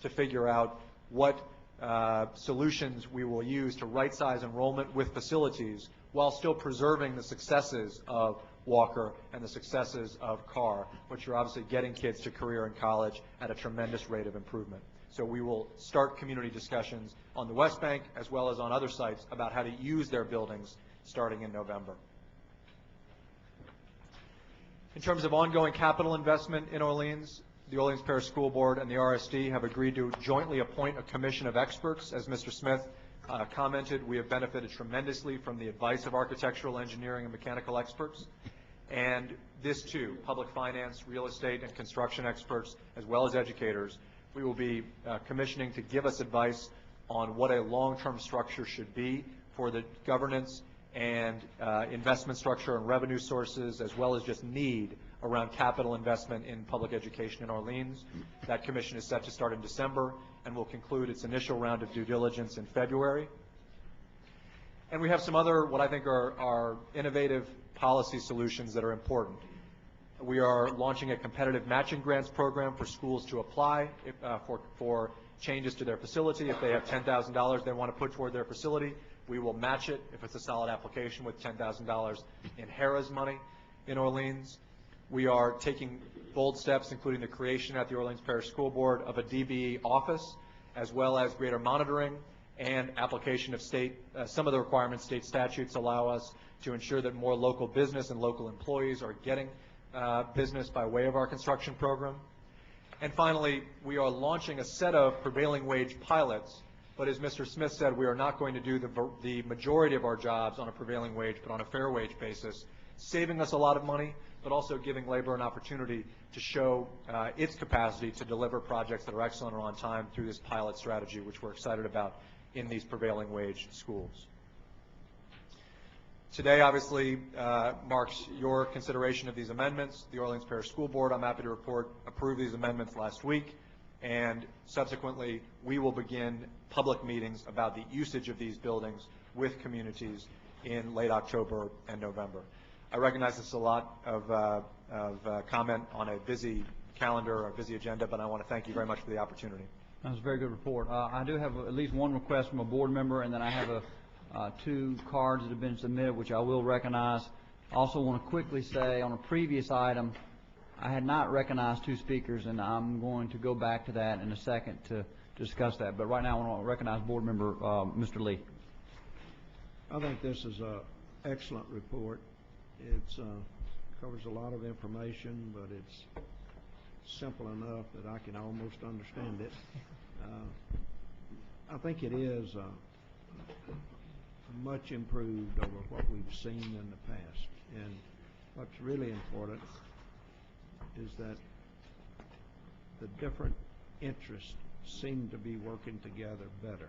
to figure out what solutions we will use to right-size enrollment with facilities while still preserving the successes of Walker and the successes of Carr, which are obviously getting kids to career and college at a tremendous rate of improvement. So we will start community discussions on the West Bank as well as on other sites about how to use their buildings starting in November. In terms of ongoing capital investment in Orleans, the Orleans Parish School Board and the RSD have agreed to jointly appoint a commission of experts. As Mr. Smith commented, we have benefited tremendously from the advice of architectural, engineering, and mechanical experts. And this too, public finance, real estate, and construction experts, as well as educators, we will be commissioning to give us advice on what a long-term structure should be for the governance and investment structure and revenue sources, as well as just need around capital investment in public education in Orleans. That commission is set to start in December and will conclude its initial round of due diligence in February. And we have some other, what I think are innovative policy solutions that are important. We are launching a competitive matching grants program for schools to apply for changes to their facility. If they have $10,000 they want to put toward their facility, we will match it if it's a solid application with $10,000 in Harrah's money in Orleans. We are taking bold steps, including the creation at the Orleans Parish School Board of a DBE office, as well as greater monitoring and application of some of the requirements state statutes allow us to ensure that more local business and local employees are getting business by way of our construction program. And finally, we are launching a set of prevailing wage pilots, but as Mr. Smith said, we are not going to do the majority of our jobs on a prevailing wage, but on a fair wage basis, saving us a lot of money, but also giving labor an opportunity to show its capacity to deliver projects that are excellent or on time through this pilot strategy, which we're excited about in these prevailing wage schools. Today, obviously, marks your consideration of these amendments. The Orleans Parish School Board, I'm happy to report, approved these amendments last week, and subsequently, we will begin public meetings about the usage of these buildings with communities in late October and November. I recognize this is a lot of comment on a busy calendar, a busy agenda, but I want to thank you very much for the opportunity. That was a very good report. I do have at least one request from a board member, and then I have two cards that have been submitted, which I will recognize. I also want to quickly say on a previous item, I had not recognized two speakers, and I'm going to go back to that in a second to discuss that. But right now, I want to recognize board member Mr. Lee. I think this is an excellent report. It covers a lot of information, but it's simple enough that I can almost understand it. I think it is much improved over what we've seen in the past. And what's really important is that the different interests seem to be working together better.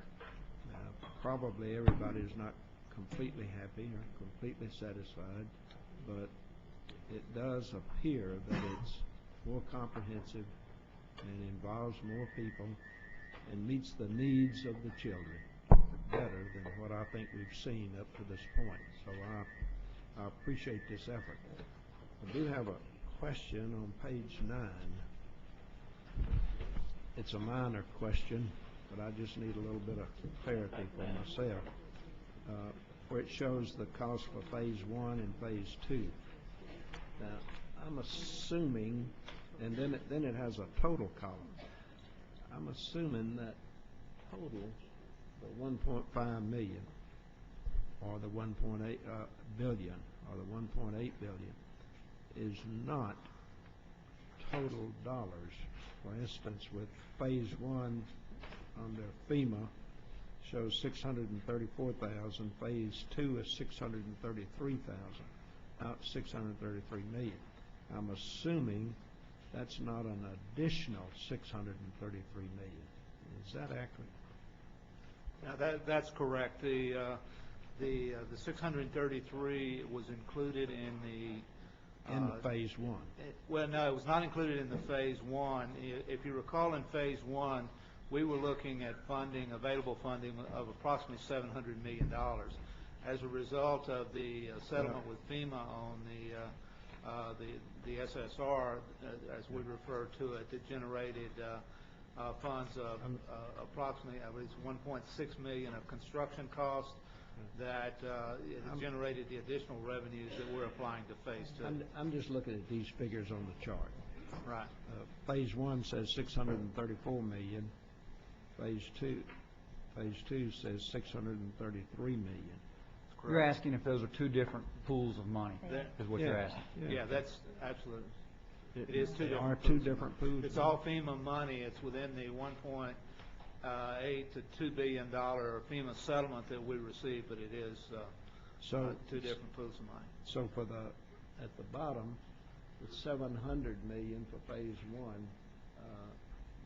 Probably everybody is not completely happy or completely satisfied, but it does appear that it's more comprehensive and involves more people and meets the needs of the children better than what I think we've seen up to this point. So I appreciate this effort. I do have a question on page 9. It's a minor question, but I just need a little bit of clarity for myself, where it shows the cost for phase 1 and phase 2. Now, I'm assuming, and then it has a total column. I'm assuming that total, the 1.5 million, or the 1.8 billion, or the 1.8 billion, is not total dollars. For instance, with phase 1 under FEMA shows 634,000. Phase 2 is 633,000. Out 633 million. I'm assuming that's not an additional 633 million. Is that accurate? Now that's correct. The 633 was included in the phase 1. Well, no, it was not included in the phase 1. If you recall, in phase 1, we were looking at available funding of approximately $700 million. As a result of the settlement with FEMA on the SSR, as we refer to it, it generated funds approximately, I believe, 1.6 million of construction costs that it has generated the additional revenues that we're applying to Phase 2. I'm just looking at these figures on the chart. Right. Phase 1 says 634 million. Phase 2 says 633 million. You're asking if those are two different pools of money, is what you're asking. Yeah, that's absolutely. It is two There different are pools. two different pools. It's all FEMA money. It's within the 1.8 to $2 billion FEMA settlement that we received, but it is two different pools of money. So for at the bottom, it's 700 million for Phase 1.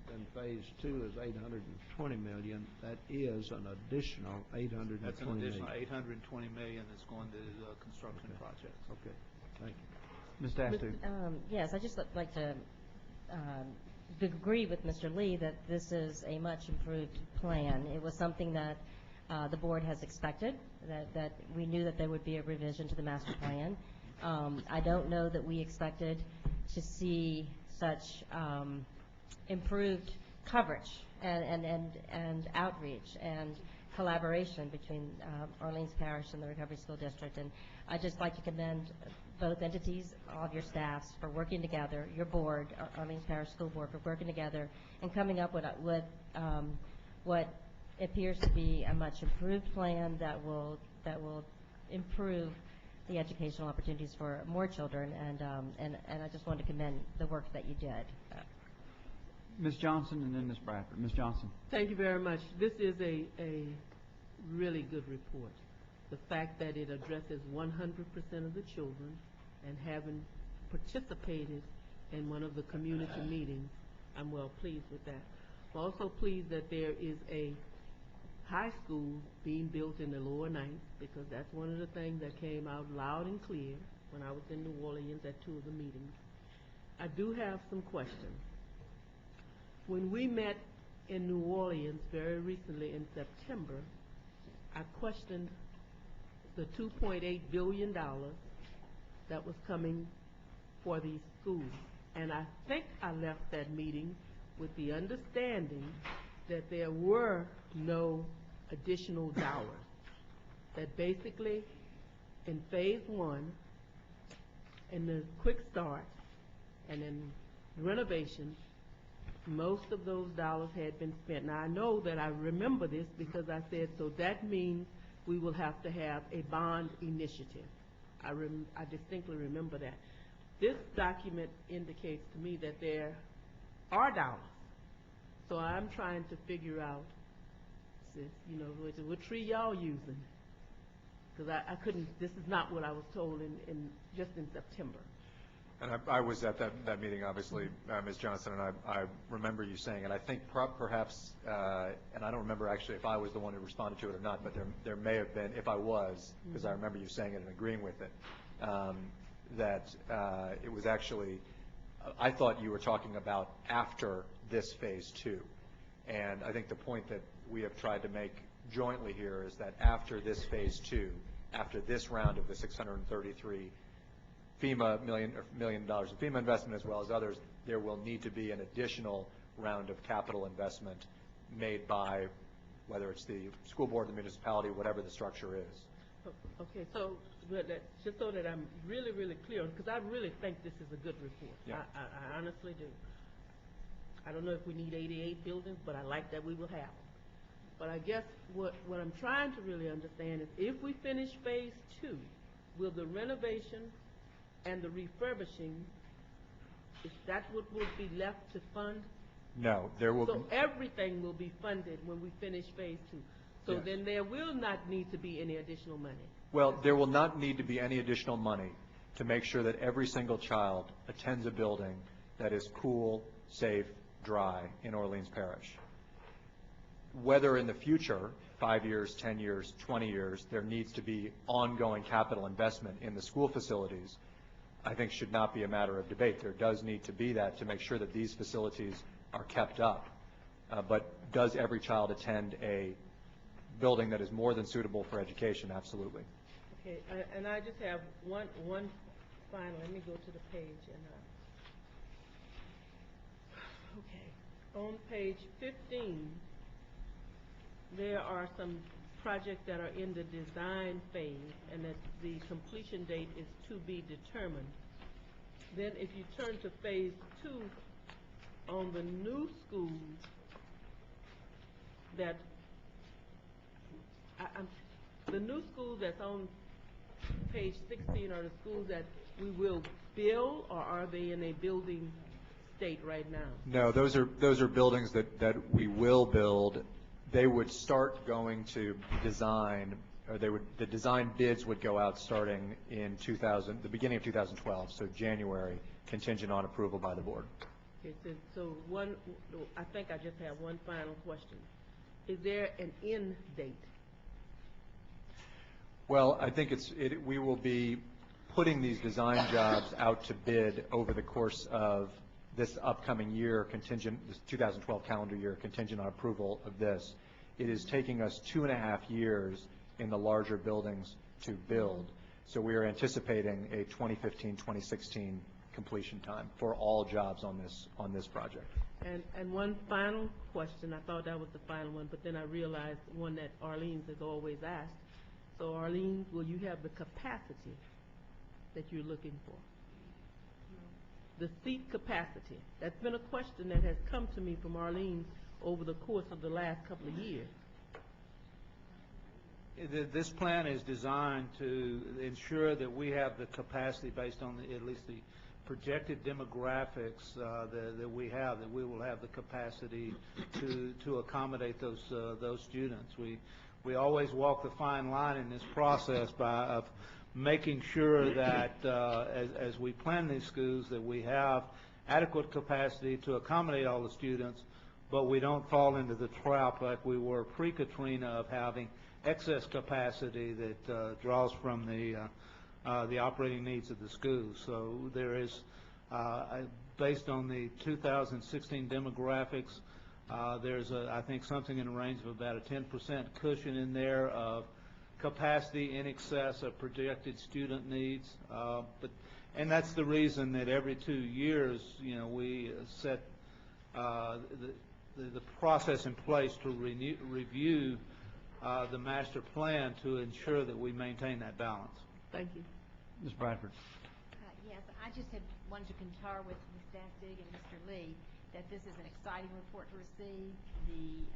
Then Phase 2 is 820 million. That is an additional 820 million. That's an additional 820 million that's going to construction projects. Okay, thank you. Ms. Dastu. Yes, I just like to agree with Mr. Lee that this is a much improved plan. It was something that the board has expected, that we knew that there would be a revision to the master plan. I don't know that we expected to see such improved coverage and outreach and collaboration between Orleans Parish and the Recovery School District. And I'd just like to commend both entities, all of your staffs, for working together, your board, Orleans Parish School Board, for working together and coming up with what appears to be a much improved plan that will improve the educational opportunities for more children. And I just want to commend the work that you did. Ms. Johnson and then Ms. Bradford. Ms. Johnson. Thank you very much. This is a really good report. The fact that it addresses 100% of the children and having participated in one of the community meetings, I'm well pleased with that. I'm also pleased that there is a high school being built in the lower ninth, because that's one of the things that came out loud and clear when I was in New Orleans at two of the meetings. I do have some questions. When we met in New Orleans very recently in September, I questioned the $2.8 billion that was coming for these schools. And I think I left that meeting with the understanding that there were no additional dollars. That basically in Phase 1, in the quick start, and in renovation, most of those dollars had been spent. Now, I know that I remember this because I said, so that means we will have to have a bond initiative. I distinctly remember that. This document indicates to me that there are dollars. So I'm trying to figure out, what tree y'all using? Because I couldn't, this is not what I was told just in September. And I was at that meeting, obviously, Ms. Johnson, and I remember you saying, and I think perhaps, and I don't remember actually if I was the one who responded to it or not, but there may have been, if I was, because I remember you saying it and agreeing with it, that it was actually, I thought you were talking about after this Phase 2. And I think the point that we have tried to make jointly here is that after this Phase 2, after this round of the $633 million in FEMA investment as well as others, there will need to be an additional round of capital investment made by, whether it's the school board, the municipality, whatever the structure is. Okay, so just so that I'm really, really clear, because I really think this is a good report. Yeah. I honestly do. I don't know if we need 88 buildings, but I like that we will have them. But I guess what I'm trying to really understand is if we finish Phase 2, will the renovation and the refurbishing, is that what will be left to fund? No, there will So everything will be funded when we finish Phase 2. So Yes. then there will not need to be any additional money. Well, there will not need to be any additional money to make sure that every single child attends a building that is cool, safe, dry in Orleans Parish. Whether in the future, 5 years, 10 years, 20 years, there needs to be ongoing capital investment in the school facilities, I think should not be a matter of debate. There does need to be that to make sure that these facilities are kept up. But does every child attend a building that is more than suitable for education? Absolutely. Okay, and I just have one final. Let me go to the page. Okay. On page 15, there are some projects that are in the design phase, and that the completion date is to be determined. Then if you turn to phase 2, on the new schools that, the new schools that's on page 16 are the schools that we will build, or are they in a building state right now? No, those are buildings that we will build. They would start going to design, or the design bids would go out starting in the beginning of 2012, so January, contingent on approval by the board. Okay, so I think I just have one final question. Is there an end date? Well, I think we will be putting these design jobs out to bid over the course of this upcoming year, this 2012 calendar year, contingent on approval of this. It is taking us 2.5 years in the larger buildings to build. So we are anticipating a 2015-2016 completion time for all jobs on this project. And one final question. I thought that was the final one, but then I realized one that Arlene's has always asked. So Arlene, will you have the capacity that you're looking for? The seat capacity. That's been a question that has come to me from Arlene over the course of the last couple of years. This plan is designed to ensure that we have the capacity based on at least the projected demographics that we have, that we will have the capacity to accommodate those students. We always walk the fine line in this process of making sure that as we plan these schools that we have adequate capacity to accommodate all the students, but we don't fall into the trap like we were pre-Katrina of having excess capacity that draws from the operating needs of the schools. So there is, based on the 2016 demographics, there's I think something in the range of about a 10% cushion in there of capacity in excess of projected student needs. And that's the reason that every 2 years, we set the process in place to review the master plan to ensure that we maintain that balance. Thank you. Ms. Bradford. Yes, I just wanted to concur with Ms. Dastig and Mr. Lee that this is an exciting report to receive. The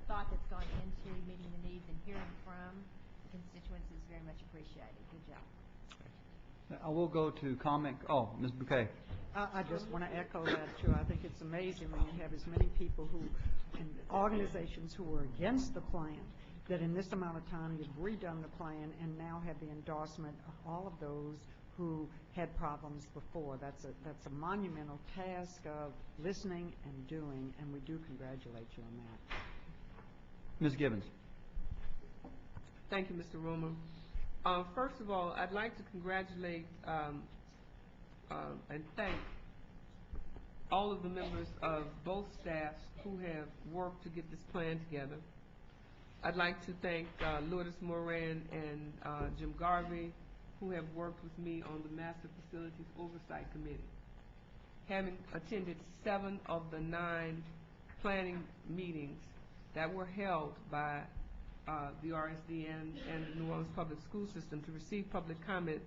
thought that's gone into meeting the needs and hearing from the constituents is very much appreciated. Good job. I will go to comment. Oh, Ms. Bouquet. I just want to echo that, too. I think it's amazing when you have as many people and organizations who were against the plan, that in this amount of time you've redone the plan and now have the endorsement of all of those who had problems before. That's a monumental task of listening and doing, and we do congratulate you on that. Ms. Gibbons. Thank you, Mr. Romer. First of all, I'd like to congratulate and thank all of the members of both staffs who have worked to get this plan together. I'd like to thank Lourdes Moran and Jim Garvey, who have worked with me on the Master Facilities Oversight Committee. Having attended 7 of the 9 planning meetings that were held by the RSD and the New Orleans Public School System to receive public comment,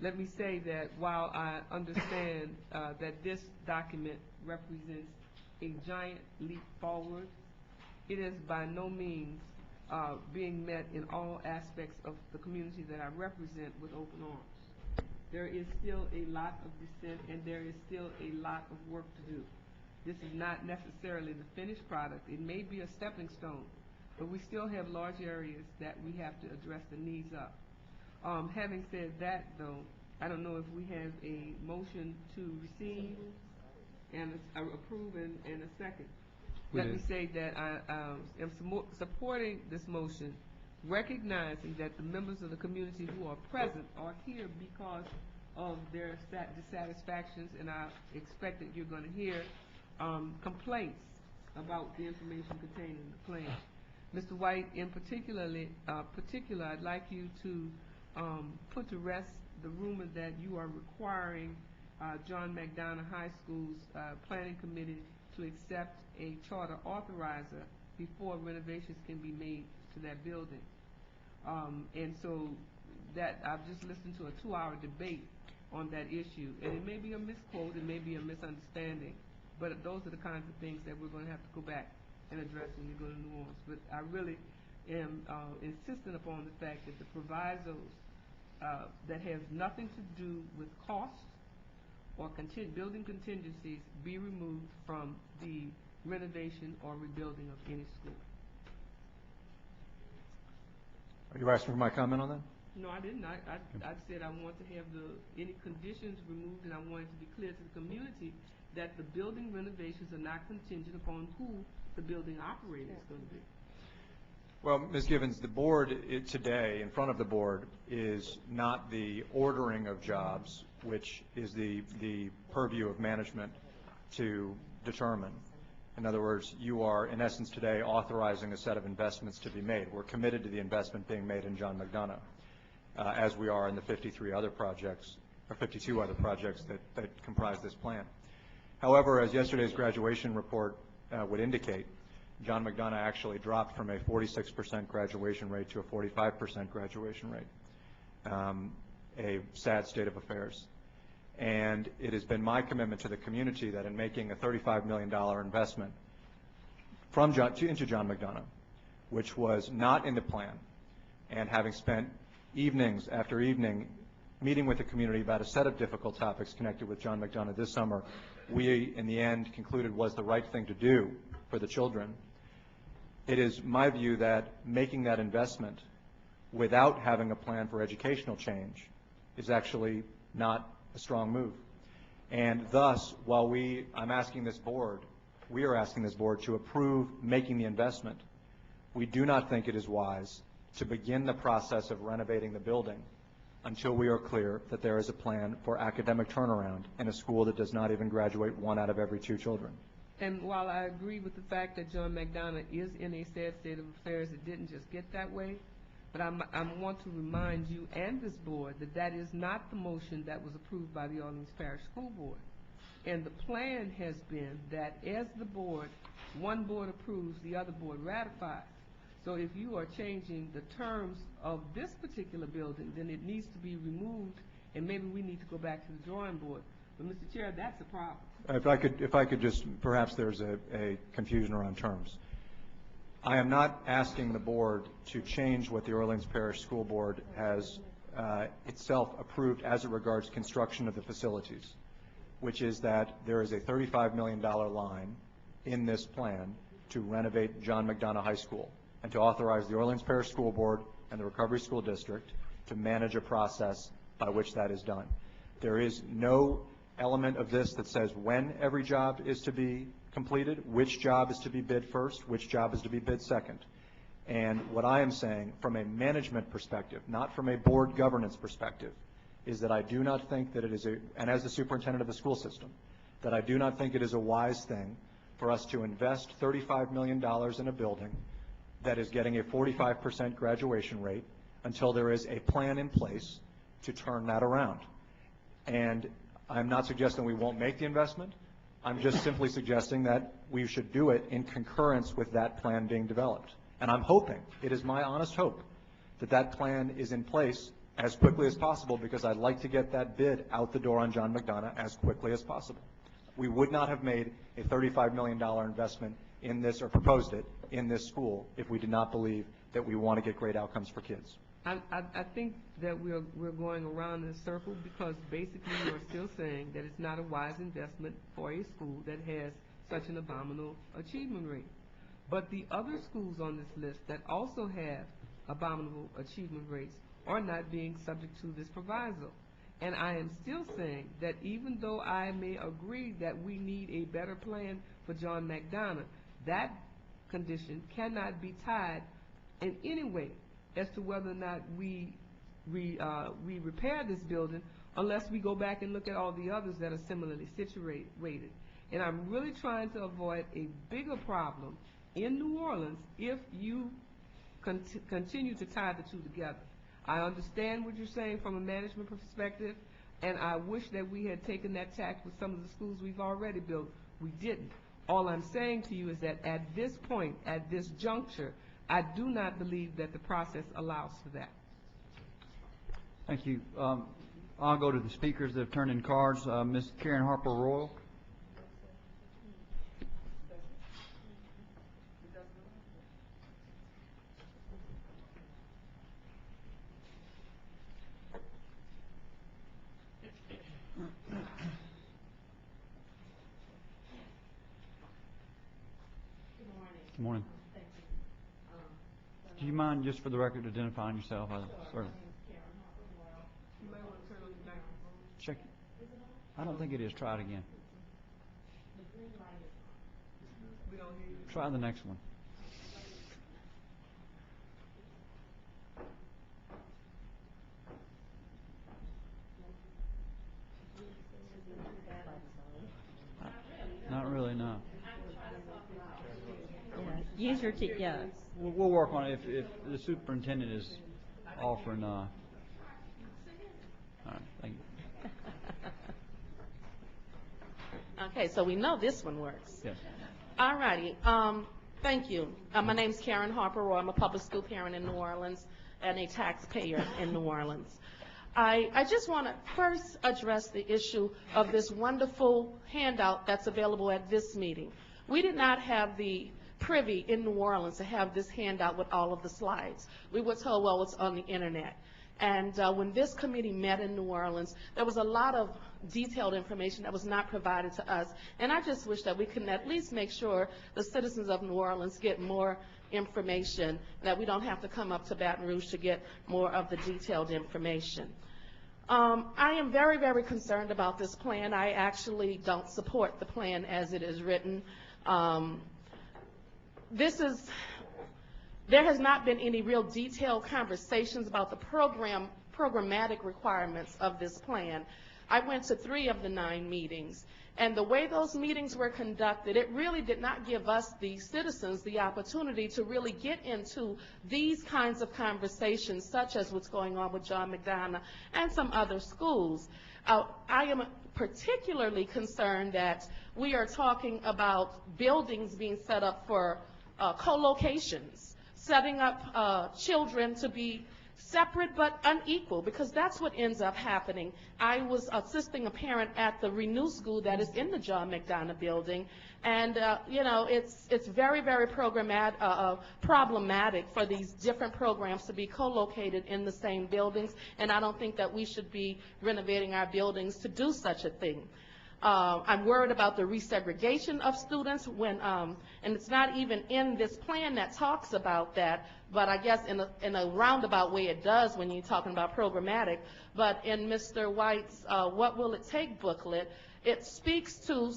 let me say that while I understand that this document represents a giant leap forward, it is by no means being met in all aspects of the community that I represent with open arms. There is still a lot of dissent and there is still a lot of work to do. This is not necessarily the finished product. It may be a stepping stone, but we still have large areas that we have to address the needs of. Having said that, though, I don't know if we have a motion to receive and approve and a second. Let me say that I am supporting this motion, recognizing that the members of the community who are present are here because of their dissatisfactions, and I expect that you're going to hear complaints about the information contained in the plan. Mr. White, in particular, I'd like you to put to rest the rumor that you are requiring John McDonough High School's planning committee to actually accept a charter authorizer before renovations can be made to that building. And so that, I've just listened to a 2-hour debate on that issue, and it may be a misquote, it may be a misunderstanding, but those are the kinds of things that we're going to have to go back and address when we go to New Orleans. But I really am insistent upon the fact that the provisos that have nothing to do with cost or building contingencies be removed from the renovation or rebuilding of any school. Are you asking for my comment on that? No, I didn't. I said I want to have any conditions removed, and I wanted to be clear to the community that the building renovations are not contingent upon who the building operator is going to be. Well, Ms. Givens, the board today, in front of the board, is not the ordering of jobs, which is the purview of management to determine. In other words, you are, in essence, today authorizing a set of investments to be made. We're committed to the investment being made in John McDonough, as we are in the 53 other projects, or 52 other projects that comprise this plan. However, as yesterday's graduation report would indicate, John McDonough actually dropped from a 46% graduation rate to a 45% graduation rate, a sad state of affairs. And it has been my commitment to the community that in making a $35 million investment into John McDonough, which was not in the plan, and having spent evenings after evening meeting with the community about a set of difficult topics connected with John McDonough this summer, we, in the end, concluded was the right thing to do for the children. It is my view that making that investment without having a plan for educational change is actually not a strong move. And thus, while I'm asking this board, we are asking this board to approve making the investment, we do not think it is wise to begin the process of renovating the building until we are clear that there is a plan for academic turnaround in a school that does not even graduate 1 out of every 2 children. And while I agree with the fact that John McDonough is in a sad state of affairs, it didn't just get that way. But I want to remind you and this board that that is not the motion that was approved by the Orleans Parish School Board. And the plan has been that as the board, one board approves, the other board ratifies. So if you are changing the terms of this particular building, then it needs to be removed, and maybe we need to go back to the drawing board. But Mr. Chair, that's a problem. If I could just, perhaps there's a confusion around terms. I am not asking the board to change what the Orleans Parish School Board has itself approved as it regards construction of the facilities, which is that there is a $35 million line in this plan to renovate John McDonough High School and to authorize the Orleans Parish School Board and the Recovery School District to manage a process by which that is done. There is no element of this that says when every job is to be completed, which job is to be bid first, which job is to be bid second. And what I am saying from a management perspective, not from a board governance perspective, is that I do not think that it is and as the superintendent of the school system, that I do not think it is a wise thing for us to invest $35 million in a building that is getting a 45% graduation rate until there is a plan in place to turn that around. And I'm not suggesting we won't make the investment. I'm just simply suggesting that we should do it in concurrence with that plan being developed. And I'm hoping, it is my honest hope, that that plan is in place as quickly as possible, because I'd like to get that bid out the door on John McDonough as quickly as possible. We would not have made a $35 million investment in this, or proposed it, in this school if we did not believe that we want to get great outcomes for kids. I think that we're going around in a circle, because basically you are still saying that it's not a wise investment for a school that has such an abominable achievement rate. But the other schools on this list that also have abominable achievement rates are not being subject to this proviso. And I am still saying that even though I may agree that we need a better plan for John McDonough, that condition cannot be tied in any way as to whether or not we repair this building unless we go back and look at all the others that are similarly situated. And I'm really trying to avoid a bigger problem in New Orleans if you continue to tie the two together. I understand what you're saying from a management perspective, and I wish that we had taken that tack with some of the schools we've already built. We didn't. All I'm saying to you is that at this point, at this juncture, I do not believe that the process allows for that. Thank you. I'll go to the speakers that have turned in cards. Ms. Karen Harper Royal. Good morning. Do you mind, just for the record, identifying yourself? Certainly. Check. I don't think it is. Try it again. Try the next one. Not really, no. Yeah. Use your yeah. We'll work on it if the superintendent is offering. All right, thank you. Okay, so we know this one works. Yes. All righty. Thank you. My name's Karen Harper Roy. I'm a public school parent in New Orleans and a taxpayer in New Orleans. I just want to first address the issue of this wonderful handout that's available at this meeting. We did not have the privy in New Orleans to have this handout with all of the slides. We were told, well, it's on the internet. And when this committee met in New Orleans, there was a lot of detailed information that was not provided to us. And I just wish that we can at least make sure the citizens of New Orleans get more information, that we don't have to come up to Baton Rouge to get more of the detailed information. I am very, very concerned about this plan. I actually don't support the plan as it is written. There has not been any real detailed conversations about the programmatic requirements of this plan. I went to 3 of the 9 meetings, and the way those meetings were conducted, it really did not give us, the citizens, the opportunity to really get into these kinds of conversations, such as what's going on with John McDonough and some other schools. I am particularly concerned that we are talking about buildings being set up for co-locations, setting up children to be separate but unequal, because that's what ends up happening. I was assisting a parent at the Renew School that is in the John McDonough building, and you know, it's very, very problematic for these different programs to be co-located in the same buildings, and I don't think that we should be renovating our buildings to do such a thing. I'm worried about the resegregation of students when, and it's not even in this plan that talks about that, but I guess in a roundabout way it does when you're talking about programmatic. But in Mr. White's What Will It Take booklet, it speaks to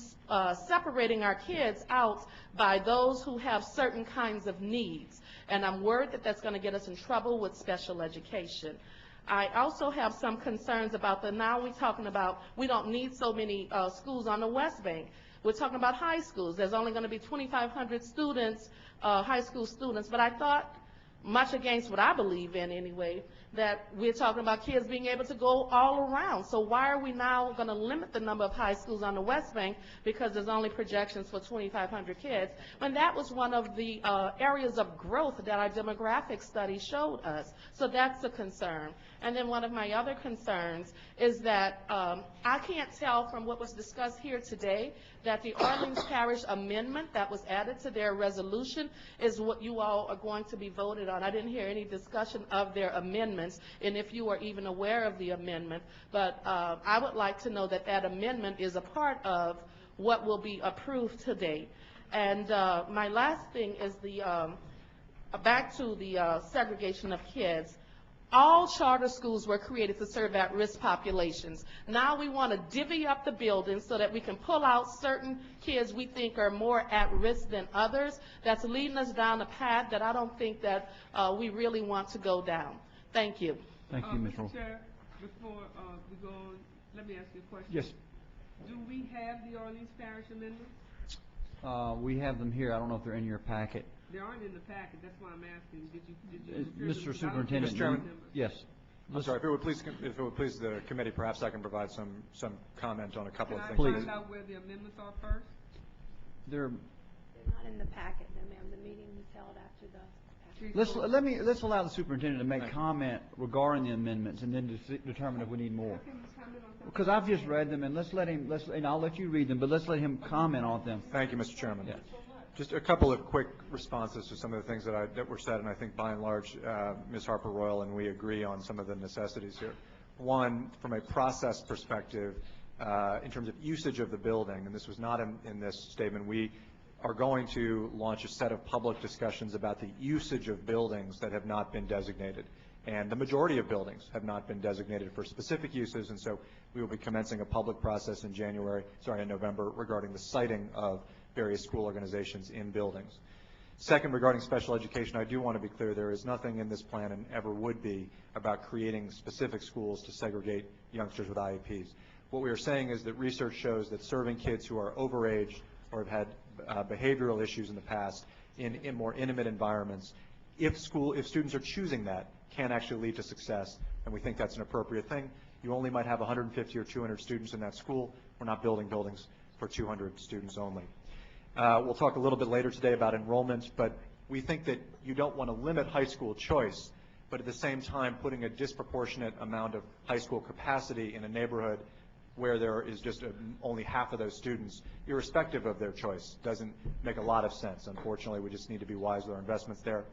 separating our kids out by those who have certain kinds of needs. And I'm worried that that's going to get us in trouble with special education. I also have some concerns about now we're talking about we don't need so many schools on the West Bank. We're talking about high schools. There's only going to be 2,500 students, high school students, but I thought, much against what I believe in anyway, that we're talking about kids being able to go all around. So why are we now going to limit the number of high schools on the West Bank because there's only projections for 2,500 kids, when that was one of the areas of growth that our demographic study showed us? So that's a concern. And then one of my other concerns is that I can't tell from what was discussed here today that the Orleans Parish amendment that was added to their resolution is what you all are going to be voted on. I didn't hear any discussion of their amendments, and if you are even aware of the amendment. But I would like to know that that amendment is a part of what will be approved today. And my last thing is back to the segregation of kids. All charter schools were created to serve at-risk populations. Now we want to divvy up the buildings so that we can pull out certain kids we think are more at risk than others. That's leading us down a path that I don't think that we really want to go down. Thank you. Thank you, Ms. Rowe. Mr. Chair, before we go on, let me ask you a question. Yes. Do we have the Orleans Parish amendments? We have them here. I don't know if they're in your packet. They aren't in the packet. That's why I'm asking. Did you Mr. Superintendent, Mr. Chairman. Yes. I'm sorry, if it would please the committee, perhaps I can provide some comment on a couple of things. Can I find out where the amendments are first? They're, They're not in the packet, no, ma'am. The meeting was held after the. let's allow the superintendent to make comment regarding the amendments and then determine if we need more. Because I've just read them, and and I'll let you read them, but let's let him comment on them. Thank you, Mr. Chairman. Yeah. Just a couple of quick responses to some of the things that were said, and I think by and large, Ms. Harper Royal and we agree on some of the necessities here. One, from a process perspective, in terms of usage of the building, and this was not in this statement, we are going to launch a set of public discussions about the usage of buildings that have not been designated. And the majority of buildings have not been designated for specific uses, and so we will be commencing a public process in November regarding the siting of various school organizations in buildings. Second, regarding special education, I do want to be clear, there is nothing in this plan, and ever would be, about creating specific schools to segregate youngsters with IEPs. What we are saying is that research shows that serving kids who are overage or have had behavioral issues in the past in more intimate environments, if students are choosing that, can actually lead to success, and we think that's an appropriate thing. You only might have 150 or 200 students in that school. We're not building buildings for 200 students only. We'll talk a little bit later today about enrollment, but we think that you don't want to limit high school choice, but at the same time putting a disproportionate amount of high school capacity in a neighborhood where there is just only half of those students, irrespective of their choice, doesn't make a lot of sense. Unfortunately, we just need to be wise with our investments there.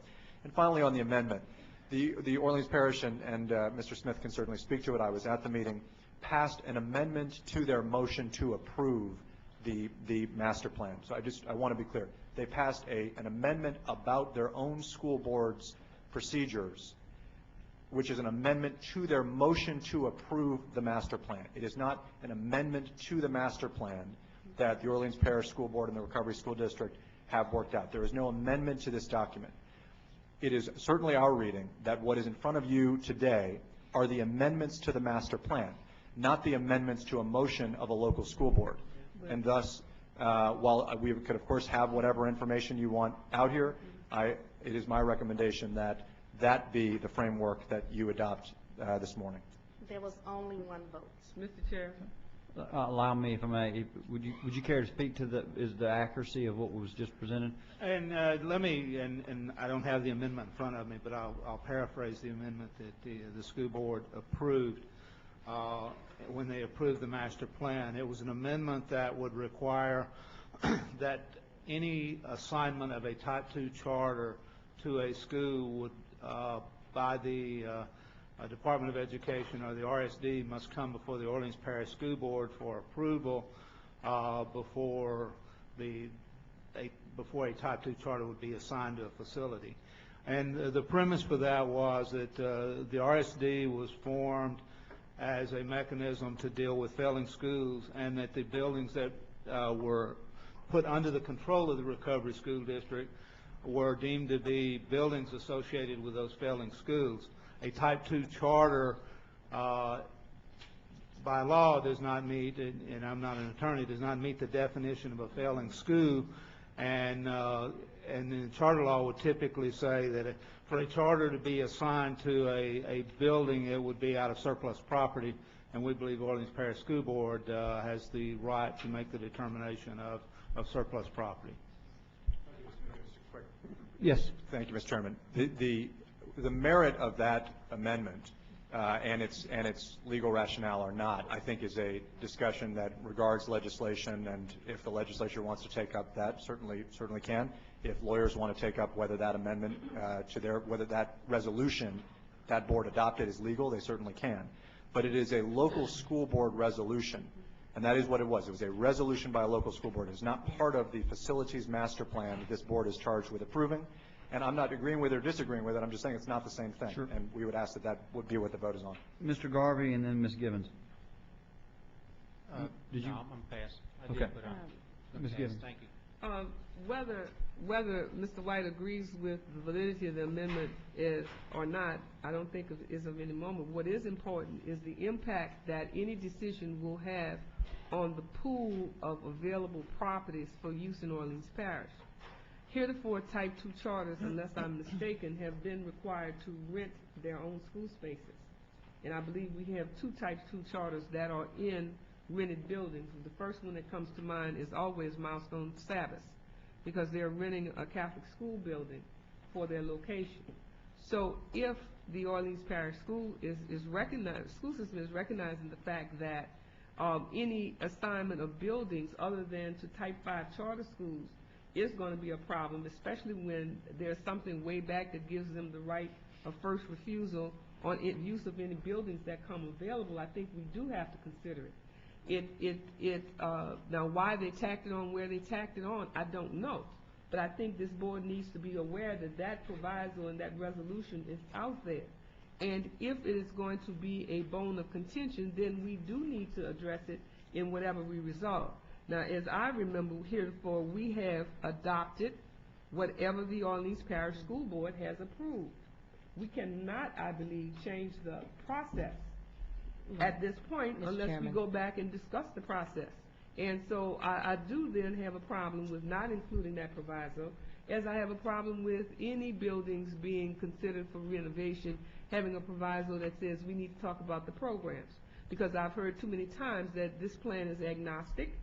And finally, on the amendment, the Orleans Parish, and Mr. Smith can certainly speak to it, I was at the meeting, passed an amendment to their motion to approve the master plan. So I want to be clear. They passed an amendment about their own school board's procedures, which is an amendment to their motion to approve the master plan. It is not an amendment to the master plan that the Orleans Parish School Board and the Recovery School District have worked out. There is no amendment to this document. It is certainly our reading that what is in front of you today are the amendments to the master plan, not the amendments to a motion of a local school board. And thus, while we could, of course, have whatever information you want out here, it is my recommendation that that be the framework that you adopt this morning. There was only one vote. Mr. Chair. Allow me, if I may, would you care to speak to the accuracy of what was just presented? And let me, and I don't have the amendment in front of me, but I'll paraphrase the amendment that the school board approved when they approved the master plan. It was an amendment that would require that any assignment of a Type 2 charter to a school would, by the Department of Education or the RSD, must come before the Orleans Parish School Board for approval before a Type 2 charter would be assigned to a facility. And the premise for that was that the RSD was formed as a mechanism to deal with failing schools, and that the buildings that were put under the control of the Recovery School District were deemed to be buildings associated with those failing schools. A Type 2 charter by law does not meet, and I'm not an attorney, does not meet the definition of a failing school, and the charter law would typically say that for a charter to be assigned to a building, it would be out of surplus property, and we believe Orleans Parish School Board has the right to make the determination of surplus property. Yes. Thank you, Mr. Chairman. The merit of that amendment and its legal rationale or not, I think, is a discussion that regards legislation, and if the legislature wants to take up that, certainly can. If lawyers want to take up whether that amendment whether that resolution that board adopted is legal, they certainly can. But it is a local school board resolution, and that is what it was. It was a resolution by a local school board. It is not part of the facilities master plan that this board is charged with approving. And I'm not agreeing with it or disagreeing with it. I'm just saying it's not the same thing. Sure. And we would ask that would be what the vote is on. Mr. Garvey and then Ms. Gibbons. Did you? No, I'm pass. I Okay. did, but Ms. Gibbons. Thank you. Whether Mr. White agrees with the validity of the amendment or not, I don't think is of any moment. What is important is the impact that any decision will have on the pool of available properties for use in Orleans Parish. Heretofore, Type 2 charters, unless I'm mistaken, have been required to rent their own school spaces. And I believe we have 2 Type 2 charters that are in rented buildings. The first one that comes to mind is always Milestone Sabbath, because they're renting a Catholic school building for their location. So if the Orleans Parish School school system is recognizing the fact that any assignment of buildings other than to Type 5 charter schools is going to be a problem, especially when there's something way back that gives them the right of first refusal on use of any buildings that come available. I think we do have to consider it. Now, why they tacked it on where they tacked it on, I don't know. But I think this board needs to be aware that that proviso and that resolution is out there. And if it is going to be a bone of contention, then we do need to address it in whatever we resolve. Now, as I remember, heretofore, we have adopted whatever the Orleans Parish School Board has approved. We cannot, I believe, change the process at this point unless we go back and discuss the process. And so I do then have a problem with not including that proviso, as I have a problem with any buildings being considered for renovation having a proviso that says we need to talk about the programs. Because I've heard too many times that this plan is agnostic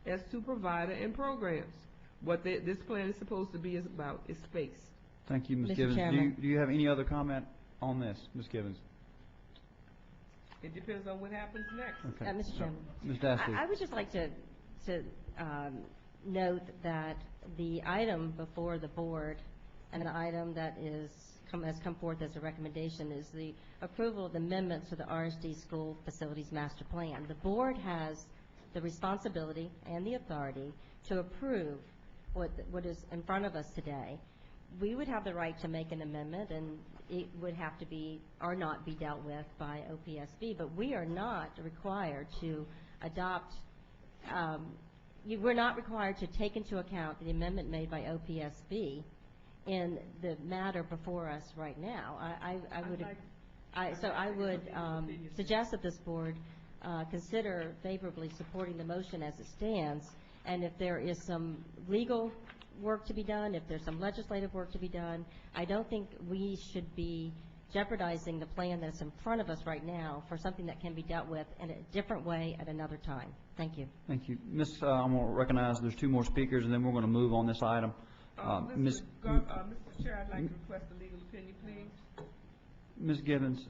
as to provider and programs. What this plan is supposed to be is about is space. Thank you, Ms. Mr. Gibbons. Chairman. Do you have any other comment on this, Ms. Gibbons? It depends on what happens next. Okay. Mr. Chairman. Ms. Dasty. I would just like to note that the item before the board and an item that has come forth as a recommendation is the approval of the amendments to the RSD School Facilities Master Plan. The board has the responsibility and the authority to approve what is in front of us today. We would have the right to make an amendment, and it would have to be or not be dealt with by OPSB, but we are not required to adopt we're not required to take into account the amendment made by OPSB in the matter before us right now. I would suggest that this board consider favorably supporting the motion as it stands, and if there is some legal work to be done, if there's some legislative work to be done, I don't think we should be jeopardizing the plan that's in front of us right now for something that can be dealt with in a different way at another time. Thank you. Thank you. I'm going to recognize there's two more speakers, and then we're going to move on this item. Mr. Chair, I'd like to request a legal opinion, please. Ms. Gibbons,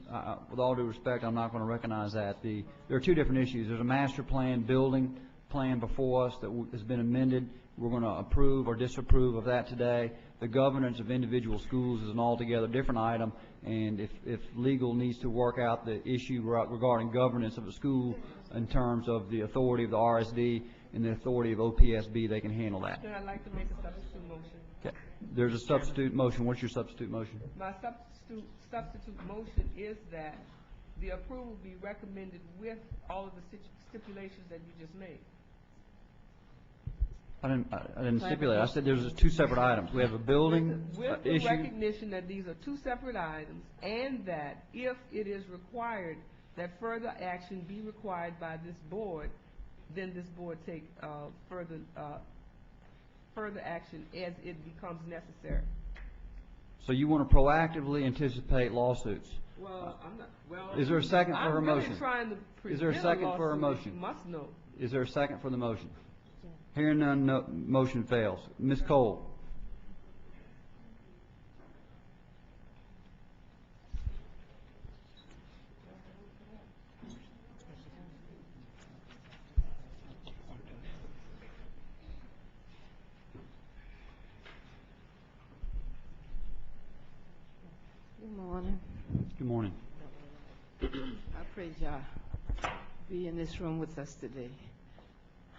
with all due respect, I'm not going to recognize that. There are two different issues. There's a master plan building plan before us that has been amended. We're going to approve or disapprove of that today. The governance of individual schools is an altogether different item, and if legal needs to work out the issue regarding governance of a school in terms of the authority of the RSD and the authority of OPSB, they can handle that. Then I'd like to make a substitute motion. Okay. There's a substitute motion. What's your substitute motion? My substitute motion is that the approval be recommended with all of the stipulations that you just made. I didn't stipulate. I said there's two separate items. We have a building with the issue. recognition that these are two separate items, and that if it is required that further action be required by this board, then this board take further action as it becomes necessary. So you want to proactively anticipate lawsuits? Well, I'm not. Well, is there a second for her I'm really motion? Trying to is there a second for her lawsuit, motion? you must know. Is there a second for the motion? Hearing none, no, motion fails. Ms. Cole. Good morning. Good morning. I pray y'all be in this room with us today.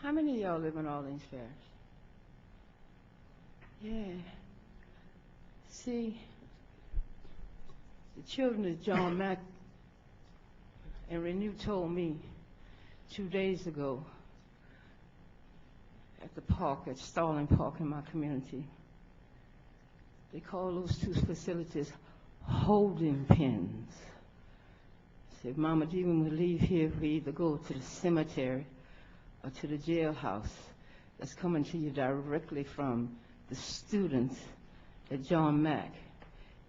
How many of y'all live in Orleans Parish? Yeah. See, the children of John Mack and Renew told me 2 days ago at the park, at Starling Park in my community, they call those two facilities holding pens. So if Mama Deegan would leave here, we either go to the cemetery or to the jailhouse that's coming to you directly from the students at John Mack.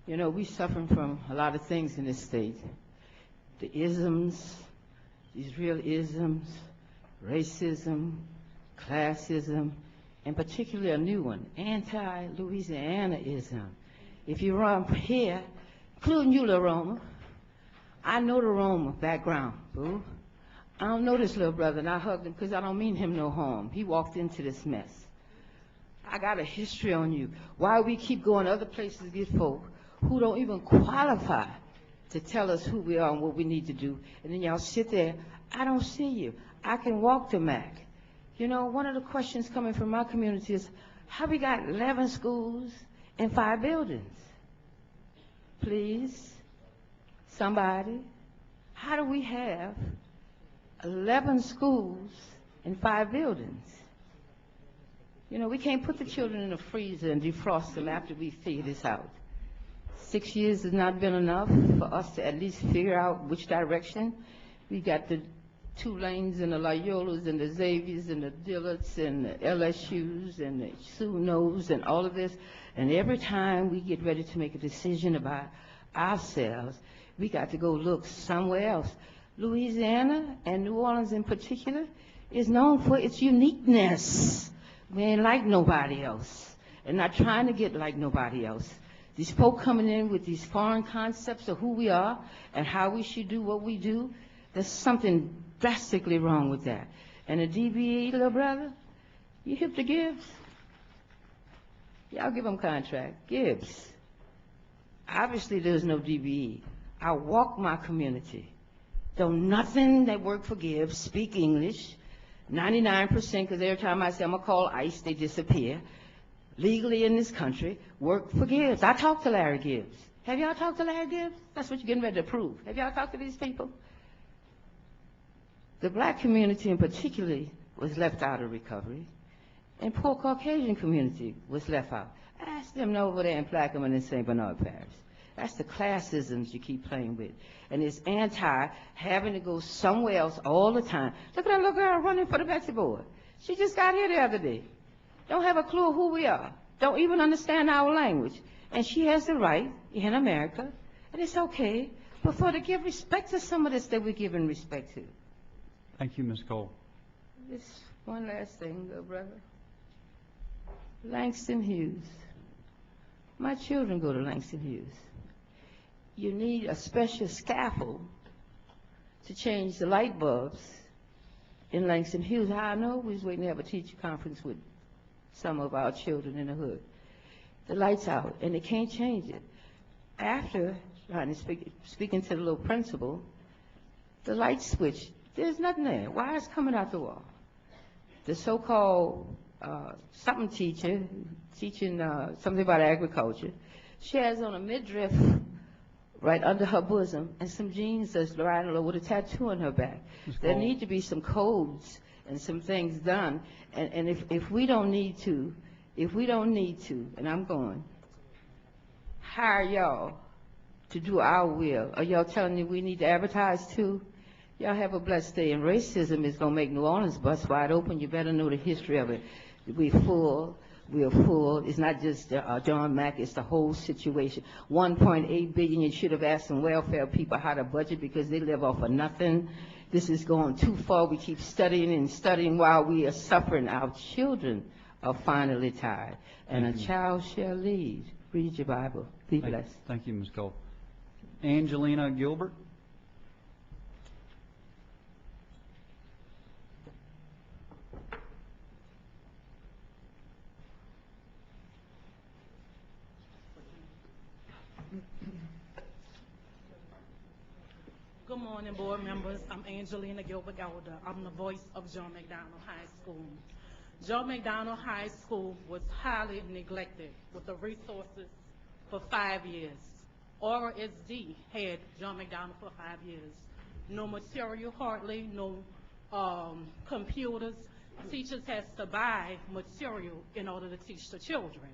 You know, we're suffering from a lot of things in this state. The isms, these real isms, racism, classism, and particularly a new one, anti-Louisianaism. If you run here, including you, little Roma, I know the Roma background, boo. I don't know this little brother, and I hugged him because I don't mean him no harm. He walked into this mess. I got a history on you. Why we keep going other places to get folk who don't even qualify to tell us who we are and what we need to do, and then y'all sit there, I don't see you. I can walk to Mac. You know, one of the questions coming from my community is, how we got 11 schools and 5 buildings? Please, somebody, how do we have 11 schools and 5 buildings? You know, we can't put the children in the freezer and defrost them after we figure this out. 6 years has not been enough for us to at least figure out which direction. We got the Tulanes and the Loyolas and the Xaviers and the Dillards and the LSUs and the SUNOs and all of this. And every time we get ready to make a decision about ourselves, we got to go look somewhere else. Louisiana, and New Orleans in particular, is known for its uniqueness. We ain't like nobody else, and not trying to get like nobody else. These folk coming in with these foreign concepts of who we are and how we should do what we do, there's something drastically wrong with that. And the DBE, little brother, you hip to Gibbs? Y'all give them contract. Gibbs. Obviously there's no DBE. I walk my community. Don't nothing that work for Gibbs speak English. 99%, because every time I say I'm going to call ICE, they disappear. Legally in this country, work for Gibbs. I talked to Larry Gibbs. Have y'all talked to Larry Gibbs? That's what you're getting ready to prove. Have y'all talked to these people? The black community in particular was left out of recovery, and poor Caucasian community was left out. Ask them over there in Plaquemine and St. Bernard Parish. That's the classisms you keep playing with. And it's anti having to go somewhere else all the time. Look at that little girl running for the Betsy board. She just got here the other day. Don't have a clue who we are. Don't even understand our language. And she has the right in America, and it's okay, but for to give respect to some of this that we're giving respect to. Thank you, Ms. Cole. Just one last thing, little brother. Langston Hughes. My children go to Langston Hughes. You need a special scaffold to change the light bulbs in Langston Hughes. How I know? We was waiting to have a teacher conference with some of our children in the hood. The light's out, and they can't change it. After trying to speaking to the little principal, the light switch, there's nothing there. Why is it coming out the wall? The so-called something teacher, teaching something about agriculture, she has on a midriff right under her bosom and some jeans that's right along with a tattoo on her back. There need to be some codes and some things done. And if we don't need to, and I'm going, hire y'all to do our will. Are y'all telling me we need to advertise too? Y'all have a blessed day. And racism is going to make New Orleans bust wide open. You better know the history of it. We're full. It's not just John Mack, it's the whole situation. 1.8 billion, you should have asked some welfare people how to budget because they live off of nothing. This is going too far. We keep studying and studying while we are suffering. Our children are finally tired. And a child shall lead. Read your Bible. Be blessed. Thank you, Ms. Cole. Angelina Gilbert. Good morning, board members. I'm Angelina Gilbert Elder. I'm the voice of John McDonald High School. John McDonald High School was highly neglected with the resources for 5 years. Aura SD had John McDonald for 5 years. No material hardly, no computers. Teachers has to buy material in order to teach the children.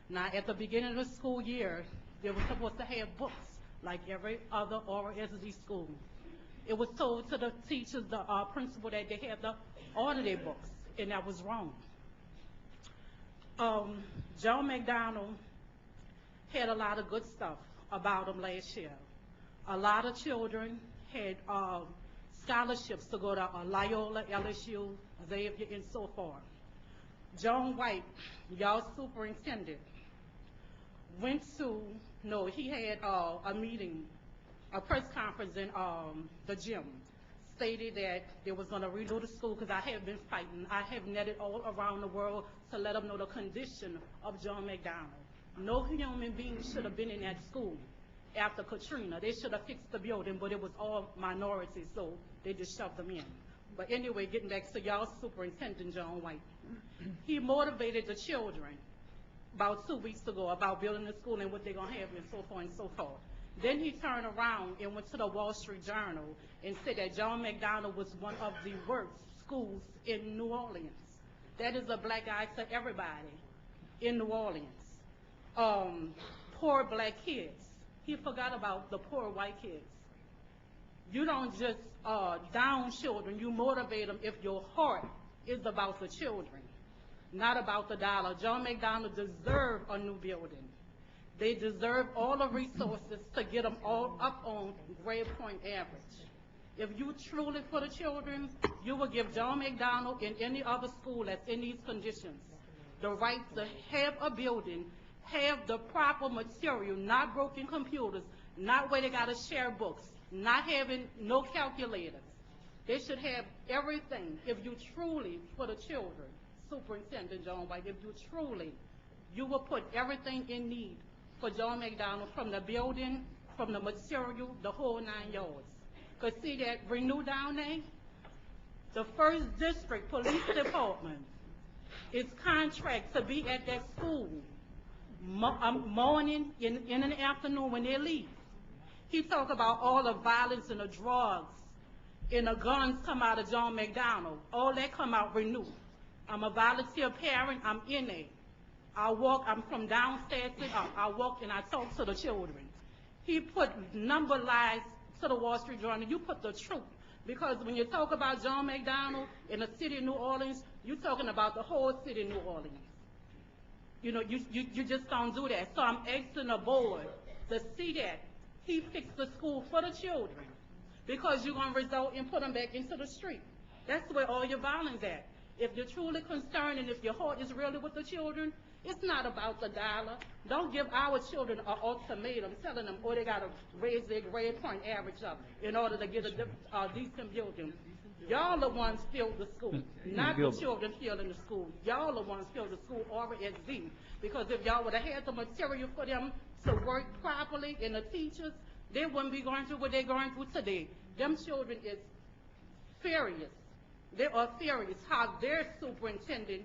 Now, at the beginning of the school year, they were supposed to have books like every other Aura SD school. It was told to the teachers, the principal, that they had to order their books, and that was wrong. John McDonald had a lot of good stuff about him last year. A lot of children had scholarships to go to Loyola, LSU, Xavier, and so forth. John White, y'all superintendent, he had a meeting, a press conference in the gym, stated that they was going to redo the school because I have been fighting. I have netted all around the world to let them know the condition of John McDonald. No human being should have been in that school after Katrina. They should have fixed the building, but it was all minorities, so they just shoved them in. But anyway, getting back to y'all superintendent, John White. He motivated the children about 2 weeks ago about building the school and what they're going to have and so forth and so forth. Then he turned around and went to the Wall Street Journal and said that John McDonald was one of the worst schools in New Orleans. That is a black eye to everybody in New Orleans. Poor black kids. He forgot about the poor white kids. You don't just down children, you motivate them if your heart is about the children, not about the dollar. John McDonald deserved a new building. They deserve all the resources to get them all up on grade point average. If you truly for the children, you will give John McDonald and any other school that's in these conditions the right to have a building, have the proper material, not broken computers, not where they got to share books, not having no calculators. They should have everything. If you truly for the children, Superintendent John White, if you truly, you will put everything in need for John McDonald, from the building, from the material, the whole 9 yards. Because see that Renew down there, the first district police department is contract to be at that school morning in the afternoon when they leave. He talked about all the violence and the drugs and the guns come out of John McDonald. All that come out Renew. I'm a volunteer parent. I'm in there. I'm from downstairs to up. I walk and I talk to the children. He put number lies to the Wall Street Journal. You put the truth. Because when you talk about John McDonald in the city of New Orleans, you're talking about the whole city of New Orleans. You know, you just don't do that. So I'm asking the board to see that he fixed the school for the children, because you're going to result in put them back into the street. That's where all your violence at. If you're truly concerned and if your heart is really with the children, it's not about the dollar. Don't give our children an ultimatum telling them, oh, they got to raise their grade point average up in order to get a decent building. Y'all the ones filled the school, not the children filling the school. Y'all the ones filled the school RSD. Because if y'all would have had the material for them to work properly and the teachers, they wouldn't be going through what they're going through today. Them children is furious. They are furious how their superintendent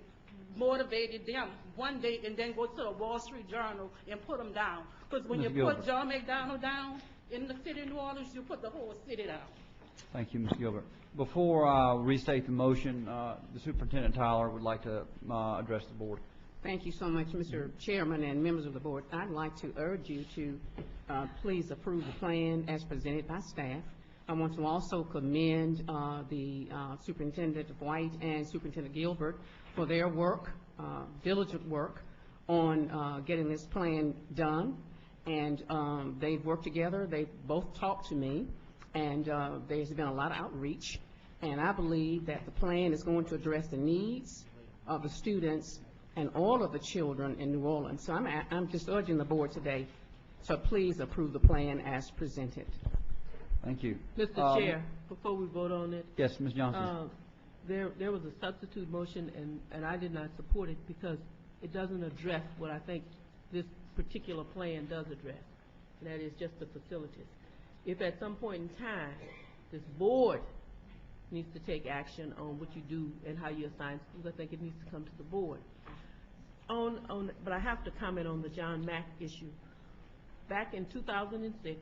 motivated them one day and then go to the Wall Street Journal and put them down. Because when you put John McDonald down in the city of New Orleans, you put the whole city down. Thank you, Ms. Gilbert. Before I restate the motion, the Superintendent Tyler would like to address the board. Thank you so much, Mr. Chairman and members of the board. I'd like to urge you to please approve the plan as presented by staff. I want to also commend the Superintendent White and Superintendent Gilbert for their work, diligent work, on getting this plan done. And they've worked together. They've both talked to me. And there's been a lot of outreach, and I believe that the plan is going to address the needs of the students and all of the children in New Orleans. So I'm just urging the board today to please approve the plan as presented. Thank you. Mr. Chair, before we vote on it. Yes, Ms. Johnson. There was a substitute motion, and I did not support it because it doesn't address what I think this particular plan does address, and that is just the facilities. If at some point in time, this board needs to take action on what you do and how you assign schools, I think it needs to come to the board. But I have to comment on the John Mack issue. Back in 2006,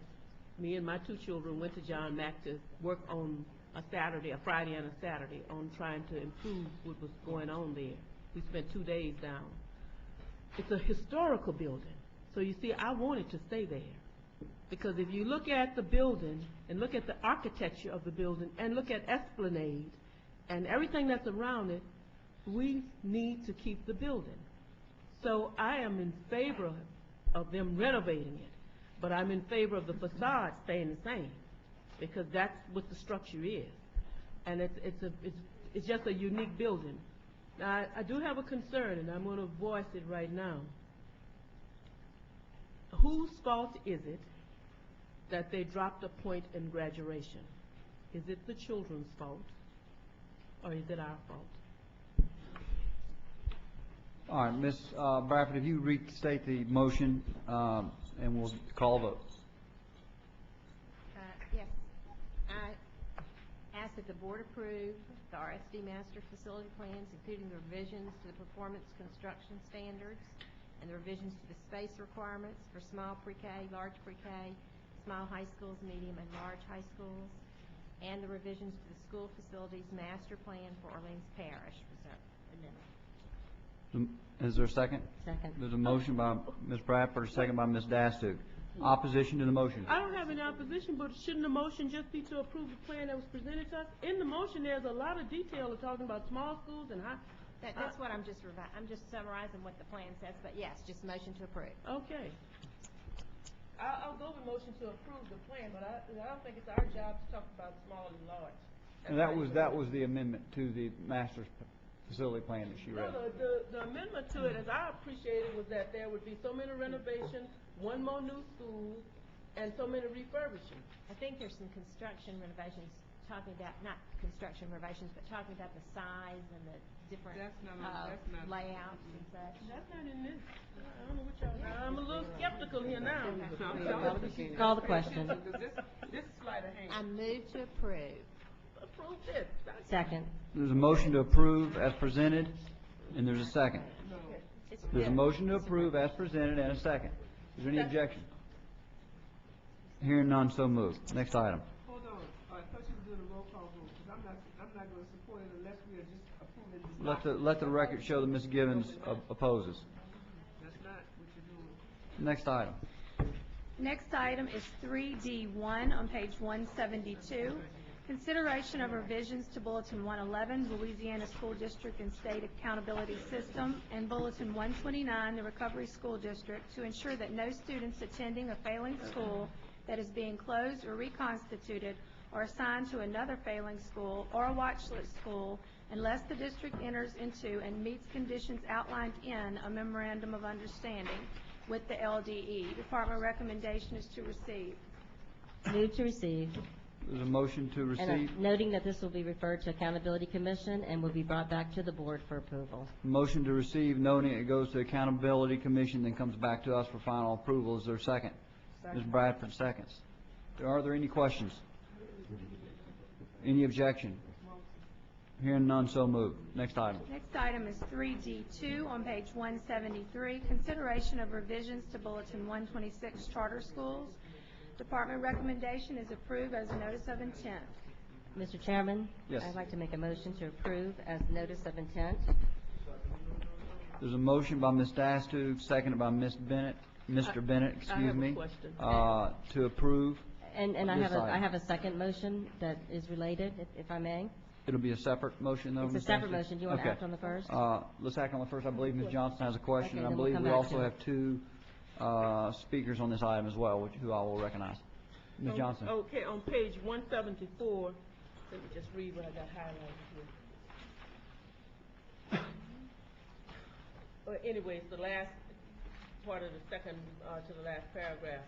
me and my 2 children went to John Mack to work on a Friday and a Saturday, on trying to improve what was going on there. We spent 2 days down. It's a historical building. So you see, I wanted to stay there. Because if you look at the building and look at the architecture of the building and look at Esplanade and everything that's around it, we need to keep the building. So I am in favor of them renovating it, but I'm in favor of the facade staying the same, because that's what the structure is. and it's just a unique building. Now, I do have a concern, and I'm going to voice it right now. Whose fault is it that they dropped a point in graduation? Is it the children's fault, or is it our fault? All right, Ms. Bradford, if you restate the motion, and we'll call a vote. Yes. I ask that the board approve the RSD master facility plans, including the revisions to the performance construction standards and the revisions to the space requirements for small pre-K, large pre-K, small high schools, medium and large high schools, and the revisions to the school facilities master plan for Orleans Parish. Is there a second? Second. There's a motion by Ms. Bradford, a second by Ms. Dastuke. Opposition to the motion? I don't have any opposition, but shouldn't the motion just be to approve the plan that was presented to us? In the motion, there's a lot of detail of talking about small schools and high. That's what I'm just summarizing what the plan says, but yes, just motion to approve. Okay. I'll go with motion to approve the plan, but I don't think it's our job to talk about small and large. And that was the amendment to the master's facility plan that she read. No, the amendment to it, as I appreciate it, was that there would be so many renovations, one more new school, and so many refurbishings. I think there's some construction renovations, talking about, not construction renovations, but talking about the size and the different layouts and such. That's not in this. I don't know what y'all, I'm a little skeptical here now. Call the question. This is sleight of hand. I move to approve. Approve this. Second. There's a motion to approve as presented, and there's a second. There's a motion to approve as presented and a second. Is there any objection? Hearing none, so moved. Next item. Hold on. I thought you were doing a roll call vote, because I'm not going to support it unless we are just approving this. Let the record show that Ms. Givens opposes. That's not what you're doing. Next item. Next item is 3D1 on page 172. Consideration of revisions to Bulletin 111, Louisiana School District and State Accountability System, and Bulletin 129, the Recovery School District, to ensure that no students attending a failing school that is being closed or reconstituted are assigned to another failing school or a watch list school unless the district enters into and meets conditions outlined in a memorandum of understanding with the LDE. Department recommendation is to receive. Move to receive. There's a motion to And receive. noting that this will be referred to Accountability Commission and will be brought back to the board for approval. Motion to receive, noting it goes to Accountability Commission, then comes back to us for final approval. Is there a second? Ms. Bradford seconds. Are there any questions? Any objection? Hearing none, so moved. Next item. Next item is 3D2 on page 173, consideration of revisions to Bulletin 126, Charter Schools. Department recommendation is approved as a notice of intent. Mr. Chairman? Yes. I'd like to make a motion to approve as notice of intent. There's a motion by Ms. Dastuke, seconded by Mr. Bennett, excuse me. Question. To approve. And I this I have item. a second motion that is related, if I may. It'll be a separate motion, though, It's a Ms. separate Dastuke? motion. Do you want to Okay. act on the first? Let's act on the first. I believe Ms. Johnson has a question. Okay, I then we'll believe come we back also to it. have two speakers on this item as well, who I will recognize. Ms. Johnson. Okay, on page 174, let me just read what I got highlighted here. Well, anyways, the last part of the second to the last paragraph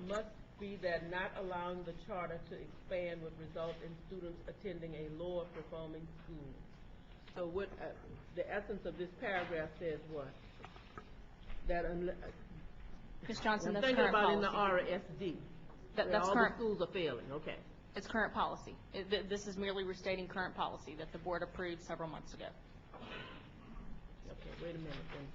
must be that not allowing the charter to expand would result in students attending a lower performing school. So what the essence of this paragraph says what? That Ms. Johnson, I'm that's thinking current about in the policy. RSD. That's where all current. the schools are failing, okay. It's current policy. This is merely restating current policy that the board approved several months ago. Okay, wait a minute then.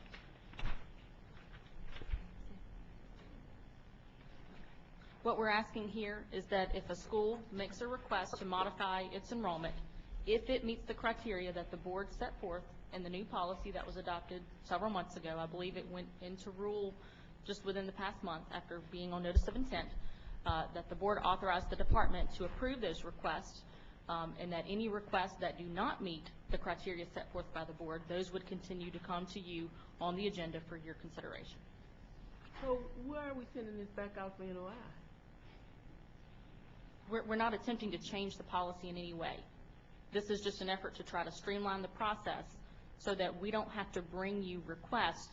What we're asking here is that if a school makes a request to modify its enrollment, if it meets the criteria that the board set forth in the new policy that was adopted several months ago, I believe it went into rule just within the past month after being on notice of intent, that the board authorized the department to approve those requests, and that any requests that do not meet the criteria set forth by the board, those would continue to come to you on the agenda for your consideration. So where are we sending this back out for NOI? We're not attempting to change the policy in any way. This is just an effort to try to streamline the process so that we don't have to bring you requests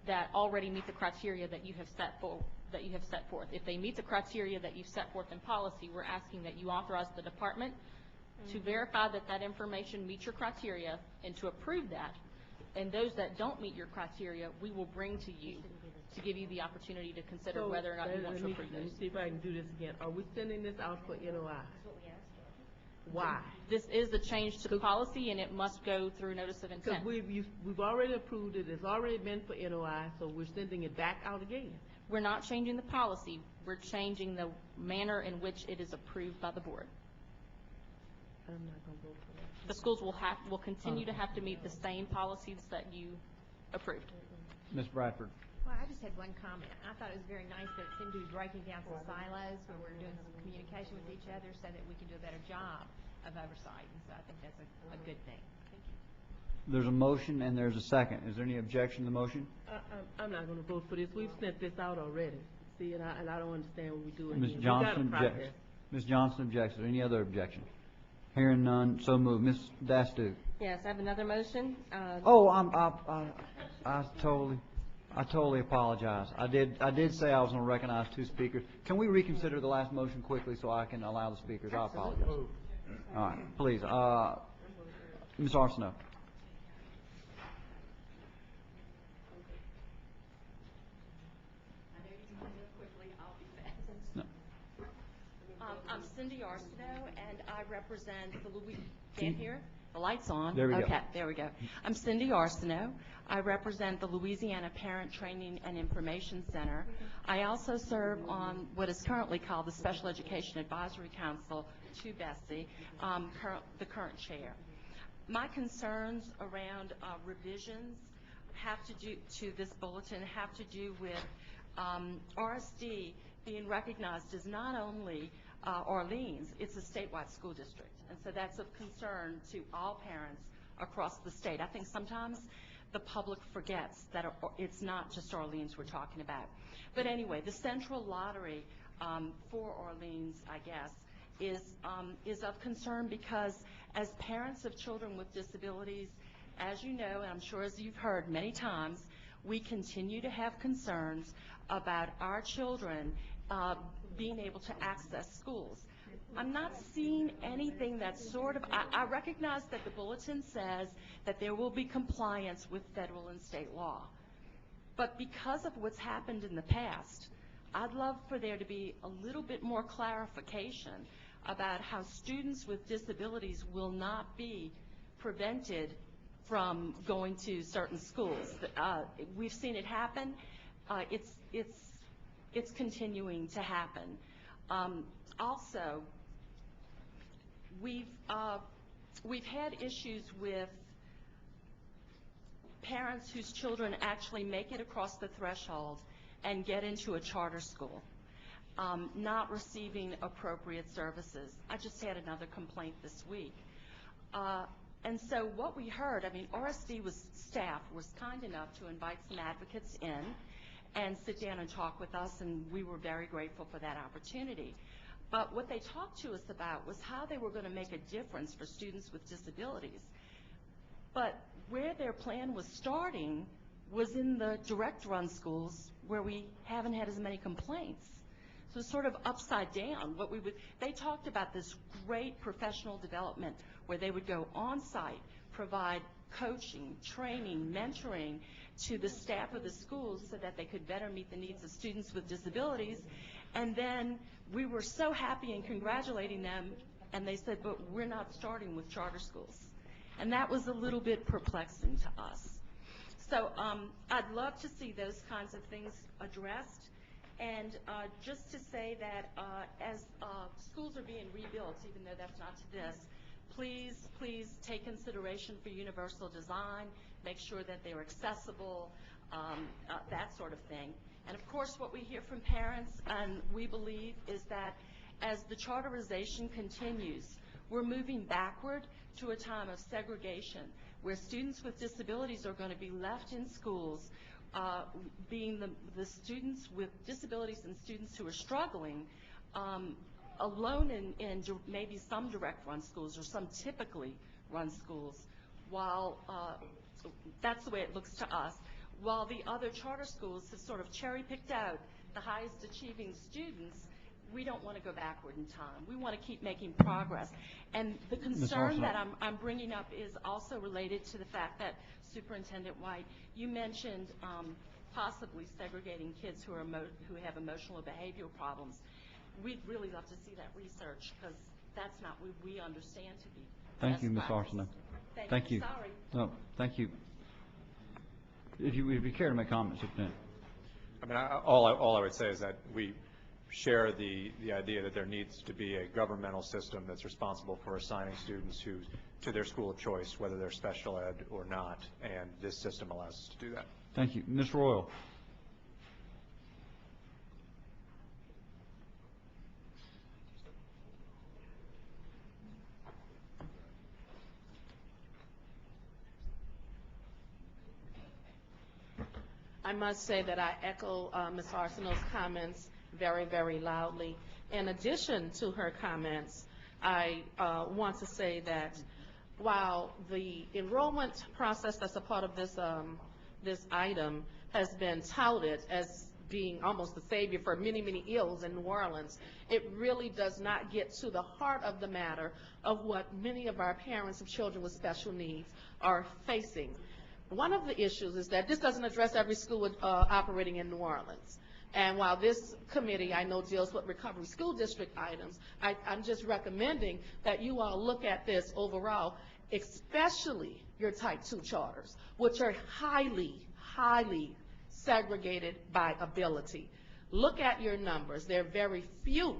that already meet the criteria that you have set forth. If they meet the criteria that you've set forth in policy, we're asking that you authorize the department to verify that that information meets your criteria and to approve that. And those that don't meet your criteria, we will bring to you to give you the opportunity to consider whether or not you want to approve Let me those. see if I can do this again. Are we sending this out for NOI? Why? This is a change to the policy, and it must go through notice of Because intent. we've already approved it, it's already been for NOI, so we're sending it back out again. We're not changing the policy. We're changing the manner in which it is approved by the board. I'm not gonna vote for that. The schools will continue to have to meet the same policies that you approved. Ms. Bradford. Well, I just had one comment. I thought it was very nice that it seemed to be breaking down some silos where we're doing some communication with each other so that we can do a better job of oversight. And so I think that's a good thing. Thank you. There's a motion and there's a second. Is there any objection to the motion? I'm not gonna vote for this. We've sent this out already. See, and I don't understand what we're doing Ms. here. Johnson We got a objects. process. Ms. Johnson objects. Is there any other objection? Hearing none, so moved. Ms. Dastu. Yes, I have another motion. Oh, I totally apologize. I did say I was going to recognize two speakers. Can we reconsider the last motion quickly so I can allow the speakers? I apologize. All right, please. Ms. Arsenault. No. I'm Cindy Arsenault, and I represent the Can't hear? The light's on. There we go. Okay, there we go. I'm Cindy Arsenault. I represent the Louisiana Parent Training and Information Center. I also serve on what is currently called the Special Education Advisory Council to BESE, the current chair. My concerns around revisions to this bulletin have to do with RSD being recognized as not only Orleans, it's a statewide school district. And so that's of concern to all parents across the state. I think sometimes the public forgets that it's not just Orleans we're talking about. But anyway, the central lottery for Orleans, I guess, is of concern because as parents of children with disabilities, as you know, and I'm sure as you've heard many times, we continue to have concerns about our children being able to access schools. I'm not seeing anything that's sort of, I recognize that the bulletin says that there will be compliance with federal and state law. But because of what's happened in the past, I'd love for there to be a little bit more clarification about how students with disabilities will not be prevented from going to certain schools. We've seen it happen. It's continuing to happen. Also, we've had issues with parents whose children actually make it across the threshold and get into a charter school, not receiving appropriate services. I just had another complaint this week. And so what we heard, I mean, RSD staff was kind enough to invite some advocates in and sit down and talk with us, and we were very grateful for that opportunity. But what they talked to us about was how they were going to make a difference for students with disabilities. But where their plan was starting was in the direct run schools where we haven't had as many complaints. So it's sort of upside down. They talked about this great professional development where they would go on site, provide coaching, training, mentoring to the staff of the schools so that they could better meet the needs of students with disabilities. And then we were so happy and congratulating them, and they said, but we're not starting with charter schools. And that was a little bit perplexing to us. So I'd love to see those kinds of things addressed. And just to say that as schools are being rebuilt, even though that's not to this, please take consideration for universal design, make sure that they're accessible, that sort of thing. And of course what we hear from parents and we believe is that as the charterization continues, we're moving backward to a time of segregation where students with disabilities are going to be left in schools being the students with disabilities and students who are struggling alone in maybe some direct run schools or some typically run schools, while that's the way it looks to us, while the other charter schools have sort of cherry-picked out the highest achieving students, we don't want to go backward in time. We want to keep making progress. And the concern that I'm bringing up is also related to the fact that, Superintendent White, you mentioned possibly segregating kids who have emotional or behavioral problems. We'd really love to see that research, because that's not what we understand to be Thank you, Ms. practice. Arsenault. Thank you. Sorry. No. No, thank you. If you care to make comments, Superintendent. I mean, all I would say is that we share the idea that there needs to be a governmental system that's responsible for assigning students to their school of choice, whether they're special ed or not, and this system allows us to do that. Thank you. Ms. Royal. I must say that I echo Ms. Arsenault's comments very, very loudly. In addition to her comments, I want to say that while the enrollment process that's a part of this item has been touted as being almost the savior for many, many ills in New Orleans, it really does not get to the heart of the matter of what many of our parents of children with special needs are facing. One of the issues is that this doesn't address every school operating in New Orleans. And while this committee, I know, deals with recovery school district items, I'm just recommending that you all look at this overall, especially your type 2 charters, which are highly, highly segregated by ability. Look at your numbers. There are very few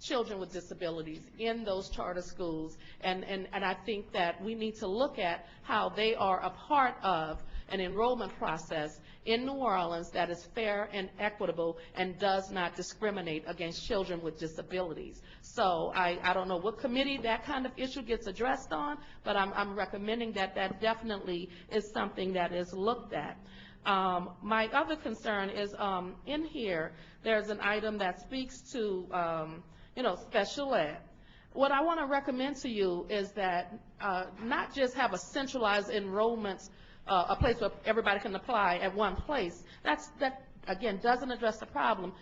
children with disabilities in those charter schools, and I think that we need to look at how they are a part of an enrollment process in New Orleans that is fair and equitable and does not discriminate against children with disabilities. So I don't know what committee that kind of issue gets addressed on, but I'm recommending that that definitely is something that is looked at. My other concern is in here, there's an item that speaks to special ed. What I want to recommend to you is that not just have a centralized enrollment, a place where everybody can apply at one place. That again, doesn't address the problem.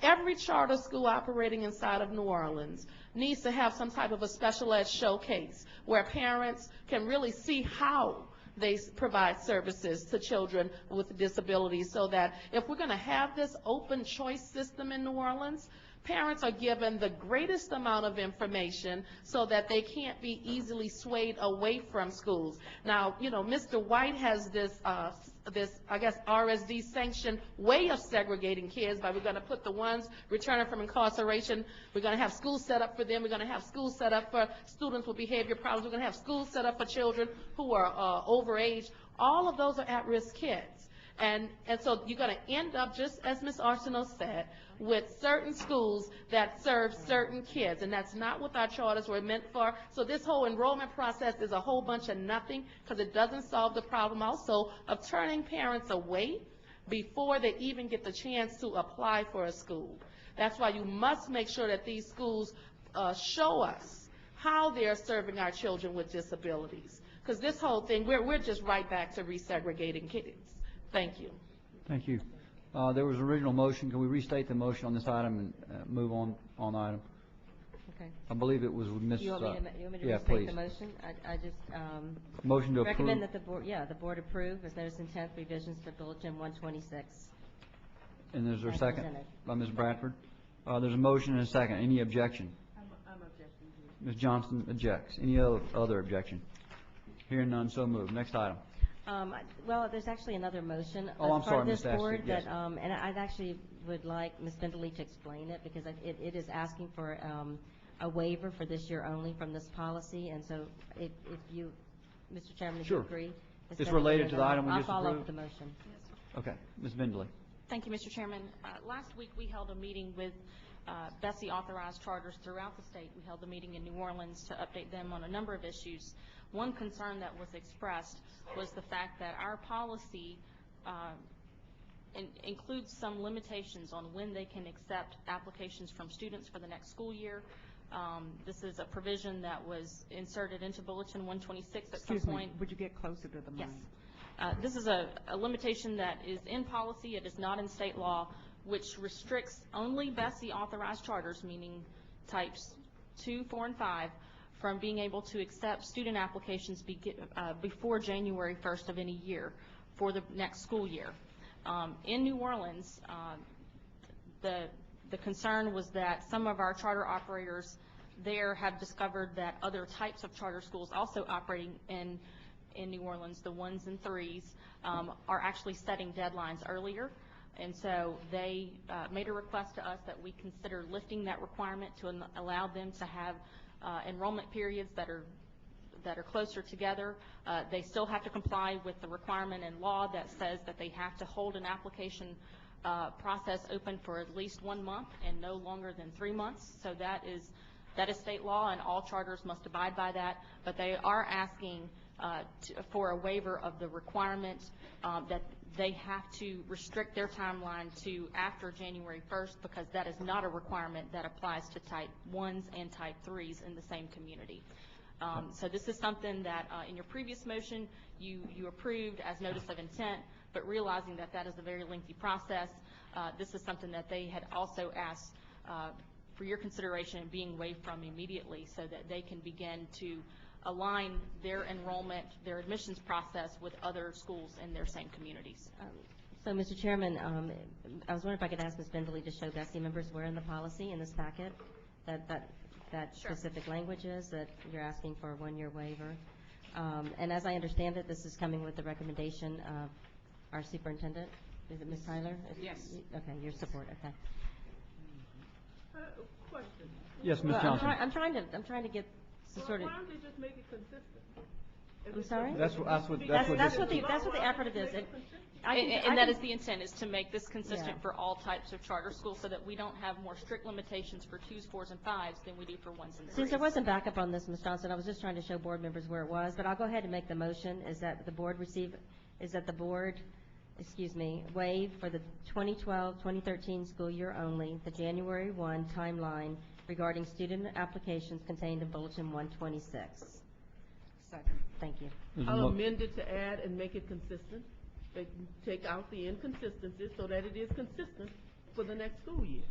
Every charter school operating inside of New Orleans needs to have some type of a special ed showcase where parents can really see how they provide services to children with disabilities, so that if we're going to have this open choice system in New Orleans, parents are given the greatest amount of information so that they can't be easily swayed away from schools. Now, Mr. White has this, I guess, RSD sanctioned way of segregating kids, by we're going to put the ones returning from incarceration, we're going to have schools set up for them, we're going to have schools set up for students with behavior problems, we're going to have schools set up for children who are overage. All of those are at-risk kids. And so you're going to end up, just as Ms. Arsenault said, with certain schools that serve certain kids, and that's not what our charters were meant for. So this whole enrollment process is a whole bunch of nothing, because it doesn't solve the problem also of turning parents away before they even get the chance to apply for a school. That's why you must make sure that these schools show us how they're serving our children with disabilities, because this whole thing, we're just right back to resegregating kids. Thank you. Thank you. There was an original motion. Can we restate the motion on this item and move on the item? Okay. I believe it was with Ms. You want me to yeah, restate please. the motion? I just Motion to recommend approve. that the board approve as notice intent revisions to Bulletin 126. And is there a as second presented. by Ms. Bradford? There's a motion and a second. Any objection? I'm objecting. Ms. Johnston objects. Any other objection? Hearing none, so moved. Next item. Well, there's actually another motion Oh, I'm as part sorry, of this Ms. Ashley, board yes. that, and I actually would like Ms. Findley to explain it, because it is asking for a waiver for this year only from this policy, and so if you, Mr. Chairman, if you Sure. agree. Ms. It's Findley, related to the then item we I'll just follow up approved? with the motion. Okay. Ms. Bindley. Thank you, Mr. Chairman. Last week we held a meeting with BESE authorized charters throughout the state. We held a meeting in New Orleans to update them on a number of issues. One concern that was expressed was the fact that our policy includes some limitations on when they can accept applications from students for the next school year. This is a provision that was inserted into Bulletin 126 at some point. Would you get closer to the mic? Yes. This is a limitation that is in policy. It is not in state law, which restricts only BESE authorized charters, meaning types 2, 4, and 5, from being able to accept student applications before January 1st of any year for the next school year. In New Orleans, the concern was that some of our charter operators there have discovered that other types of charter schools also operating in New Orleans, the 1s and 3s, are actually setting deadlines earlier. And so they made a request to us that we consider lifting that requirement to allow them to have enrollment periods that are closer together. They still have to comply with the requirement in law that says that they have to hold an application process open for at least 1 month and no longer than 3 months. So that is state law, and all charters must abide by that. But they are asking for a waiver of the requirement that they have to restrict their timeline to after January 1st, because that is not a requirement that applies to type 1s and type 3s in the same community. So this is something that in your previous motion you approved as notice of intent, but realizing that that is a very lengthy process, this is something that they had also asked for your consideration and being waived from immediately, so that they can begin to align their enrollment, their admissions process with other schools in their same communities. So, Mr. Chairman, I was wondering if I could ask Ms. Bentley to show BESE members where in the policy in this packet that specific language is that you're asking for a 1-year waiver. And as I understand it, this is coming with the recommendation of our superintendent. Is it Ms. Tyler? Yes. Okay, your support. Okay. Question. Yes, Ms. Well, Johnson. I'm trying to get some sort of. Why don't they just make it consistent? I'm sorry. That's what the effort of this. And that is the intent, is to make this consistent Yeah. for all types of charter schools, so that we don't have more strict limitations for 2s, 4s, and 5s than we do for 1s and 3s. Since there wasn't backup on this, Ms. Johnson, I was just trying to show board members where it was, but I'll go ahead and make the motion, waive for the 2012-2013 school year only the January 1 timeline regarding student applications contained in Bulletin 126. Second. Thank you. I'll amend it to add and make it consistent. They can take out the inconsistencies so that it is consistent for the next school year.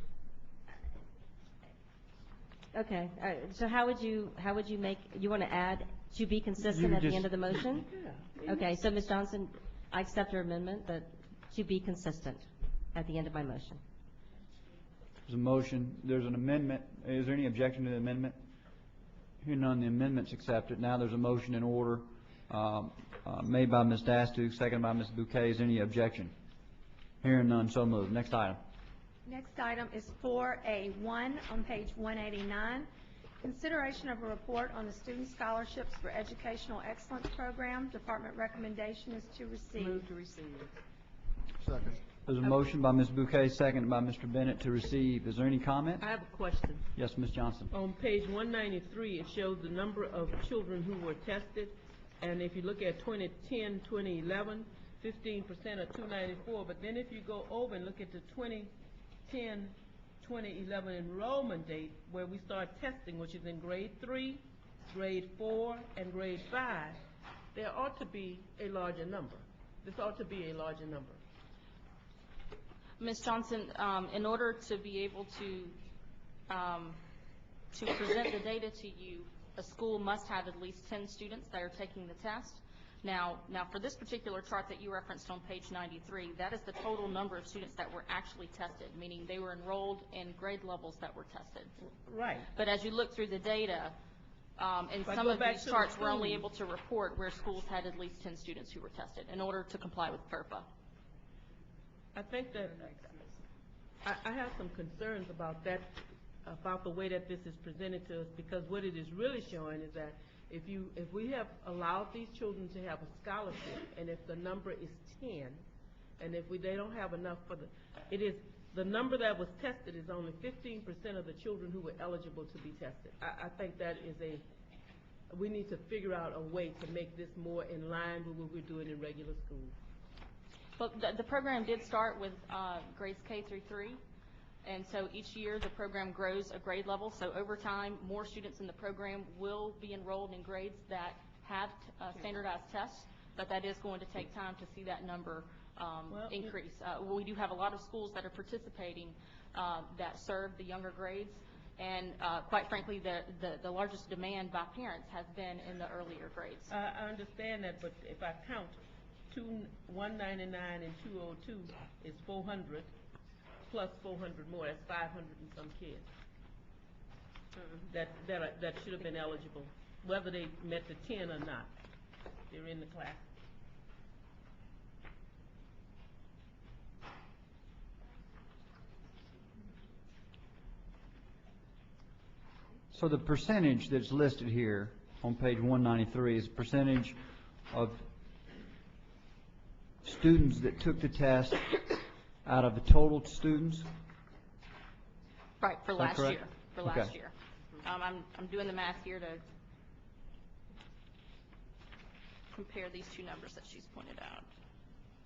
Okay, so how would you make, you want to add to be consistent at the end of the motion? Yeah. Okay, so Ms. Johnson, I accept your amendment, but to be consistent at the end of my motion. There's a motion, there's an amendment. Is there any objection to the amendment? Hearing none, the amendment's accepted. Now there's a motion in order made by Ms. Dastu, seconded by Ms. Bouquet. Is there any objection? Hearing none, so moved. Next item. Next item is 4A1 on page 189. Consideration of a report on the Student Scholarships for Educational Excellence Program. Department recommendation is to receive. Move to receive. Second. There's a motion by Ms. Bouquet, seconded by Mr. Bennett to receive. Is there any comment? I have a question. Yes, Ms. Johnson. On page 193, it shows the number of children who were tested, and if you look at 2010, 2011, 15% or 294, but then if you go over and look at the 2010, 2011 enrollment date, where we start testing, which is in grade 3, grade 4, and grade 5, there ought to be a larger number. This ought to be a larger number. Ms. Johnson, in order to be able to present the data to you, a school must have at least 10 students that are taking the test. Now for this particular chart that you referenced on page 93, that is the total number of students that were actually tested, meaning they were enrolled in grade levels that were tested. Right. But as you look through the data, in some of these charts, we're only able to report where schools had at least 10 students who were tested in order to comply with FERPA. I think that I have some concerns about that, about the way that this is presented to us, because what it is really showing is that if we have allowed these children to have a scholarship, and if the number is 10, and if they don't have enough for the number that was tested is only 15% of the children who were eligible to be tested. I think that is we need to figure out a way to make this more in line with what we're doing in regular schools. Well, the program did start with grades K through 3, and so each year the program grows a grade level. So over time, more students in the program will be enrolled in grades that have standardized tests, but that is going to take time to see that number increase. We do have a lot of schools that are participating that serve the younger grades, and quite frankly, the largest demand by parents has been in the earlier grades. I understand that, but if I count 199 and 202 is 400 plus 400 more, that's 500 and some kids that should have been eligible, whether they met the 10 or not. They're in the class. So the percentage that's listed here on page 193 is percentage of students that took the test out of the total students? Right, for last correct? year. For Okay. last year. I'm doing the math here to compare these two numbers that she's pointed out.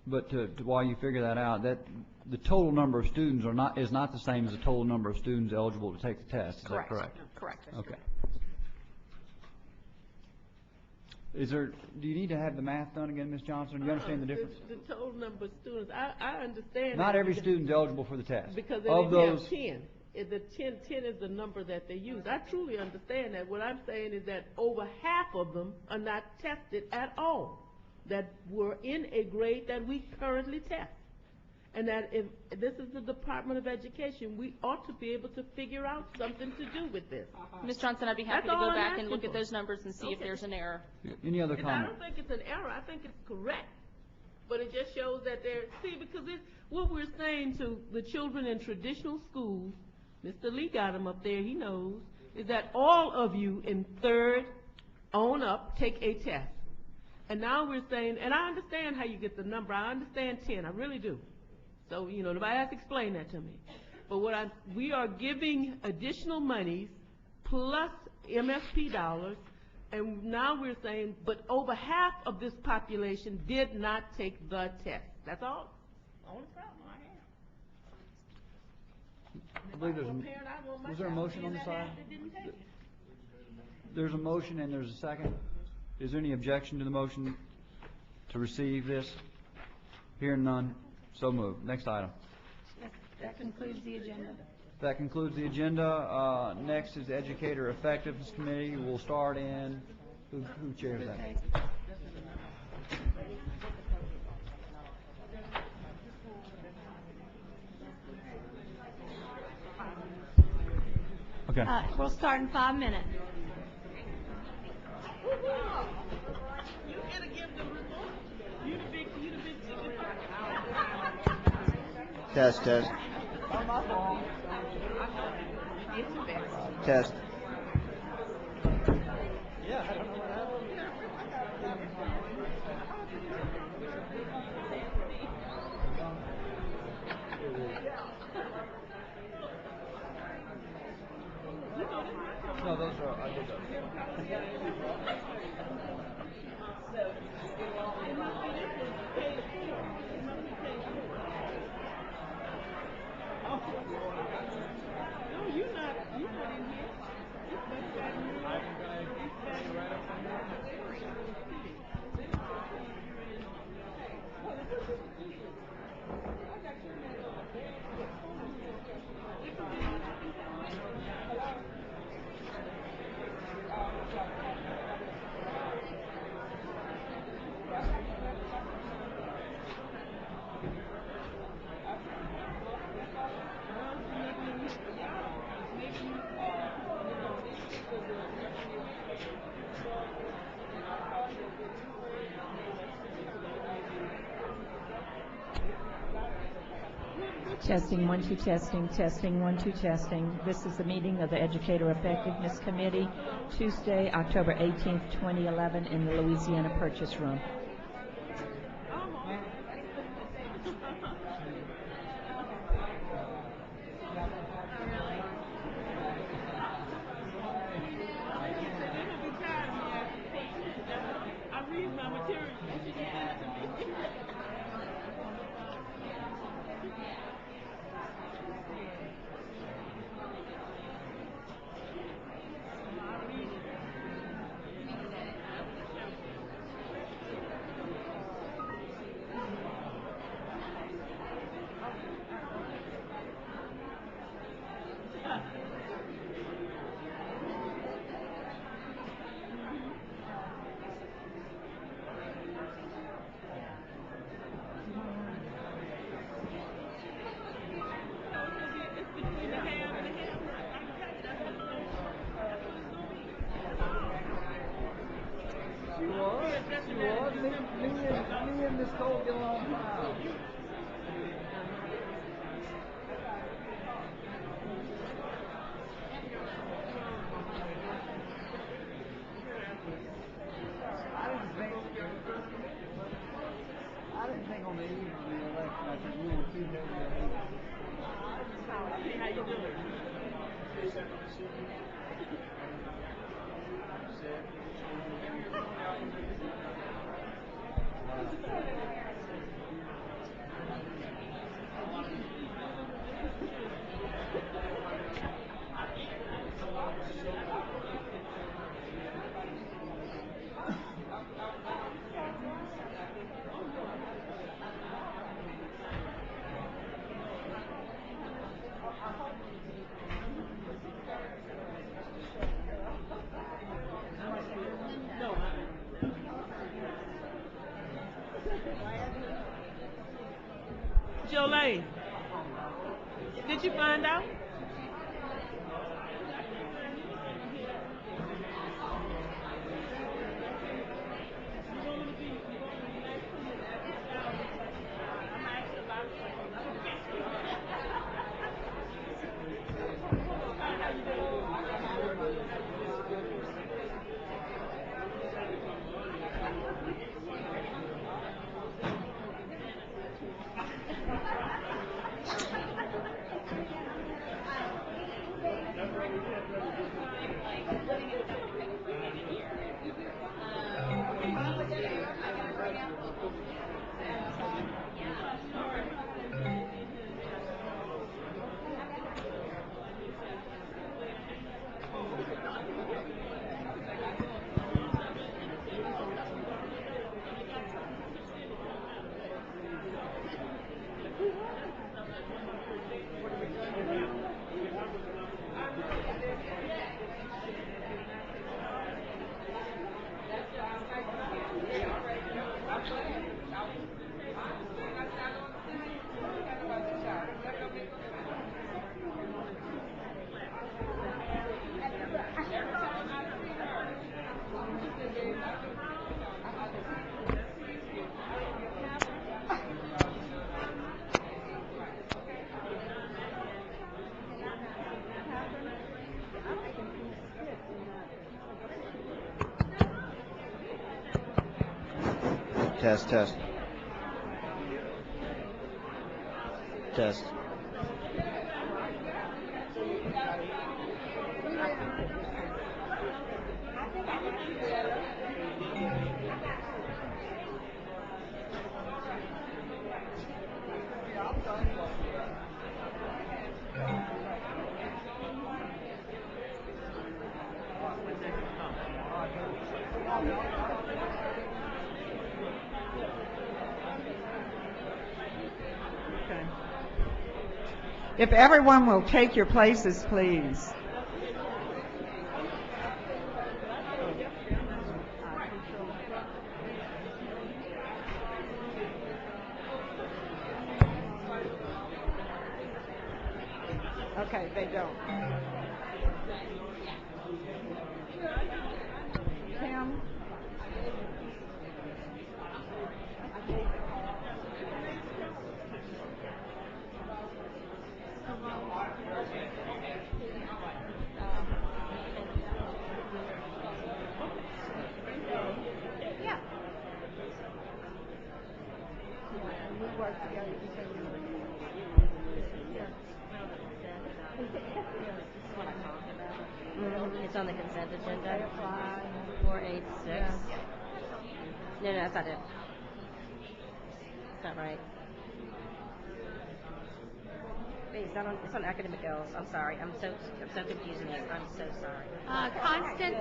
But while you figure that out, that the total number of students is not the same as the total number of students eligible to take the test. Is that correct? Correct. Okay. Do you need to have the math done again, Ms. Johnson? Do you understand the difference? The total number of students, I understand. Not that every because- student is eligible for the test. Because they Of didn't those, have 10. The 10 is the number that they use. I truly understand that. What I'm saying is that over half of them are not tested at all, that were in a grade that we currently test. And that if this is the Department of Education, we ought to be able to figure out something to do with this. Ms. Johnson, I'd be happy That's to go all I'm back and asking look at for. those numbers and see if Okay. there's an error. any other And I comment? don't think it's an error. I think it's correct. But it just shows that because what we're saying to the children in traditional schools, Mr. Lee got him up there, he knows, is that all of you in third on up take a test. And now we're saying, and I understand how you get the number. I understand 10. I really do. So, nobody has to explain that to me. But we are giving additional monies plus MSP dollars, and now we're saying, but over half of this population did not take the test. That's all. Only problem I have. I believe was there a motion on the side? There's a motion and there's a second. Is there any objection to the motion to receive this? Hearing none, so moved. Next item. That concludes the agenda. That concludes the agenda. Next is the Educator Effectiveness Committee. We'll start in, who chairs that? Okay. We'll start in 5 minutes. You gotta give them report. You the big Test. Test. Yeah, I don't know what happened. No, those are, I did those. No, you're not in here. Testing, 1, 2, testing, testing, 1, 2, testing. This is the meeting of the Educator Effectiveness Committee, Tuesday, October 18th, 2011, in the Louisiana Purchase Room. I read my material. Ms. Cole get along proud. I didn't think on the eve of the election, I think we were too heavy. How you doing? Jolene, did you find out? Test, test. Test. If everyone will take your places, please. Okay, they don't. Tim? Yeah. We work together because It's on the consent agenda. 486. No, that's not it. That's not right. Wait, it's on academic goals. I'm sorry. I'm so confusing this. I'm so sorry. Constance,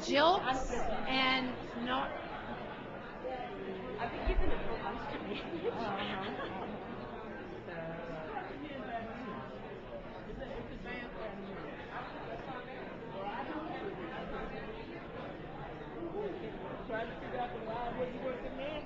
Jilts, and no. I've been giving it for lunch to me. Trying to figure out why I wasn't working there.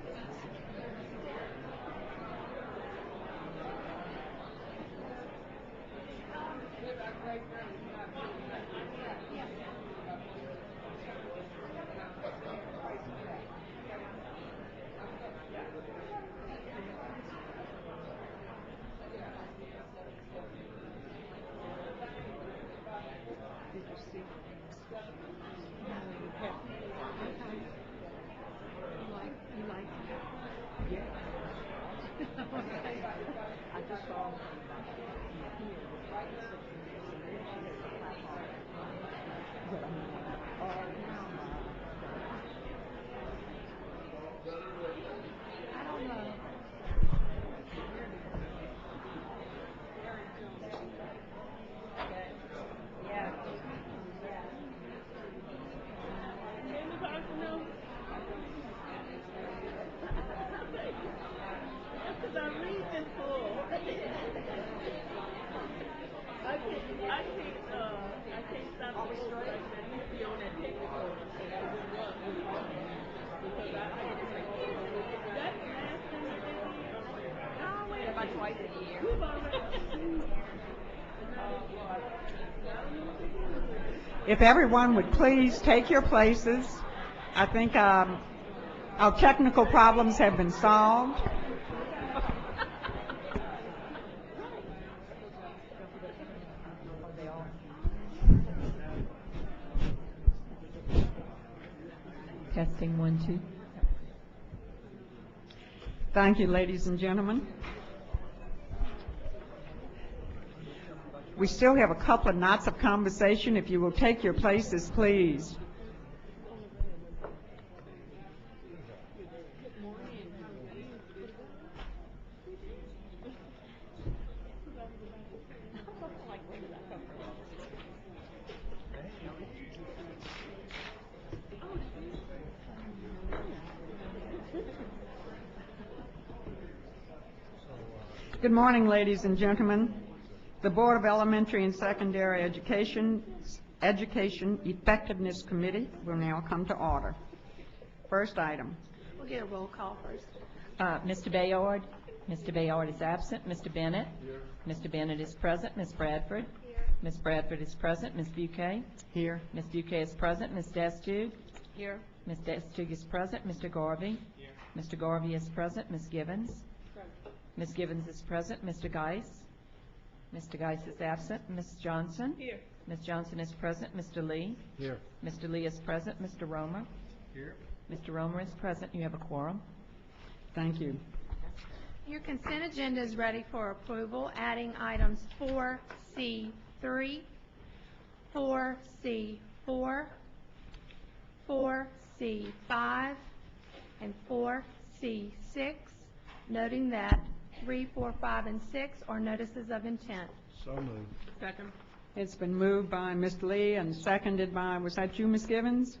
If everyone would please take your places, I think our technical problems have been solved. Testing 1, 2. Thank you, ladies and gentlemen. We still have a couple of knots of conversation. If you will take your places, please. Good morning, ladies and gentlemen. The Board of Elementary and Secondary Education Effectiveness Committee will now come to order. First item. We'll get a roll call first. Mr. Bayard. Mr. Bayard is absent. Mr. Bennett. Here. Mr. Bennett is present. Ms. Bradford. Here. Ms. Bradford is present. Ms. Buquet. Here. Ms. Buquet is present. Ms. Destug. Here. Ms. Destug is present. Mr. Garvey. Here. Mr. Garvey is present. Ms. Givens. Ms. Givens is present. Mr. Geis. Mr. Geis is absent. Ms. Johnson. Here. Ms. Johnson is present. Mr. Lee. Here. Mr. Lee is present. Mr. Romer. Here. Mr. Romer is present. You have a quorum. Thank you. Your consent agenda is ready for approval, adding items 4C3, 4C4, 4C5, and 4C6, noting that 3, 4, 5, and 6 are notices of intent. So moved. Second. It's been moved by Mr. Lee and seconded by, was that you, Ms. Givens?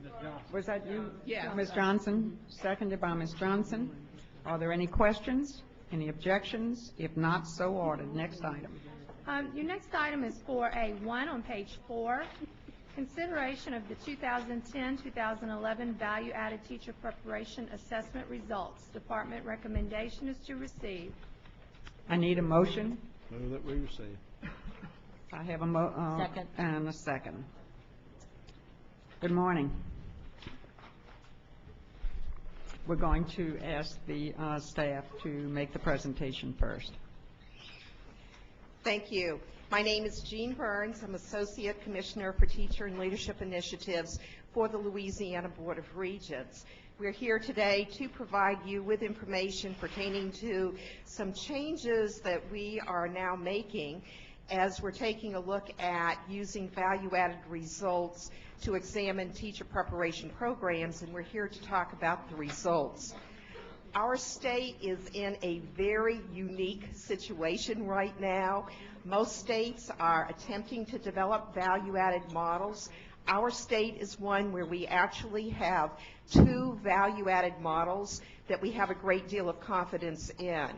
Ms. Johnson. Was that you? Yeah. Ms. Johnson, seconded by Ms. Johnson. Are there any questions, any objections? If not, so ordered. Next item. Your next item is 4A1 on page 4. Consideration of the 2010-2011 Value-Added Teacher Preparation Assessment Results. Department recommendation is to receive. I need a motion. Move that we receive. I have a Second. And a second. Good morning. We're going to ask the staff to make the presentation first. Thank you. My name is Jean Burns. I'm Associate Commissioner for Teacher and Leadership Initiatives for the Louisiana Board of Regents. We're here today to provide you with information pertaining to some changes that we are now making as we're taking a look at using value-added results to examine teacher preparation programs, and we're here to talk about the results. Our state is in a very unique situation right now. Most states are attempting to develop value-added models. Our state is one where we actually have 2 value-added models that we have a great deal of confidence in.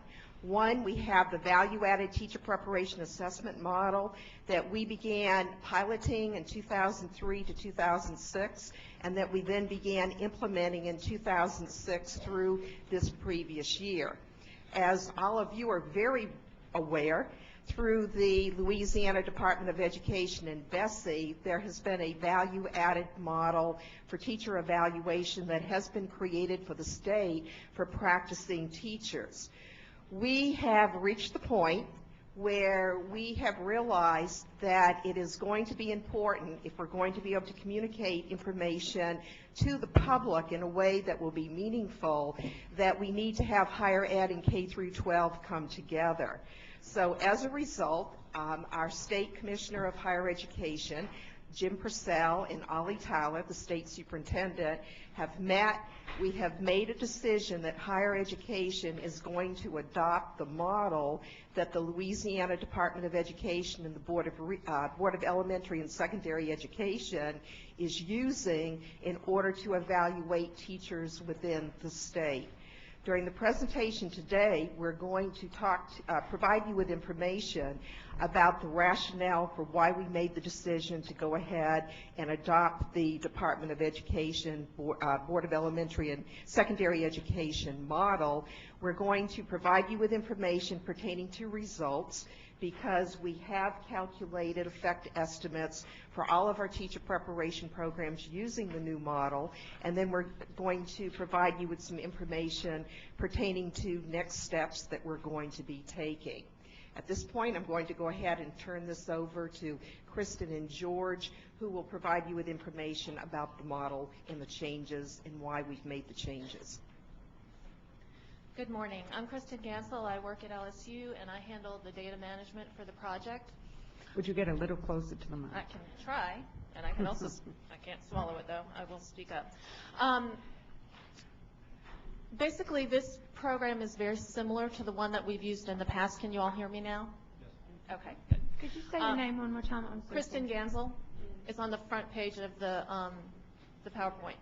One, we have the value-added teacher preparation assessment model that we began piloting in 2003 to 2006, and that we then began implementing in 2006 through this previous year. As all of you are very aware, through the Louisiana Department of Education and BESE, there has been a value-added model for teacher evaluation that has been created for the state for practicing teachers. We have reached the point where we have realized that it is going to be important, if we're going to be able to communicate information to the public in a way that will be meaningful, that we need to have higher ed and K through 12 come together. So as a result, our State Commissioner of Higher Education, Jim Purcell, and Ollie Tyler, the State Superintendent, have met. We have made a decision that higher education is going to adopt the model that the Louisiana Department of Education and the Board of Elementary and Secondary Education is using in order to evaluate teachers within the state. During the presentation today, we're going to provide you with information about the rationale for why we made the decision to go ahead and adopt the Department of Education Board of Elementary and Secondary Education model. We're going to provide you with information pertaining to results, because we have calculated effect estimates for all of our teacher preparation programs using the new model, and then we're going to provide you with some information pertaining to next steps that we're going to be taking. At this point, I'm going to go ahead and turn this over to Kristen and George, who will provide you with information about the model and the changes and why we've made the changes. Good morning. I'm Kristen Gansel. I work at LSU, and I handle the data management for the project. Would you get a little closer to the mic? I can try, and I can also, I can't swallow it though. I will speak up. Basically, this program is very similar to the one that we've used in the past. Can you all hear me now? Yes. Okay, good. Could you say your name one more time? I'm so Kristen Gansel. It's on the front page of the PowerPoint.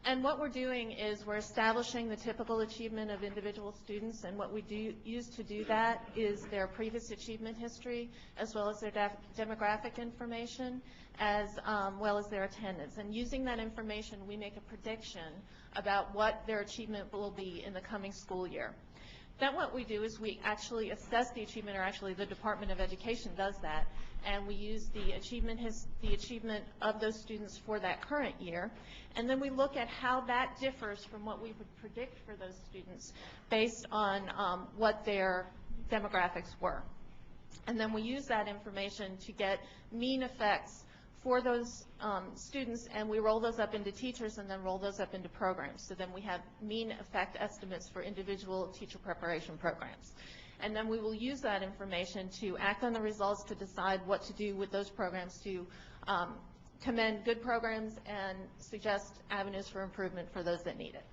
And what we're doing is we're establishing the typical achievement of individual students, and what we use to do that is their previous achievement history, as well as their demographic information, as well as their attendance. And using that information, we make a prediction about what their achievement will be in the coming school year. Then what we do is we actually assess the achievement, or actually the Department of Education does that, and we use the achievement of those students for that current year, and then we look at how that differs from what we would predict for those students based on what their demographics were. And then we use that information to get mean effects for those students, and we roll those up into teachers and then roll those up into programs. So then we have mean effect estimates for individual teacher preparation programs. And then we will use that information to act on the results to decide what to do with those programs to commend good programs and suggest avenues for improvement for those that need it.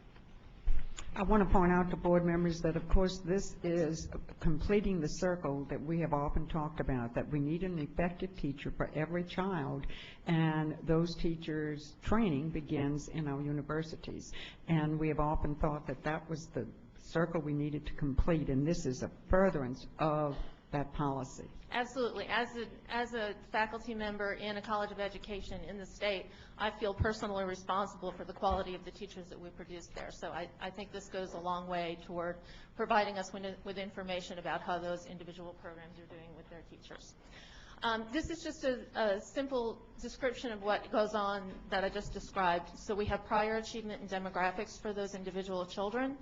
I want to point out to board members that, of course, this is completing the circle that we have often talked about, that we need an effective teacher for every child, and those teachers' training begins in our universities. And we have often thought that that was the circle we needed to complete, and this is a furtherance of that policy. Absolutely. As a faculty member in a college of education in the state, I feel personally responsible for the quality of the teachers that we produce there. So I think this goes a long way toward providing us with information about how those individual programs are doing with their teachers. This is just a simple description of what goes on that I just described. So we have prior achievement and demographics for those individual children,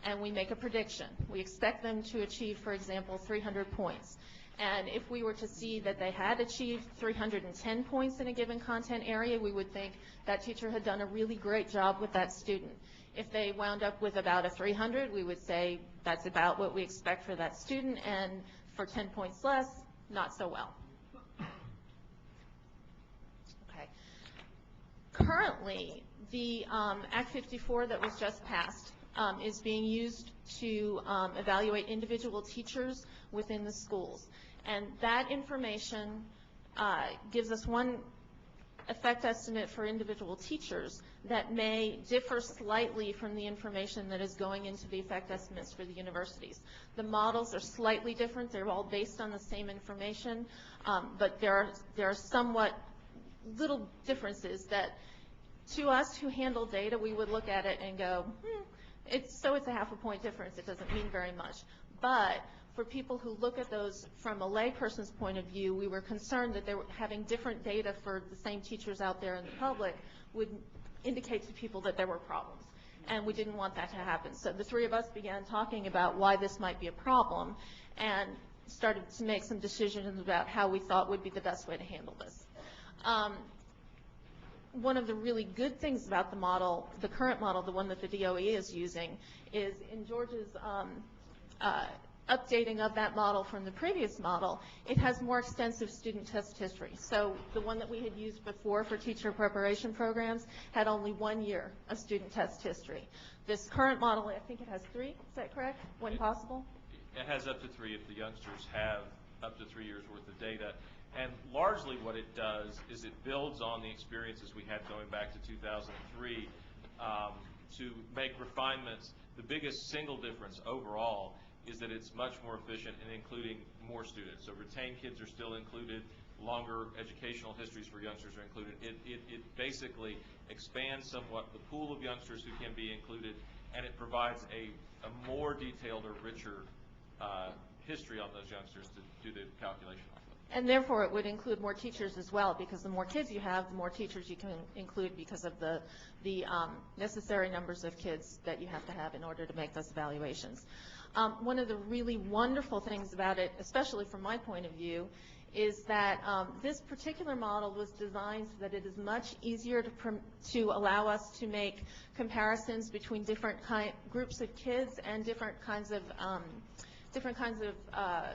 and we make a prediction. We expect them to achieve, for example, 300 points. And if we were to see that they had achieved 310 points in a given content area, we would think that teacher had done a really great job with that student. If they wound up with about a 300, we would say that's about what we expect for that student, and for 10 points less, not so well. Okay. Currently, the Act 54 that was just passed is being used to evaluate individual teachers within the schools. And that information gives us one effect estimate for individual teachers that may differ slightly from the information that is going into the effect estimates for the universities. The models are slightly different. They're all based on the same information, but there are somewhat little differences that, to us who handle data, we would look at it and go, it's a half a point difference. It doesn't mean very much. But for people who look at those from a layperson's point of view, we were concerned that they were having different data for the same teachers out there in the public would indicate to people that there were problems. And we didn't want that to happen. So the three of us began talking about why this might be a problem and started to make some decisions about how we thought would be the best way to handle this. One of the really good things about the model, the current model, the one that the DOE is using, is in George's updating of that model from the previous model, it has more extensive student test history. So the one that we had used before for teacher preparation programs had only 1 year of student test history. This current model, I think it has 3, is that correct, when possible? It has up to 3 if the youngsters have up to 3 years worth of data. And largely what it does is it builds on the experiences we had going back to 2003 to make refinements The biggest single difference overall is that it's much more efficient in including more students. So retained kids are still included, longer educational histories for youngsters are included. It basically expands somewhat the pool of youngsters who can be included, and it provides a more detailed or richer history on those youngsters to do the calculation off of. And therefore, it would include more teachers as well, because the more kids you have, the more teachers you can include because of the necessary numbers of kids that you have to have in order to make those evaluations. One of the really wonderful things about it, especially from my point of view, is that this particular model was designed so that it is much easier to allow us to make comparisons between different groups of kids and different kinds of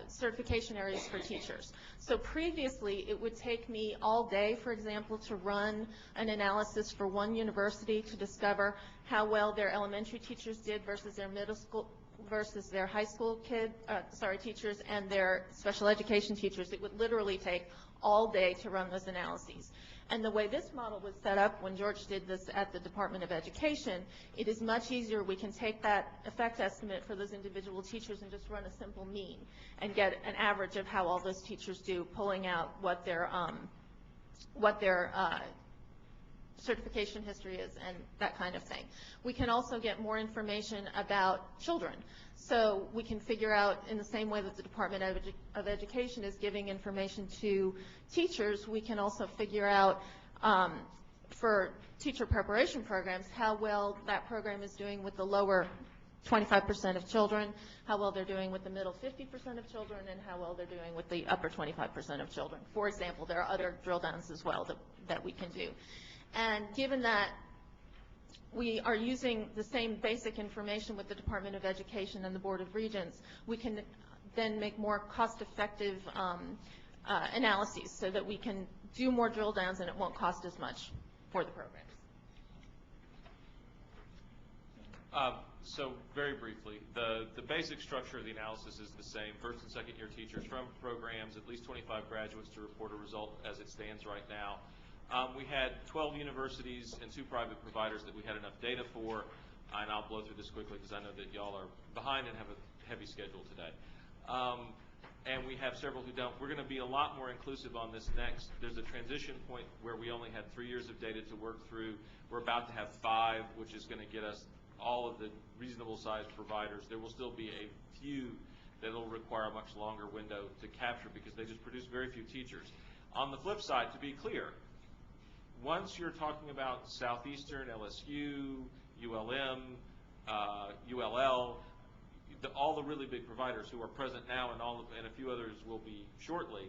certification areas for teachers. So previously, it would take me all day, for example, to run an analysis for one university to discover how well their elementary teachers did versus their middle school versus their high school teachers and their special education teachers. It would literally take all day to run those analyses. And the way this model was set up when George did this at the Department of Education, it is much easier. We can take that effect estimate for those individual teachers and just run a simple mean and get an average of how all those teachers do, pulling out what their certification history is and that kind of thing. We can also get more information about children. So we can figure out, in the same way that the Department of Education is giving information to teachers, we can also figure out for teacher preparation programs how well that program is doing with the lower 25% of children, how well they're doing with the middle 50% of children, and how well they're doing with the upper 25% of children. For example, there are other drill downs as well that we can do. And given that we are using the same basic information with the Department of Education and the Board of Regents, we can then make more cost-effective analyses so that we can do more drill downs and it won't cost as much for the programs. So very briefly, the basic structure of the analysis is the same. First and second year teachers from programs, at least 25 graduates to report a result as it stands right now. We had 12 universities and 2 private providers that we had enough data for, and I'll blow through this quickly because I know that y'all are behind and have a heavy schedule today. And we have several who don't. We're going to be a lot more inclusive on this next. There's a transition point where we only had 3 years of data to work through. We're about to have 5, which is going to get us all of the reasonable sized providers. There will still be a few that will require a much longer window to capture because they just produce very few teachers. On the flip side, to be clear, once you're talking about Southeastern, LSU, ULM, ULL, all the really big providers who are present now and a few others will be shortly,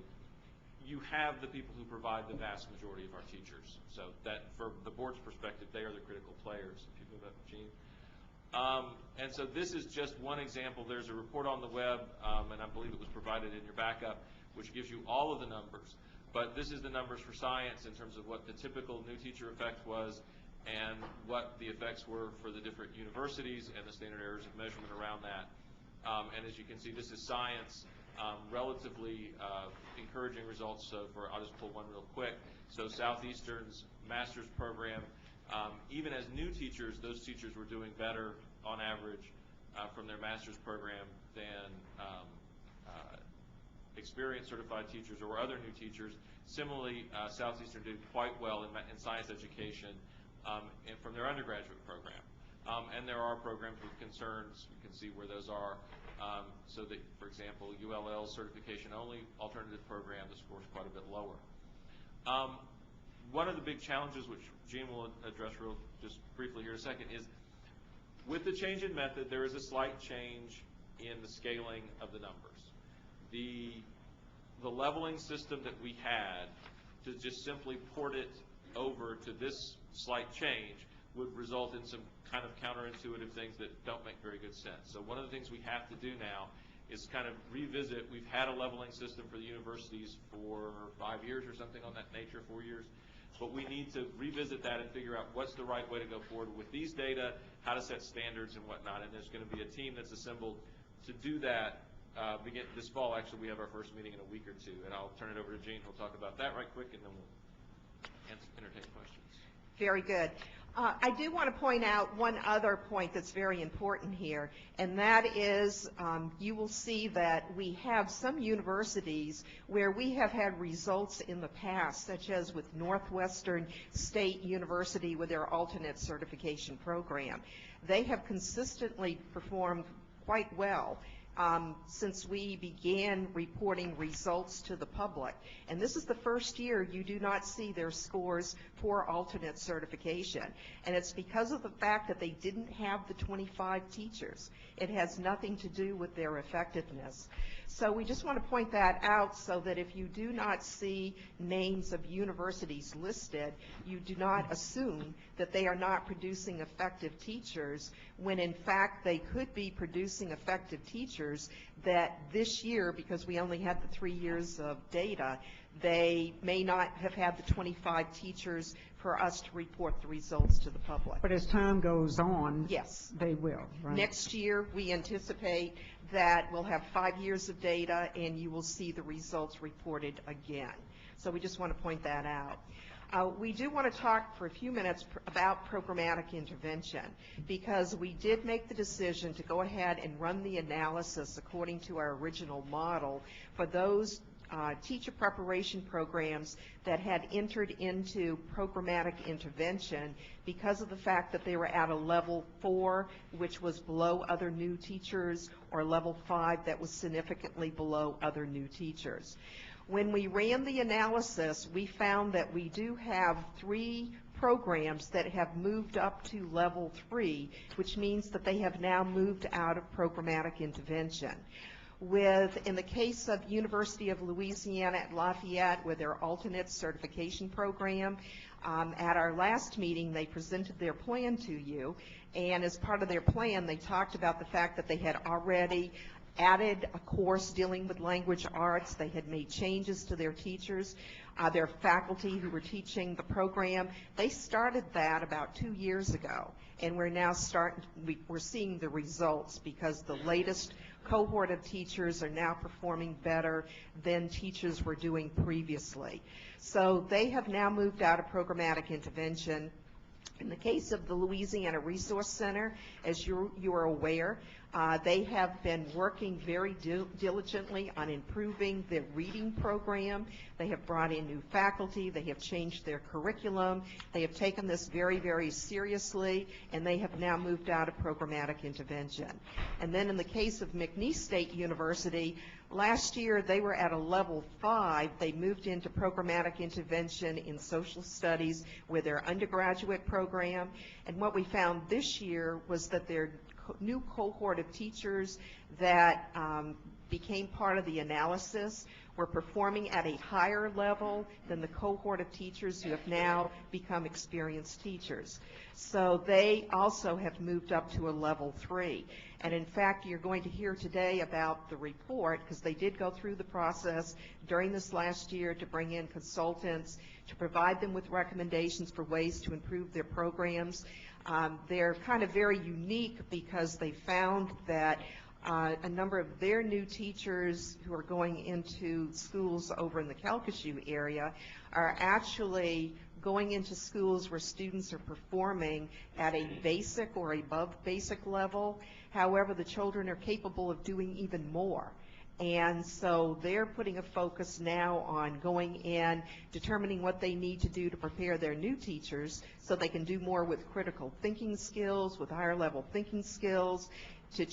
you have the people who provide the vast majority of our teachers. So that, from the board's perspective, they are the critical players. If you move up, Gene. And so this is just one example. There's a report on the web, and I believe it was provided in your backup, which gives you all of the numbers. But this is the numbers for science in terms of what the typical new teacher effect was and what the effects were for the different universities and the standard errors of measurement around that. And as you can see, this is science, relatively encouraging results. So I'll just pull one real quick. So Southeastern's master's program, even as new teachers, those teachers were doing better on average from their master's program than experienced certified teachers or other new teachers. Similarly, Southeastern did quite well in science education and from their undergraduate program. And there are programs with concerns. You can see where those are. So that, for example, ULL certification only alternative program, the score is quite a bit lower. One of the big challenges, which Gene will address just briefly here in a second, is with the change in method, there is a slight change in the scaling of the numbers. The leveling system that we had, to just simply port it over to this slight change would result in some kind of counterintuitive things that don't make very good sense. So one of the things we have to do now is kind of revisit. We've had a leveling system for the universities for 5 years or something on that nature, 4 years. But we need to revisit that and figure out what's the right way to go forward with these data, how to set standards and whatnot. And there's going to be a team that's assembled to do that. Begin this fall. Actually, we have our first meeting in a week or 2, and I'll turn it over to Gene. He'll talk about that right quick, and then we'll entertain questions. Very good. I do want to point out one other point that's very important here, and that is you will see that we have some universities where we have had results in the past, such as with Northwestern State University with their alternate certification program. They have consistently performed quite well since we began reporting results to the public. And this is the first year you do not see their scores for alternate certification. And it's because of the fact that they didn't have the 25 teachers. It has nothing to do with their effectiveness. So we just want to point that out so that if you do not see names of universities listed, you do not assume that they are not producing effective teachers, when in fact they could be producing effective teachers that this year, because we only had the 3 years of data, they may not have had the 25 teachers for us to report the results to the public. But as time goes on, yes, they will, right? Next year, we anticipate that we'll have 5 years of data, and you will see the results reported again. So we just want to point that out. We do want to talk for a few minutes about programmatic intervention, because we did make the decision to go ahead and run the analysis according to our original model for those teacher preparation programs that had entered into programmatic intervention because of the fact that they were at a level 4, which was below other new teachers, or level 5 that was significantly below other new teachers. When we ran the analysis, we found that we do have 3 programs that have moved up to level 3, which means that they have now moved out of programmatic intervention. In the case of University of Louisiana at Lafayette, with their alternate certification program, at our last meeting they presented their plan to you, and as part of their plan they talked about the fact that they had already added a course dealing with language arts. They had made changes to their teachers, their faculty who were teaching the program. They started that about 2 years ago, and we're now we're seeing the results, because the latest cohort of teachers are now performing better than teachers were doing previously. So they have now moved out of programmatic intervention. In the case of the Louisiana Resource Center, as you are aware, they have been working very diligently on improving their reading program. They have brought in new faculty. They have changed their curriculum. They have taken this very, very seriously, and they have now moved out of programmatic intervention. And then in the case of McNeese State University, last year they were at a level 5. They moved into programmatic intervention in social studies with their undergraduate program. And what we found this year was that their new cohort of teachers that became part of the analysis were performing at a higher level than the cohort of teachers who have now become experienced teachers. So they also have moved up to a level 3. And in fact, you're going to hear today about the report, because they did go through the process during this last year to bring in consultants to provide them with recommendations for ways to improve their programs. They're kind of very unique because they found that a number of their new teachers who are going into schools over in the Calcasieu area are actually going into schools where students are performing at a basic or above basic level. However, the children are capable of doing even more. And so they're putting a focus now on going in, determining what they need to do to prepare their new teachers so they can do more with critical thinking skills, with higher level thinking skills, to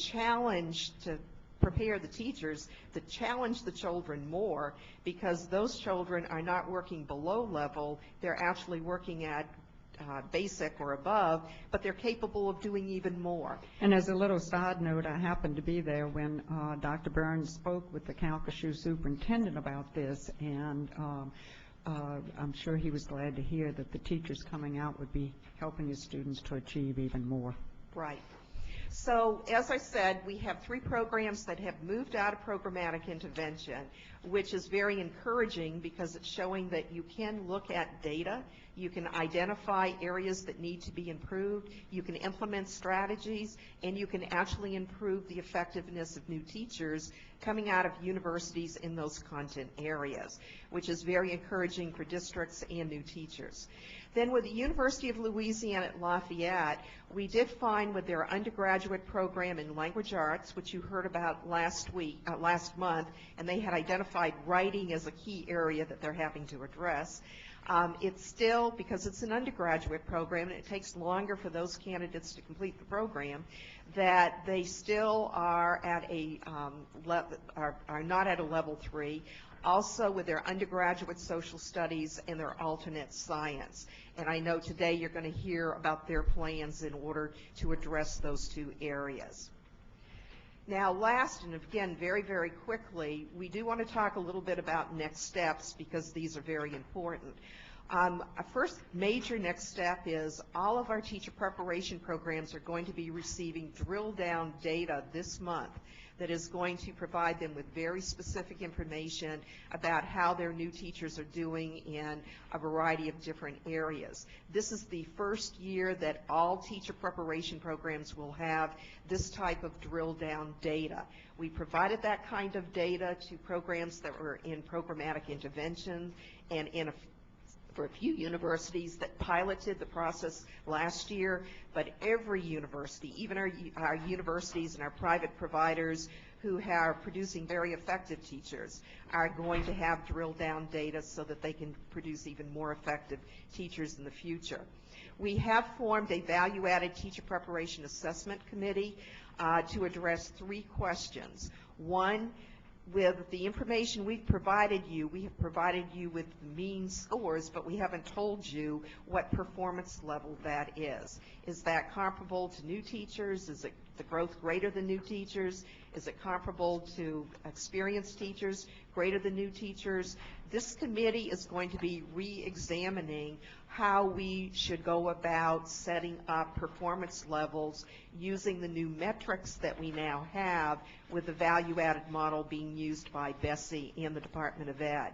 prepare the teachers, to challenge the children more, because those children are not working below level, they're actually working at basic or above, but they're capable of doing even more. And as a little side note, I happened to be there when Dr. Burns spoke with the Calcasieu superintendent about this, and I'm sure he was glad to hear that the teachers coming out would be helping his students to achieve even more. Right. So, as I said, we have 3 programs that have moved out of programmatic intervention. which is very encouraging because it's showing that you can look at data, you can identify areas that need to be improved, you can implement strategies, and you can actually improve the effectiveness of new teachers coming out of universities in those content areas, which is very encouraging for districts and new teachers. Then with the University of Louisiana at Lafayette, we did find with their undergraduate program in language arts, which you heard about last month, and they had identified writing as a key area that they're having to address. It's still, because it's an undergraduate program and it takes longer for those candidates to complete the program, that they still are at are not at a level 3. Also with their undergraduate social studies and their alternate science. And I know today you're going to hear about their plans in order to address those two areas. Now last, and again very, very quickly, we do want to talk a little bit about next steps because these are very important. A first major next step is all of our teacher preparation programs are going to be receiving drill down data this month that is going to provide them with very specific information about how their new teachers are doing in a variety of different areas. This is the first year that all teacher preparation programs will have this type of drill down data. We provided that kind of data to programs that were in programmatic intervention and for a few universities that piloted the process last year, but every university, even our universities and our private providers who are producing very effective teachers, are going to have drill down data so that they can produce even more effective teachers in the future. We have formed a value-added teacher preparation assessment committee to address 3 questions. One, with the information we've provided you, we have provided you with mean scores, but we haven't told you what performance level that is. Is that comparable to new teachers? Is it the growth greater than new teachers? Is it comparable to experienced teachers, greater than new teachers? This committee is going to be re-examining how we should go about setting up performance levels using the new metrics that we now have with the value-added model being used by BESE and the Department of Ed.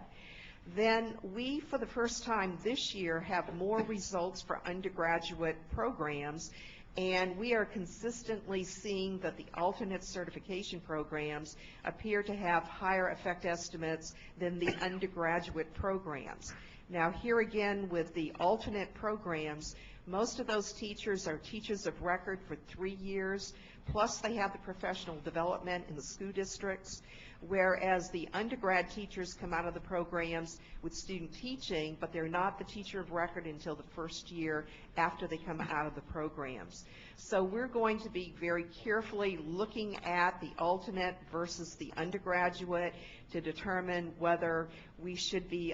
Then we, for the first time this year, have more results for undergraduate programs, and we are consistently seeing that the alternate certification programs appear to have higher effect estimates than the undergraduate programs. Now here again with the alternate programs, most of those teachers are teachers of record for 3 years, plus they have the professional development in the school districts, whereas the undergrad teachers come out of the programs with student teaching, but they're not the teacher of record until the first year after they come out of the programs. So we're going to be very carefully looking at the alternate versus the undergraduate to determine whether we should be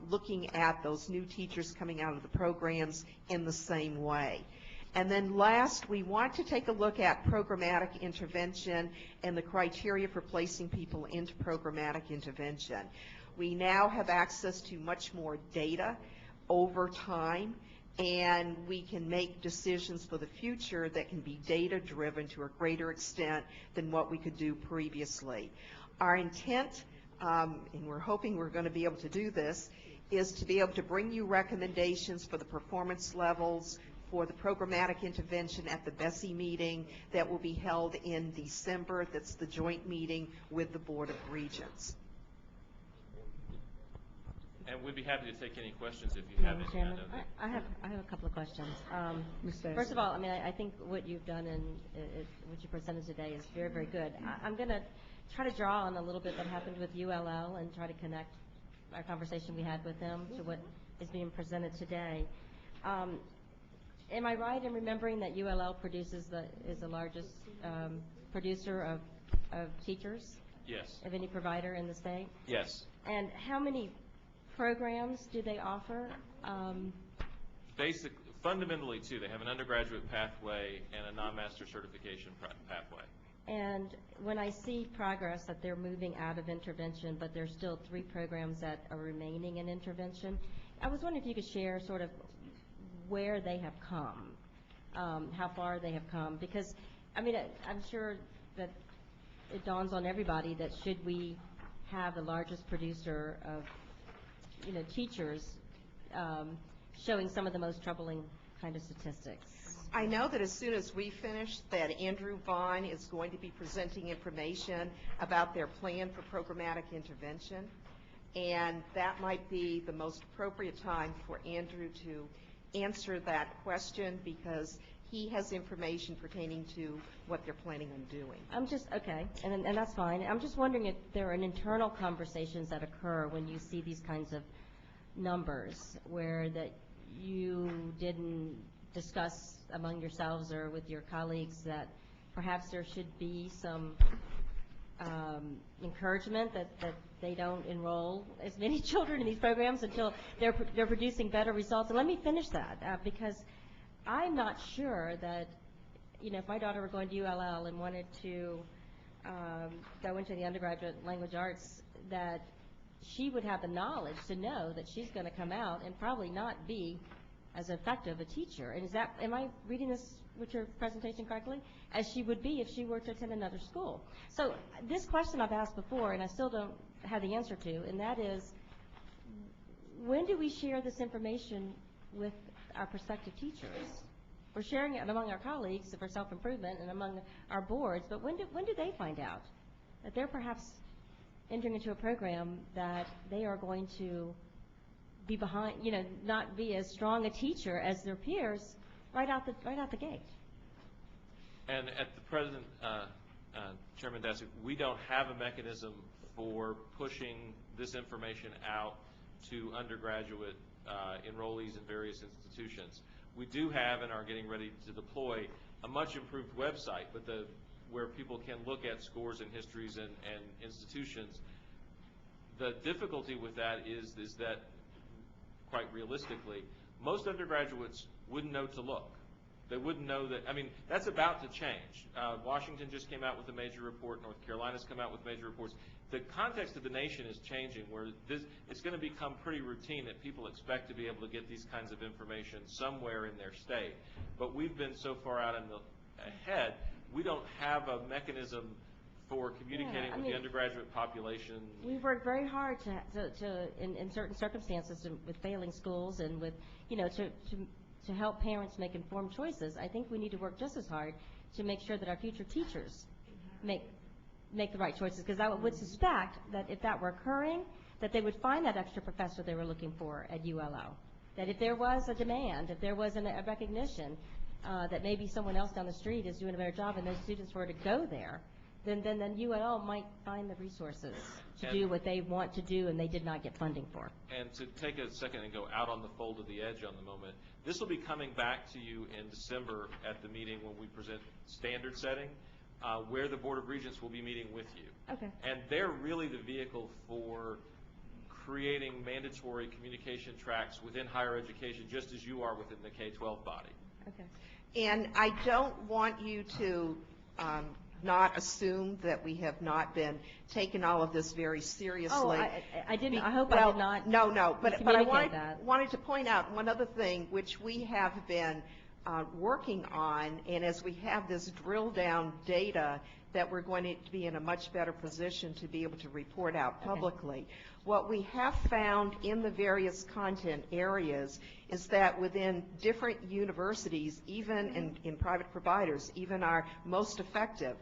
looking at those new teachers coming out of the programs in the same way. And then last, we want to take a look at programmatic intervention and the criteria for placing people into programmatic intervention. We now have access to much more data over time, and we can make decisions for the future that can be data-driven to a greater extent than what we could do previously. Our intent, and we're hoping we're going to be able to do this, is to be able to bring you recommendations for the performance levels for the programmatic intervention at the BESE meeting that will be held in December. That's the joint meeting with the Board of Regents. And we'd be happy to take any questions if you have any. Chairman, I have a couple of questions. First of all, I mean, I think what you've done and what you presented today is very, very good. I'm going to try to draw on a little bit that happened with ULL and try to connect our conversation we had with them to what is being presented today. Am I right in remembering that ULL is the largest producer of teachers? Yes. Of any provider in the state? Yes. And how many programs do they offer? Fundamentally 2. They have an undergraduate pathway and a non-master certification pathway. And when I see progress that they're moving out of intervention, but there's still 3 programs that are remaining in intervention, I was wondering if you could share sort of where they have come, how far they have come, because, I mean, I'm sure that it dawns on everybody that should we have the largest producer of, teachers showing some of the most troubling kind of statistics. I know that as soon as we finish, that Andrew Vaughn is going to be presenting information about their plan for programmatic intervention, and that might be the most appropriate time for Andrew to answer that question, because he has information pertaining to what they're planning on doing. Okay, and that's fine. I'm just wondering if there are internal conversations that occur when you see these kinds of numbers, where that you didn't discuss among yourselves or with your colleagues that perhaps there should be some encouragement that they don't enroll as many children in these programs until they're producing better results. And let me finish that, because I'm not sure that, if my daughter were going to ULL and wanted to go into the undergraduate language arts, that she would have the knowledge to know that she's going to come out and probably not be as effective a teacher. And am I reading this with your presentation correctly? As she would be if she were to attend another school. So this question I've asked before, and I still don't have the answer to, and that is, when do we share this information with our prospective teachers? We're sharing it among our colleagues for self-improvement and among our boards, but when do they find out that they're perhaps entering into a program that they are going to be behind, not be as strong a teacher as their peers right out the gate? And at the present, Chairman Dassey, we don't have a mechanism for pushing this information out to undergraduate enrollees in various institutions. We do have and are getting ready to deploy a much improved website, but where people can look at scores and histories and institutions. The difficulty with that is that, quite realistically, most undergraduates wouldn't know to look. They wouldn't know that. I mean, that's about to change. Washington just came out with a major report. North Carolina's come out with major reports. The context of the nation is changing, where it's going to become pretty routine that people expect to be able to get these kinds of information somewhere in their state. But we've been so far out ahead, we don't have a mechanism for communicating with the undergraduate population. We've worked very hard to in certain circumstances with failing schools and with, to help parents make informed choices. I think we need to work just as hard to make sure that our future teachers make the right choices, because I would suspect that if that were occurring, that they would find that extra professor they were looking for at ULO. That if there was a demand, if there was a recognition that maybe someone else down the street is doing a better job and those students were to go there, then ULL might find the resources to do what they want to do and they did not get funding for. And to take a second and go out on the fold of the edge on the moment, this will be coming back to you in December at the meeting when we present standard setting, where the Board of Regents will be meeting with you. Okay. And they're really the vehicle for creating mandatory communication tracks within higher education, just as you are within the K-12 body. Okay. And I don't want you to not assume that we have not been taking all of this very seriously. Oh, I didn't. I hope I did not. No. But I wanted to point out one other thing which we have been working on, and as we have this drill down data, that we're going to be in a much better position to be able to report out publicly. Okay. What we have found in the various content areas is that within different universities, even in private providers, even our most effective,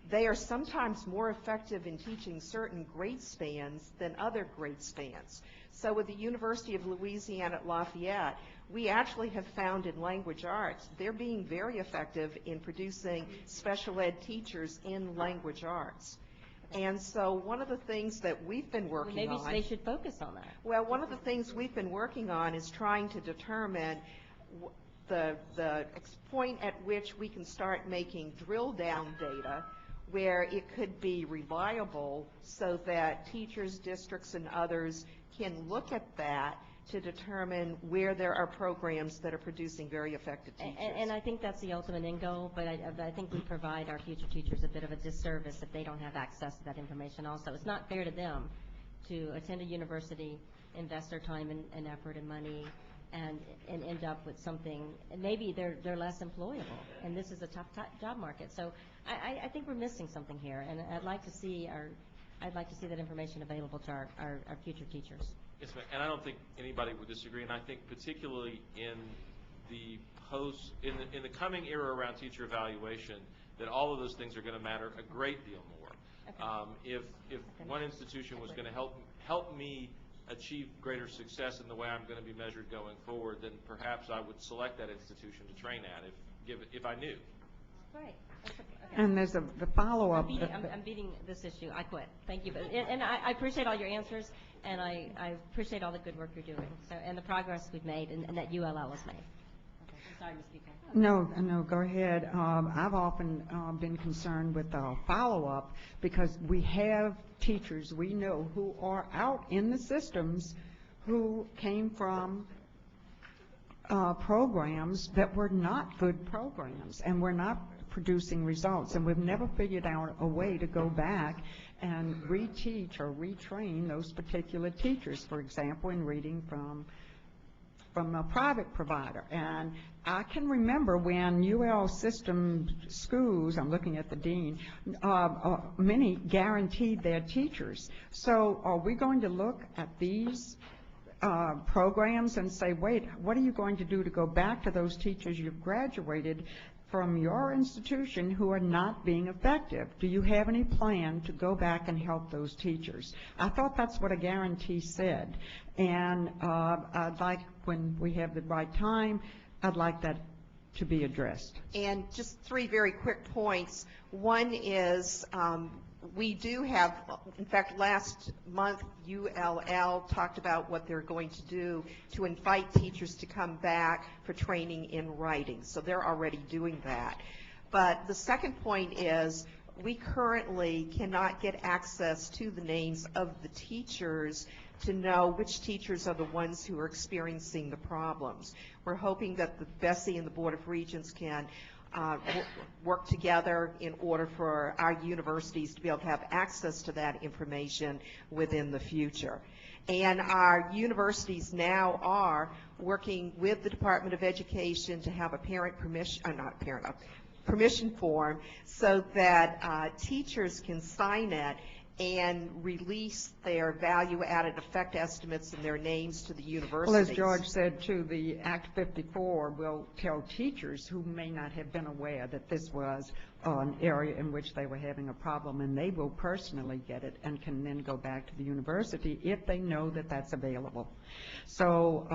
they are sometimes more effective in teaching certain grade spans than other grade spans. So with the University of Louisiana at Lafayette, we actually have found in language arts, they're being very effective in producing special ed teachers in language arts. And so one of the things that we've been working on... Maybe they should focus on that. Well, one of the things we've been working on is trying to determine the point at which we can start making drill-down data where it could be reliable so that teachers, districts, and others can look at that to determine where there are programs that are producing very effective teachers. And I think that's the ultimate end goal, but I think we provide our future teachers a bit of a disservice if they don't have access to that information also. It's not fair to them to attend a university, invest their time and effort and money, and end up with something, and maybe they're less employable, and this is a tough job market. So I think we're missing something here, and I'd like to see I'd like to see that information available to our future teachers. Yes, ma'am. And I don't think anybody would disagree. And I think particularly in the in the coming era around teacher evaluation, that all of those things are going to matter a great deal more. If one institution was going to help me achieve greater success in the way I'm going to be measured going forward, then perhaps I would select that institution to train at if I knew. Right. And there's the follow-up. I'm beating this issue. I quit. Thank you. And I appreciate all your answers, and I appreciate all the good work you're doing, and the progress we've made and that ULL has made. Okay. I'm sorry, Ms. Buchanan. No, go ahead. I've often been concerned with the follow-up because we have teachers we know who are out in the systems who came from programs that were not good programs and were not producing results, and we've never figured out a way to go back and reteach or retrain those particular teachers, for example, in reading from a private provider. And I can remember when UL system schools, I'm looking at the dean, many guaranteed their teachers. So are we going to look at these programs and say, wait, what are you going to do to go back to those teachers you've graduated from your institution who are not being effective? Do you have any plan to go back and help those teachers? I thought that's what a guarantee said. And I'd like, when we have the right time, I'd like that to be addressed. And just 3 very quick points. One is we do have, in fact, last month ULL talked about what they're going to do to invite teachers to come back for training in writing. So they're already doing that. But the second point is we currently cannot get access to the names of the teachers to know which teachers are the ones who are experiencing the problems. We're hoping that the BESE and the Board of Regents can work together in order for our universities to be able to have access to that information within the future. And our universities now are working with the Department of Education to have a parent permission, permission form so that teachers can sign it and release their value-added effect estimates and their names to the universities. Well, as George said, too, the Act 54 will tell teachers who may not have been aware that this was an area in which they were having a problem, and they will personally get it and can then go back to the university if they know that that's available. So,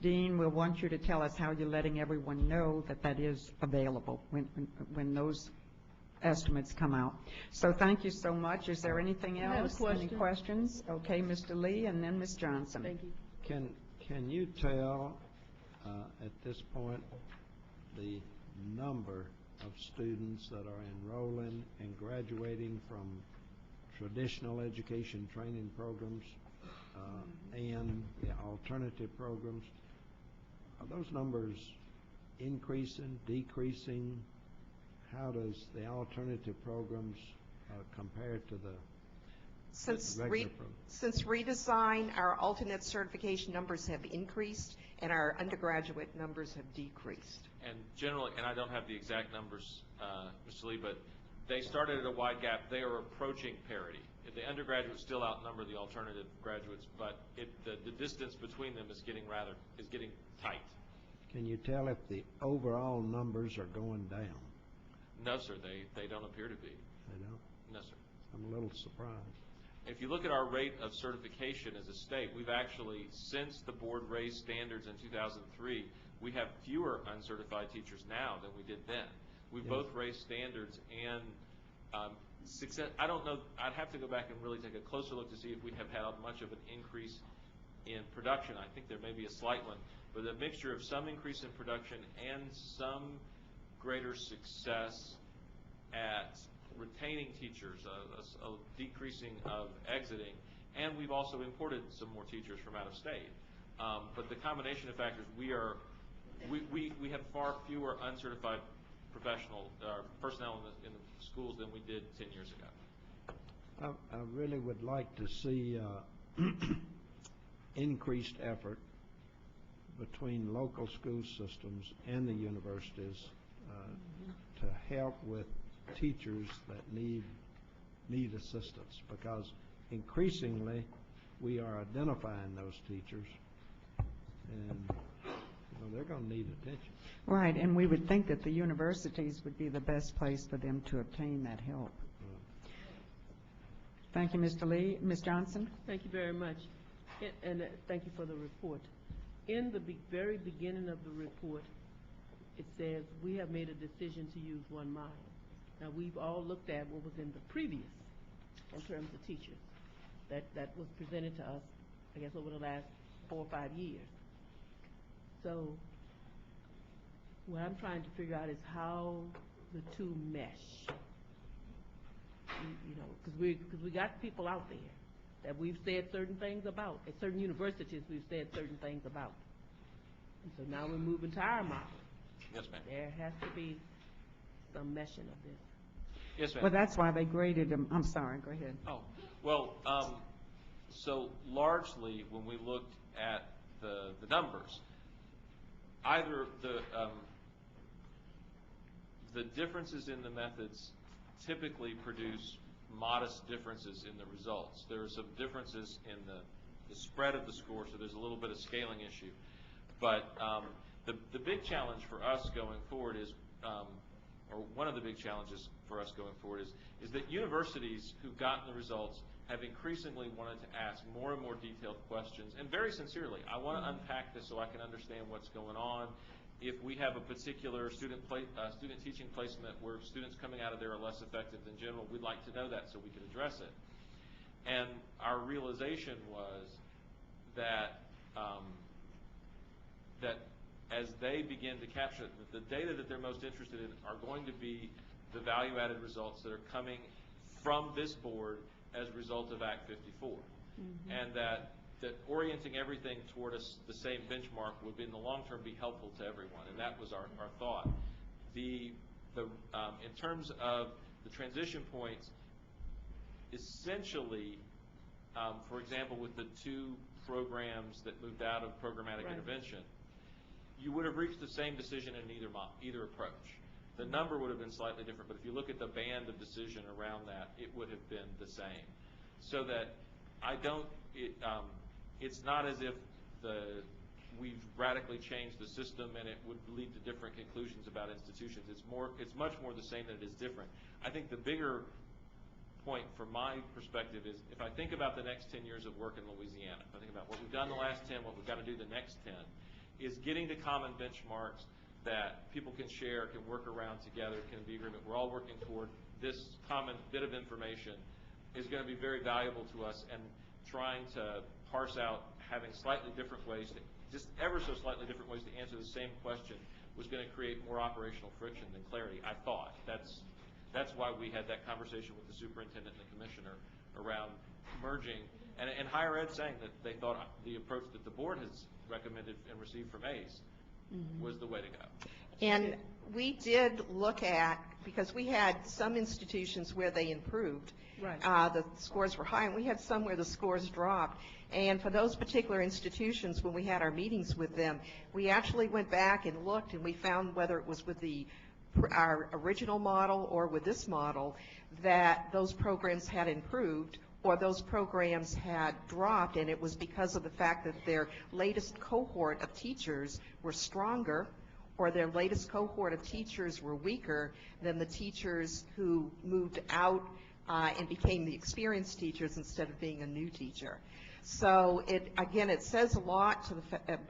Dean, we'll want you to tell us how you're letting everyone know that that is available when those estimates come out. So thank you so much. Is there anything else? I have a question. Any questions? Okay, Mr. Lee, and then Ms. Johnson. Thank you. Can you tell at this point the number of students that are enrolling and graduating from traditional education training programs and the alternative programs? Are those numbers increasing, decreasing? How does the alternative programs compare to the regular program? Since redesign, our alternate certification numbers have increased and our undergraduate numbers have decreased. And generally, and I don't have the exact numbers, Mr. Lee, but they started at a wide gap. They are approaching parity. The undergraduates still outnumber the alternative graduates, but the distance between them is getting tight. Can you tell if the overall numbers are going down? No, sir, they don't appear to be. They don't? No, sir. I'm a little surprised. If you look at our rate of certification as a state, we've actually, since the board raised standards in 2003, we have fewer uncertified teachers now than we did then. We've both raised standards and success. I don't know. I'd have to go back and really take a closer look to see if we have had much of an increase in production. I think there may be a slight one, but a mixture of some increase in production and some greater success at retaining teachers, a decreasing of exiting, and we've also imported some more teachers from out of state. But the combination of factors, we have far fewer uncertified personnel in the schools than we did 10 years ago. I really would like to see increased effort between local school systems and the universities to help with teachers that need need assistance, because increasingly, we are identifying those teachers, and they're going to need attention. Right, and we would think that the universities would be the best place for them to obtain that help. Thank you, Mr. Lee. Ms. Johnson? Thank you very much, and thank you for the report. In the very beginning of the report, it says, we have made a decision to use 1 model. Now, we've all looked at what was in the previous in terms of teachers. That was presented to us, I guess, over the last 4 or 5 years. So what I'm trying to figure out is how the two mesh. Because we got people out there that we've said certain things about. At certain universities, we've said certain things about. And so now we're moving to our model. Yes, ma'am. There has to be some meshing of this. Yes, ma'am. Well, that's why they graded them. I'm sorry, go ahead. Oh, well, so largely when we looked at the numbers, either the differences in the methods typically produce modest differences in the results. There are some differences in the spread of the score, so there's a little bit of scaling issue. But the big challenge for us going forward is, or one of the big challenges for us going forward is that universities who've gotten the results have increasingly wanted to ask more and more detailed questions, and very sincerely, I want to unpack this so I can understand what's going on. If we have a particular student teaching placement where students coming out of there are less effective than general, we'd like to know that so we can address it. And our realization was that that as they begin to capture it, the data that they're most interested in are going to be the value-added results that are coming from this board as a result of Act 54. And that orienting everything toward the same benchmark would, in the long term, be helpful to everyone. And that was our thought. In terms of the transition points, essentially, for example, with the 2 programs that moved out of programmatic intervention, you would have reached the same decision in either approach. The number would have been slightly different, but if you look at the band of decision around that, it would have been the same. So that it's not as if we've radically changed the system and it would lead to different conclusions about institutions. It's much more the same than it is different. I think the bigger point from my perspective is, if I think about the next 10 years of work in Louisiana, if I think about what we've done the last 10, what we've got to do the next 10, is getting to common benchmarks that people can share, can work around together, can be agreement. We're all working toward this common bit of information is going to be very valuable to us, and trying to parse out having slightly different ways, just ever so slightly different ways to answer the same question was going to create more operational friction than clarity, I thought. That's why we had that conversation with the superintendent and the commissioner around merging, and higher ed saying that they thought the approach that the board has recommended and received from BESE was the way to go. And we did look at, because we had some institutions where they improved. Right. The scores were high, and we had some where the scores dropped. And for those particular institutions, when we had our meetings with them, we actually went back and looked, and we found, whether it was with our original model or with this model, that those programs had improved or those programs had dropped, and it was because of the fact that their latest cohort of teachers were stronger, or their latest cohort of teachers were weaker than the teachers who moved out and became the experienced teachers instead of being a new teacher. So it says a lot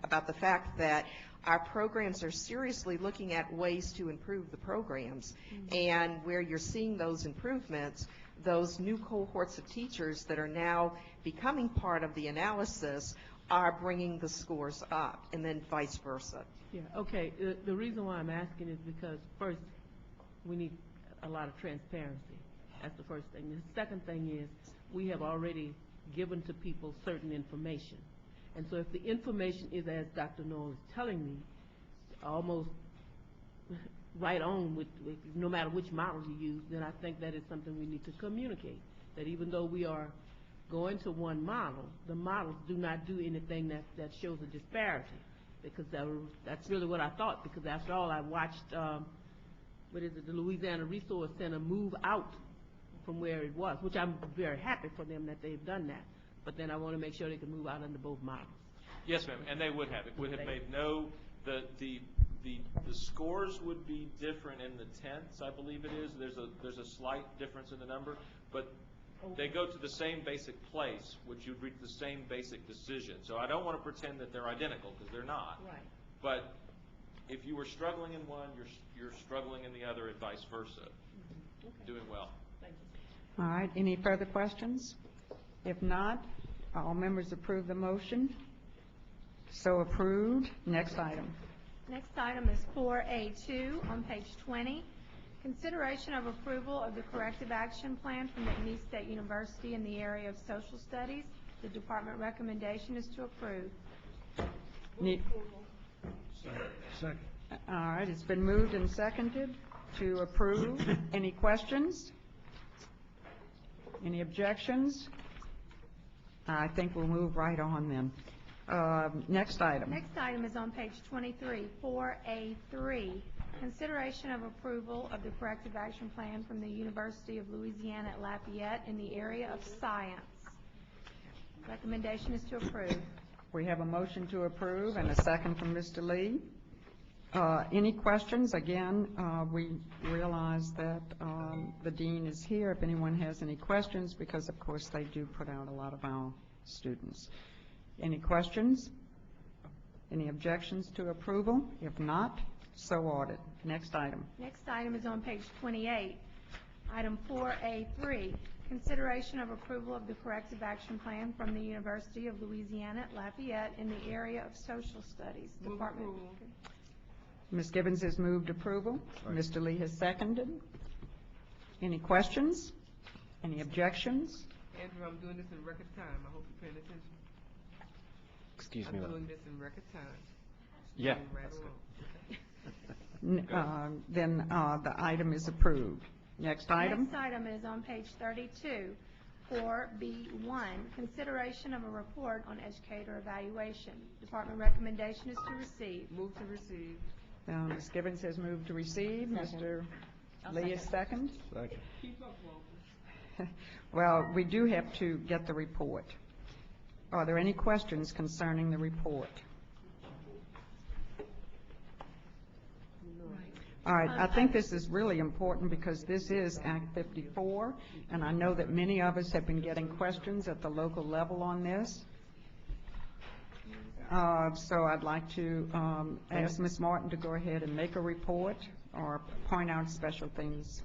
about the fact that our programs are seriously looking at ways to improve the programs, and where you're seeing those improvements, those new cohorts of teachers that are now becoming part of the analysis are bringing the scores up, and then vice versa. Yeah, okay. The reason why I'm asking is because, first, we need a lot of transparency. That's the first thing. The second thing is, we have already given to people certain information. And so if the information is, as Dr. Noel is telling me, almost right on with no matter which model you use, then I think that is something we need to communicate. That even though we are going to one model, the models do not do anything that shows a disparity. Because that's really what I thought. Because after all, I watched, the Louisiana Resource Center move out from where it was, which I'm very happy for them that they've done that. But then I want to make sure they can move out under both models. Yes, ma'am, and they would have. It would have made no, the scores would be different in the tenths, I believe it is. There's a slight difference in the number, but they go to the same basic place, which you'd reach the same basic decision. So I don't want to pretend that they're identical, because they're not. Right. But if you were struggling in one, you're struggling in the other, and vice versa. Okay. Doing well. Thank you. All right, any further questions? If not, all members approve the motion. So approved. Next item. Next item is 4A2 on page 20. Consideration of approval of the corrective action plan from McNeese State University in the area of social studies. The department recommendation is to approve. Second. All right, it's been moved and seconded to approve. Any questions? Any objections? I think we'll move right on then. Next item. Next item is on page 23, 4A3. Consideration of approval of the corrective action plan from the University of Louisiana at Lafayette in the area of science. Recommendation is to approve. We have a motion to approve and a second from Mr. Lee. Any questions? Again, we realize that the dean is here if anyone has any questions, because of course they do put out a lot of our students. Any questions? Any objections to approval? If not, so ordered. Next item. Next item is on page 28. Item 4A3, consideration of approval of the corrective action plan from the University of Louisiana at Lafayette in the area of social studies. Move approval. Ms. Gibbons has moved approval. Mr. Lee has seconded. Any questions? Any objections? Andrew, I'm doing this in record time. I hope you're paying attention. Excuse me. I'm doing this in record time. Yeah. Moving right along. Then the item is approved. Next item. Next item is on page 32, 4B1, consideration of a report on educator evaluation. Department recommendation is to receive. Move to receive. Ms. Gibbons has moved to receive. Mr. Lee is second. Second. Keep up, Walter. Well, we do have to get the report. Are there any questions concerning the report? All right, I think this is really important because this is Act 54, and I know that many of us have been getting questions at the local level on this. So I'd like to ask Ms. Martin to go ahead and make a report or point out special things.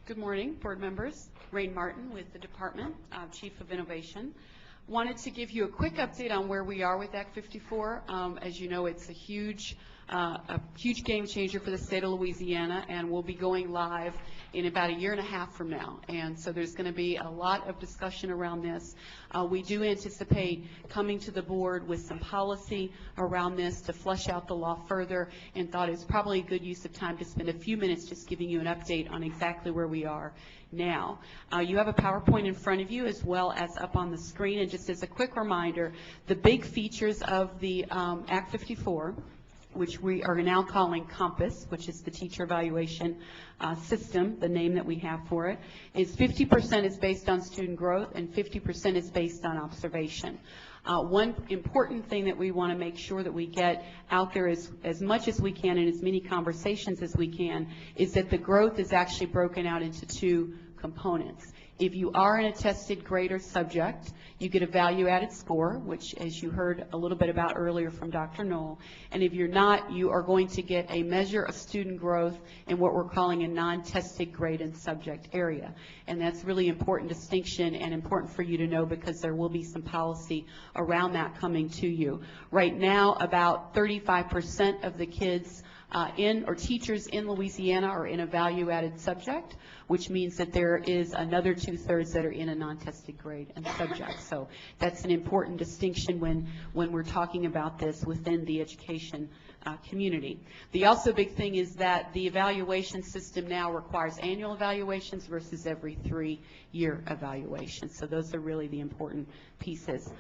Good morning, board members. Rain Martin with the Department, Chief of Innovation. Wanted to give you a quick update on where we are with Act 54. As you know, it's a huge game changer for the state of Louisiana, and we'll be going live in about a year and a half from now. And so there's going to be a lot of discussion around this. We do anticipate coming to the board with some policy around this to flesh out the law further, and thought it's probably a good use of time to spend a few minutes just giving you an update on exactly where we are now. You have a PowerPoint in front of you as well as up on the screen, and just as a quick reminder, the big features of the Act 54, which we are now calling COMPASS, which is the teacher evaluation system, the name that we have for it, is 50% is based on student growth and 50% is based on observation. One important thing that we want to make sure that we get out there as much as we can and as many conversations as we can is that the growth is actually broken out into two components. If you are in a tested grade or subject, you get a value-added score, which, as you heard a little bit about earlier from Dr. Knoll. And if you're not, you are going to get a measure of student growth in what we're calling a non-tested grade and subject area. And that's really important distinction and important for you to know because there will be some policy around that coming to you. Right now, about 35% of the kids or teachers in Louisiana are in a value-added subject, which means that there is another 2/3 that are in a non-tested grade and subject. So that's an important distinction when we're talking about this within the education community. The also big thing is that the evaluation system now requires annual evaluations versus every 3-year evaluation. So those are really the important pieces.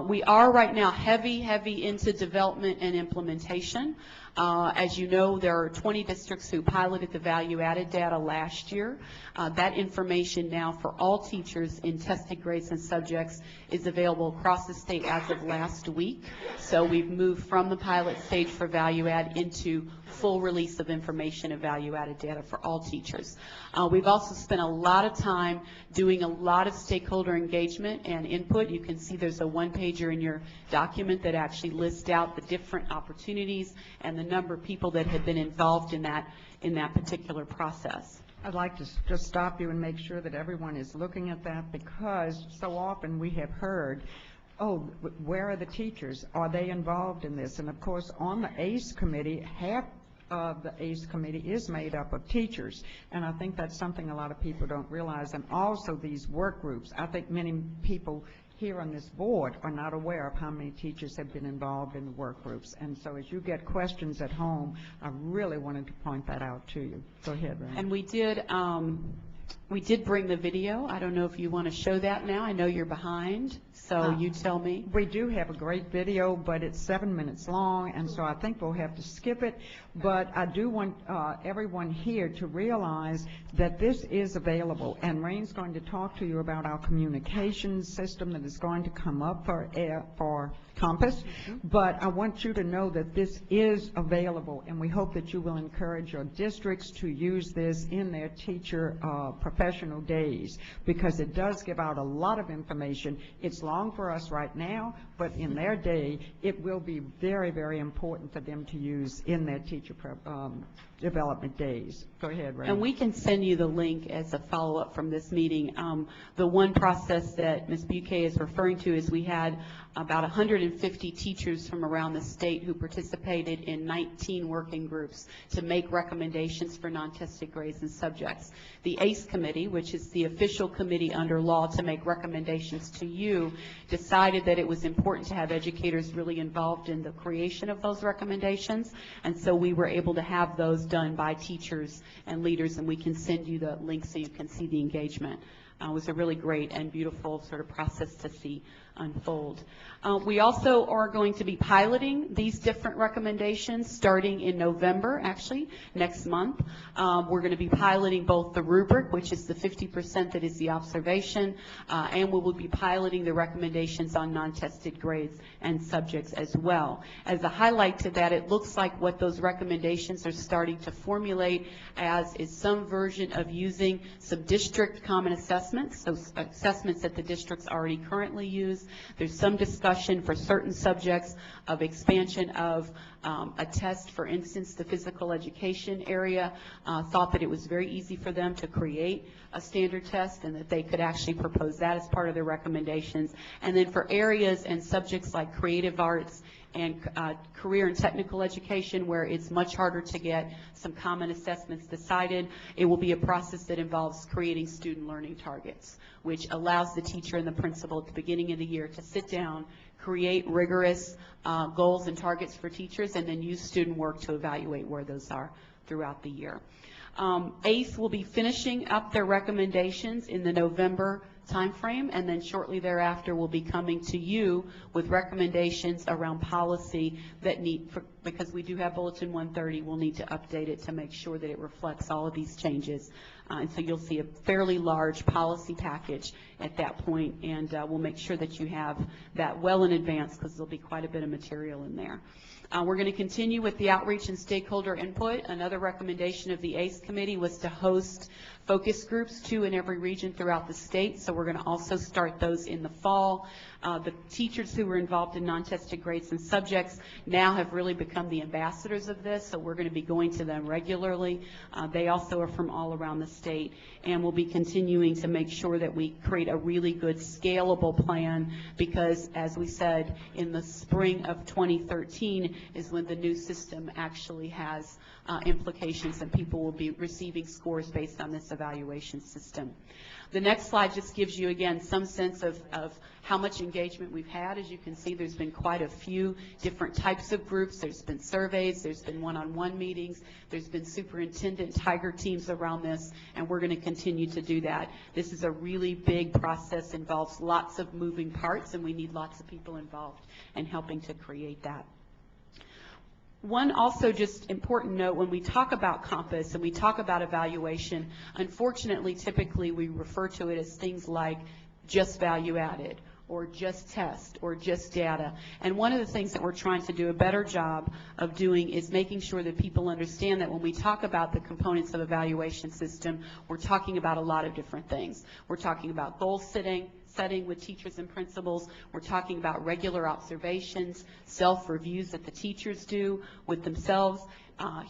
We are right now heavy into development and implementation. As you know, there are 20 districts who piloted the value-added data last year. That information now for all teachers in tested grades and subjects is available across the state as of last week. So we've moved from the pilot stage for value-add into full release of information and value-added data for all teachers. We've also spent a lot of time doing a lot of stakeholder engagement and input. You can see there's a one-pager in your document that actually lists out the different opportunities and the number of people that have been involved in that particular process. I'd like to just stop you and make sure that everyone is looking at that, because so often we have heard, oh, where are the teachers? Are they involved in this? And of course, on the ACE committee, half of the ACE committee is made up of teachers, and I think that's something a lot of people don't realize. And also these work groups, I think many people here on this board are not aware of how many teachers have been involved in the work groups. And so as you get questions at home, I really wanted to point that out to you. Go ahead, Randy. And we did bring the video. I don't know if you want to show that now. I know you're behind, so you tell me. We do have a great video, but it's 7 minutes long, and so I think we'll have to skip it. But I do want everyone here to realize that this is available, and Rain's going to talk to you about our communication system that is going to come up for Compass. But I want you to know that this is available, and we hope that you will encourage your districts to use this in their teacher professional days, because it does give out a lot of information. It's long for us right now, but in their day, it will be very, very important for them to use in their teacher development days. Go ahead, Ray. And we can send you the link as a follow-up from this meeting. The one process that Ms. Buquet is referring to is we had about 150 teachers from around the state who participated in 19 working groups to make recommendations for non-tested grades and subjects. The ACE committee, which is the official committee under law to make recommendations to you, decided that it was important to have educators really involved in the creation of those recommendations, and so we were able to have those done by teachers and leaders, and we can send you the link so you can see the engagement. It was a really great and beautiful sort of process to see unfold. We also are going to be piloting these different recommendations starting in November, actually, next month. We're going to be piloting both the rubric, which is the 50% that is the observation, and we will be piloting the recommendations on non-tested grades and subjects as well. As a highlight to that, it looks like what those recommendations are starting to formulate as is some version of using some district common assessments, so assessments that the districts already currently use. There's some discussion for certain subjects of expansion of a test. For instance, the physical education area thought that it was very easy for them to create a standard test and that they could actually propose that as part of their recommendations. And then for areas and subjects like creative arts and career and technical education, where it's much harder to get some common assessments decided, it will be a process that involves creating student learning targets, which allows the teacher and the principal at the beginning of the year to sit down, create rigorous goals and targets for teachers, and then use student work to evaluate where those are throughout the year. ACE will be finishing up their recommendations in the November timeframe, and then shortly thereafter we'll be coming to you with recommendations around policy that because we do have Bulletin 130, we'll need to update it to make sure that it reflects all of these changes. And so you'll see a fairly large policy package at that point, and we'll make sure that you have that well in advance, because there'll be quite a bit of material in there. We're going to continue with the outreach and stakeholder input. Another recommendation of the ACE committee was to host focus groups, 2 in every region throughout the state, so we're going to also start those in the fall. The teachers who were involved in non-tested grades and subjects now have really become the ambassadors of this, so we're going to be going to them regularly. They also are from all around the state, and we'll be continuing to make sure that we create a really good scalable plan, because as we said, in the spring of 2013 is when the new system actually has implications, and people will be receiving scores based on this evaluation system. The next slide just gives you, again, some sense of how much engagement we've had. As you can see, there's been quite a few different types of groups. There's been surveys, there's been one-on-one meetings, there's been superintendent tiger teams around this, and we're going to continue to do that. This is a really big process, involves lots of moving parts, and we need lots of people involved in helping to create that. One also just important note, when we talk about Compass and we talk about evaluation, unfortunately, typically we refer to it as things like just value added, or just test, or just data. And one of the things that we're trying to do a better job of doing is making sure that people understand that when we talk about the components of evaluation system, we're talking about a lot of different things. We're talking about goal setting with teachers and principals. We're talking about regular observations, self-reviews that the teachers do with themselves,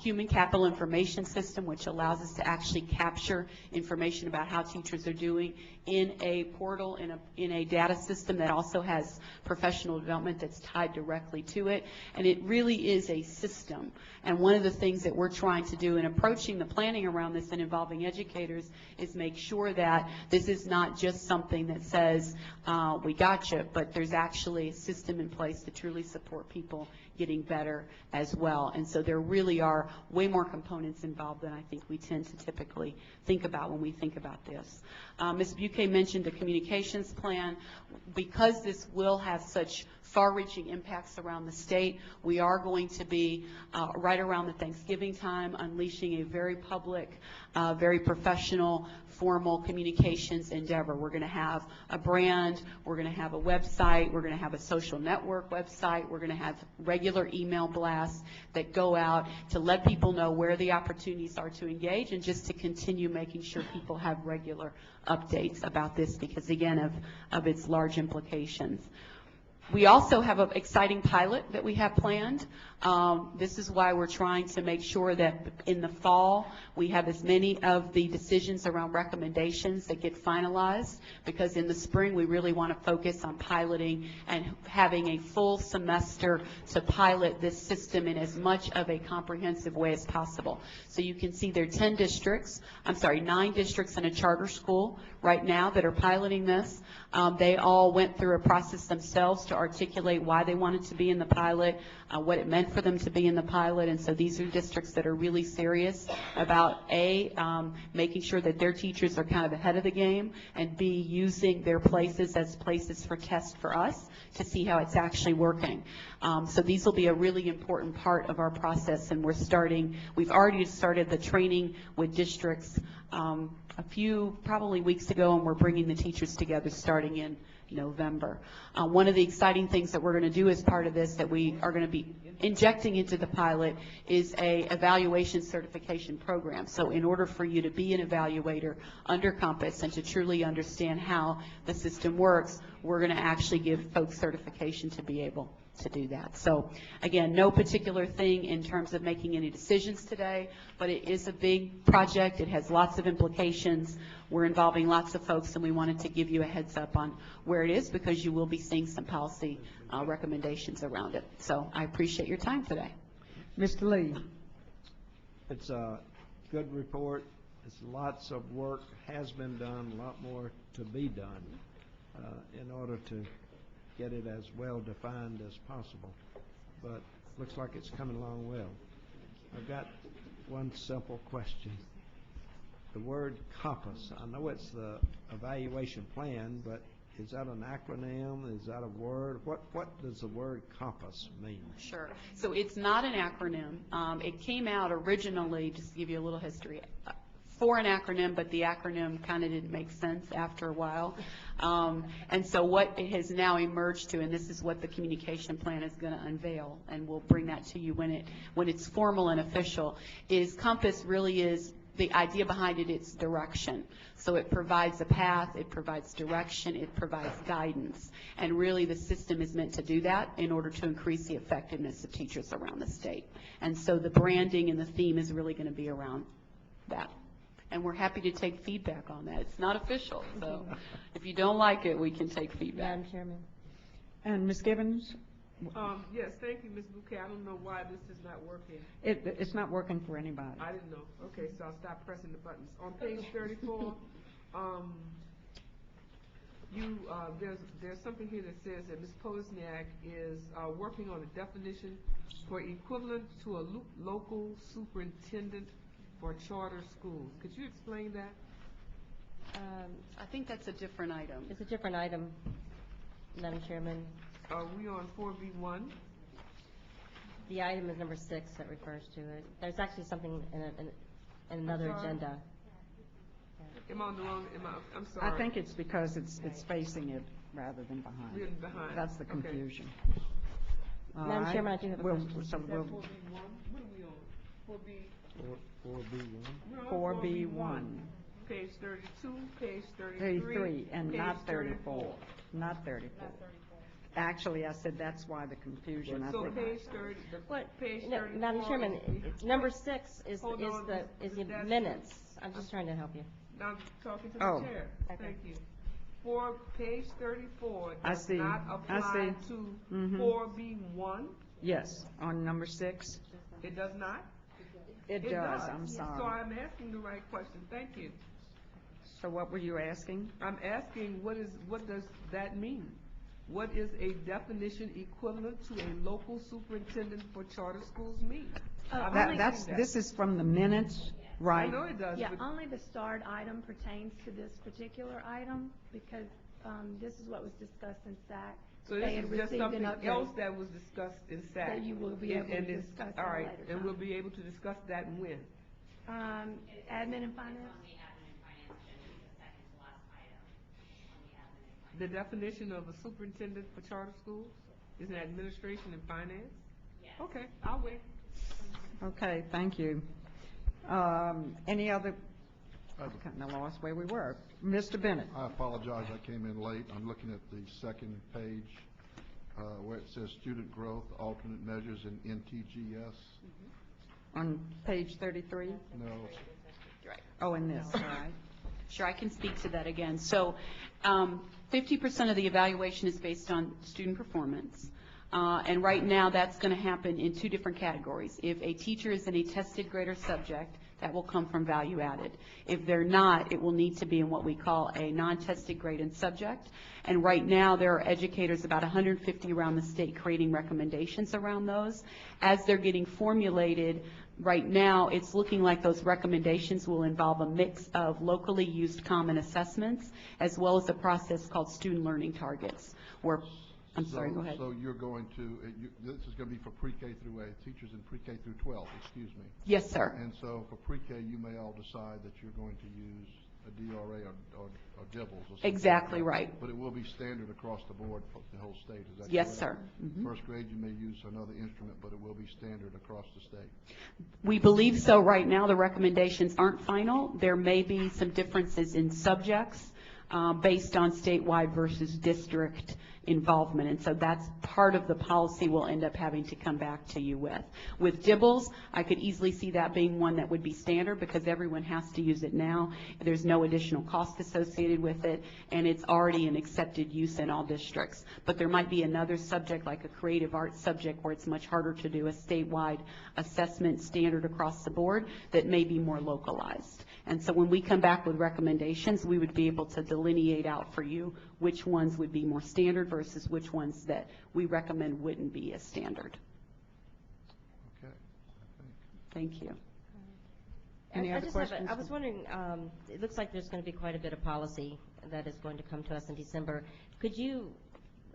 human capital information system, which allows us to actually capture information about how teachers are doing in a portal, in a data system that also has professional development that's tied directly to it. And it really is a system. And one of the things that we're trying to do in approaching the planning around this and involving educators is make sure that this is not just something that says, we got you, but there's actually a system in place to truly support people getting better as well. And so there really are way more components involved than I think we tend to typically think about when we think about this. Ms. Buque mentioned the communications plan. Because this will have such far-reaching impacts around the state, we are going to be right around the Thanksgiving time unleashing a very public, very professional, formal communications endeavor. We're going to have a brand, we're going to have a website, we're going to have a social network website, we're going to have regular email blasts that go out to let people know where the opportunities are to engage and just to continue making sure people have regular updates about this because, again, of its large implications. We also have an exciting pilot that we have planned. This is why we're trying to make sure that in the fall we have as many of the decisions around recommendations that get finalized, because in the spring we really want to focus on piloting and having a full semester to pilot this system in as much of a comprehensive way as possible. So you can see there are 9 districts in a charter school right now that are piloting this. They all went through a process themselves to articulate why they wanted to be in the pilot, what it meant for them to be in the pilot, and so these are districts that are really serious about making sure that their teachers are kind of ahead of the game, and B, using their places as places for tests for us to see how it's actually working. So these will be a really important part of our process, and we've already started the training with districts a few probably weeks ago, and we're bringing the teachers together starting in November. One of the exciting things that we're going to do as part of this that we are going to be injecting into the pilot is a evaluation certification program. So in order for you to be an evaluator under Compass and to truly understand how the system works, we're going to actually give folks certification to be able to do that. So again, no particular thing in terms of making any decisions today, but it is a big project. It has lots of implications. We're involving lots of folks, and we wanted to give you a heads up on where it is because you will be seeing some policy recommendations around it. So I appreciate your time today. Mr. Lee. It's a good report. It's lots of work has been done, a lot more to be done in order to get it as well defined as possible. But looks like it's coming along well. I've got one simple question. The word COMPAS, I know it's the evaluation plan, but is that an acronym? Is that a word? What does the word COMPAS mean? Sure. So it's not an acronym. It came out originally, just to give you a little history, for an acronym, but the acronym kind of didn't make sense after a while. And so what it has now emerged to, and this is what the communication plan is going to unveil, and we'll bring that to you when it's formal and official, is COMPAS really is the idea behind it. It's direction. So it provides a path, it provides direction, it provides guidance. And really the system is meant to do that in order to increase the effectiveness of teachers around the state. And so the branding and the theme is really going to be around that. And we're happy to take feedback on that. It's not official, so if you don't like it, we can take feedback. Madam Chairman. And Ms. Gibbons? Yes, thank you, Ms. Bouquet. I don't know why this is not working. It's not working for anybody. I didn't know. Okay, so I'll stop pressing the buttons. On page 34, there's something here that says that Ms. Posniak is working on a definition for equivalent to a local superintendent for charter schools. Could you explain that? I think that's a different item. It's a different item, Madam Chairman. Are we on 4B1? The item is number 6 that refers to it. There's actually something in another sorry. agenda. Am I on the wrong, I'm sorry. I think it's because it's facing it rather than behind. Really behind. That's the Okay. confusion. All Madam right. Chairman, I do have a We'll- question. So Is that we'll, 4B1? What are we on? 4B? 4B1. We're on 4B1. Page 32, page 33, and page not 34. Not 34. Actually, I said that's why the confusion, I So think. page 30, page No, 34. Madam Chairman, number 6 is Hold on, the Ms. Dasty. minutes. I'm just trying to help you. Now I'm talking to Oh. the chair. Okay. Thank you. For page 34 I does see. not I apply see. to Mhm. 4B1? Yes, on number 6, It does not? it does, I'm So sorry. I'm asking the right question. Thank you. So what were you asking? I'm asking, what does that mean? What is a definition equivalent to a local superintendent for charter schools mean? I'm asking that. This is from the minutes, right? I know it does, Yeah, but only the starred item pertains to this particular item, because this is what was discussed in SAC. so They this had is just received an something update else that was discussed in SAC. that you will be able to And it's- discuss at All a right, later and we'll time. be able to discuss that when? Admin and finance? The definition of a superintendent for charter schools is in administration and finance? Yes. Okay, I'll wait. Okay, thank you. Any other, I kind of lost where we were. Mr. Bennett? I apologize, I came in late. I'm looking at the second page where it says student growth, alternate measures in NTGS. On page 33? No, Oh, in this, all right. Sure, I can speak to that again. So 50% of the evaluation is based on student performance. And right now, that's going to happen in 2 different categories. If a teacher is in a tested grade or subject, that will come from value added. If they're not, it will need to be in what we call a non-tested grade and subject. And right now, there are educators, about 150 around the state, creating recommendations around those. As they're getting formulated, right now, it's looking like those recommendations will involve a mix of locally used common assessments, as well as a process called student learning targets, where, I'm sorry, go ahead. So you're going to, this is going to be for pre-K through 8, teachers in pre-K through 12, excuse me. Yes, sir. And so for pre-K, you may all decide that you're going to use a DRA or DIBELS or something. Exactly like that. right. But it will be standard across the board for the whole state, is that correct? Yes, sir. Mhm. First grade, you may use another instrument, but it will be standard across the state. We believe so right now. The recommendations aren't final. There may be some differences in subjects based on statewide versus district involvement. And so that's part of the policy we'll end up having to come back to you with. With DIBELS, I could easily see that being one that would be standard because everyone has to use it now. There's no additional cost associated with it, and it's already an accepted use in all districts. But there might be another subject, like a creative arts subject, where it's much harder to do a statewide assessment standard across the board that may be more localized. And so when we come back with recommendations, we would be able to delineate out for you which ones would be more standard versus which ones that we recommend wouldn't be as standard. Okay, Thank you. Any other questions? I was wondering, it looks like there's going to be quite a bit of policy that is going to come to us in December. Could you,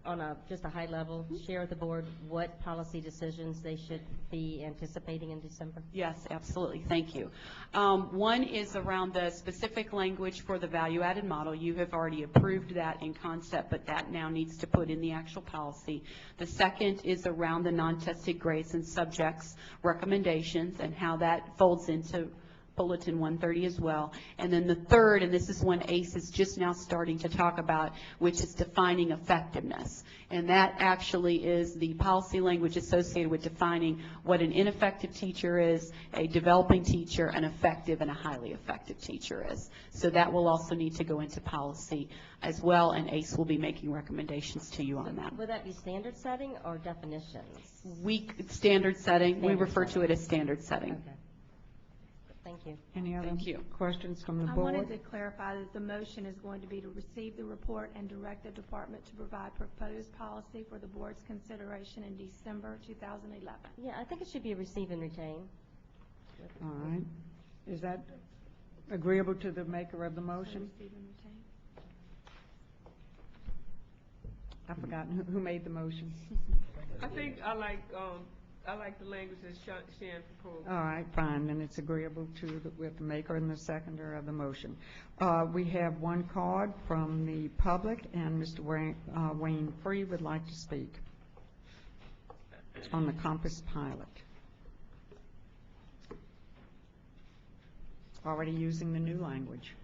on just a high level, share with the board what policy decisions they should be anticipating in December? Yes, absolutely. Thank you. One is around the specific language for the value-added model. You have already approved that in concept, but that now needs to put in the actual policy. The second is around the non-tested grades and subjects recommendations and how that folds into Bulletin 130 as well. And then the third, and this is one ACE is just now starting to talk about, which is defining effectiveness. And that actually is the policy language associated with defining what an ineffective teacher is, a developing teacher, an effective and a highly effective teacher is. So that will also need to go into policy as well, and ACE will be making recommendations to you on that. Would that be standard setting or definitions? Standard setting. We Standard refer to setting. it as standard setting. Okay. Thank you. Any other Thank you. questions from the I board? wanted to clarify that the motion is going to be to receive the report and direct the department to provide proposed policy for the board's consideration in December 2011. Yeah, I think it should be receive and retain. All right. Is that agreeable to the maker of the motion? Receive and retain. I've forgotten who made the motion. I think I like I like the language that Shan proposed. All right, fine, then it's agreeable with the maker and the seconder of the motion. We have one card from the public, and Mr. Wayne Free would like to speak on the Compass pilot. Already using the new language.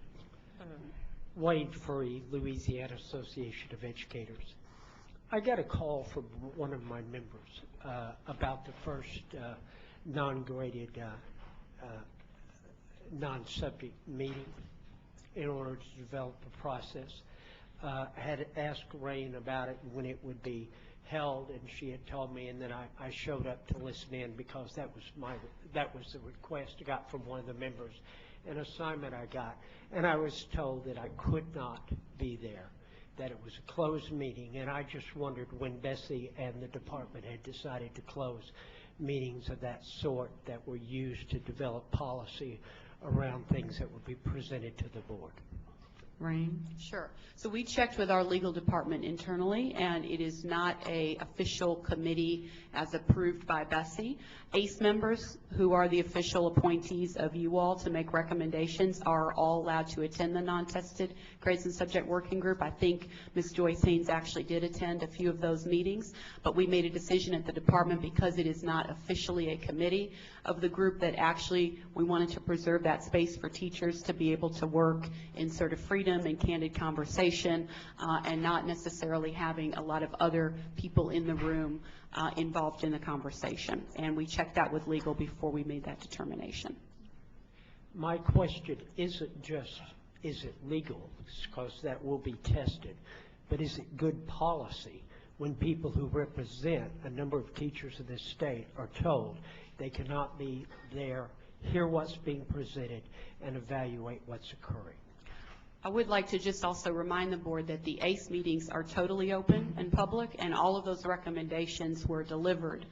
Wayne Free, Louisiana Association of Educators. I got a call from one of my members about the first non-graded, non-subject meeting in order to develop a process. I had asked Rain about it and when it would be held, and she had told me, and then I showed up to listen in because that was the request I got from one of the members, an assignment I got, and I was told that I could not be there, that it was a closed meeting, and I just wondered when BESE and the department had decided to close meetings of that sort that were used to develop policy around things that would be presented to the board. Rain? Sure. So we checked with our legal department internally, and it is not a official committee as approved by BESE. ACE members, who are the official appointees of you all to make recommendations, are all allowed to attend the non-tested grades and subject working group. I think Ms. Joyce Haynes actually did attend a few of those meetings, but we made a decision at the department because it is not officially a committee of the group that actually we wanted to preserve that space for teachers to be able to work in sort of freedom and candid conversation and not necessarily having a lot of other people in the room involved in the conversation. And we checked that with legal before we made that determination. My question isn't just, is it legal, because that will be tested, but is it good policy when people who represent a number of teachers in this state are told they cannot be there, hear what's being presented, and evaluate what's occurring? I would like to just also remind the board that the ACE meetings are totally open and public, and all of those recommendations were delivered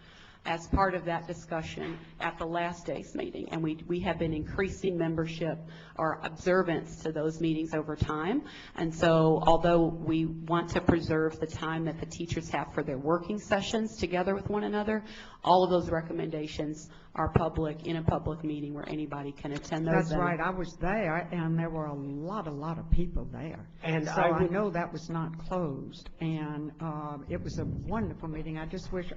as part of that discussion at the last ACE meeting. And we have been increasing membership or observance to those meetings over time. And so although we want to preserve the time that the teachers have for their working sessions together with one another, all of those recommendations are public in a public meeting where anybody can attend those. That's right. I was there, and there were a lot of people there. And so I know that was not closed, and it was a wonderful meeting. I just wish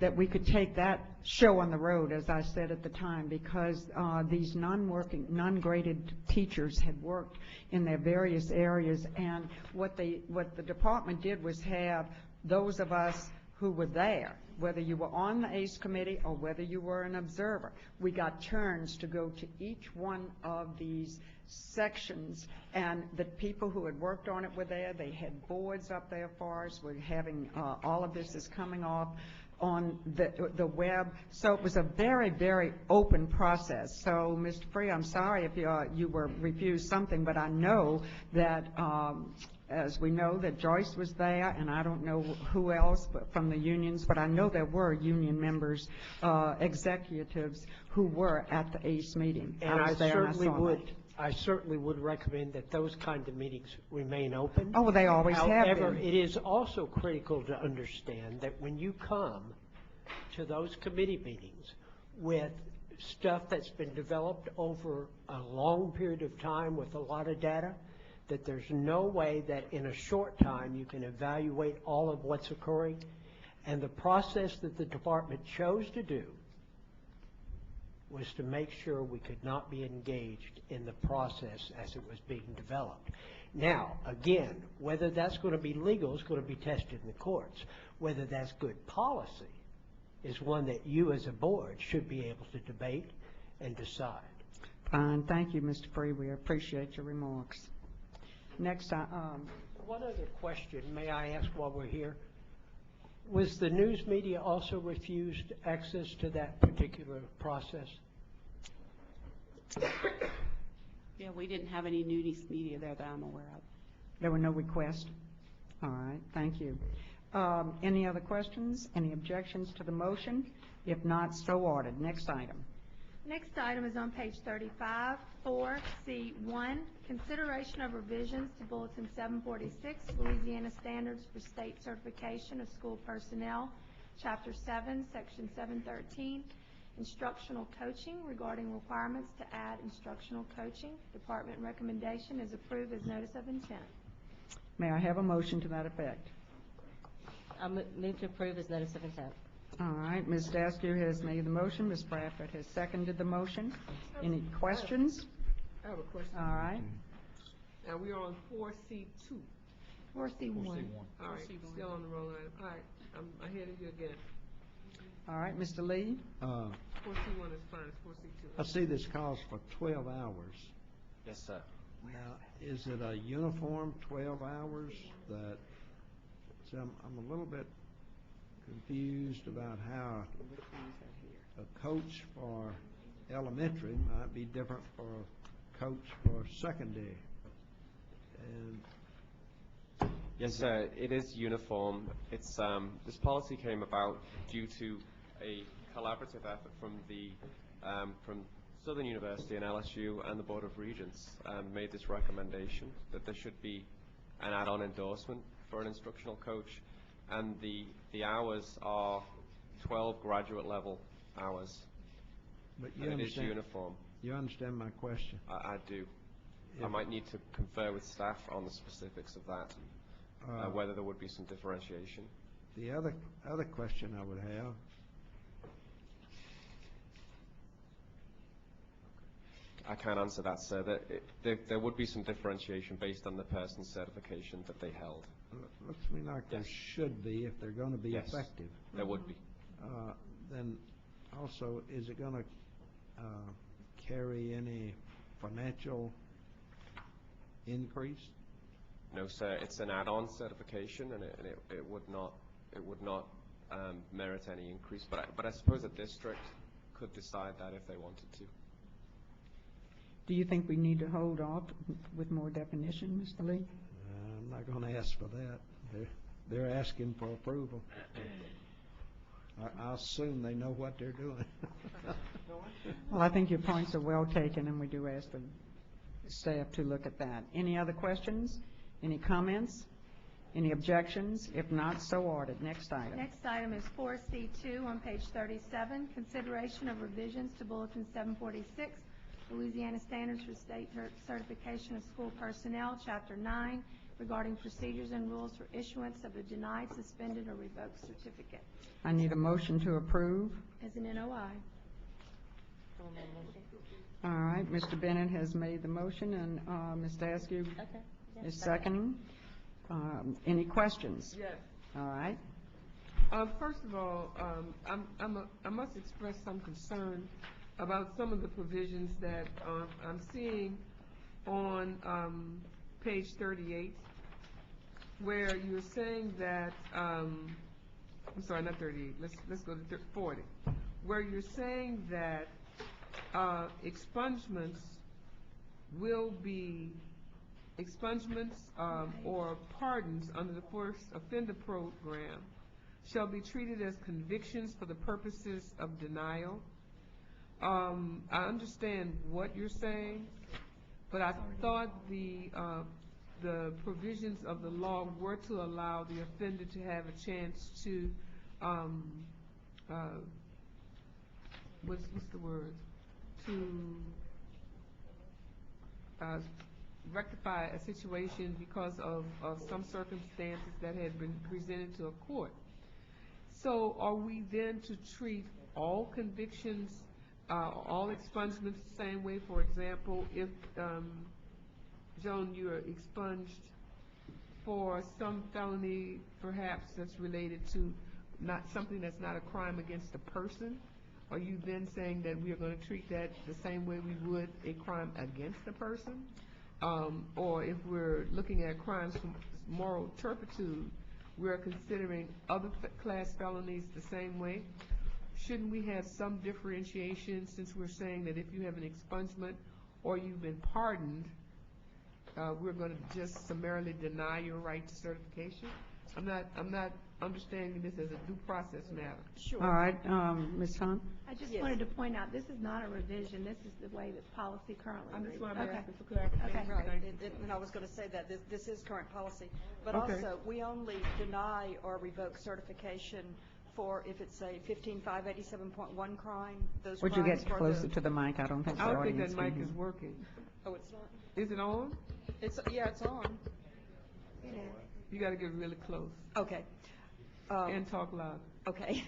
that we could take that show on the road, as I said at the time, because these non-graded teachers had worked in their various areas, and what the department did was have those of us who were there, whether you were on the ACE committee or whether you were an observer. We got turns to go to each one of these sections, and the people who had worked on it were there. They had boards up there for us. We're having all of this is coming off on the web. So it was a very, very open process. So, Mr. Free, I'm sorry if you were refused something, but I know that as we know that Joyce was there, and I don't know who else but from the unions, but I know there were union members, executives who were at the ACE meeting. And I certainly would recommend that those kind of meetings remain open. Oh, they always have been. However, it is also critical to understand that when you come to those committee meetings with stuff that's been developed over a long period of time with a lot of data, that there's no way that in a short time you can evaluate all of what's occurring. And the process that the department chose to do was to make sure we could not be engaged in the process as it was being developed. Now, again, whether that's going to be legal is going to be tested in the courts. Whether that's good policy is one that you as a board should be able to debate and decide. Fine. Thank you, Mr. Free. We appreciate your remarks. Next, one other question, may I ask while we're here? Was the news media also refused access to that particular process? Yeah, we didn't have any news media there that I'm aware of. There were no requests? All right, thank you. Any other questions? Any objections to the motion? If not, so ordered. Next item. Next item is on page 35, 4C1, consideration of revisions to Bulletin 746, Louisiana Standards for State Certification of School Personnel, Chapter 7, Section 713, instructional coaching regarding requirements to add instructional coaching. Department recommendation is approved as notice of intent. May I have a motion to that effect? I move to approve as notice of intent. All right, Ms. Daskew has made the motion, Ms. Bradford has seconded the motion. Any questions? I have a question. All right. Now, we're on 4C2. 4C1. All right, still on the roll item. All right, I'm ahead of you again. All right, Mr. Lee? 4C1 is fine, it's 4C2. I see this calls for 12 hours. Yes, sir. Now, is it a uniform 12 hours that, so I'm a little bit confused about how a coach for elementary might be different for a coach for secondary. And Yes, sir. It is uniform. It's this policy came about due to a collaborative effort from the from Southern University and LSU and the Board of Regents made this recommendation that there should be an add-on endorsement for an instructional coach, and the hours are 12 graduate level hours. But And it is uniform. You understand my question? I do. I might need to confer with staff on the specifics of that, whether there would be some differentiation. The other question I would have, I can't answer that, sir. There would be some differentiation based on the person's certification that they held. looks to me like there should be if they're going to be Yes. effective. There would be. Then also, is it going to carry any financial increase? No, sir. It's an add-on certification, and it would not merit any increase. But I suppose a district could decide that if they wanted to. Do you think we need to hold off with more definition, Mr. Lee? I'm not going to ask for that. They're asking for approval. I assume they know what they're doing. Well, I think your points are well taken, and we do ask the staff to look at that. Any other questions? Any comments? Any objections? If not, so ordered. Next item. Next item is 4C2 on page 37, consideration of revisions to Bulletin 746, Louisiana Standards for State Certification of School Personnel, Chapter 9, regarding procedures and rules for issuance of a denied, suspended, or revoked certificate. I need a motion to approve. As an NOI. All right, Mr. Bennett has made the motion, and Ms. Daskew is seconding. Any questions? Yes. All right. First of all, I must express some concern about some of the provisions that I'm seeing on page 38, where you're saying that, I'm sorry, not 38, let's go to 40, where you're saying that expungements will be, or pardons under the First Offender Program shall be treated as convictions for the purposes of denial. I understand what you're saying, but I thought the provisions of the law were to allow the offender to have a chance to, what's the word, to rectify a situation because of some circumstances that had been presented to a court. So are we then to treat all convictions, all expungements the same way? For example, if, Joan, you are expunged for some felony perhaps that's related to not something that's not a crime against a person, are you then saying that we are going to treat that the same way we would a crime against a person? Or if we're looking at crimes from moral turpitude, we're considering other class felonies the same way? Shouldn't we have some differentiation, since we're saying that if you have an expungement or you've been pardoned, we're going to just summarily deny your right to certification? I'm not understanding this as a due process matter. Sure. All right, Ms. Hunt? I just wanted to point out, this is not a revision, this is the way that policy currently I'm reads. just Okay. asking for clarification. Okay. Right, Thank you. and I was going to say that this is current policy, but Okay. also we only deny or revoke certification for if it's a 15587.1 crime, those Would you crimes get for closer to the mic? I don't think the I don't think audience that mic can is hear. working. Oh, it's not? Is it on? Yeah, it's on. It is. You gotta get really close Okay. and talk loud. Okay.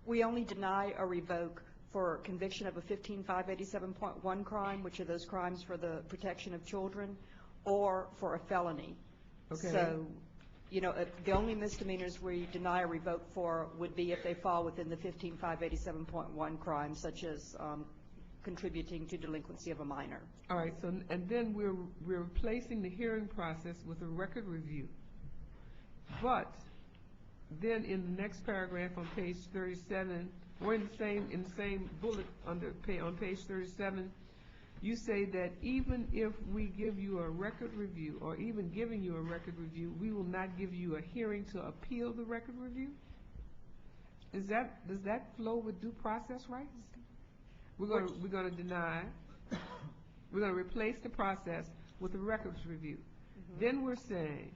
We only deny or revoke for conviction of a 15587.1 crime, which are those crimes for the protection of children, or for a felony. Okay. So, the only misdemeanors we deny or revoke for would be if they fall within the 15587.1 crime, such as contributing to delinquency of a minor. All right, so, and then we're replacing the hearing process with a record review. But then in the next paragraph on page 37, or in the same bullet on page 37, you say that even if we give you a record review, or even giving you a record review, we will not give you a hearing to appeal the record review? Does that flow with due process rights? We're going to deny. We're going to replace the process with a records review. Then we're saying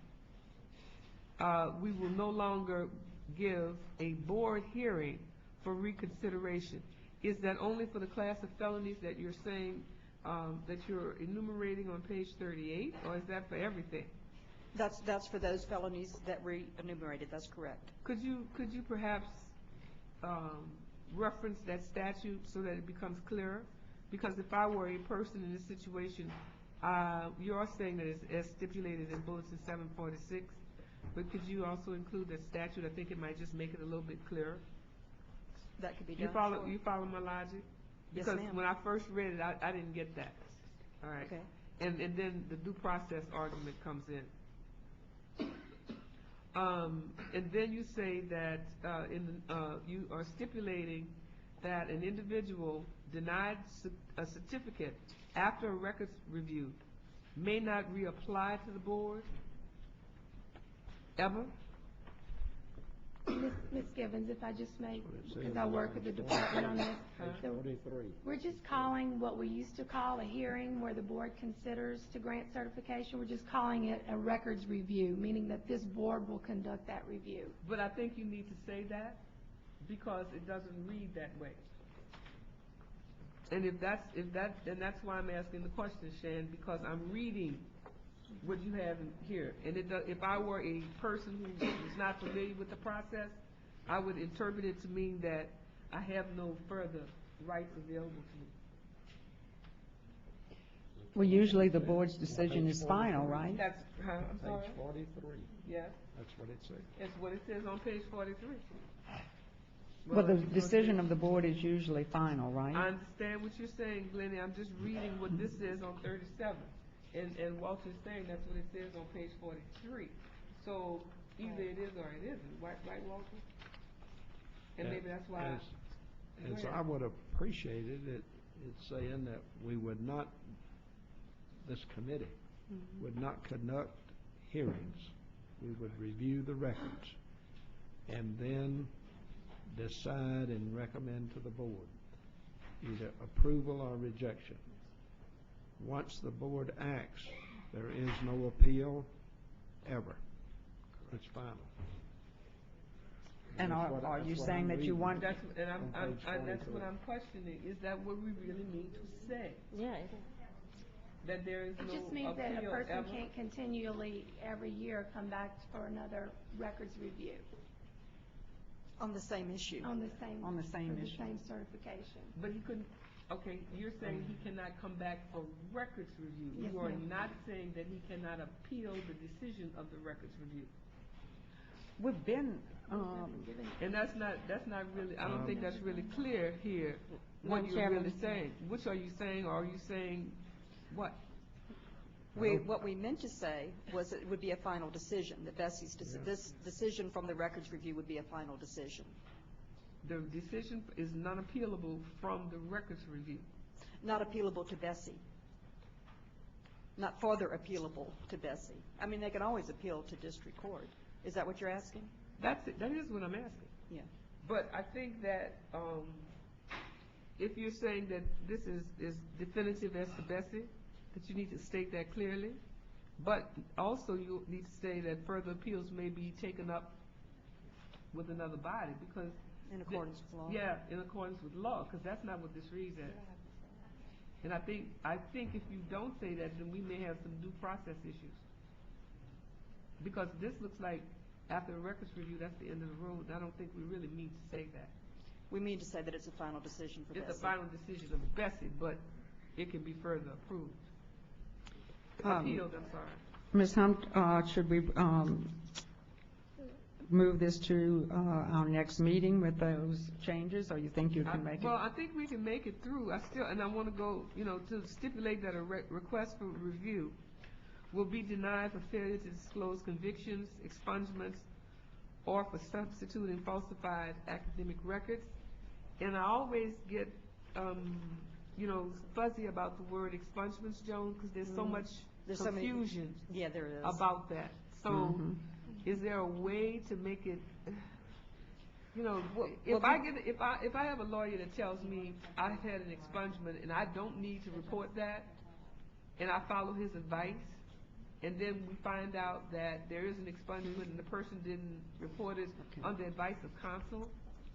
we will no longer give a board hearing for reconsideration. Is that only for the class of felonies that you're saying that you're enumerating on page 38, or is that for everything? That's for those felonies that we enumerated. That's correct. Could you perhaps reference that statute so that it becomes clearer? Because if I were a person in this situation, you are saying that it's as stipulated in Bulletin 746, but could you also include that statute? I think it might just make it a little bit clearer. That could be done. You follow my logic? Yes, Because ma'am. when I first read it, I didn't get that. All right. Okay. And then the due process argument comes in. And then you say that you are stipulating that an individual denied a certificate after a records review may not reapply to the board ever? Ms. Givens, if I just may, because I work with the department on this. So we're just calling what we used to call a hearing where the board considers to grant certification. We're just calling it a records review, meaning that this board will conduct that review. But I think you need to say that because it doesn't read that way. And then that's why I'm asking the question, Shan, because I'm reading what you have in here. And if I were a person who is not familiar with the process, I would interpret it to mean that I have no further rights available to me. Well, usually the board's decision is final, right? That's, I'm sorry? Page 43. Yes, That's what it says. it's what it says on page 43. Well, the decision of the board is usually final, right? I understand what you're saying, Glennie. I'm just reading what this says on 37. And Walter's saying that's what it says on page 43. So either it is or it isn't, right, Walter? And maybe that's why. As I would have appreciated it, it's saying that we would not, this committee would not conduct hearings. We would review the records and then decide and recommend to the board either approval or rejection. Once the board acts, there is no appeal ever. It's final. And are you saying that you want? That's what I'm questioning. Is that what we really mean to say? Yeah, it is. That there is no It appeal just means that a person ever? can't continually, every year, come back for another records review On the same issue. on the same issue. the same certification. But he couldn't, okay, you're saying he cannot come back for records review. Yes, You are ma'am. not saying that he cannot appeal the decision of the records review. We've been, And that's not really, I don't think that's really clear here, what Madam you're Chairman. really saying. Which are you saying, or are you saying what? What we meant to say was it would be a final decision, that BESE's, this decision from the records review would be a final decision. The decision is non-appealable from the records review. Not appealable to BESE. Not further appealable to BESE. I mean, they can always appeal to district court. Is that what you're asking? That's it, that is what I'm asking. Yeah. But I think that if you're saying that this is definitive as to BESE, that you need to state that clearly, but also you need to say that further appeals may be taken up with another body, because In accordance with law. Yeah, in accordance with law, because that's not what this reads as. And I think if you don't say that, then we may have some due process issues. Because this looks like, after a records review, that's the end of the road, and I don't think we really mean to say that. We mean to say that it's a final decision for BESE. It's a final decision of BESE, but it can be further approved. Appealed, I'm sorry. Ms. Hunt, should we move this to our next meeting with those changes, or you think you can make it? Well, I think we can make it through. And I want to go, to stipulate that a request for review will be denied for failure to disclose convictions, expungements, or for substituting falsified academic records. And I always get, fuzzy about the word expungements, Joan, because there's so much confusion there is. about that. So is there a way to make it, if I have a lawyer that tells me I've had an expungement and I don't need to report that, and I follow his advice, and then we find out that there is an expungement and the person didn't report it under advice of counsel,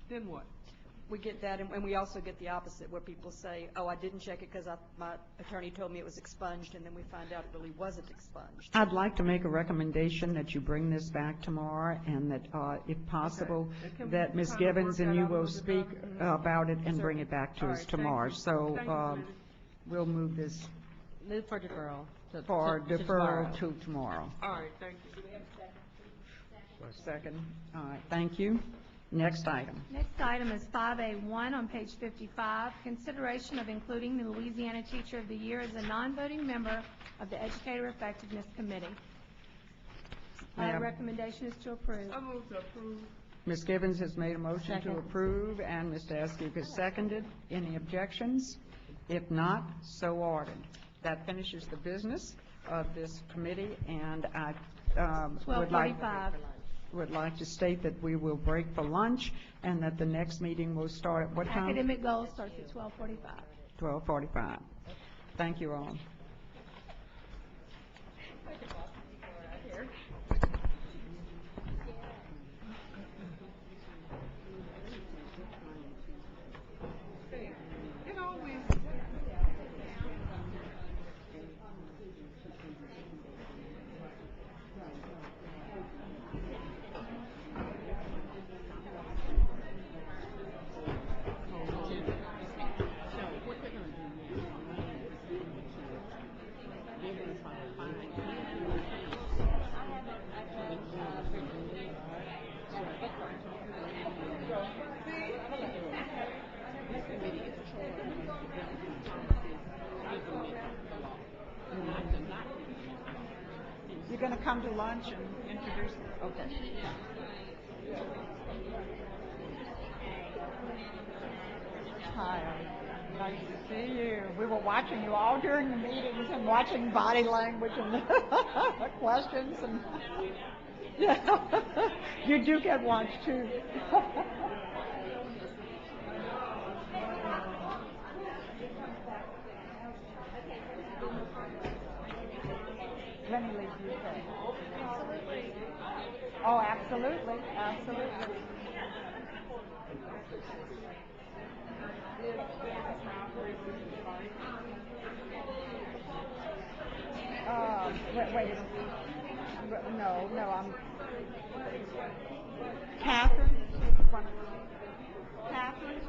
then what? We get that, and we also get the opposite, where people say, oh, I didn't check it because my attorney told me it was expunged, and then we find out it really wasn't expunged. I'd like to make a recommendation that you bring this back tomorrow, and that, if possible, that Ms. Gibbons and you will speak about it and bring it back to us tomorrow. So we'll move this. Move for deferral. To tomorrow. All right, thank you. Second. All right, thank you. Next item. Next item is 5A1 on page 55, consideration of including the Louisiana Teacher of the Year as a non-voting member of the Educator Effectiveness Committee. Recommendation is to approve. I move to approve. Ms. Gibbons has made a motion to approve, and Mr. Eskew has seconded. Any objections? If not, so ordered. That finishes the business of this committee, and I would like to state that we will break for lunch, and that the next meeting will start at what time? Academic goal starts at 12:45. 12:45. Thank you all. You're going to come to lunch and introduce them? Okay. Hi, nice to see you. We were watching you all during the meetings and watching body language and questions. And yeah. You do get lunch, too. Let me leave you there. Absolutely. Oh, absolutely, absolutely. Wait. No, I'm... Catherine? Catherine?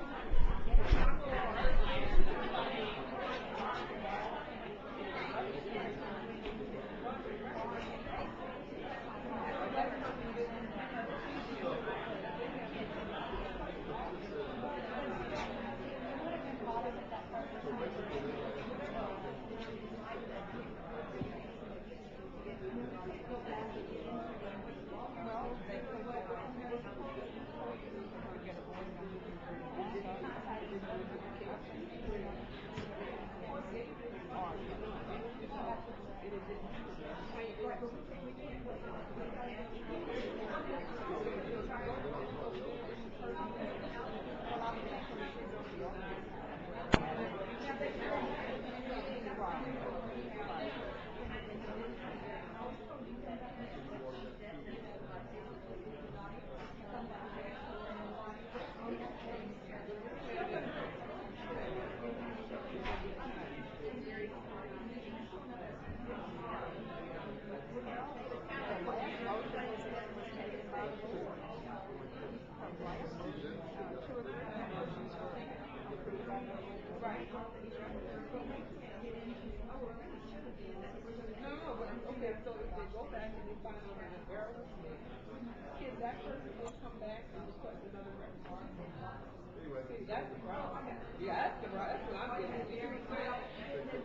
No, but okay, so if they go back and they find out that an error was made, can that person then come back and request another record? See, that's the problem. Yeah, that's the right, that's what I'm getting at. You know what I'm saying?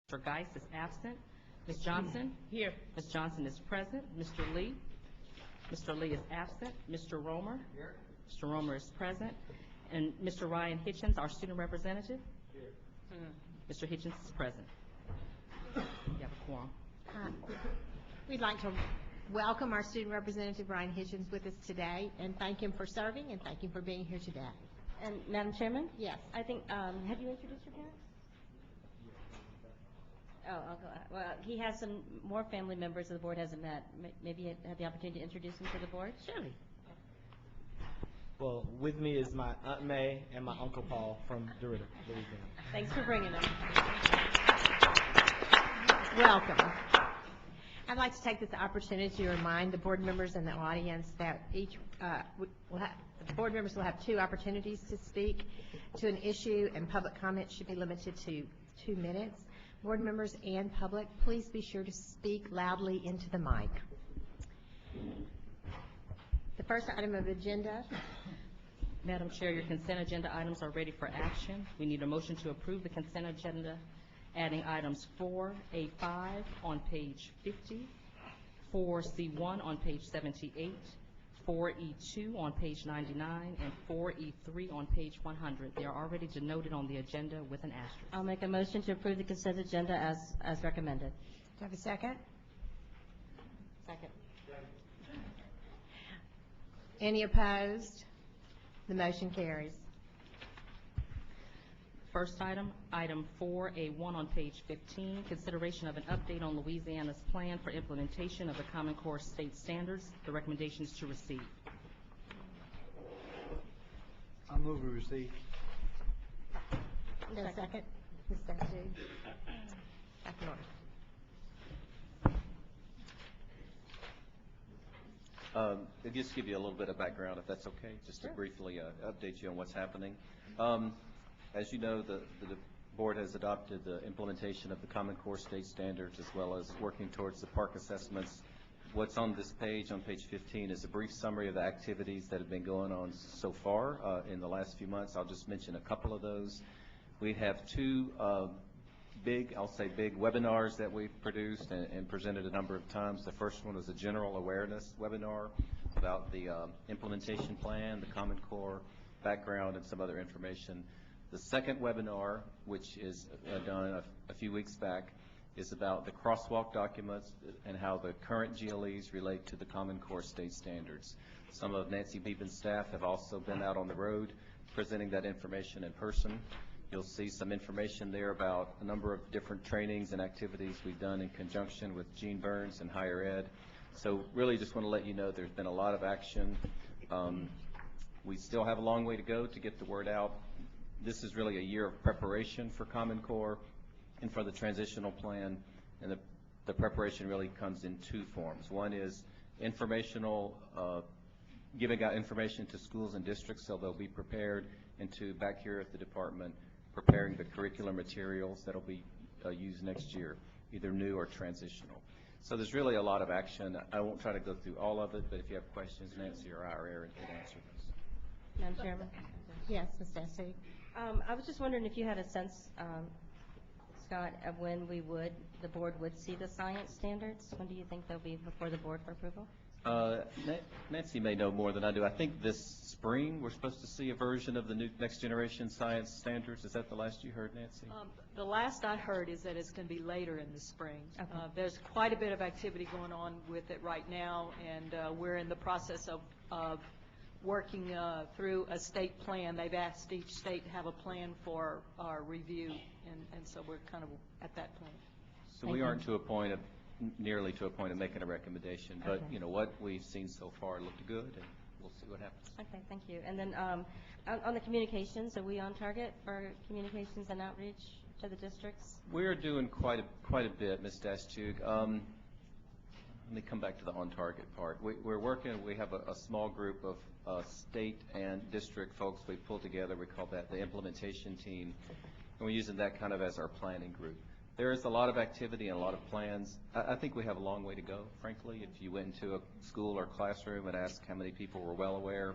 Mr. Geis is absent. Ms. Johnson? Here. Ms. Johnson is present. Mr. Lee? Mr. Lee is absent. Mr. Romer? Here. Mr. Romer is present. And Mr. Ryan Hitchens, our student representative? Here. Mr. Hitchens is present. You have a quorum. We'd like to welcome our student representative, Ryan Hitchens, with us today, and thank him for serving, and thank him for being here today. And Madam Chairman? Yes. I think, have you introduced your parents? Oh, I'll go. Well, he has some more family members that the board hasn't met. Maybe you had the opportunity to introduce him to the board? Surely. Well, with me is my Aunt May and my Uncle Paul from DeRidder, Louisiana. Thanks for bringing them. Welcome. I'd like to take this opportunity to remind the board members in the audience that the board members will have 2 opportunities to speak to an issue, and public comment should be limited to 2 minutes. Board members and public, please be sure to speak loudly into the mic. The first item of agenda. Madam Chair, your consent agenda items are ready for action. We need a motion to approve the consent agenda, adding items 4A5 on page 50, 4C1 on page 78, 4E2 on page 99, and 4E3 on page 100. They are already denoted on the agenda with an asterisk. I'll make a motion to approve the consent agenda as recommended. Do I have a second? Second. Any opposed? The motion carries. First item, item 4A1 on page 15, consideration of an update on Louisiana's plan for implementation of the Common Core state standards. The recommendation is to receive. I move we receive. Is there a second? Ms. Statue? Dr. Norris. I'll just give you a little bit of background, if that's okay, just to briefly update you on what's happening. As you know, the board has adopted the implementation of the Common Core state standards, as well as working towards the park assessments. What's on this page, on page 15, is a brief summary of the activities that have been going on so far in the last few months. I'll just mention a couple of those. We have 2 big webinars that we've produced and presented a number of times. The first one was a general awareness webinar about the implementation plan, the Common Core background, and some other information. The second webinar, which is done a few weeks back, is about the crosswalk documents and how the current GLEs relate to the Common Core state standards. Some of Nancy Beeben's staff have also been out on the road presenting that information in person. You'll see some information there about a number of different trainings and activities we've done in conjunction with Gene Burns and Higher Ed. So really just want to let you know there's been a lot of action. We still have a long way to go to get the word out. This is really a year of preparation for Common Core and for the transitional plan, and the preparation really comes in 2 forms. One is informational, giving out information to schools and districts so they'll be prepared, and 2, back here at the department, preparing the curricular materials that will be used next year, either new or transitional. So there's really a lot of action. I won't try to go through all of it, but if you have questions, Nancy or I or Aaron can answer those. Madam Chairman? Yes, Ms. Dessy. I was just wondering if you had a sense, Scott, of when the board would see the science standards? When do you think they'll be before the board for approval? Nancy may know more than I do. I think this spring we're supposed to see a version of the new next generation science standards. Is that the last you heard, Nancy? The last I heard is that it's going to be later in the spring. Okay. There's quite a bit of activity going on with it right now, and we're in the process of working through a state plan. They've asked each state to have a plan for our review, and so we're kind of at that point. So we aren't nearly to a point of making a recommendation, but you know what we've seen so far looked good, and we'll see what happens. Okay, thank you. And then on the communications, are we on target for communications and outreach to the districts? We're doing quite a bit, Ms. Daschuk. Let me come back to the on-target part. We're working. We have a small group of state and district folks we pulled together. We call that the implementation team, and we're using that kind of as our planning group. There is a lot of activity and a lot of plans. I think we have a long way to go, frankly. If you went into a school or classroom and asked how many people were well aware,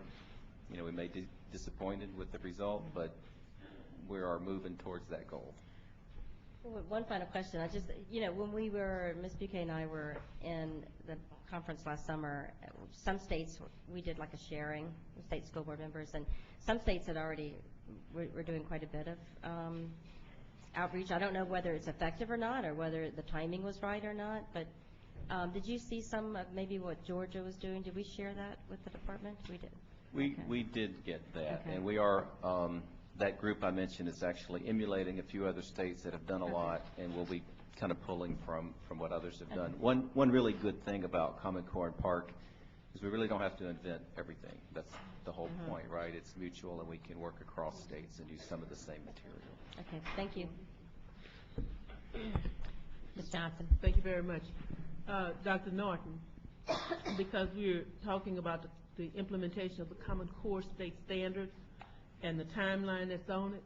you know, we may be disappointed with the result, but we are moving towards that goal. Well, one final question. I just, when Ms. Buquet and I were in the conference last summer, some states, we did like a sharing, state school board members, and some states had already, were doing quite a bit of outreach. I don't know whether it's effective or not, or whether the timing was right or not, but did you see some of maybe what Georgia was doing? Did we share that with the department? We did. We did get that, Okay. and we are, that group I mentioned is actually emulating a few other states that have done a lot, and we'll be kind of pulling from what others have done. One really good thing about Common Core and Park is we really don't have to invent everything. That's the whole point, right? It's mutual, and we can work across states and use some of the same material. Okay, thank you. Ms. Johnson. Thank you very much. Dr. Norton, because we're talking about the implementation of the Common Core state standards and the timeline that's on it,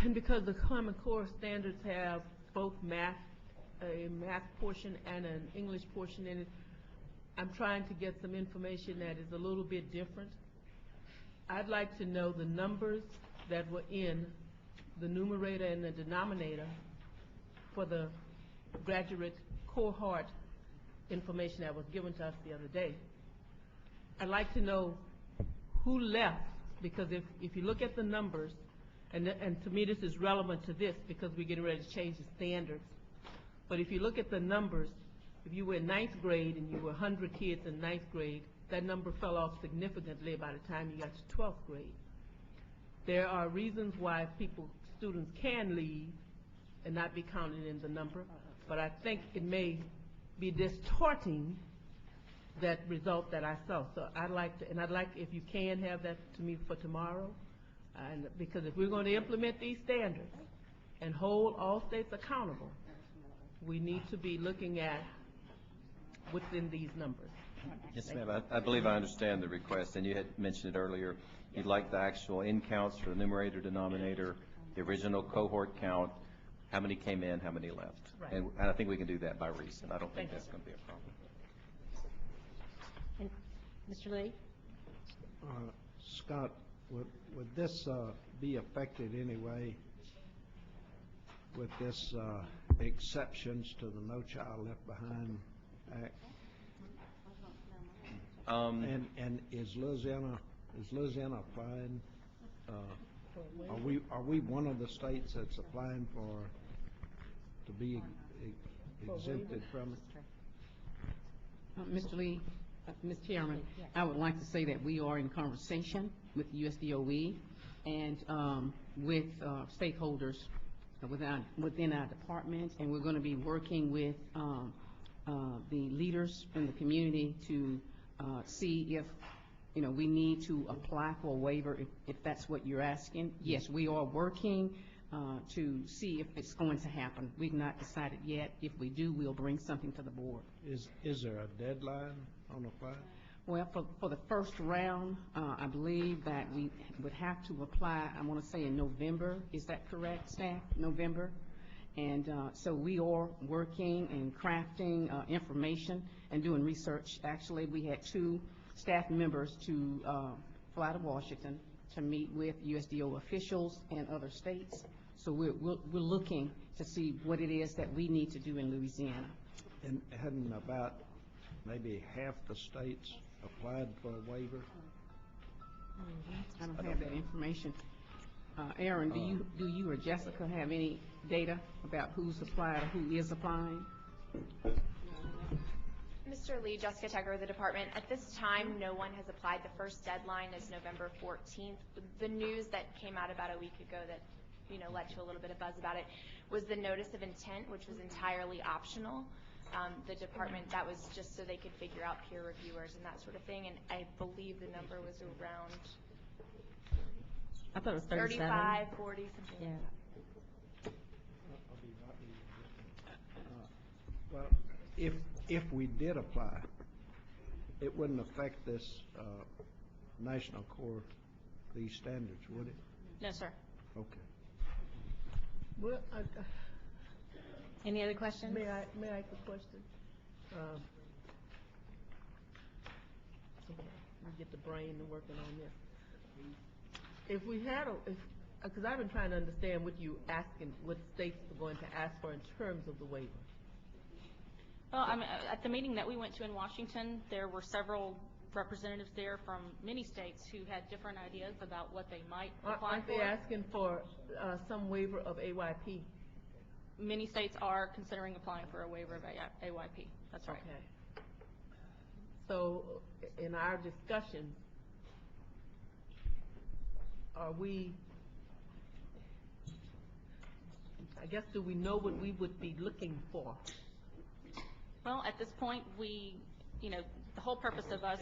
and because the Common Core standards have both a math portion and an English portion in it, I'm trying to get some information that is a little bit different. I'd like to know the numbers that were in the numerator and the denominator for the graduate cohort information that was given to us the other day. I'd like to know who left, because if you look at the numbers, and to me this is relevant to this because we're getting ready to change the standards, but if you look at the numbers, if you were in ninth grade and you were 100 kids in ninth grade, that number fell off significantly by the time you got to 12th grade. There are reasons why students can leave and not be counted in the number, but I think it may be distorting that result that I saw. So I'd like if you can have that to me for tomorrow, and because if we're going to implement these standards and hold all states accountable, we need to be looking at what's in these numbers. Yes, ma'am. I believe I understand the request, and you had mentioned it earlier. You'd like the actual in counts for the numerator, denominator, the original cohort count, how many came in, how many left. Right. And I think we can do that by recent. I don't think that's going to be a problem. And Mr. Lee? Scott, would this be affected anyway with this exceptions to the No Child Left Behind Act? And is Louisiana applying? Are we one of the states that's applying to be exempted from it? Mr. Lee, Mr. Chairman, I would like to say that we are in conversation with USDOE and with stakeholders within our department, and we're going to be working with the leaders in the community to see if we need to apply for a waiver, if that's what you're asking. Yes, we are working to see if it's going to happen. We've not decided yet. If we do, we'll bring something to the board. Is there a deadline on applying? Well, for the first round, I believe that we would have to apply, I want to say in November. Is that correct, staff? November? And so we are working and crafting information and doing research. Actually, we had 2 staff members to fly to Washington to meet with USDO officials and other states. So we're looking to see what it is that we need to do in Louisiana. And hadn't about maybe half the states applied for a waiver? I don't have that information. Aaron, do you or Jessica have any data about who's applied or who is applying? Mr. Lee, Jessica Tucker of the department. At this time, no one has applied. The first deadline is November 14th. The news that came out about a week ago that led to a little bit of buzz about it was the notice of intent, which was entirely optional. The department, that was just so they could figure out peer reviewers and that sort of thing, and I believe the number was around I thought it was 37. 35, 40, something like that. Well, if we did apply, it wouldn't affect this national core, these standards, would it? No, sir. Okay. Well, Any other questions? may I ask a question? Let me get the brain to working on this. If we had because I've been trying to understand what what states are going to ask for in terms of the waiver. Well, I mean, at the meeting that we went to in Washington, there were several representatives there from many states who had different ideas about what they might apply Aren't for. they asking for some waiver of AYP? Many states are considering applying for a waiver of AYP. That's right. Okay. So in our discussion, are we, I guess, do we know what we would be looking for? Well, at this point, the whole purpose of us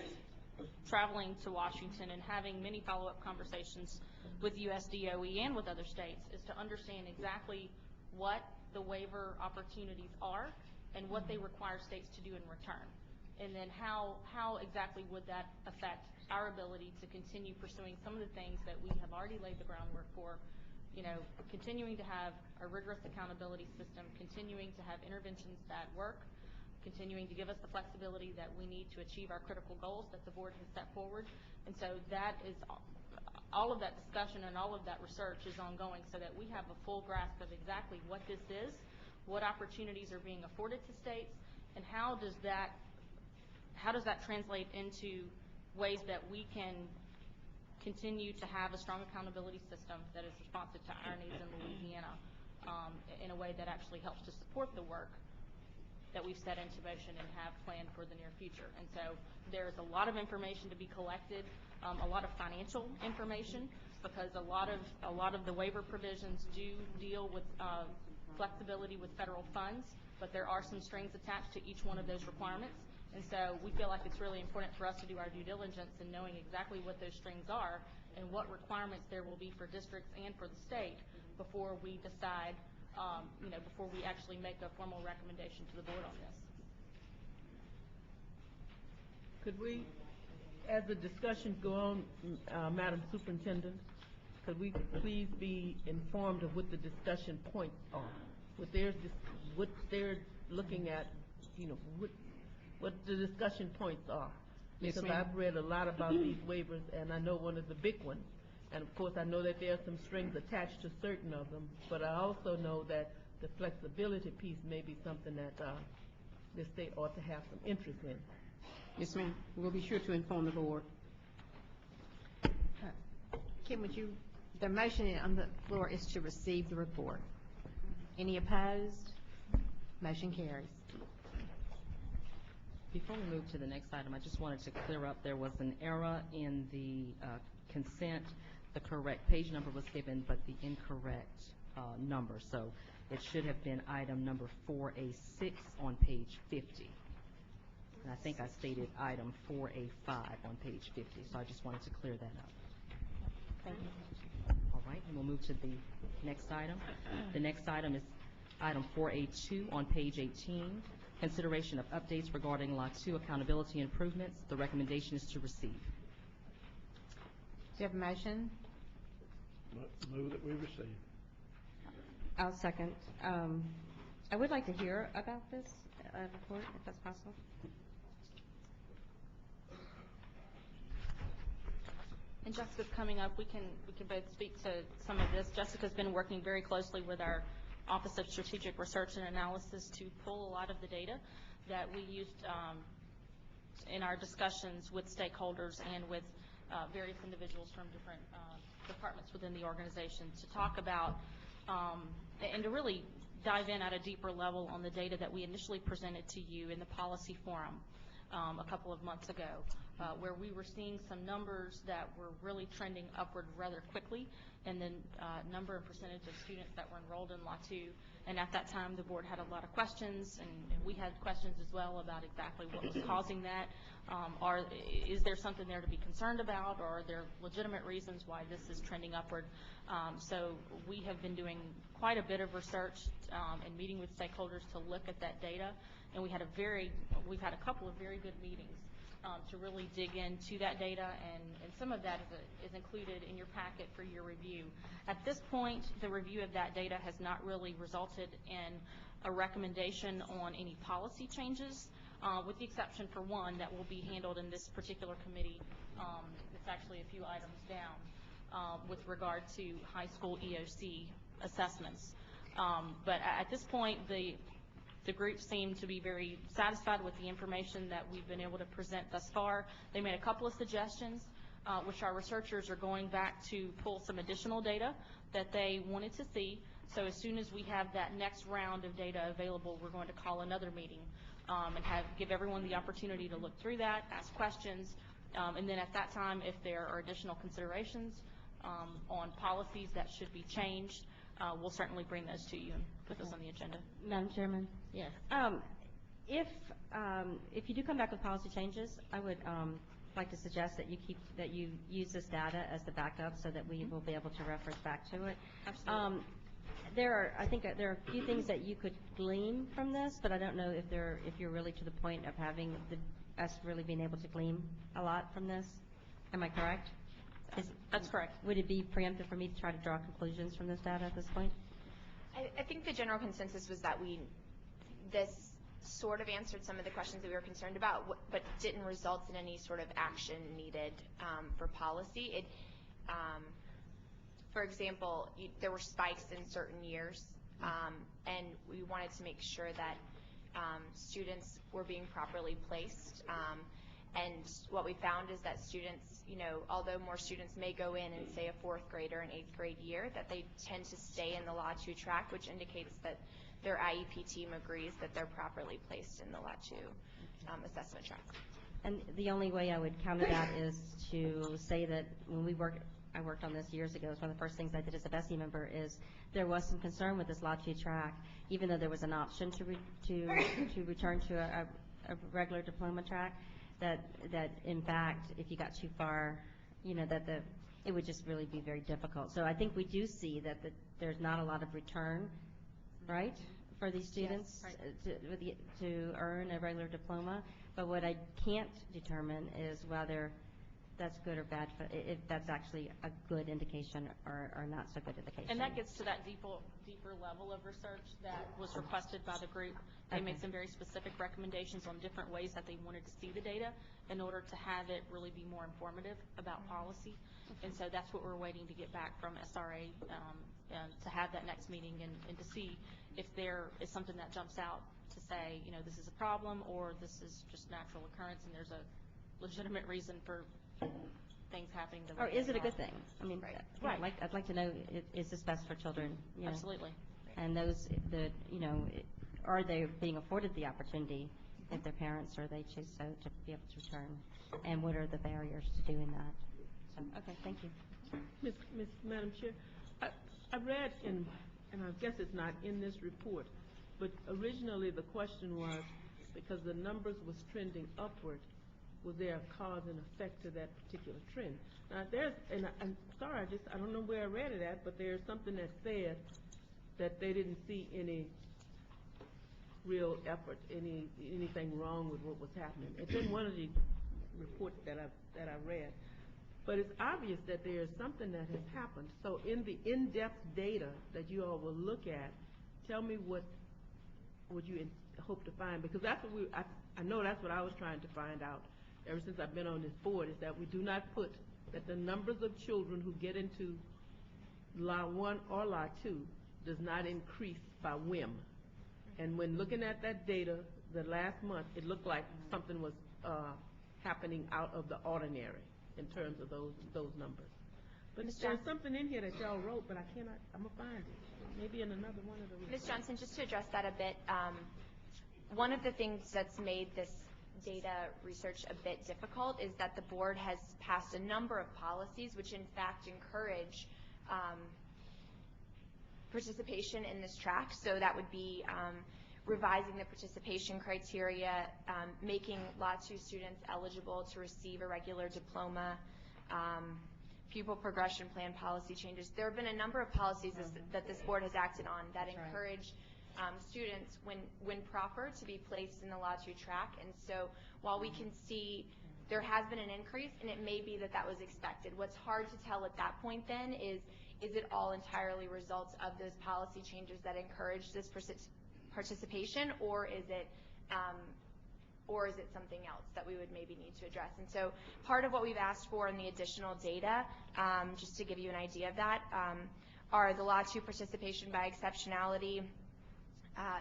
traveling to Washington and having many follow-up conversations with USDOE and with other states is to understand exactly what the waiver opportunities are and what they require states to do in return. And then how exactly would that affect our ability to continue pursuing some of the things that we have already laid the groundwork for, continuing to have a rigorous accountability system, continuing to have interventions that work, continuing to give us the flexibility that we need to achieve our critical goals that the board has set forward. And so that is all of that discussion and all of that research is ongoing so that we have a full grasp of exactly what this is, what opportunities are being afforded to states, and how does that translate into ways that we can continue to have a strong accountability system that is responsive to our needs in Louisiana in a way that actually helps to support the work that we've set into motion and have planned for the near future. And so there's a lot of information to be collected, a lot of financial information, because a lot of the waiver provisions do deal with flexibility with federal funds, but there are some strings attached to each one of those requirements. And so we feel like it's really important for us to do our due diligence in knowing exactly what those strings are and what requirements there will be for districts and for the state before we decide, before we actually make a formal recommendation to the board on this. Could we, as the discussions go on, Madam Superintendent, could we please be informed of what the discussion points are? What they're looking at, what the discussion points are. Yes, Because ma'am. I've read a lot about these waivers, and I know one of the big ones. And of course, I know that there are some strings attached to certain of them, but I also know that the flexibility piece may be something that the state ought to have some interest in. Yes, ma'am. We'll be sure to inform the board. Kim, the motion on the floor is to receive the report. Any opposed? Motion carries. Before we move to the next item, I just wanted to clear up, there was an error in the consent. The correct page number was given, but the incorrect number. So it should have been item number 4A6 on page 50. And I think I stated item 4A5 on page 50, so I just wanted to clear that up. Thank you. All right, and we'll move to the next item. The next item is item 4A2 on page 18, consideration of updates regarding Lot 2 accountability improvements. The recommendation is to receive. Do you have a motion? Move that we receive. I'll second. I would like to hear about this report, if that's possible. And Jessica's coming up. We can both speak to some of this. Jessica's been working very closely with our Office of Strategic Research and Analysis to pull a lot of the data that we used in our discussions with stakeholders and with various individuals from different departments within the organization to talk about and to really dive in at a deeper level on the data that we initially presented to you in the policy forum a couple of months ago, where we were seeing some numbers that were really trending upward rather quickly, and then number and percentage of students that were enrolled in Lot 2. And at that time, the board had a lot of questions, and we had questions as well about exactly what was causing that. Is there something there to be concerned about, or are there legitimate reasons why this is trending upward? So we have been doing quite a bit of research and meeting with stakeholders to look at that data, and we've had a couple of very good meetings to really dig into that data, and some of that is included in your packet for your review. At this point, the review of that data has not really resulted in a recommendation on any policy changes, with the exception for one that will be handled in this particular committee. It's actually a few items down. with regard to high school EOC assessments. But at this point, the group seemed to be very satisfied with the information that we've been able to present thus far. They made a couple of suggestions, which our researchers are going back to pull some additional data that they wanted to see. So as soon as we have that next round of data available, we're going to call another meeting and give everyone the opportunity to look through that, ask questions, and then at that time, if there are additional considerations on policies that should be changed, we'll certainly bring those to you and put those on the agenda. Madam Chairman? Yes. If you do come back with policy changes, I would like to suggest that you use this data as the backup so that we will be able to reference back to it. Absolutely. I think there are a few things that you could glean from this, but I don't know if you're really to the point of having us really being able to glean a lot from this. Am I correct? That's correct. Would it be preemptive for me to try to draw conclusions from this data at this point? I think the general consensus was that this sort of answered some of the questions that we were concerned about, but didn't result in any sort of action needed for policy. For example, there were spikes in certain years, and we wanted to make sure that students were being properly placed. And what we found is that students, although more students may go in say a 4th grade or an 8th grade year, that they tend to stay in the Law 2 track, which indicates that their IEP team agrees that they're properly placed in the Law 2 assessment track. And the only way I would counter that is to say that when I worked on this years ago. It's one of the first things I did as a BESE member is there was some concern with this Law 2 track, even though there was an option to return to a regular diploma track, that in fact, if you got too far, it would just really be very difficult. So I think we do see that there's not a lot of return, right, for these students to earn a regular diploma. But what I can't determine is whether that's good or bad, if that's actually a good indication or not so good indication. And that gets to that deeper level of research that was requested by the group. They made some very specific recommendations on different ways that they wanted to see the data in order to have it really be more informative about policy. And so that's what we're waiting to get back from SRA to have that next meeting and to see if there is something that jumps out to say, this is a problem or this is just natural occurrence and there's a legitimate reason for things happening. Or is it a good thing? I mean, right. I'd like to know, is this best for children? Absolutely. And those that, are they being afforded the opportunity if their parents or they choose so to be able to return? And what are the barriers to doing that? So, okay, thank you. Madam Chair, I read and I guess it's not in this report, but originally the question was because the numbers was trending upward, was there a cause and effect to that particular trend? Now and I'm sorry, I don't know where I read it at, but there's something that said that they didn't see any real effort, anything wrong with what was happening. It's in one of the reports that I read. But it's obvious that there is something that has happened. So in the in-depth data that you all will look at, tell me what would you hope to find? Because that's what I know that's what I was trying to find out ever since I've been on this board, is that we do not put that the numbers of children who get into Law 1 or Law 2 does not increase by whim. And when looking at that data the last month, it looked like something was happening out of the ordinary in terms of those numbers. But there's something in here that y'all wrote, but I'm going to find it. Maybe in another one of the Ms. Johnson, just to address that a bit, one of the things that's made this data research a bit difficult is that the board has passed a number of policies which in fact encourage participation in this track. So that would be revising the participation criteria, making Law 2 students eligible to receive a regular diploma, pupil progression plan policy changes. There have been a number of policies that this board has acted on that encourage students, when proper, to be placed in the Law 2 track. And so while we can see there has been an increase, and it may be that that was expected, what's hard to tell at that point then is it all entirely results of those policy changes that encourage this participation, or is it or is it something else that we would maybe need to address? And so part of what we've asked for in the additional data, just to give you an idea of that, are the Law 2 participation by exceptionality,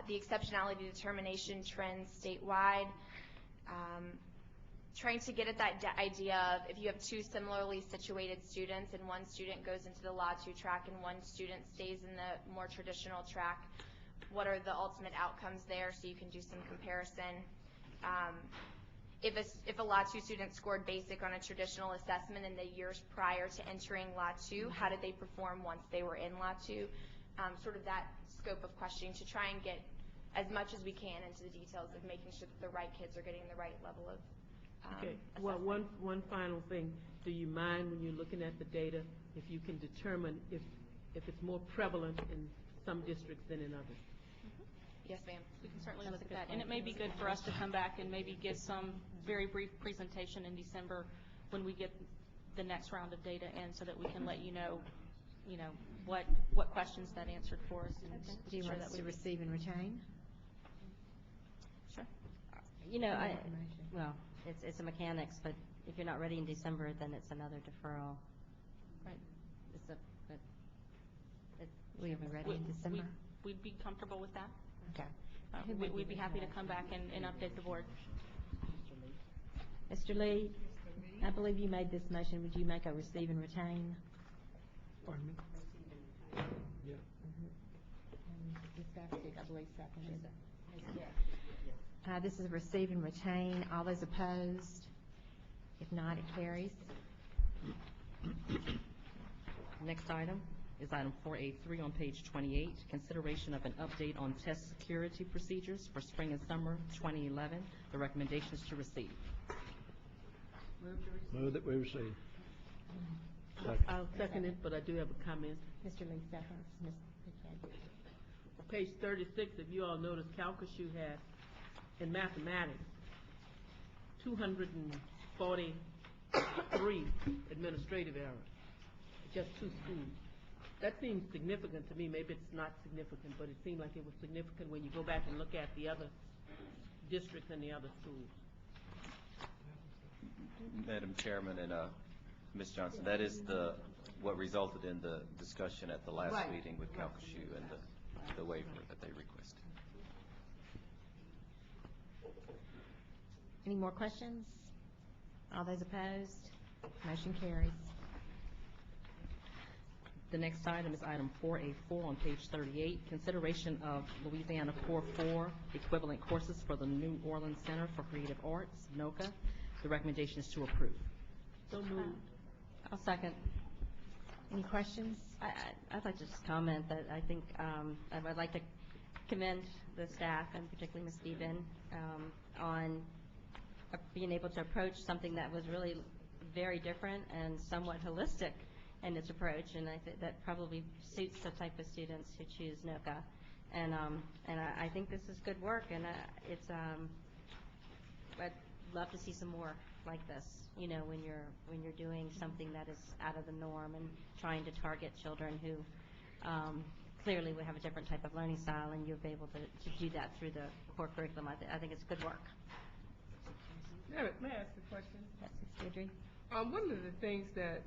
the exceptionality determination trends statewide, trying to get at that idea of if you have two similarly situated students and one student goes into the Law 2 track and one student stays in the more traditional track, what are the ultimate outcomes there so you can do some comparison. If a Law 2 student scored basic on a traditional assessment in the years prior to entering Law 2, how did they perform once they were in Law 2? Sort of that scope of questioning to try and get as much as we can into the details of making sure that the right kids are getting the right level of Okay, well, one final thing. Do you mind when you're looking at the data if you can determine if it's more prevalent in some districts than in others? Yes, ma'am. We can certainly look at that. And it may be good for us to come back and maybe give some very brief presentation in December when we get the next round of data in so that we can let you know what questions that answered for us. And Do you want us to receive and retain? Sure. Well, it's a mechanics, but if you're not ready in December, then it's another deferral. Right. Will you be ready in December? We'd be comfortable with that. Okay. We'd be happy to come back and update the board. Mr. Lee, I believe you made this motion. Would you make a receive and retain? Pardon me? Yeah. Ms. Bastig, I believe, seconded. This is receive and retain. All those opposed? If not, it carries. Next item is item 4A3 on page 28, consideration of an update on test security procedures for spring and summer 2011. The recommendation is to receive. Move that we receive. I'll second it, but I do have a comment. Mr. Lee seconds. Ms. Pickett. On page 36, if you all notice, Calcasieu had, in mathematics, 243 administrative errors, just 2 schools. That seems significant to me. Maybe it's not significant, but it seemed like it was significant when you go back and look at the other districts and the other schools. Madam Chairman and Ms. Johnson, that is what resulted in the discussion at the last meeting with Calcasieu and the waiver that they requested. Any more questions? All those opposed? Motion carries. The next item is item 4A4 on page 38, consideration of Louisiana Core 4 equivalent courses for the New Orleans Center for Creative Arts, NOCA. The recommendation is to approve. So moved. I'll second. Any questions? I'd like to just comment that I think I'd like to commend the staff and particularly Ms. Stephen on being able to approach something that was really very different and somewhat holistic in its approach, and I think that probably suits the type of students who choose NOCA. And I think this is good work, and I'd love to see some more like this. When you're doing something that is out of the norm and trying to target children who clearly would have a different type of learning style, and you'll be able to do that through the core curriculum. I think it's good work. May I ask a question? Yes, Ms. Deirdre? One of the things that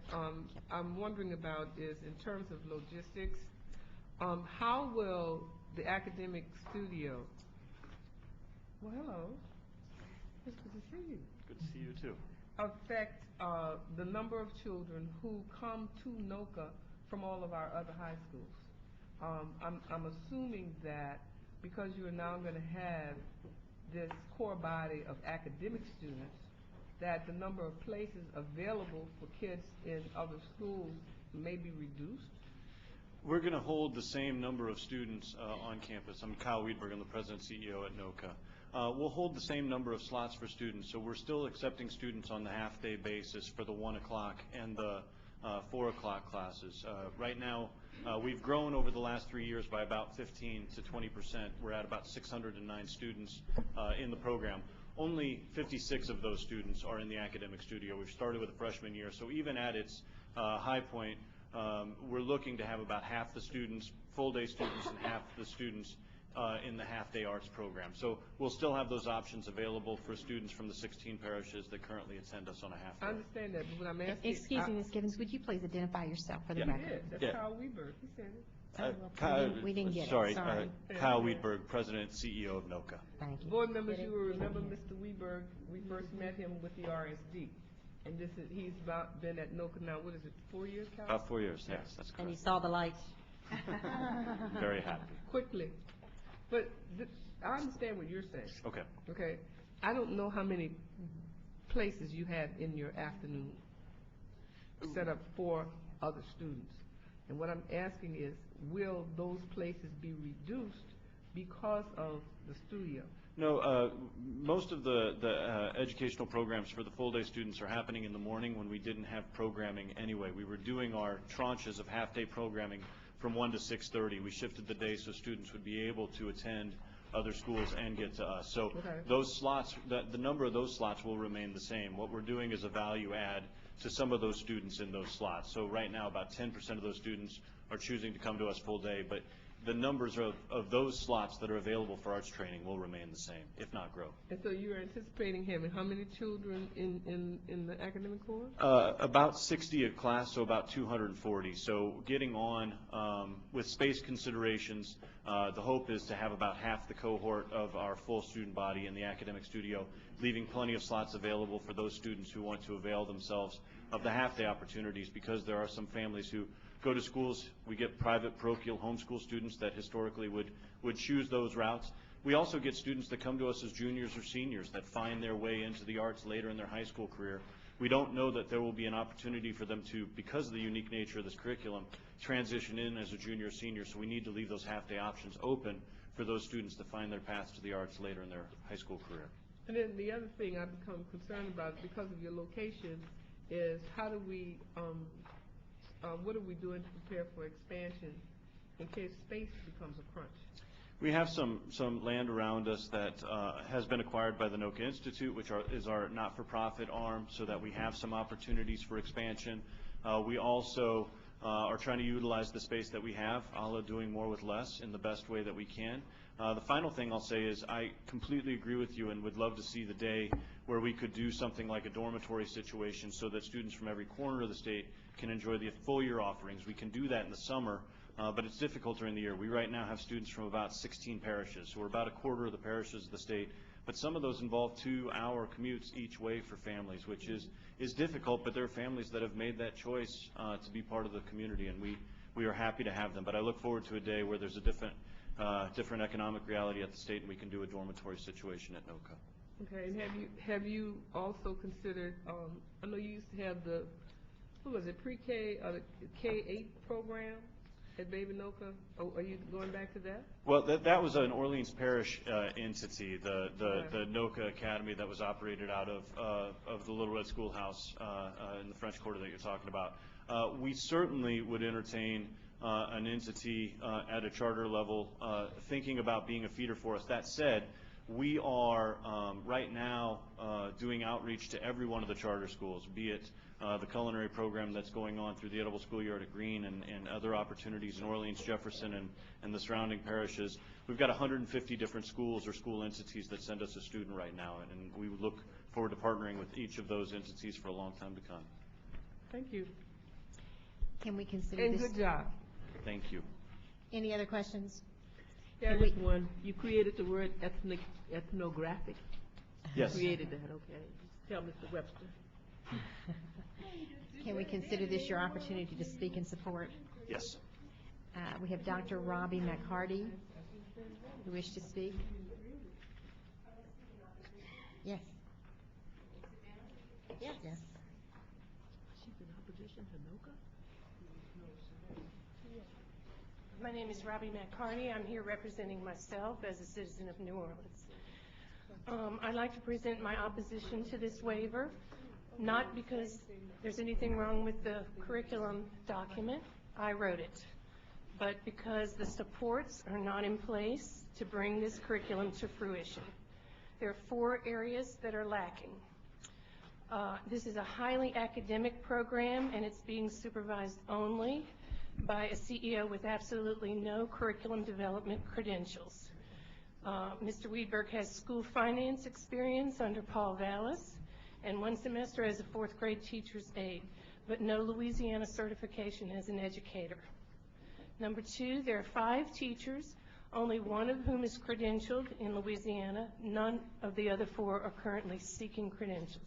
I'm wondering about is in terms of logistics, how will the academic studio, well, hello, it's good to see you. Good to see you too. Affect the number of children who come to NOCA from all of our other high schools. I'm assuming that because you are now going to have this core body of academic students, that the number of places available for kids in other schools may be reduced? We're going to hold the same number of students on campus. I'm Kyle Wiedberg, I'm the president and CEO at NOCA. We'll hold the same number of slots for students, so we're still accepting students on the half-day basis for the 1 o'clock and the 4 o'clock classes. Right now, we've grown over the last 3 years by about 15 to 20%. We're at about 609 students in the program. Only 56 of those students are in the academic studio. We've started with a freshman year, so even at its high point, we're looking to have about half the students, full-day students, and half the students in the half-day arts program. So we'll still have those options available for students from the 16 parishes that currently attend us on a half-day. I understand that, but when I'm asking... Excuse me, Ms. Gibbons, would you please identify yourself for the Yeah. record? Yeah, that's Yeah. Kyle Weberg, he said it. We didn't get it, Sorry, sorry. Kyle Weedberg, President and CEO of NOCA. Thank you. Board members, you will remember Mr. Weberg, we first met him with the RSD. And he's been at NOCA now, what is it, 4 years, Kyle? About 4 years, yes, that's And he correct. saw the light. Very happy. Quickly. But I understand what you're saying. Okay. Okay. I don't know how many places you have in your afternoon set up for other students. And what I'm asking is, will those places be reduced because of the studio? No, most of the educational programs for the full-day students are happening in the morning when we didn't have programming anyway. We were doing our tranches of half-day programming from 1 to 6:30. We shifted the day so students would be able to attend other schools and get to us. So those slots, the number of those slots will remain the same. What we're doing is a value add to some of those students in those slots. So right now, about 10% of those students are choosing to come to us full day, but the numbers of those slots that are available for arts training will remain the same, if not grow. And so you're anticipating having how many children in the academic corps? About 60 a class, so about 240. So getting on with space considerations, the hope is to have about half the cohort of our full student body in the academic studio, leaving plenty of slots available for those students who want to avail themselves of the half-day opportunities, because there are some families who go to schools. We get private parochial homeschool students that historically would choose those routes. We also get students that come to us as juniors or seniors that find their way into the arts later in their high school career. We don't know that there will be an opportunity for them to, because of the unique nature of this curriculum, transition in as a junior or senior, so we need to leave those half-day options open for those students to find their paths to the arts later in their high school career. And then the other thing I've become concerned about because of your location is how do we, what are we doing to prepare for expansion in case space becomes a crunch? We have some land around us that has been acquired by the NOCA Institute, which is our not-for-profit arm, so that we have some opportunities for expansion. We also are trying to utilize the space that we have, a la doing more with less in the best way that we can. The final thing I'll say is I completely agree with you and would love to see the day where we could do something like a dormitory situation so that students from every corner of the state can enjoy the full year offerings. We can do that in the summer, but it's difficult during the year. We right now have students from about 16 parishes, so we're about a quarter of the parishes of the state, but some of those involve 2-hour commutes each way for families, which is difficult, but there are families that have made that choice to be part of the community, and we are happy to have them. But I look forward to a day where there's a different economic reality at the state and we can do a dormitory situation at NOCA. Okay, and have you also considered, I know you used to have the, what was it, pre-K, the K-8 program at Baby NOCA? Oh, are you going back to that? Well, that was an Orleans Parish entity, the NOCA Academy that was operated out of the Little Red Schoolhouse in the French Quarter that you're talking about. We certainly would entertain an entity at a charter level thinking about being a feeder for us. That said, we are right now doing outreach to every one of the charter schools, be it the culinary program that's going on through the Edible Schoolyard at Greene and other opportunities in Orleans, Jefferson, and the surrounding parishes. We've got 150 different schools or school entities that send us a student right now, and we look forward to partnering with each of those entities for a long time to come. Thank you. Can we consider And this? good job. Thank you. Any other questions? Yeah, just one. You created the word ethnographic. Yes. You created that, okay. Tell Mr. Webster. Can we consider this your opportunity to speak in support? Yes. We have Dr. Robbie McCarty who wished to speak. Yes. Yes. Yes. She's in opposition to NOCA? My name is Robbie McCarty. I'm here representing myself as a citizen of New Orleans. I'd like to present my opposition to this waiver, not because there's anything wrong with the curriculum document. I wrote it. But because the supports are not in place to bring this curriculum to fruition. There are 4 areas that are lacking. This is a highly academic program, and it's being supervised only by a CEO with absolutely no curriculum development credentials. Mr. Weidberg has school finance experience under Paul Vallis and 1 semester as a 4th grade teacher's aide, but no Louisiana certification as an educator. Number 2, there are 5 teachers, only 1 of whom is credentialed in Louisiana. None of the other 4 are currently seeking credentials.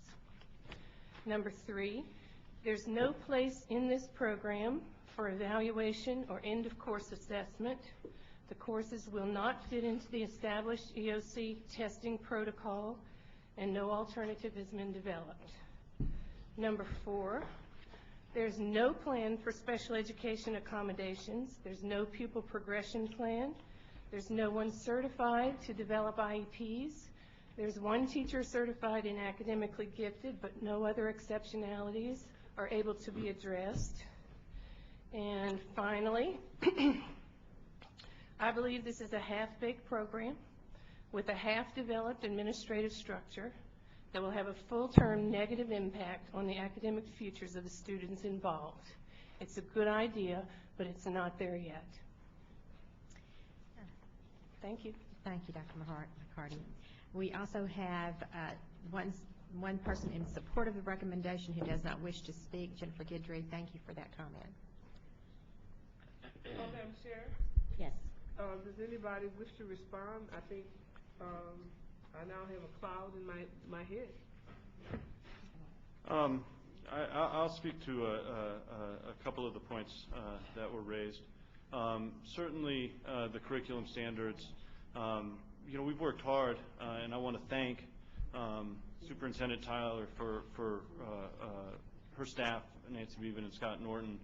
Number 3, there's no place in this program for evaluation or end-of-course assessment. The courses will not fit into the established EOC testing protocol, and no alternative has been developed. Number 4, there's no plan for special education accommodations. There's no pupil progression plan. There's no one certified to develop IEPs. There's 1 teacher certified in academically gifted, but no other exceptionalities are able to be addressed. And finally, I believe this is a half-baked program with a half-developed administrative structure that will have a full-term negative impact on the academic futures of the students involved. It's a good idea, but it's not there yet. Thank you. Thank you, Dr. McCarty. We also have one person in support of the recommendation who does not wish to speak. Jennifer Guidry, thank you for that comment. Madam Chair? Yes. Does anybody wish to respond? I think I now have a cloud in my head. I'll speak to a couple of the points that were raised. Certainly, the curriculum standards. We've worked hard, and I want to thank Superintendent Tyler for her staff, Nancy Beaven and Scott Norton,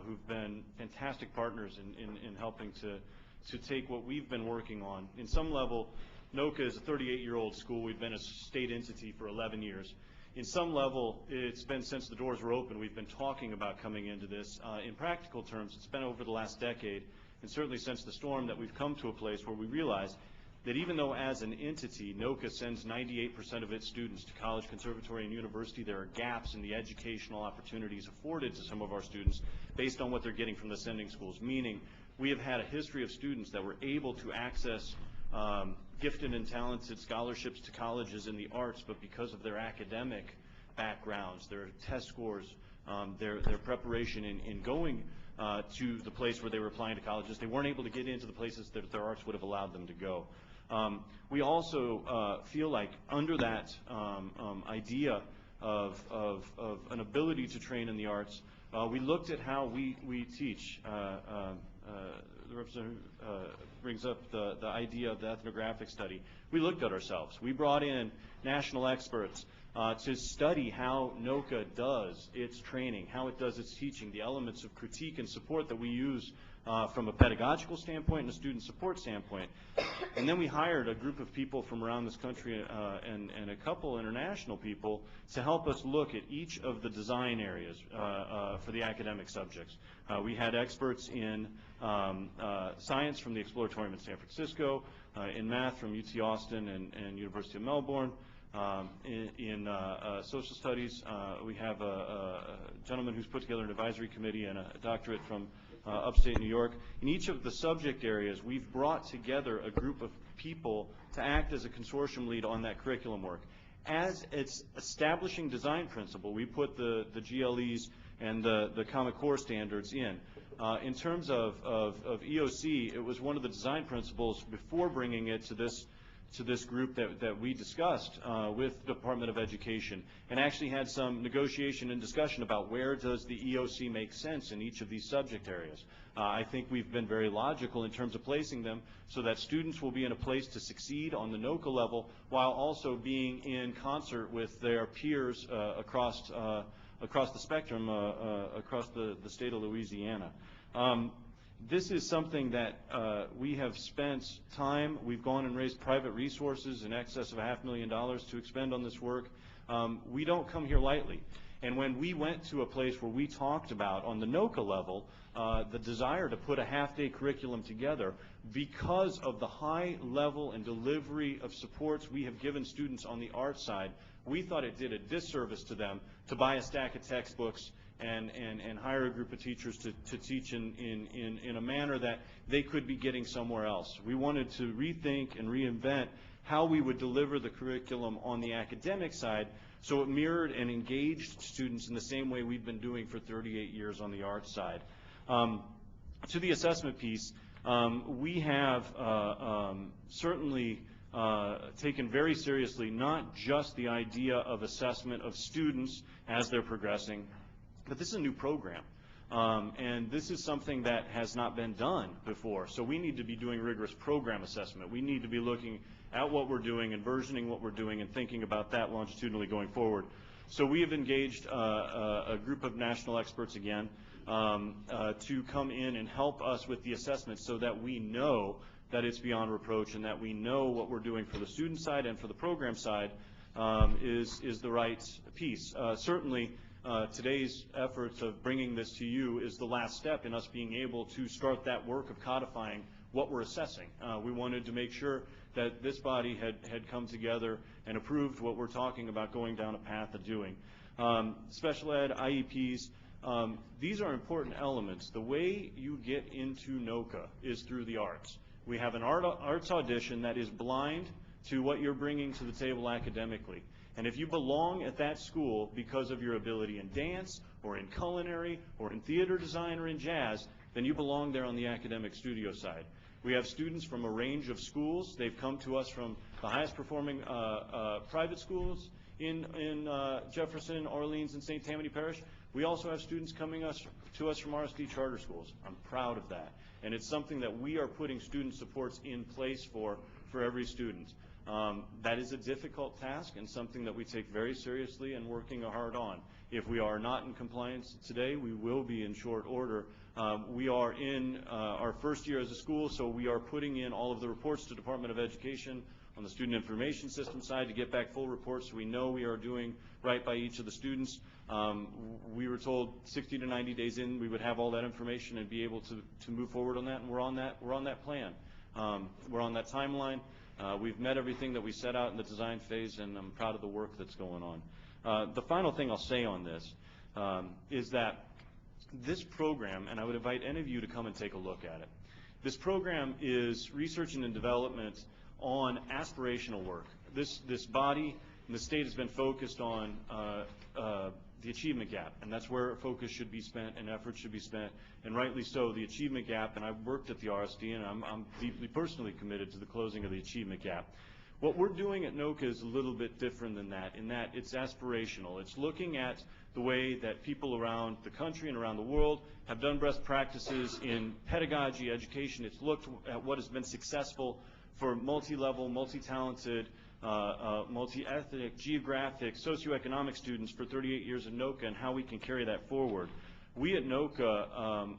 who've been fantastic partners in helping to take what we've been working on. In some level, NOCA is a 38-year-old school. We've been a state entity for 11 years. In some level, it's been since the doors were open, we've been talking about coming into this. In practical terms, it's been over the last decade, and certainly since the storm, that we've come to a place where we realize that even though as an entity, NOCA sends 98% of its students to college, conservatory, and university, there are gaps in the educational opportunities afforded to some of our students based on what they're getting from the sending schools, meaning we have had a history of students that were able to access gifted and talented scholarships to colleges in the arts, but because of their academic backgrounds, their test scores, their preparation in going to the place where they were applying to colleges, they weren't able to get into the places that their arts would have allowed them to go. We also feel like under that idea of an ability to train in the arts, we looked at how we teach. The representative brings up the idea of the ethnographic study. We looked at ourselves. We brought in national experts to study how NOCA does its training, how it does its teaching, the elements of critique and support that we use from a pedagogical standpoint and a student support standpoint. And then we hired a group of people from around this country and a couple international people to help us look at each of the design areas for the academic subjects. We had experts in science from the Exploratorium in San Francisco, in math from UT Austin and University of Melbourne. In social studies, we have a gentleman who's put together an advisory committee and a doctorate from upstate New York. In each of the subject areas, we've brought together a group of people to act as a consortium lead on that curriculum work. As its establishing design principle, we put the GLEs and the Common Core standards in. In terms of EOC, it was one of the design principles before bringing it to this group that we discussed with the Department of Education, and actually had some negotiation and discussion about where does the EOC make sense in each of these subject areas. I think we've been very logical in terms of placing them so that students will be in a place to succeed on the NOCA level while also being in concert with their peers across the spectrum, across the state of Louisiana. This is something that we have spent time. We've gone and raised private resources in excess of $500,000 to expend on this work. We don't come here lightly. And when we went to a place where we talked about, on the NOCA level, the desire to put a half-day curriculum together because of the high level and delivery of supports we have given students on the art side, we thought it did a disservice to them to buy a stack of textbooks and hire a group of teachers to teach in a manner that they could be getting somewhere else. We wanted to rethink and reinvent how we would deliver the curriculum on the academic side so it mirrored and engaged students in the same way we've been doing for 38 years on the arts side. To the assessment piece, we have certainly taken very seriously not just the idea of assessment of students as they're progressing, but this is a new program. And this is something that has not been done before. So we need to be doing rigorous program assessment. We need to be looking at what we're doing and versioning what we're doing and thinking about that longitudinally going forward. So we have engaged a group of national experts again to come in and help us with the assessment so that we know that it's beyond reproach and that we know what we're doing for the student side and for the program side is the right piece. Certainly, today's efforts of bringing this to you is the last step in us being able to start that work of codifying what we're assessing. We wanted to make sure that this body had come together and approved what we're talking about going down a path of doing. Special ed, IEPs, these are important elements. The way you get into NOCA is through the arts. We have an arts audition that is blind to what you're bringing to the table academically. And if you belong at that school because of your ability in dance or in culinary or in theater design or in jazz, then you belong there on the academic studio side. We have students from a range of schools. They've come to us from the highest performing private schools in Jefferson, Orleans, and St. Tammany Parish. We also have students coming to us from RSD charter schools. I'm proud of that. And it's something that we are putting student supports in place for every student. That is a difficult task and something that we take very seriously and working hard on. If we are not in compliance today, we will be in short order. We are in our first year as a school, so we are putting in all of the reports to Department of Education on the student information system side to get back full reports so we know we are doing right by each of the students. We were told 60 to 90 days in we would have all that information and be able to move forward on that, and we're on that plan. We're on that timeline. We've met everything that we set out in the design phase, and I'm proud of the work that's going on. The final thing I'll say on this is that this program, and I would invite any of you to come and take a look at it, this program is research and development on aspirational work. This body and the state has been focused on the achievement gap, and that's where focus should be spent and effort should be spent, and rightly so, the achievement gap, and I've worked at the RSD, and I'm deeply personally committed to the closing of the achievement gap. What we're doing at NOCA is a little bit different than that, in that it's aspirational. It's looking at the way that people around the country and around the world have done best practices in pedagogy, education. It's looked at what has been successful for multi-level, multi-talented, multi-ethnic, geographic, socioeconomic students for 38 years at NOCA and how we can carry that forward. We at NOCA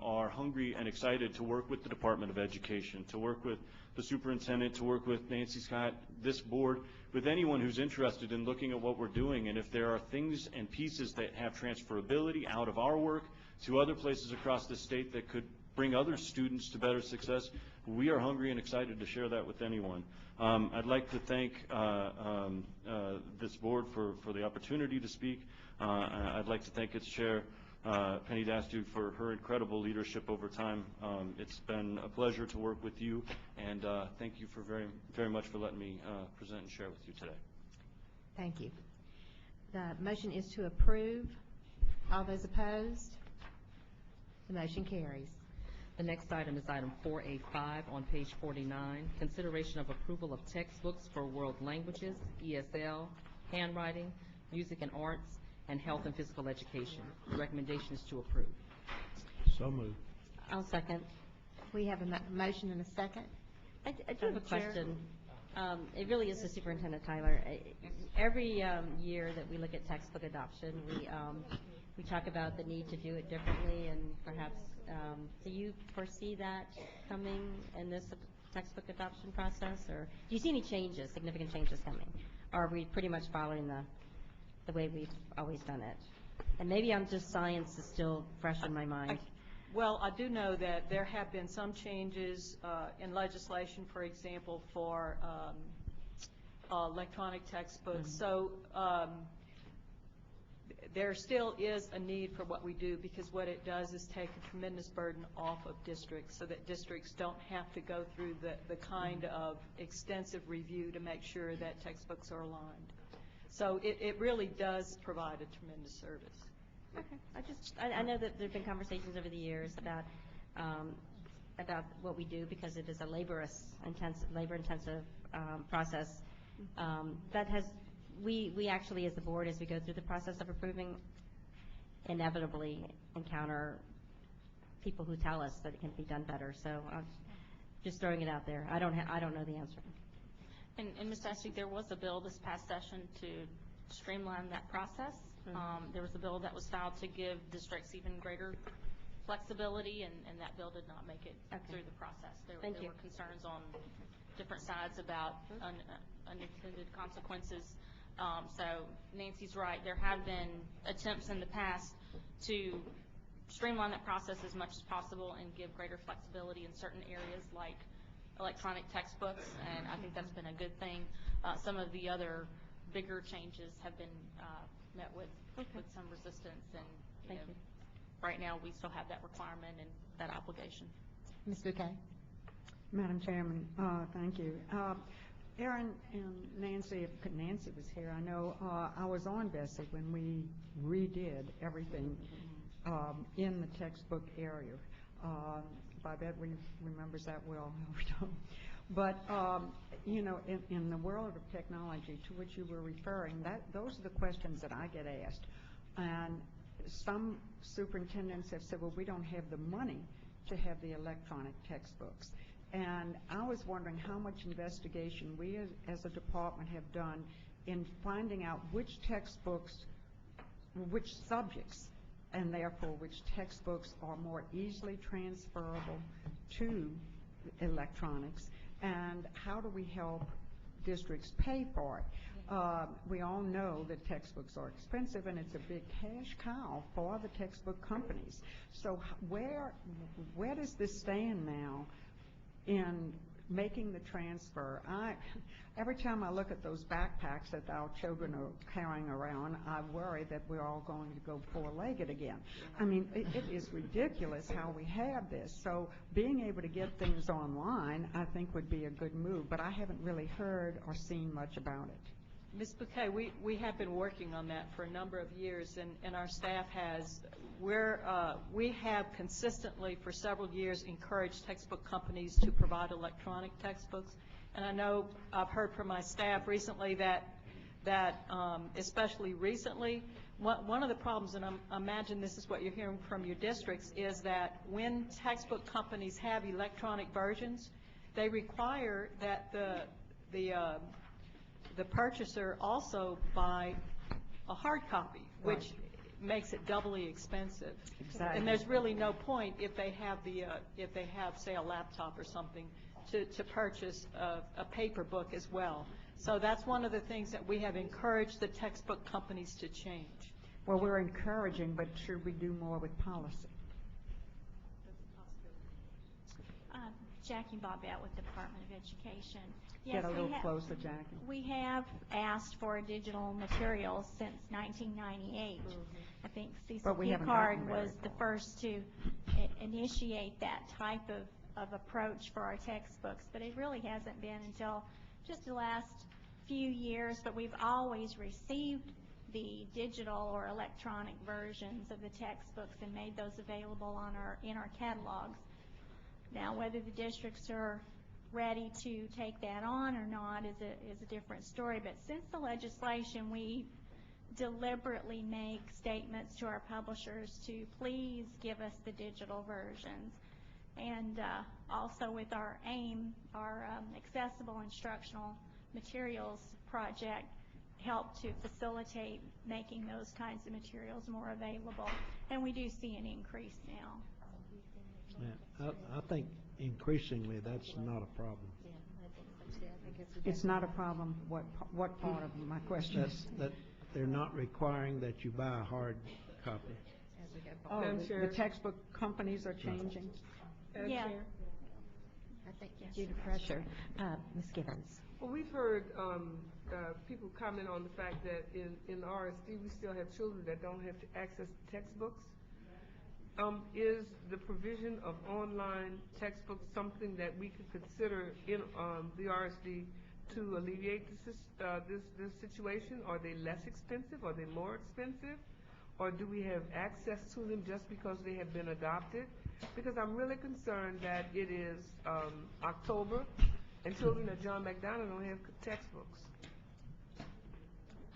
are hungry and excited to work with the Department of Education, to work with the superintendent, to work with Nancy Scott, this board, with anyone who's interested in looking at what we're doing. And if there are things and pieces that have transferability out of our work to other places across the state that could bring other students to better success, we are hungry and excited to share that with anyone. I'd like to thank this board for the opportunity to speak. I'd like to thank its chair, Penny Dastu, for her incredible leadership over time. It's been a pleasure to work with you, and thank you for very much for letting me present and share with you today. Thank you. The motion is to approve. All those opposed? The motion carries. The next item is item 4A5 on page 49, consideration of approval of textbooks for world languages, ESL, handwriting, music and arts, and health and physical education. The recommendation is to approve. So moved. I'll second. We have a motion and a second. I do have a question. It really is to Superintendent Tyler. Every year that we look at textbook adoption, we talk about the need to do it differently, and perhaps do you foresee that coming in this textbook adoption process, or do you see any changes, significant changes coming, or are we pretty much following the way we've always done it? And maybe I'm just, science is still fresh in my mind. Well, I do know that there have been some changes in legislation, for example, for electronic textbooks. So there still is a need for what we do, because what it does is take a tremendous burden off of districts so that districts don't have to go through the kind of extensive review to make sure that textbooks are aligned. So it really does provide a tremendous service. Okay. I know that there have been conversations over the years about what we do, because it is a labor-intensive process. We actually, as the board, as we go through the process of approving, inevitably encounter people who tell us that it can be done better. So just throwing it out there. I don't know the answer. And Ms. Ashley, there was a bill this past session to streamline that process. There was a bill that was filed to give districts even greater flexibility, and that bill did not make it through the process. There were concerns on different sides about unintended consequences. So Nancy's right. There have been attempts in the past to streamline that process as much as possible and give greater flexibility in certain areas like electronic textbooks, and I think that's been a good thing. Some of the other bigger changes have been met with some resistance, and right now we still have that requirement and that obligation. Ms. Bouquet. Madam Chairman, thank you. Aaron and Nancy, if Nancy was here, I know I was on BESE when we redid everything in the textbook area. Babette remembers that well. We don't. But, in the world of technology to which you were referring, those are the questions that I get asked. And some superintendents have said, well, we don't have the money to have the electronic textbooks. And I was wondering how much investigation we as a department have done in finding out which textbooks, which subjects, and therefore which textbooks are more easily transferable to electronics, and how do we help districts pay for it. We all know that textbooks are expensive, and it's a big cash cow for the textbook companies. So where does this stand now in making the transfer? Every time I look at those backpacks that our children are carrying around, I worry that we're all going to go four-legged again. I mean, it is ridiculous how we have this. So being able to get things online, I think, would be a good move. But I haven't really heard or seen much about it. Ms. Bouquet, we have been working on that for a number of years, and our staff has. We have consistently for several years encouraged textbook companies to provide electronic textbooks. And I know I've heard from my staff recently that especially recently, one of the problems, and I imagine this is what you're hearing from your districts, is that when textbook companies have electronic versions, they require that the purchaser also buy a hard copy, which makes it doubly expensive. Exactly. And there's really no point if they have say a laptop or something to purchase a paper book as well. So that's one of the things that we have encouraged the textbook companies to change. Well, we're encouraging, but should we do more with policy? Jackie Bobette with the Department of Education. Get a little closer, Jackie. We have asked for digital materials since 1998. I think Cecil Picard was the first to initiate that type of approach for our textbooks, but it really hasn't been until just the last few years, but we've always received the digital or electronic versions of the textbooks and made those available in our catalogs. Now, whether the districts are ready to take that on or not is a different story, but since the legislation, we deliberately make statements to our publishers to please give us the digital versions. And also with our AIM, our Accessible Instructional Materials Project, help to facilitate making those kinds of materials more available. And we do see an increase now. I think increasingly that's not a problem. It's not a problem. What part of my question is? That they're not requiring that you buy a hard copy. Oh, the textbook companies are changing? Yeah. I think due to pressure. Ms. Gibbons. Well, we've heard people comment on the fact that in RSD, we still have children that don't have access to textbooks. Is the provision of online textbooks something that we could consider in the RSD to alleviate this situation? Are they less expensive? Are they more expensive? Or do we have access to them just because they have been adopted? Because I'm really concerned that it is October and children at John McDonald don't have textbooks.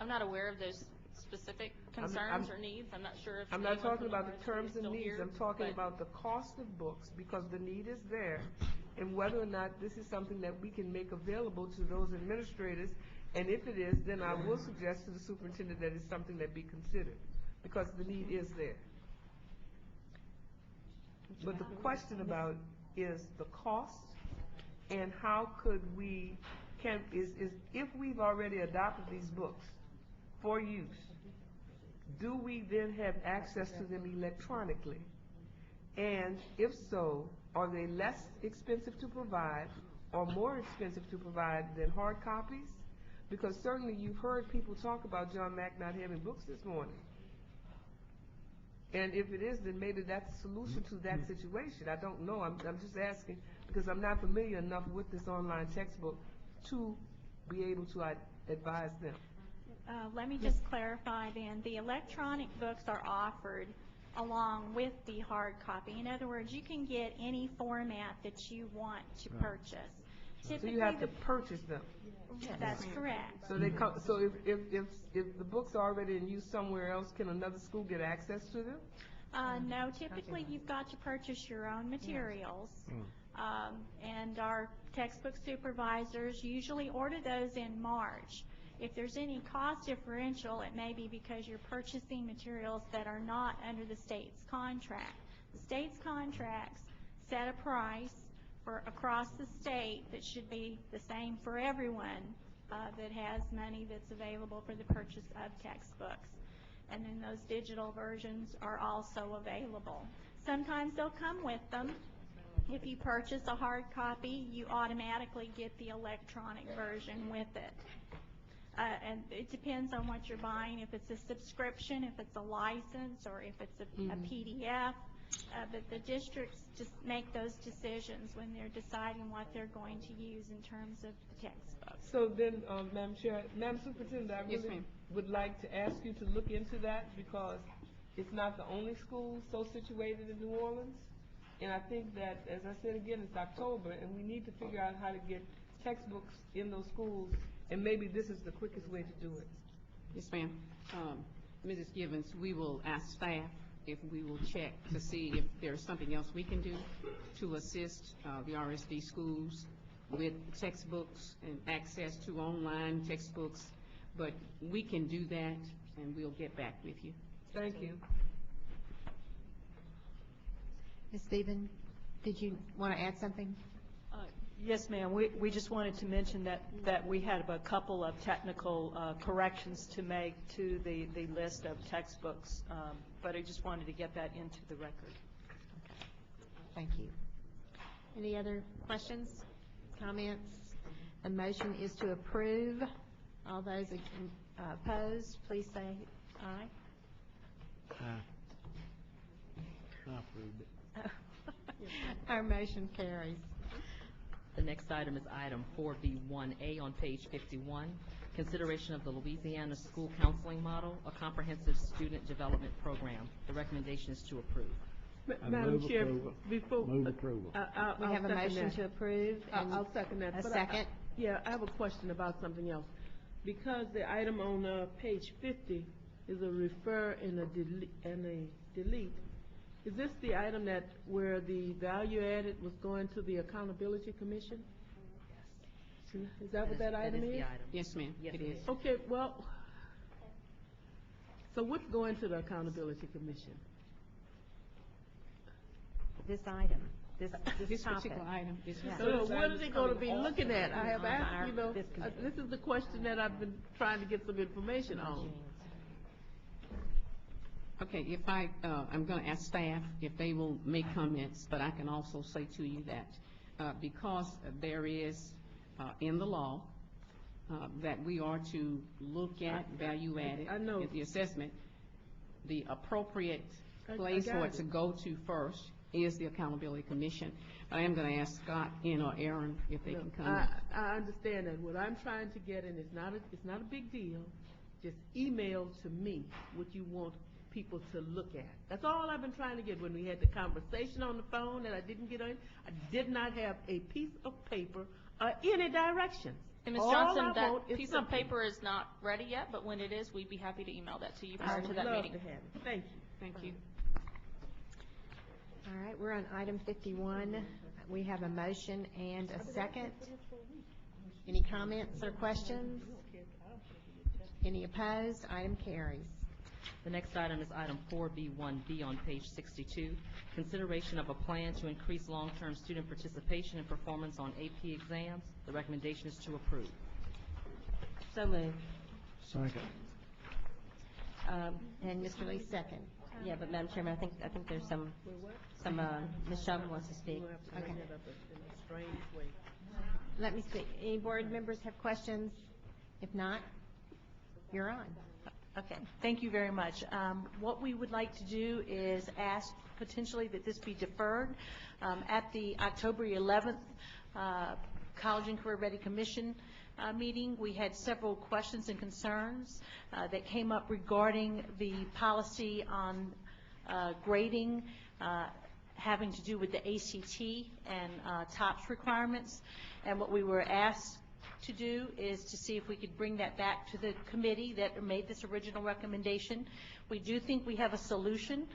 I'm not aware of those specific concerns or needs. I'm not sure if I'm not anyone from talking about the the university terms is and still needs. here, I'm talking but- about the cost of books, because the need is there, and whether or not this is something that we can make available to those administrators. And if it is, then I will suggest to the superintendent that it's something that be considered, because the need is there. But the question about is the cost, and how could we, if we've already adopted these books for use, do we then have access to them electronically? And if so, are they less expensive to provide or more expensive to provide than hard copies? Because certainly you've heard people talk about John Mack not having books this morning. And if it is, then maybe that's a solution to that situation. I don't know. I'm just asking because I'm not familiar enough with this online textbook to be able to advise them. Let me just clarify then. The electronic books are offered along with the hard copy. In other words, you can get any format that you want to purchase. So you have to purchase them. That's correct. So they come. So if the books are already in use somewhere else, can another school get access to them? No, typically you've got to purchase your own materials. And our textbook supervisors usually order those in March. If there's any cost differential, it may be because you're purchasing materials that are not under the state's contract. The state's contracts set a price for across the state that should be the same for everyone that has money that's available for the purchase of textbooks. And then those digital versions are also available. Sometimes they'll come with them. If you purchase a hard copy, you automatically get the electronic version with it. And it depends on what you're buying, if it's a subscription, if it's a license, or if it's a PDF. But the districts just make those decisions when they're deciding what they're going to use in terms of the textbooks. So then, Madam Chair, Madam Superintendent, I really would like to ask you to look into that, because it's not the only school so situated in New Orleans. And I think that, as I said again, it's October, and we need to figure out how to get textbooks in those schools, and maybe this is the quickest way to do it. Yes, ma'am. Mrs. Givens, we will ask staff if we will check to see if there's something else we can do to assist the RSD schools with textbooks and access to online textbooks. But we can do that, and we'll get back with you. Thank you. Ms. Stephen, did you want to add something? Yes, ma'am. We just wanted to mention that we had a couple of technical corrections to make to the list of textbooks, but I just wanted to get that into the record. Okay. Thank you. Any other questions, comments? The motion is to approve. All those opposed, please say aye. I approved it. Our motion carries. The next item is item 4B1A on page 51, consideration of the Louisiana School Counseling Model, a comprehensive student development program. The recommendation is to approve. Madam Chair, before... Move approval. We have a motion to approve. And I'll second that. A second. I have a question about something else. Because the item on page 50 is a refer and a delete, is this the item where the value added was going to the Accountability Commission? Yes. Is that what that item is? The item. Yes, ma'am. Yes, it is. Okay, well, so what's going to the Accountability Commission? This item, this topic. Particular item. So what are they going to be looking at? I have asked, this is the question that I've been trying to get some information on. Okay, if I'm going to ask staff if they will make comments, but I can also say to you that because there is in the law that we are to look at, value added, I know. at the assessment, the appropriate I place got for it it. to go to first is the Accountability Commission. I am going to ask Scott and or Aaron if they can come. I understand that. What I'm trying to get, and it's not a big deal, just email to me what you want people to look at. That's all I've been trying to get. When we had the conversation on the phone that I didn't get on, I did not have a piece of paper or any direction. And Ms. All Johnson, I that want is piece of something. paper is not ready yet, but when it is, we'd be happy to email that to you I prior to would that love meeting. to have it. Thank you. Thank you. All right, we're on item 51. We have a motion and a second. Any comments or questions? Any opposed? Item carries. The next item is item 4B1B on page 62, consideration of a plan to increase long-term student participation and performance on AP exams. The recommendation is to approve. So moved. Second. And Mr. Lee, second. Yeah, but Madam Chairman, I think there's some, Ms. Shelby wants to speak. Okay. In a strange way. Let me see. Any board members have questions? If not, you're on. Okay, thank you very much. What we would like to do is ask potentially that this be deferred. At the October 11th College and Career Ready Commission meeting, we had several questions and concerns that came up regarding the policy on grading having to do with the ACT and TOPS requirements. And what we were asked to do is to see if we could bring that back to the committee that made this original recommendation. We do think we have a solution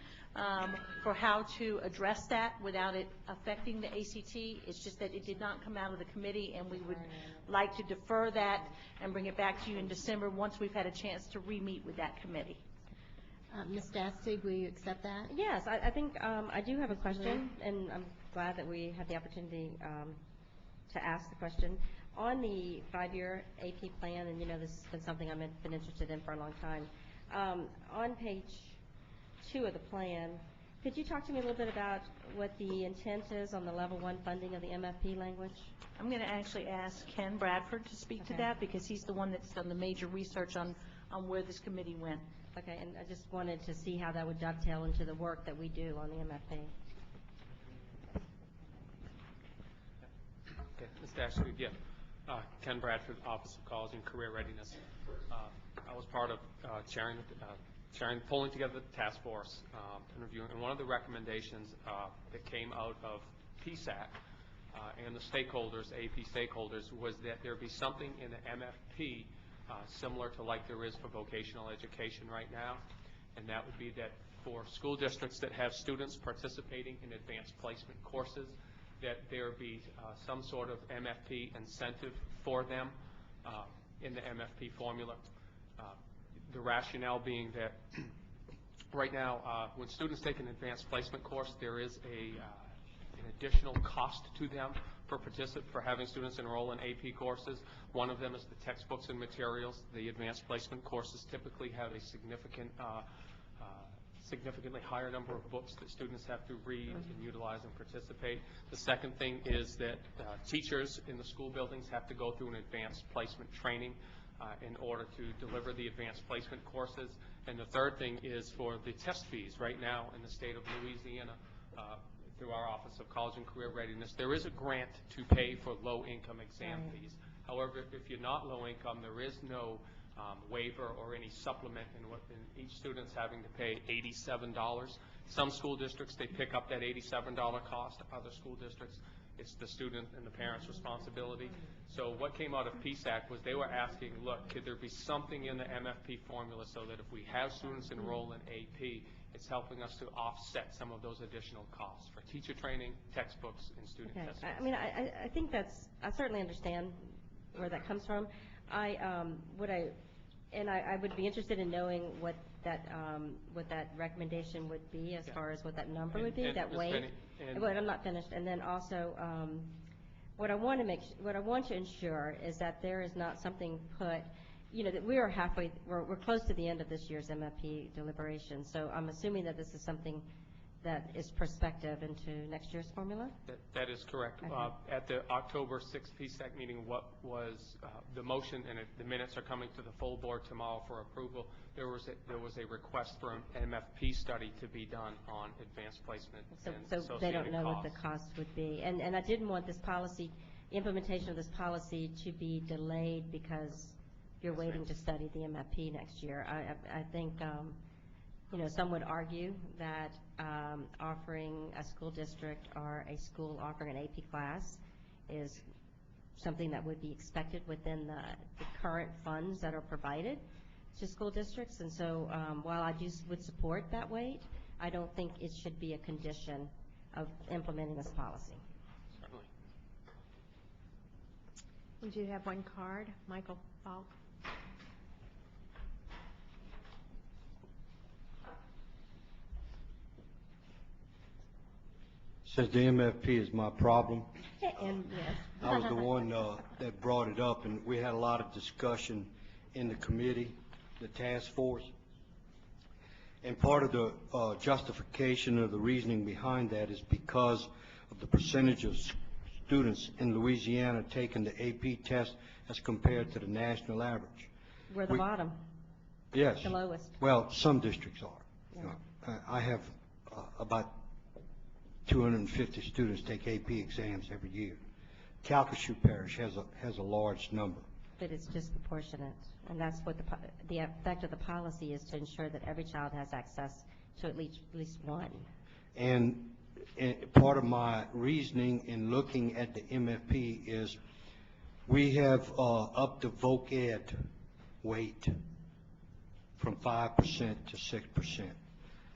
for how to address that without it affecting the ACT. It's just that it did not come out of the committee, and we would like to defer that and bring it back to you in December once we've had a chance to re-meet with that committee. Ms. Dastig, will you accept that? Yes, I think I do have a question, and I'm glad that we had the opportunity to ask the question. On the 5-year AP plan, and you know this has been something I've been interested in for a long time, on page 2 of the plan, could you talk to me a little bit about what the intent is on the level 1 funding of the MFP language? I'm going to actually ask Ken Bradford to speak to that because he's the one that's done the major research on where this committee went. Okay, and I just wanted to see how that would dovetail into the work that we do on the MFP. Okay, Mr. Ashley, again, Ken Bradford, Office of College and Career Readiness. I was part of chairing, pulling together the task force and reviewing, and one of the recommendations that came out of PSAC and the stakeholders, AP stakeholders, was that there be something in the MFP similar to like there is for vocational education right now, and that would be that for school districts that have students participating in advanced placement courses, that there be some sort of MFP incentive for them in the MFP formula. The rationale being that right now, when students take an advanced placement course, there is an additional cost to them for having students enroll in AP courses. One of them is the textbooks and materials. The advanced placement courses typically have a significantly higher number of books that students have to read and utilize and participate. The second thing is that teachers in the school buildings have to go through an advanced placement training in order to deliver the advanced placement courses. And the third thing is for the test fees. Right now in the state of Louisiana, through our Office of College and Career Readiness, there is a grant to pay for low-income exam fees. However, if you're not low-income, there is no waiver or any supplement in each student's having to pay $87. Some school districts, they pick up that $87 cost. Other school districts, it's the student and the parent's responsibility. So what came out of PSAC was they were asking, look, could there be something in the MFP formula so that if we have students enroll in AP, it's helping us to offset some of those additional costs for teacher training, textbooks, and student test fees. I mean, I think I certainly understand where that comes from. I would be interested in knowing what that recommendation would be as far as what that number would be, that weight. But I'm not finished. And then also, what I want to ensure is that there is not something put, you know, that we're close to the end of this year's MFP deliberation. So I'm assuming that this is something that is prospective into next year's formula? That is correct. Okay. At the October 6th PSAC meeting, what was the motion, and the minutes are coming to the full board tomorrow for approval, there was a request for an MFP study to be done on advanced placement and So associated they don't know what the costs. cost would be. And I didn't want this policy, implementation of this policy to be delayed because you're waiting to study the MFP next year. I think, some would argue that offering a school district or a school offering an AP class is something that would be expected within the current funds that are provided to school districts. And so while I would support that wait, I don't think it should be a condition of implementing this policy. Certainly. We do have one card. Michael Falk. Since the MFP is my problem, And yes. I was the one that brought it up, and we had a lot of discussion in the committee, the task force. And part of the justification of the reasoning behind that is because of the percentage of students in Louisiana taking the AP test as compared to the national average. We're the bottom. Yes. The lowest. Well, some districts are. Yeah. I have about 250 students take AP exams every year. Calcasieu Parish has a large number. But it's disproportionate, and that's what the effect of the policy is, to ensure that every child has access to at least one. And part of my reasoning in looking at the MFP is we have upped the voc ed weight from 5% to 6%.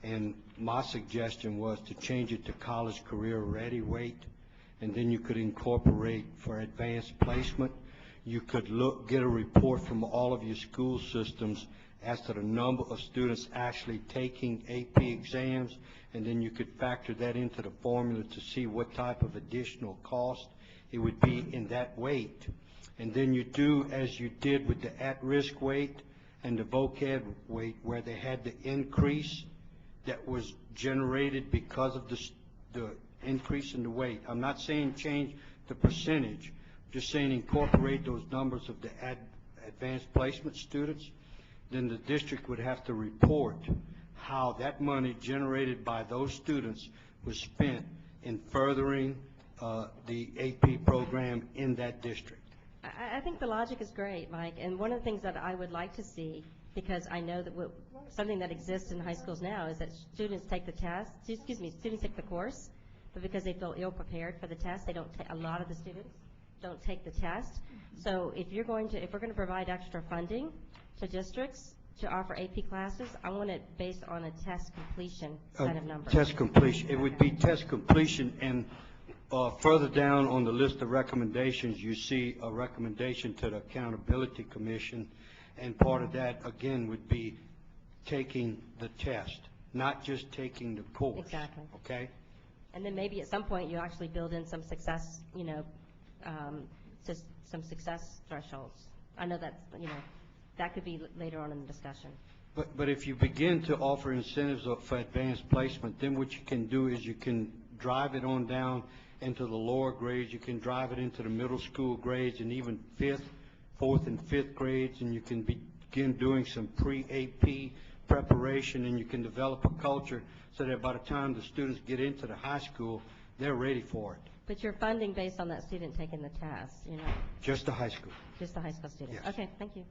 And my suggestion was to change it to college career ready weight, and then you could incorporate for advanced placement. You could get a report from all of your school systems as to the number of students actually taking AP exams, and then you could factor that into the formula to see what type of additional cost it would be in that weight. And then you do as you did with the at-risk weight and the voc ed weight, where they had the increase that was generated because of the increase in the weight. I'm not saying change the percentage, just saying incorporate those numbers of the advanced placement students. Then the district would have to report how that money generated by those students was spent in furthering the AP program in that district. I think the logic is great, Mike, and one of the things that I would like to see, because I know that something that exists in high schools now is that students take the test, students take the course, but because they feel ill-prepared for the test, a lot of the students don't take the test. So if we're going to provide extra funding to districts to offer AP classes, I want it based on a test completion set of numbers. Test completion. It would be test completion, and further down on the list of recommendations, you see a recommendation to the Accountability Commission, and part of that, again, would be taking the test, not just taking the course. Exactly. Okay? And then maybe at some point you actually build in some success, some success thresholds. I know that's, that could be later on in the discussion. But if you begin to offer incentives for advanced placement, then what you can do is you can drive it on down into the lower grades. You can drive it into the middle school grades and even fourth and fifth grades, and you can begin doing some pre-AP preparation, and you can develop a culture so that by the time the students get into the high school, they're ready for it. But you're funding based on that student taking the test, Just the high school. Just the high school student. Yes. Okay, thank you.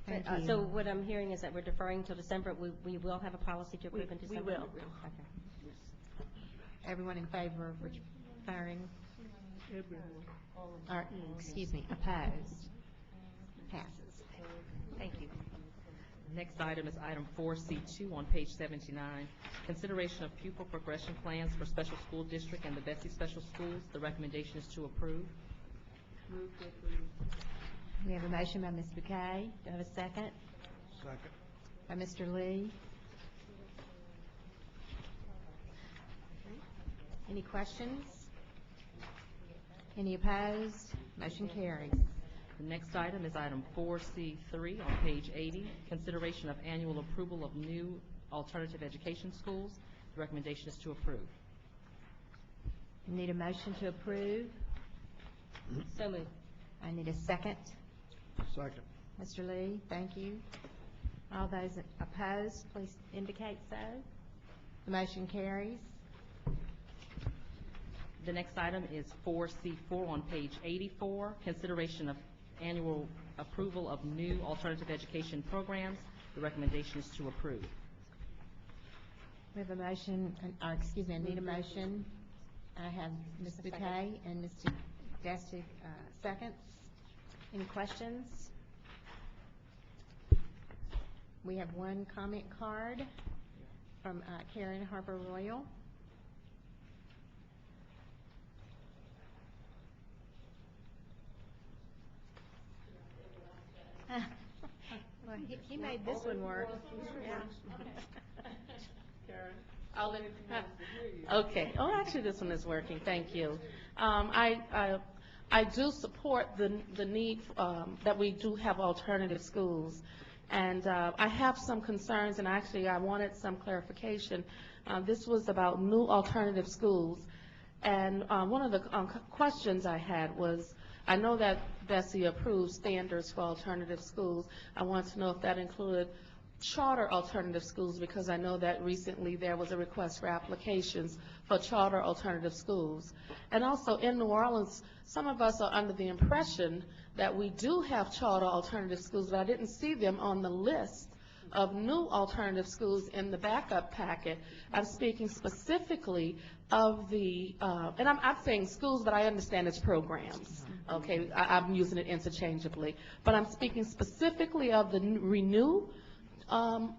Thank you. So what I'm hearing is that we're deferring till December. We will have a policy to approve in December? We will. Okay. Everyone in favor of firing? Or, excuse me, opposed? Passes. Thank you. Next item is item 4C2 on page 79. Consideration of pupil progression plans for special school district and the BESE special schools. The recommendation is to approve. Move to approve. We have a motion by Ms. McKay. Do I have a second? Second. By Mr. Lee. Any questions? Any opposed? Motion carries. The next item is item 4C3 on page 80. Consideration of annual approval of new alternative education schools. The recommendation is to approve. Need a motion to approve? So moved. I need a second. Second. Mr. Lee, thank you. All those opposed, please indicate so. The motion carries. The next item is 4C4 on page 84, consideration of annual approval of new alternative education programs. The recommendation is to approve. We have a motion, I need a motion. I have Ms. Boutte and Mr. Dastig, seconds. Any questions? We have one comment card from Karen Harper Royal. Well, he made this one work. Yeah. I'll let okay. Oh, actually, this one is working. Thank you. I do support the need that we do have alternative schools, and I have some concerns, and actually, I wanted some clarification. This was about new alternative schools, and one of the questions I had was, I know that BESE approves standards for alternative schools. I want to know if that included charter alternative schools, because I know that recently there was a request for applications for charter alternative schools. And also in New Orleans, some of us are under the impression that we do have charter alternative schools, but I didn't see them on the list of new alternative schools in the backup packet. I'm speaking specifically of the, and I'm saying schools, but I understand it's programs. Okay, I'm using it interchangeably. But I'm speaking specifically of the Renew.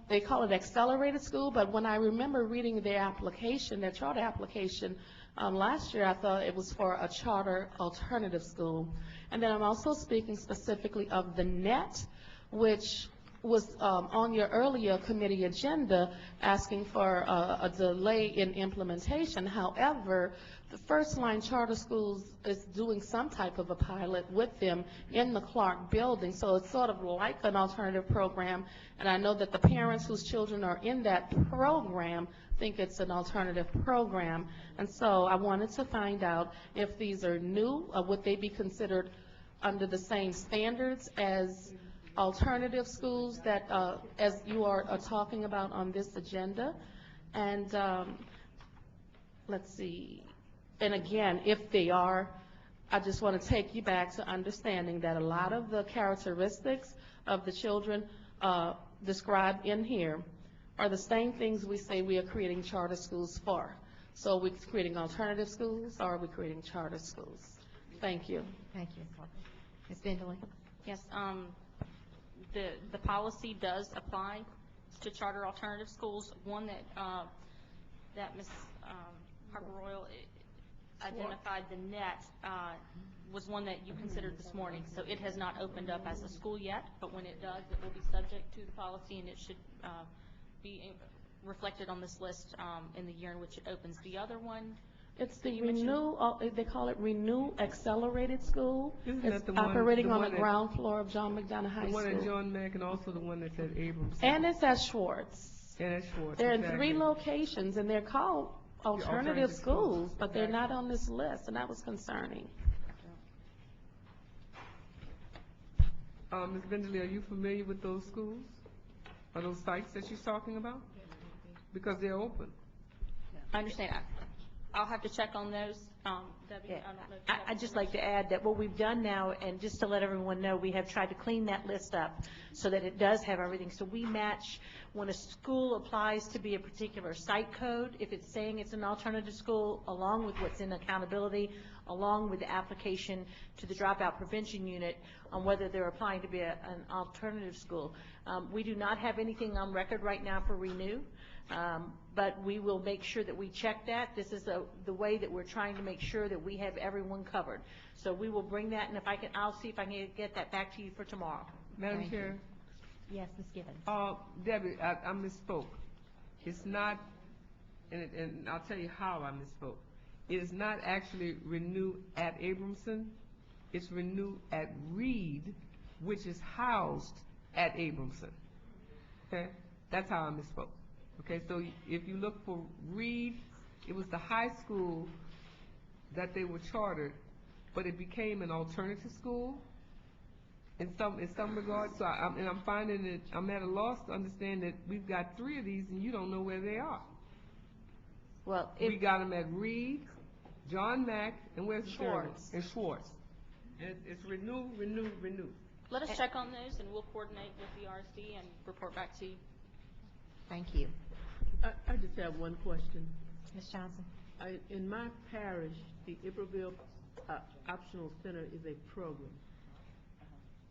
They call it accelerated school, but when I remember reading their application, their charter application, last year, I thought it was for a charter alternative school. And then I'm also speaking specifically of the NET, which was on your earlier committee agenda, asking for a delay in implementation. However, the First Line Charter Schools is doing some type of a pilot with them in the Clark building, so it's sort of like an alternative program, and I know that the parents whose children are in that program think it's an alternative program, and so I wanted to find out if these are new, would they be considered under the same standards as alternative schools that, as you are talking about on this agenda, and let's see. And again, if they are, I just want to take you back to understanding that a lot of the characteristics of the children described in here are the same things we say we are creating charter schools for. So are we creating alternative schools, or are we creating charter schools? Thank you. Thank you. Ms. Bendeley? Yes, the policy does apply to charter alternative schools. One that Ms. Harper Royal identified, the NET, was one that you considered this morning. So it has not opened up as a school yet, but when it does, it will be subject to the policy, and it should be reflected on this list in the year in which it opens. The other one, it's the Renew, they call it Renew Accelerated School. Isn't it's that the one, operating on the ground floor of John McDonough High School. The one at John Mack, and also the one that's at Abrams. And it's at Schwartz. And at Schwartz. They're in 3 locations, and they're called alternative schools, but they're not on this list, and that was concerning. Ms. Bendeley, are you familiar with those schools? Are those sites that she's talking about? Because they're open. I understand. I'll have to check on those. Debbie, Yeah. I don't know if you have I'd just like to add that what we've done now, and just to let everyone know, we have tried to clean that list up so that it does have everything. So we match when a school applies to be a particular site code, if it's saying it's an alternative school, along with what's in accountability, along with the application to the dropout prevention unit on whether they're applying to be an alternative school. We do not have anything on record right now for Renew. But we will make sure that we check that. This is the way that we're trying to make sure that we have everyone covered. So we will bring that, and if I can, I'll see if I can get that back to you for tomorrow. Madam Chair? Yes, Ms. Gibbons. Debbie, I misspoke. It's not, and I'll tell you how I misspoke. It is not actually Renew at Abramson. It's Renew at Reed, which is housed at Abramson. Okay? That's how I misspoke. Okay, so if you look for Reed, it was the high school that they were chartered, but it became an alternative school in some regards. So I'm finding that I'm at a loss to understand that we've got 3 of these and you don't know where they are. Well, We got them at Reed, John Mack, and where's the third one? Schwartz. And Schwartz. And it's renew. Let us check on those, and we'll coordinate with the RSD and report back to you. Thank you. I just have one question. Ms. Johnson? In my parish, the Iberville Optional Center is a program.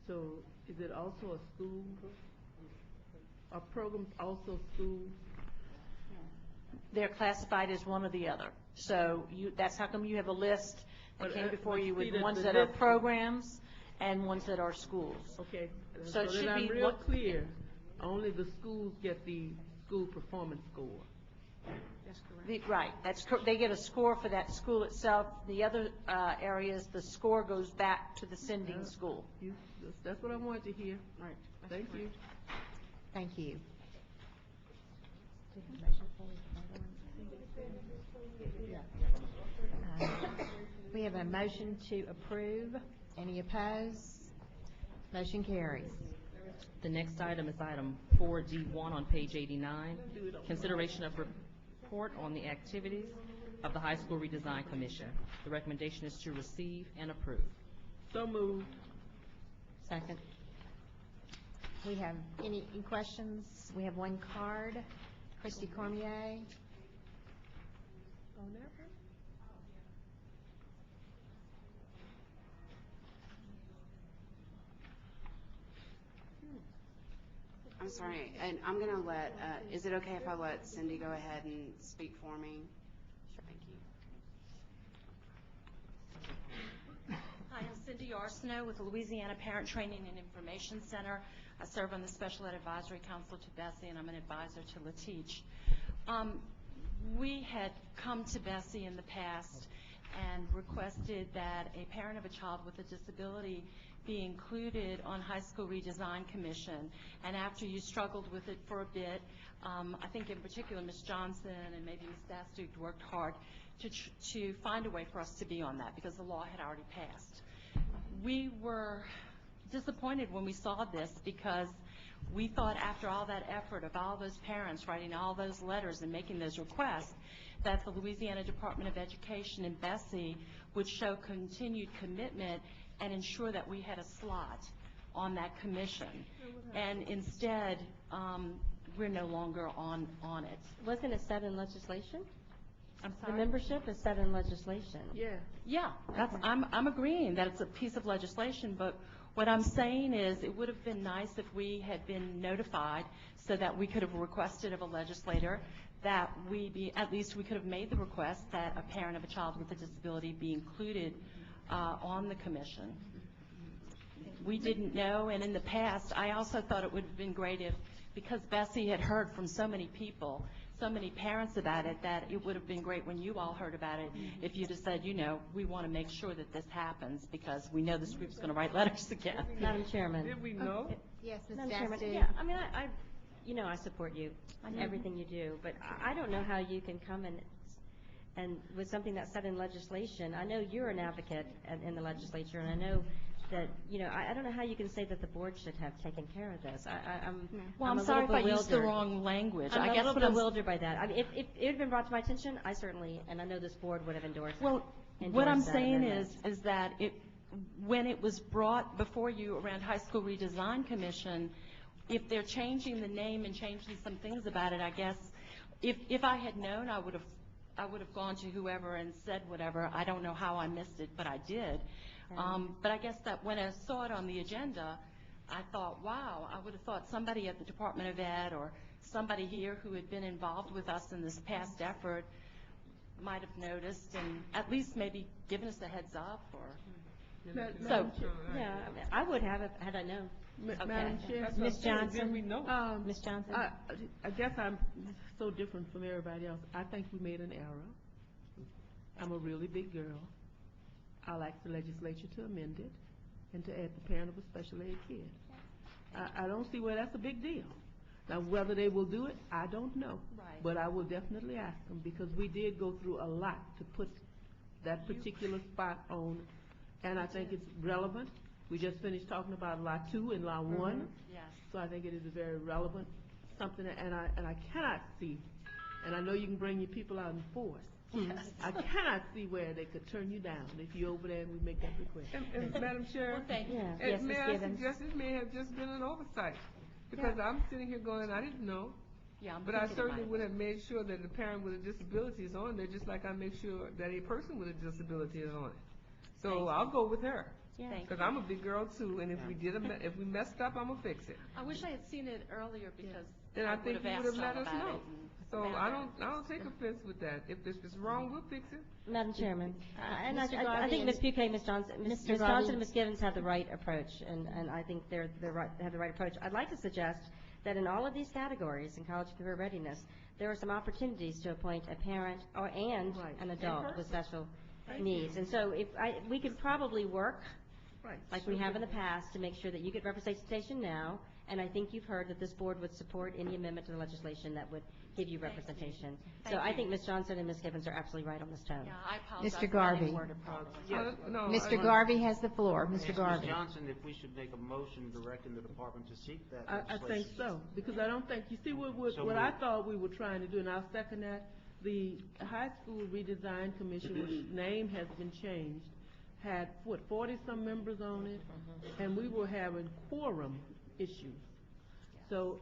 So is it also a school? Are programs also schools? They're classified as one or the other. So that's how come you have a list that came before you with ones that are programs and ones that are schools. Okay, So it should that I'm be real clear, only the schools get the school performance score. That's correct. Right, they get a score for that school itself. The other areas, the score goes back to the sending school. That's what I wanted to hear. All right. Thank you. Thank you. We have a motion to approve. Any opposed? Motion carries. The next item is item 4D1 on page 89, consideration of report on the activities of the High School Redesign Commission. The recommendation is to receive and approve. So moved. Second. We have any questions? We have one card. Christy Cormier. I'm sorry, and I'm going to let, is it okay if I let Cindy go ahead and speak for me? Thank you. Hi, I'm Cindy Arsenault with the Louisiana Parent Training and Information Center. I serve on the Special Ed Advisory Council to BESE, and I'm an advisor to LaTeach. We had come to BESE in the past and requested that a parent of a child with a disability be included on High School Redesign Commission. And after you struggled with it for a bit, I think in particular Ms. Johnson and maybe Ms. Dastig worked hard to find a way for us to be on that because the law had already passed. We were disappointed when we saw this because we thought after all that effort of all those parents writing all those letters and making those requests that the Louisiana Department of Education and BESE would show continued commitment and ensure that we had a slot on that commission. And instead, we're no longer on it. Wasn't it set in legislation? I'm The sorry? membership is set in legislation. Yeah, I'm agreeing that it's a piece of legislation, but what I'm saying is it would have been nice if we had been notified so that we could have requested of a legislator that at least we could have made the request that a parent of a child with a disability be included on the commission. We didn't know, and in the past, I also thought it would have been great if, because BESE had heard from so many people, so many parents about it, that it would have been great when you all heard about it, if you'd have said, you know, we want to make sure that this happens because we know this group's going to write letters again. Madam Chairman. Did we know? Yes, Ms. Madam Chairman, Dastig. yeah, I mean, I support you on everything you do, but I don't know how you can come and with something that's set in legislation. I know you're an advocate in the legislature, and I know that, you know, I don't know how you can say that the board should have taken care of this. I'm sorry if I used the wrong language. I'm a little bewildered by that. I mean, if it had been brought to my attention, I certainly, and I know this board would have endorsed Well, endorsed what I'm that saying amendment. is that when it was brought before you around High School Redesign Commission, if they're changing the name and changing some things about it, I guess, if I had known, I would have gone to whoever and said whatever. I don't know how I missed it, but I did. But I guess that when I saw it on the agenda, I thought, wow, I would have thought somebody at the Department of Ed or somebody here who had been involved with us in this past effort might have noticed and at least maybe given us a heads up. So, yeah, I would have if had I known. Madam Chair. Ms. Johnson. Did we know? Ms. Johnson. I guess I'm so different from everybody else. I think we made an error. I'm a really big girl. I'll ask the legislature to amend it and to add the parent of a special ed kid. I don't see where that's a big deal. Now, whether they will do it, I don't know. Right. But I will definitely ask them, because we did go through a lot to put that particular spot on, and I think it's relevant. We just finished talking about Lot 2 and Lot 1. Yes. So I think it is a very relevant something, and I cannot see, and I know you can bring your people out in force. Yes. I cannot see where they could turn you down if you're over there and we make that request. And Madam Chair, Well, thank you. Yes, may Ms. I Gibbons. suggest it may have just been an oversight? Because I'm sitting here going, I didn't know. Yeah, I'm But I thinking it certainly might- would have made sure that the parent with a disability is on there, just like I make sure that a person with a disability is on it. So I'll go with her. Thank Because you. I'm a big girl too, and if we messed up, I'm gonna fix it. I wish I had seen it earlier because And I think would you have would have asked let all us about know. it. and So found I out. don't take offense with that. If it's wrong, we'll fix it. Madam Chairman, and Mr. I Garvey think and- Ms. Buquet, Ms. Johnson, Ms. Mr. Ms. Garvey. Johnson and Ms. Gibbons have the right approach, and I think they're right, have the right approach. I'd like to suggest that in all of these categories in college and career readiness, there are some opportunities to appoint a parent and Right. an adult with special Thank needs. you. And so we could probably work Right. like we have in the past, to make sure that you get representation now, and I think you've heard that this board would support any amendment to the legislation that would give you representation. So I think Ms. Johnson and Ms. Gibbons are absolutely right on this tone. Yeah, I apologize. Mr. for not Garvey. having worded properly. Mr. Garvey has the floor. Mr. Ms. Garvey. Johnson, if we should make a motion directing the department to seek that I think legislation. so, because I don't think, you see what So I moved. thought we were trying to do, and I'll second that, the High School Redesign Commission, which name has been changed, had, 40-some members on it, and we were having quorum issues. So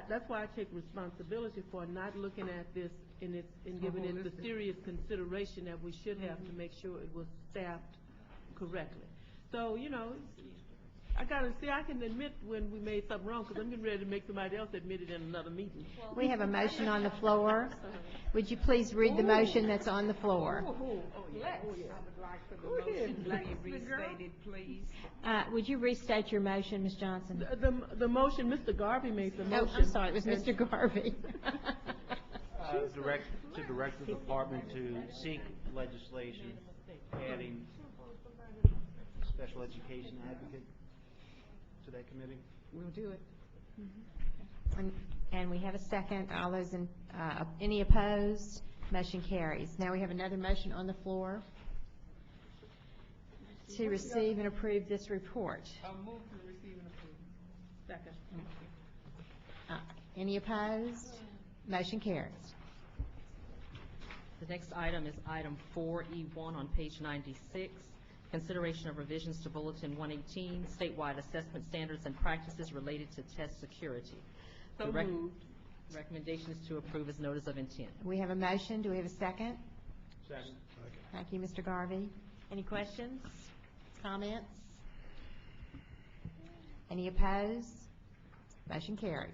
that's why I take responsibility for not looking at this and giving it the serious consideration that we should have to make sure it was staffed correctly. So, I can admit when we made something wrong, because I'm getting ready to make somebody else admit it in another meeting. We have a motion on the floor. Would you please read the motion that's on the floor? I would like for the motion to be restated, please. Would you restate your motion, Ms. Johnson? The motion, Mr. Garvey made the No, motion. I'm sorry, it was Mr. Garvey. Direct the department to seek legislation adding special education advocate to that committee. We'll do it. And we have a second. All those in, any opposed? Motion carries. Now we have another motion on the floor to receive and approve this report. I'll move to receive and approve. Second. Any opposed? Motion carries. The next item is item 4E1 on page 96, consideration of revisions to Bulletin 118, statewide assessment standards and practices related to test security. So The moved. recommendation is to approve as notice of intent. We have a motion. Do we have a second? Second. Thank you, Mr. Garvey. Any questions? Comments? Any opposed? Motion carries.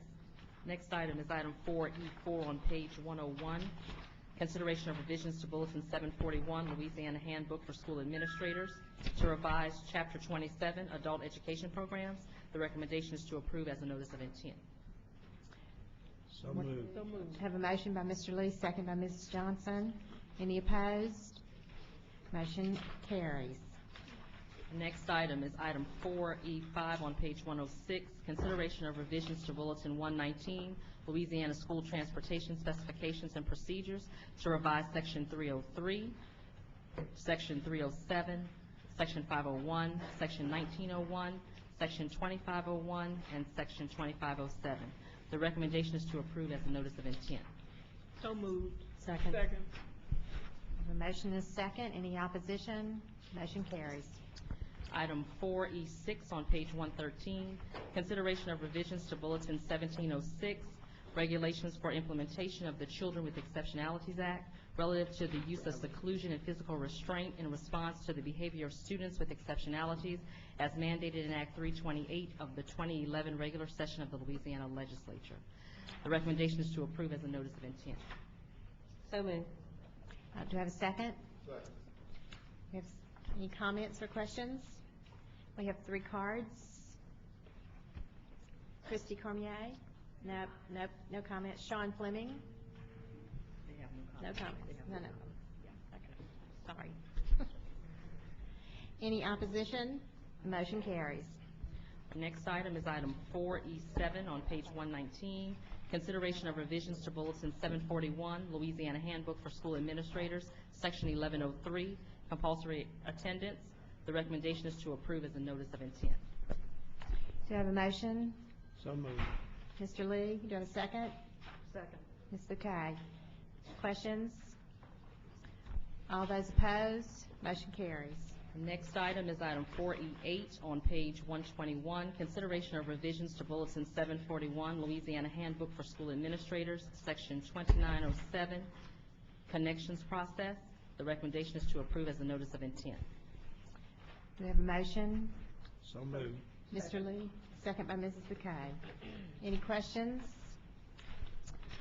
Next item is item 4E4 on page 101, consideration of revisions to Bulletin 741, Louisiana Handbook for School Administrators, to revise Chapter 27, Adult Education Programs. The recommendation is to approve as a notice of intent. So moved. So moved. Have a motion by Mr. Lee, second by Mrs. Johnson. Any opposed? Motion carries. The next item is item 4E5 on page 106, consideration of revisions to Bulletin 119, Louisiana School Transportation Specifications and Procedures, to revise Section 303, Section 307, Section 501, Section 1901, Section 2501, and Section 2507. The recommendation is to approve as a notice of intent. So moved. Second. Second. Have a motion is second. Any opposition? Motion carries. Item 4E6 on page 113, consideration of revisions to Bulletin 1706, regulations for implementation of the Children with Exceptionalities Act relative to the use of seclusion and physical restraint in response to the behavior of students with exceptionalities as mandated in Act 328 of the 2011 regular session of the Louisiana Legislature. The recommendation is to approve as a notice of intent. So moved. Do I have a second? We have any comments or questions? We have 3 cards. Christy Cormier? No, no, no comments. Sean Fleming? They have No no comment. comments. None of them. Okay. Sorry. Any opposition? Motion carries. The next item is item 4E7 on page 119, consideration of revisions to Bulletin 741, Louisiana Handbook for School Administrators, Section 1103, compulsory attendance. The recommendation is to approve as a notice of intent. Do I have a motion? So moved. Mr. Lee, do I have a second? Second. Ms. Buckay? Questions? All those opposed? Motion carries. The next item is item 4E8 on page 121, consideration of revisions to Bulletin 741, Louisiana Handbook for School Administrators, Section 2907, connections process. The recommendation is to approve as a notice of intent. Do we have a motion? So moved. Mr. Lee, second by Mrs. Buckay. Any questions?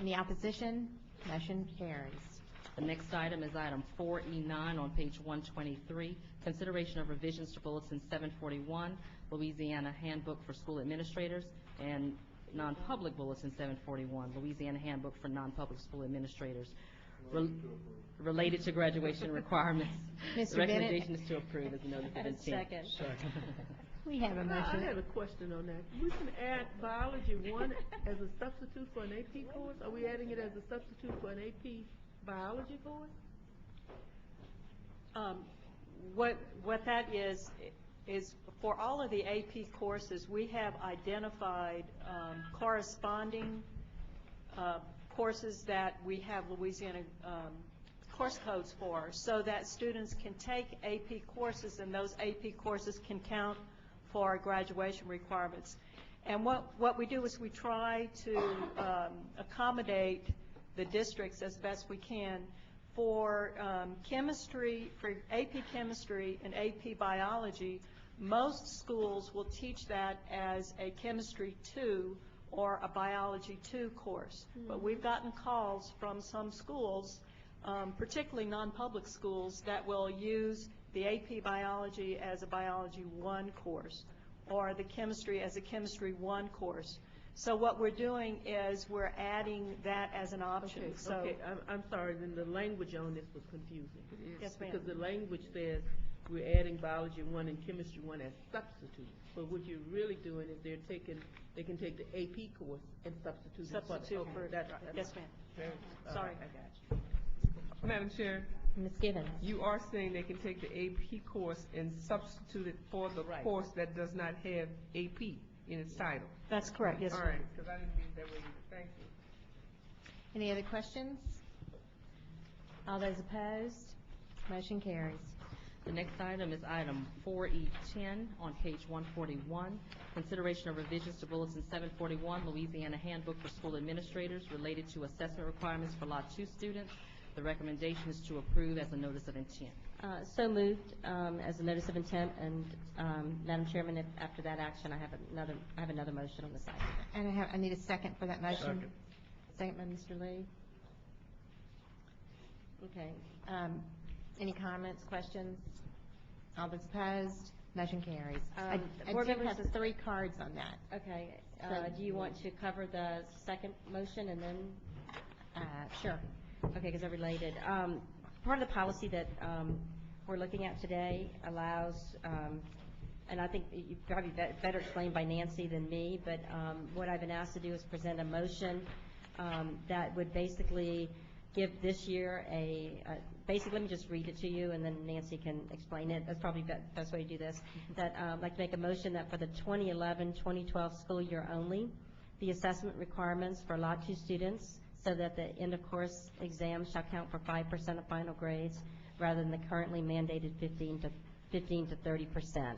Any opposition? Motion carries. The next item is item 4E9 on page 123, consideration of revisions to Bulletin 741, Louisiana Handbook for School Administrators, and non-public Bulletin 741, Louisiana Handbook for Non-Public School Administrators, related to graduation requirements. Mr. The Bennett? recommendation is to approve as a notice of intent. Second. We have a I motion. have a question on that. We can add Biology 1 as a substitute for an AP course? Are we adding it as a substitute for an AP Biology course? What that is for all of the AP courses, we have identified corresponding courses that we have Louisiana course codes for, so that students can take AP courses, and those AP courses can count for graduation requirements. And what we do is we try to accommodate the districts as best we can. For chemistry, for AP chemistry and AP biology, most schools will teach that as a chemistry 2 or a biology 2 course. But we've gotten calls from some schools, particularly non-public schools, that will use the AP biology as a biology 1 course or the chemistry as a chemistry 1 course. So what we're doing is we're adding that as an option. Okay, So okay. I'm sorry, then the language on this was confusing. Yes, ma'am. Because the language says we're adding Biology 1 and Chemistry 1 as substitutes. But what you're really doing is they can take the AP course and substitute it for Substitute okay, for- that's yes, ma'am. very- Sorry. I got you. Madam Chair, Ms. Givens? you are saying they can take the AP course and substitute it for the Right. course that does not have AP in its title. That's correct, yes, All ma'am. right, because I didn't mean that way either. Thank you. Any other questions? All those opposed? Motion carries. The next item is item 4E10 on page 141, consideration of revisions to Bulletin 741, Louisiana Handbook for School Administrators, related to assessment requirements for Lot 2 students. The recommendation is to approve as a notice of intent. So moved as a notice of intent, and Madam Chairman, if after that action, I have another motion on the side. And I need a second for that motion. Second. Second by Mr. Lee. Okay. Any comments, questions? All those opposed? Motion carries. I Board do members- have 3 cards on that. Okay. So- Do you want to cover the second motion and then? Sure. Okay, because they're related. Part of the policy that we're looking at today allows, and I think you probably better explained by Nancy than me, but what I've been asked to do is present a motion that would basically give this year basically, let me just read it to you, and then Nancy can explain it. That's probably the best way to do this. That I'd like to make a motion that for the 2011-2012 school year only, the assessment requirements for Lot 2 students, so that the end-of-course exams shall count for 5% of final grades, rather than the currently mandated 15 to 30%.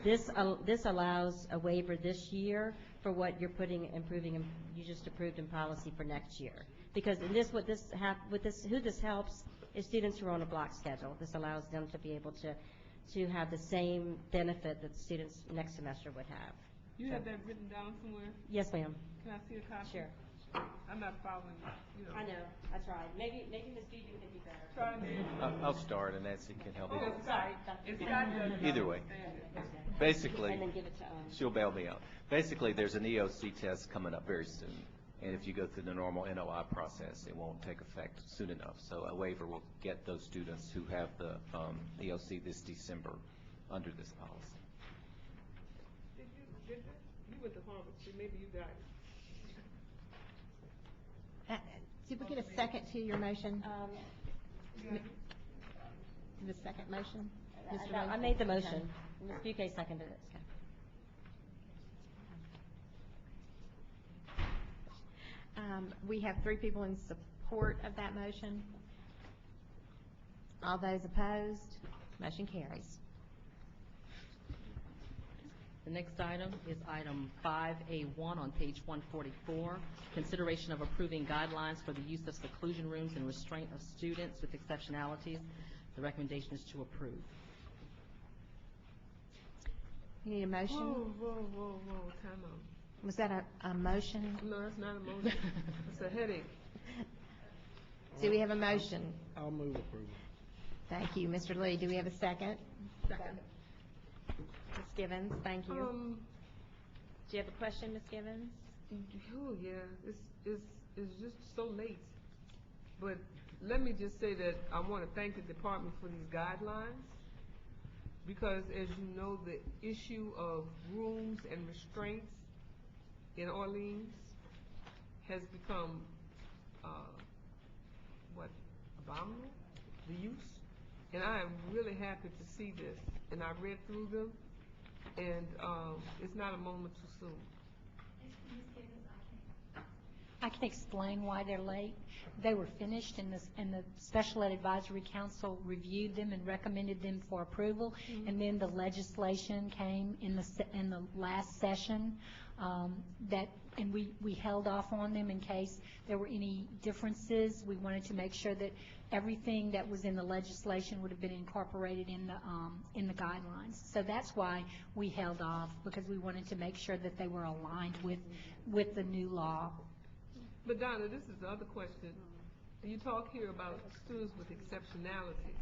This allows a waiver this year for what you're you just approved in policy for next year. Because in this, who this helps is students who are on a block schedule. This allows them to be able to have the same benefit that students next semester would have. You have that written down somewhere? Yes, ma'am. Can I see a copy? Sure. I'm not following, you know. I know, I tried. Maybe Ms. Beebe can be better. Try me. I'll start, and Nancy can help me. Oh, sorry. It's got to. Either way. Basically, And then give it to, she'll bail me out. Basically, there's an EOC test coming up very soon, and if you go through the normal NOI process, it won't take effect soon enough. So a waiver will get those students who have the EOC this December under this policy. You went to Harvard, so maybe you got it. Did we get a second to your motion? The second motion? Mr. I Lee? made the motion. Ms. Buquet seconded it. We have 3 people in support of that motion. All those opposed, motion carries. The next item is item 5A1 on page 144, consideration of approving guidelines for the use of seclusion rooms and restraint of students with exceptionalities. The recommendation is to approve. You need a motion? Whoa, time out. Was that a motion? No, that's not a motion. It's a headache. Do we have a motion? I'll move approval. Thank you. Mr. Lee, do we have a second? Second. Ms. Givens, thank you. Do you have a question, Ms. Givens? Oh, yeah, it's just so late. But let me just say that I want to thank the department for these guidelines, because as you know, the issue of rooms and restraints in Orleans has become, abominable, the use. And I am really happy to see this. And I read through them, and it's not a moment too soon. I can explain why they're late. They were finished, and the Special Ed Advisory Council reviewed them and recommended them for approval. And then the legislation came in the last session, and we held off on them in case there were any differences. We wanted to make sure that everything that was in the legislation would have been incorporated in the guidelines. So that's why we held off, because we wanted to make sure that they were aligned with the new law. But Donna, this is the other question. You talk here about students with exceptionalities.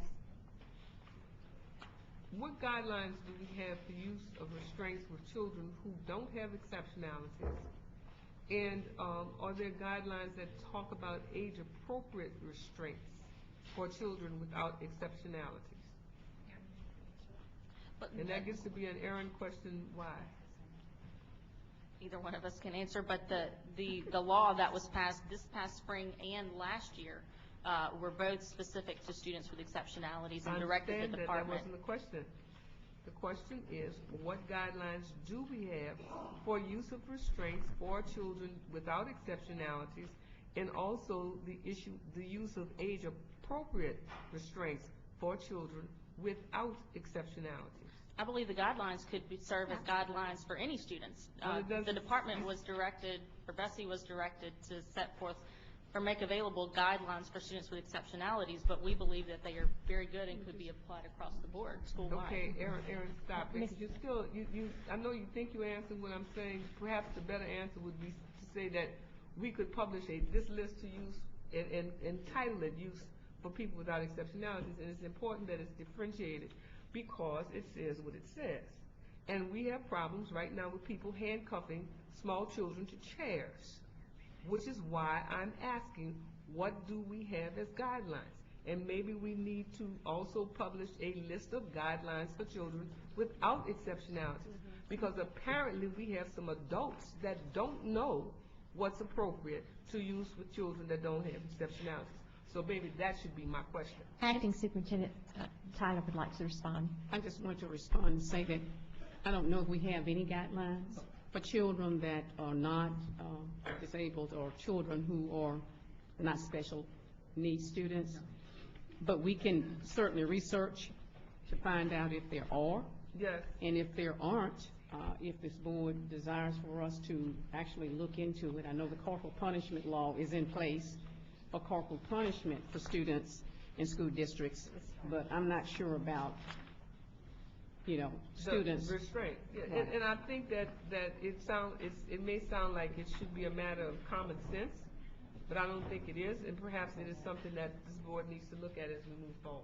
What guidelines do we have for use of restraints with children who don't have exceptionalities? And are there guidelines that talk about age-appropriate restraints for children without exceptionalities? And that gets to be an errand question, why? Either one of us can answer, but the law that was passed this past spring and last year were both specific to students with exceptionalities and directed the department. That wasn't the question. The question is, what guidelines do we have for use of restraints for children without exceptionalities, and also the use of age-appropriate restraints for children without exceptionalities? I believe the guidelines could serve as guidelines for any students. The department was directed, or BESE was directed, to set forth or make available guidelines for students with exceptionalities, but we believe that they are very good and could be applied across the board, school-wide. Okay, Aaron, stop. I know you think you answered what I'm saying. Perhaps the better answer would be to say that we could publish this list to use and entitle it use for people without exceptionalities, and it's important that it's differentiated, because it says what it says. And we have problems right now with people handcuffing small children to chairs, which is why I'm asking, what do we have as guidelines? And maybe we need to also publish a list of guidelines for children without exceptionalities, because apparently we have some adults that don't know what's appropriate to use with children that don't have exceptionalities. So maybe that should be my question. Acting Superintendent Tyler would like to respond. I just want to respond and say that I don't know if we have any guidelines for children that are not disabled, or children who are not special needs students, but we can certainly research to find out if there are. Yes. And if there aren't, if this board desires for us to actually look into it. I know the corporal punishment law is in place for corporal punishment for students in school districts, but I'm not sure about, students. Restraint. Yeah, Right. and I think that it may sound like it should be a matter of common sense, but I don't think it is, and perhaps it is something that this board needs to look at as we move forward.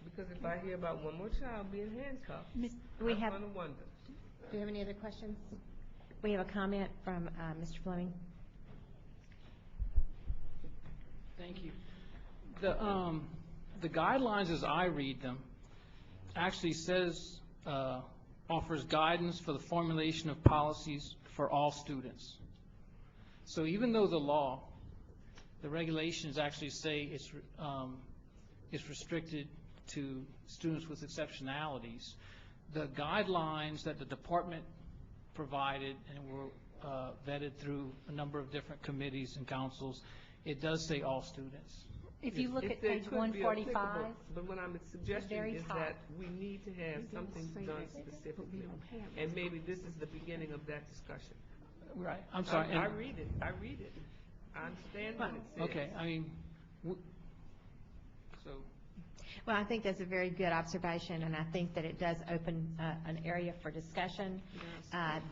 Because if I hear about one more child being handcuffed, I'm going to wonder. Do you have any other questions? We have a comment from Mr. Fleming. Thank you. The guidelines, as I read them, actually says, offers guidance for the formulation of policies for all students. So even though the regulations actually say it's restricted to students with exceptionalities, the guidelines that the department provided and were vetted through a number of different committees and councils, it does say all students. If you look If at they page could be 145, applicable, but what I'm suggesting very is top. that we need to have something done specifically, and maybe this is the beginning of that discussion. Right, I'm sorry. I read it, I understand what it says. Okay, I mean, so. Well, I think that's a very good observation, and I think that it does open an area for discussion.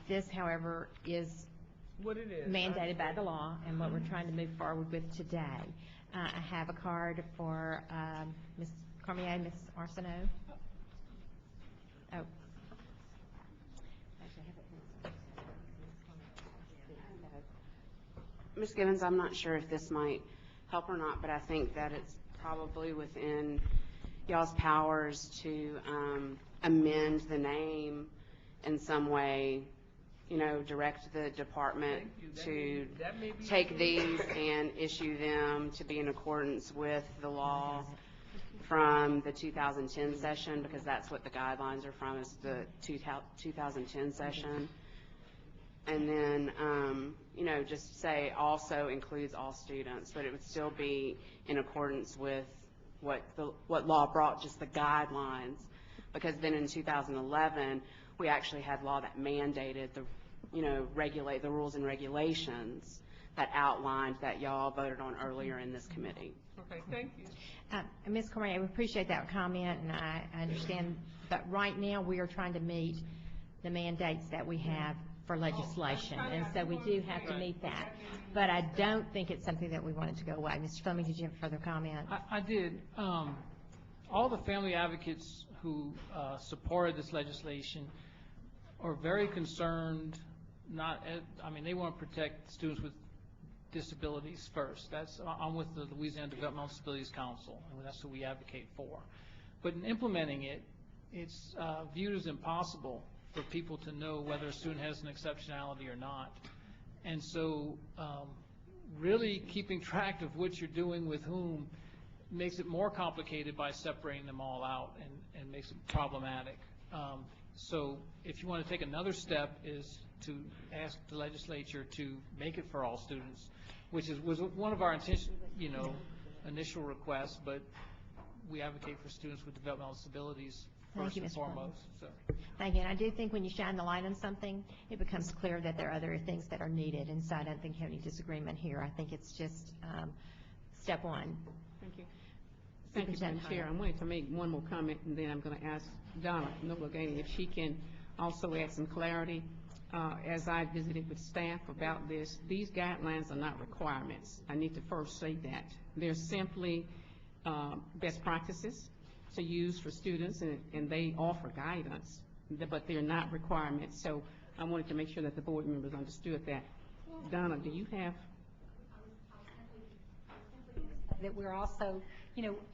This, however, is what it is mandated by the law, and what we're trying to move forward with today. I have a card for Ms. Cormier, Ms. Arsenault. Oh. Ms. Gibbons, I'm not sure if this might help or not, but I think that it's probably within y'all's powers to amend the name in some way, you know, direct the department to take these and issue them to be in accordance with the law from the 2010 session, because that's what the guidelines are from, is the 2010 session. And then, you know, just say also includes all students, but it would still be in accordance with what law brought, just the guidelines, because then in 2011 we actually had law that mandated the, you know, regulate the rules and regulations that outlined that y'all voted on earlier in this committee. Okay, thank you. Ms. Cormier, we appreciate that comment, and I understand, but right now we are trying to meet the mandates that we have for legislation, and so we do have to meet that. But I don't think it's something that we wanted to go away. Mr. Fleming, did you have further comment? I did. All the family advocates who supported this legislation are very concerned. They want to protect students with disabilities first. I'm with the Louisiana Developmental Disabilities Council, and that's what we advocate for. But in implementing it, it's viewed as impossible for people to know whether a student has an exceptionality or not. And so really keeping track of what you're doing with whom makes it more complicated by separating them all out, and makes it problematic. So if you want to take another step, is to ask the legislature to make it for all students, which was one of our initial requests, but we advocate for students with developmental disabilities first and foremost. So. Thank you. And I do think when you shine the light on something, it becomes clear that there are other things that are needed, and so I don't think you have any disagreement here. I think it's just step one. Thank you. Thank you, Madam Chair. I wanted to make one more comment, and then I'm going to ask Donna Noblagani if she can also add some clarity. As I visited with staff about this, these guidelines are not requirements. I need to first say that. They're simply best practices to use for students, and they offer guidance, but they're not requirements. So I wanted to make sure that the board members understood that. Donna, do you have? That we're also,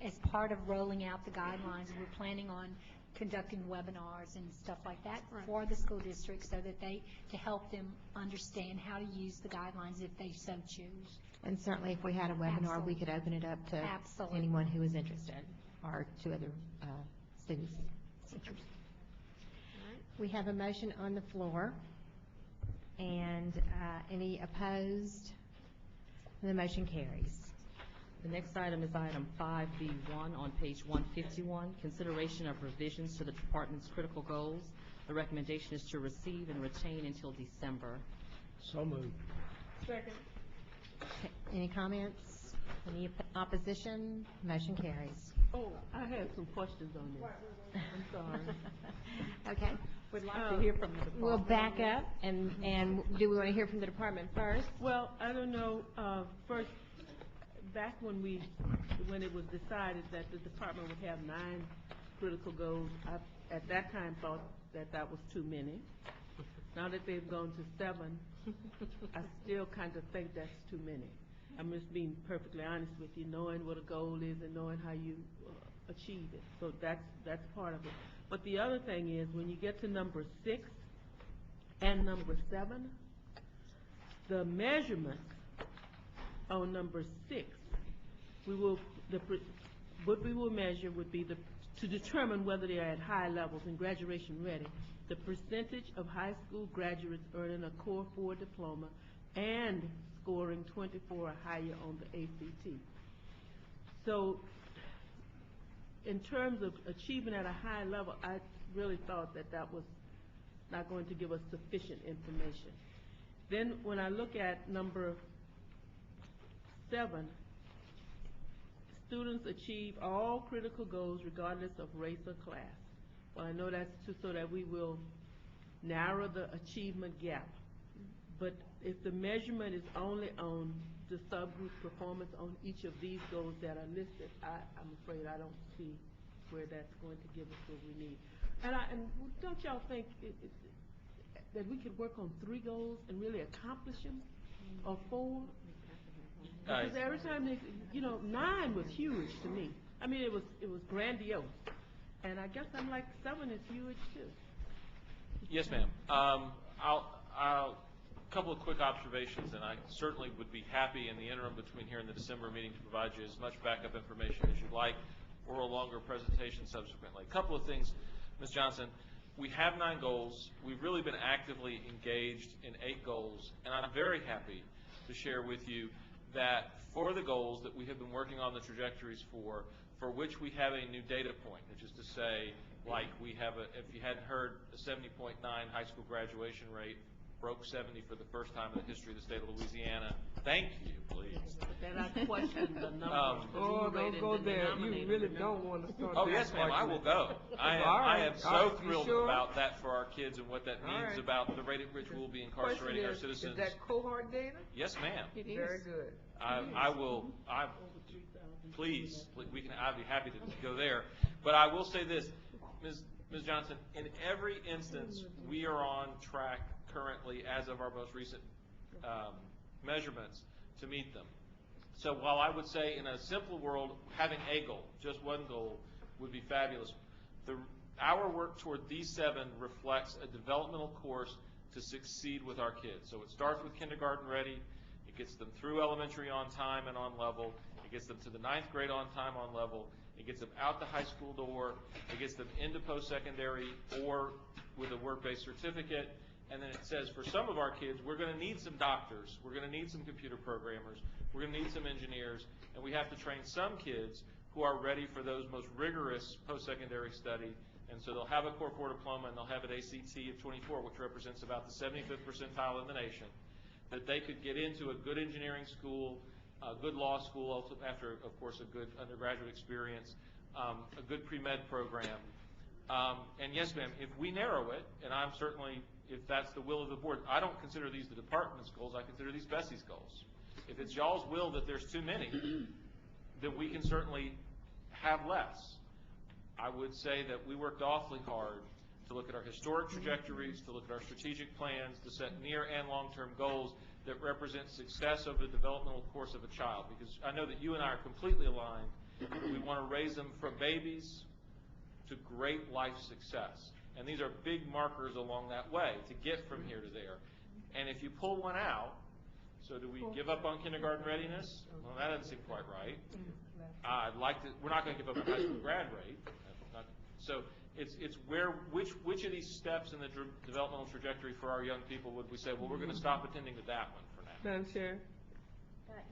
as part of rolling out the guidelines, we're planning on conducting webinars and stuff like that for the school districts, so that to help them understand how to use the guidelines if they so choose. And certainly if we had a webinar, we could open it up to anyone who is interested, or to other students. We have a motion on the floor, and any opposed? The motion carries. The next item is item 5B1 on page 151, consideration of revisions to the department's critical goals. The recommendation is to receive and retain until December. So moved. Second. Okay. Any comments? Any opposition? Motion carries. Oh, I had some questions on this. I'm sorry. Okay. We'd like to hear from the department. We'll back up, and do we want to hear from the department first? Well, I don't know. First, back when it was decided that the department would have 9 critical goals, I at that time thought that was too many. Now that they've gone to 7, I still kind of think that's too many. I'm just being perfectly honest with you, knowing what a goal is and knowing how you achieve it. So that's part of it. But the other thing is, when you get to number 6 and number 7, The measurements on number 6, what we will measure would be to determine whether they are at high levels and graduation ready, the percentage of high school graduates earning a Core 4 diploma and scoring 24 or higher on the ACT. So in terms of achievement at a high level, I really thought that was not going to give us sufficient information. Then when I look at number 7, students achieve all critical goals regardless of race or class. Well, I know that's so that we will narrow the achievement gap. But if the measurement is only on the subgroup performance on each of these goals that are listed, I'm afraid I don't see where that's going to give us what we need. And don't y'all think that we could work on 3 goals and really accomplish them, or 4? Because every time 9 was huge to me. I mean, it was grandiose, and I guess I'm like 7 is huge too. Yes, ma'am. Couple of quick observations, and I certainly would be happy in the interim between here and the December meeting to provide you as much backup information as you'd like, or a longer presentation subsequently. A couple of things, Ms. Johnson. We have 9 goals. We've really been actively engaged in 8 goals, and I'm very happy to share with you that for the goals that we have been working on the trajectories for which we have a new data point, which is to say, like we have if you hadn't heard, a 70.9 high school graduation rate, broke 70 for the first time in the history of the state of Louisiana. Thank you, please. Then I question the number. Don't go there. You really don't want to start. Oh, yes, ma'am, I will go. I am so thrilled about that for our kids and what that means about the rate at which we'll be incarcerating our citizens. Is that cohort data? Yes, ma'am. It is. Very good. Please, I'd be happy to go there. But I will say this, Ms. Johnson, in every instance, we are on track currently, as of our most recent measurements, to meet them. So while I would say in a simple world, having a goal, just one goal, would be fabulous, our work toward these 7 reflects a developmental course to succeed with our kids. So it starts with kindergarten ready, it gets them through elementary on time and on level, it gets them to the 9th grade on time, on level, it gets them out the high school door, it gets them into post-secondary or with a work-based certificate. And then it says for some of our kids, we're going to need some doctors, we're going to need some computer programmers, we're going to need some engineers, and we have to train some kids who are ready for those most rigorous post-secondary study. And so they'll have a Core 4 diploma and they'll have an ACT of 24, which represents about the 75th percentile in the nation, that they could get into a good engineering school, a good law school, after, of course, a good undergraduate experience, a good pre-med program. And yes, ma'am, if we narrow it, and I'm certainly, if that's the will of the board, I don't consider these the department's goals, I consider these BESE's goals. If it's y'all's will that there's too many, then we can certainly have less. I would say that we worked awfully hard to look at our historic trajectories, to look at our strategic plans, to set near and long-term goals that represent success over the developmental course of a child. Because I know that you and I are completely aligned. We want to raise them from babies to great life success. And these are big markers along that way to get from here to there. And if you pull one out, so do we give up on kindergarten readiness? Well, that doesn't seem quite right. We're not going to give up on high school grad rate. So it's which of these steps in the developmental trajectory for our young people would we say, well, we're going to stop attending to that one for now? Madam Chair.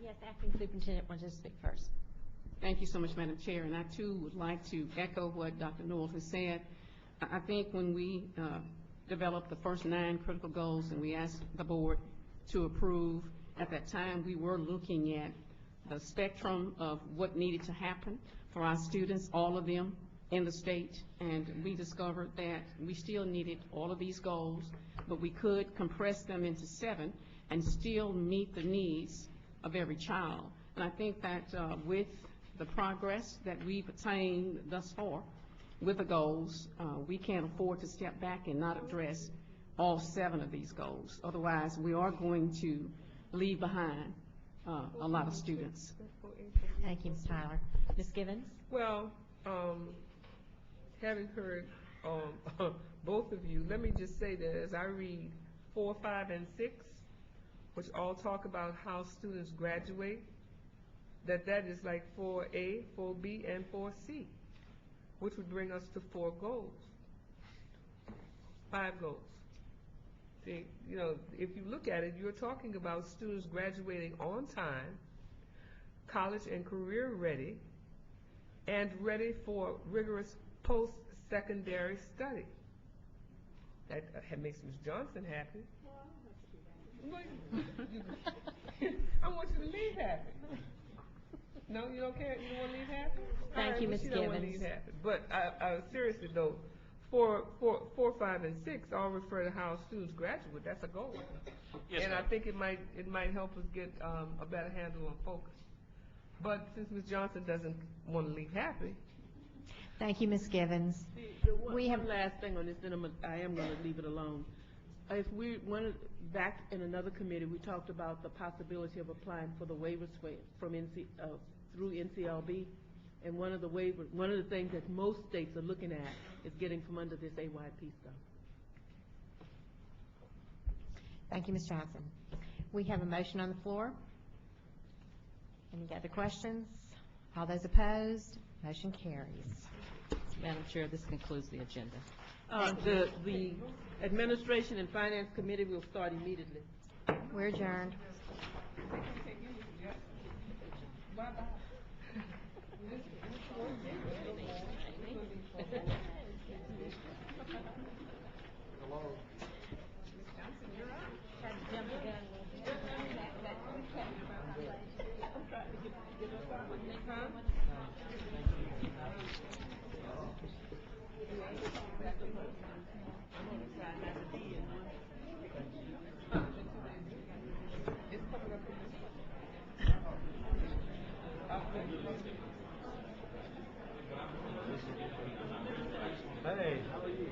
Yes, Acting Superintendent wants to speak first. Thank you so much, Madam Chair. And I, too, would like to echo what Dr. Newell has said. I think when we developed the first 9 critical goals and we asked the board to approve, at that time we were looking at the spectrum of what needed to happen for our students, all of them in the state, and we discovered that we still needed all of these goals, but we could compress them into 7 and still meet the needs of every child. And I think that with the progress that we've attained thus far with the goals, we can't afford to step back and not address all 7 of these goals. Otherwise, we are going to leave behind a lot of students. Thank you, Ms. Tyler. Ms. Givens? Well, having heard both of you, let me just say that as I read 4, 5, and 6, which all talk about how students graduate, that is like 4A, 4B, and 4C, which would bring us to 4 goals, 5 goals. See, you know, if you look at it, you're talking about students graduating on time, college and career ready, and ready for rigorous post-secondary study. That makes Ms. Johnson happy. I want you to leave happy. No, you don't care? You don't want to leave happy? Thank you, Ms. She don't want to Givens. leave happy. But I seriously though, 4, 5, and 6 all refer to how students graduate. That's a goal. Yes, And ma'am. I think it might help us get a better handle on focus. But since Ms. Johnson doesn't want to leave happy. Thank you, Ms. Givens. We have one last thing on this, then I am going to leave it alone. If we back in another committee, we talked about the possibility of applying for the waivers from through NCLB, and one of the things that most states are looking at is getting from under this AYP stuff. Thank you, Ms. Johnson. We have a motion on the floor. Any other questions? All those opposed? Motion carries. Madam Chair, this concludes the agenda. The Administration and Finance Committee will start immediately. We're adjourned. Hey, how are you?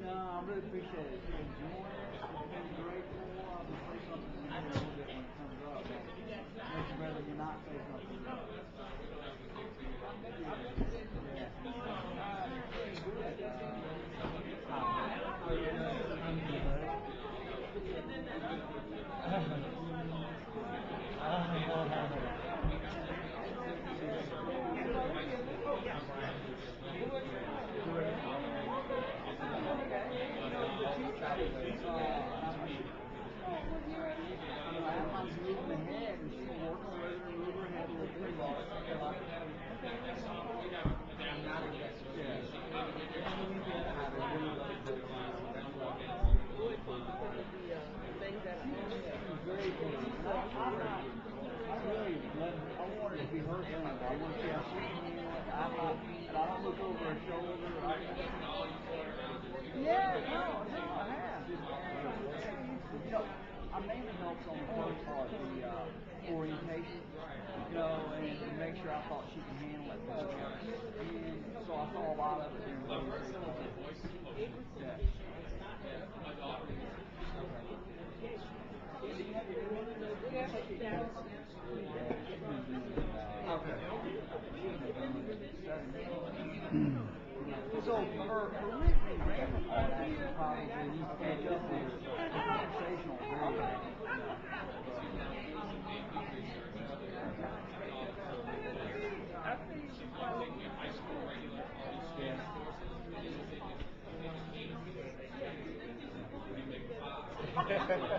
No, I really appreciate it. It's been grateful. I'm going to say something to you a little bit when it comes up. Makes you rather than not say something. I mainly helped on the first part, the orientation, you know, and to make sure I thought she could handle it well. And so I saw a lot of it during the So her weekly grammar part actually probably needs to catch up with her conversational very bad.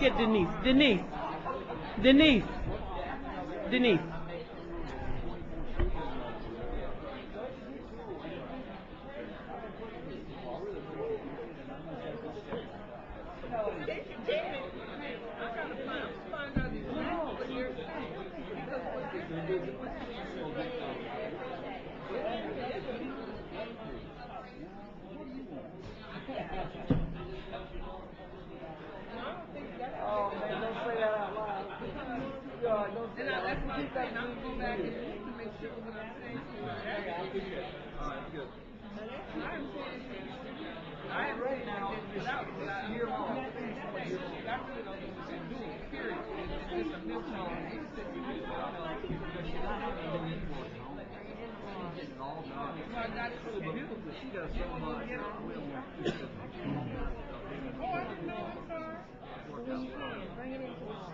Get Denise. Oh, man, don't say that out loud. God, don't say that. That's my thing, I'm going back and look to make sure what I'm saying is right. All right, good. I am ready now. Without, but I hear more. That's what I don't want to do, period. It's just a misnomer. I got it so beautiful. She does so much. We don't want to keep it. When you can, bring it in tomorrow.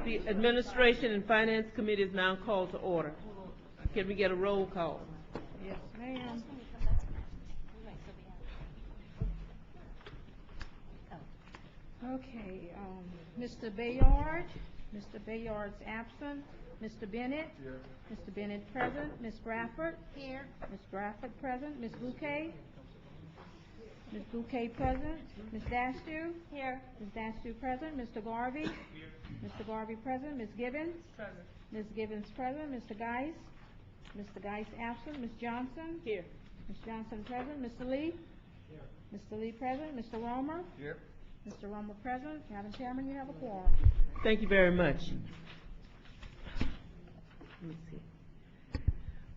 The Administration and Finance Committee is now called to order. Can we get a roll call? Yes, ma'am. Okay, Mr. Bayard. Mr. Bayard's absent. Mr. Bennett. Here. Mr. Bennett present. Ms. Bradford. Here. Ms. Bradford present. Ms. Bouquet. Ms. Bouquet present. Ms. Dastiu. Here. Ms. Dastiu present. Mr. Garvey. Mr. Garvey present. Ms. Gibbons. Present. Ms. Gibbons present. Mr. Geis. Mr. Geis absent. Ms. Johnson. Here. Ms. Johnson present. Mr. Lee. Here. Mr. Lee present. Mr. Romer. Here. Mr. Romer present. Madam Chairman, you have a quorum. Thank you very much. Let me see.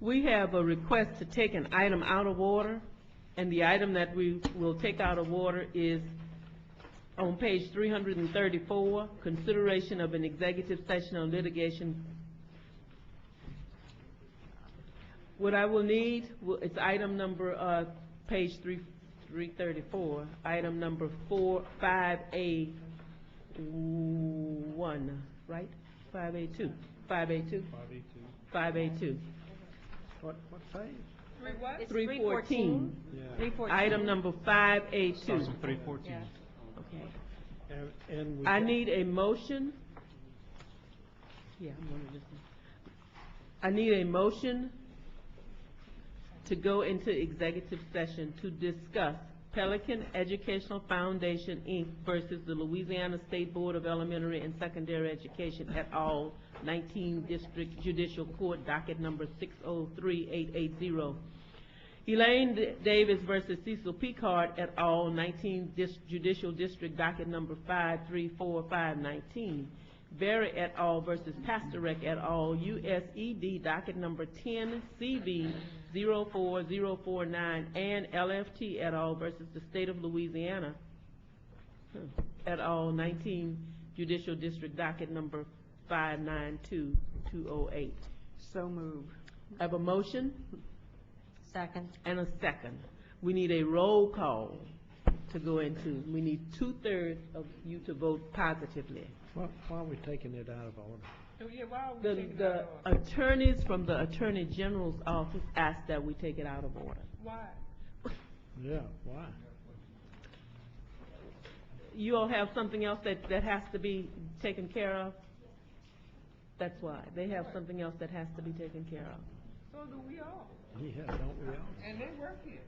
We have a request to take an item out of order, and the item that we will take out of order is on page 334, consideration of an executive session on litigation. What I will need, it's item number, page 334, item number 5A1, right? 5A2, 5A2? 5A2. What page? It's 314. Yeah. 314. Item number 5A2. Starts with 314. Okay. And we I got- need a motion. Yeah, I'm going to listen. I need a motion to go into executive session to discuss Pelican Educational Foundation, Inc. versus the Louisiana State Board of Elementary and Secondary Education et al., 19 District Judicial Court, docket number 603880. Elaine Davis versus Cecil Picard et al., 19 Judicial District, docket number 534519. Berry et al. Versus Pastorek et al., USED, docket number 10 CV 04049, and LFT et al. Versus the State of Louisiana et al., 19 Judicial District, docket number 592208. So move. I have a motion Second. and a second. We need a roll call to go into. We need 2/3 of you to vote positively. Why are we taking it out of order? The attorneys from the Attorney General's office asked that we take it out of order. Why? Yeah, why? You all have something else that has to be taken care of? That's why. They have something else that has to be taken care of. So do we all. Yeah, don't we all? And they work here.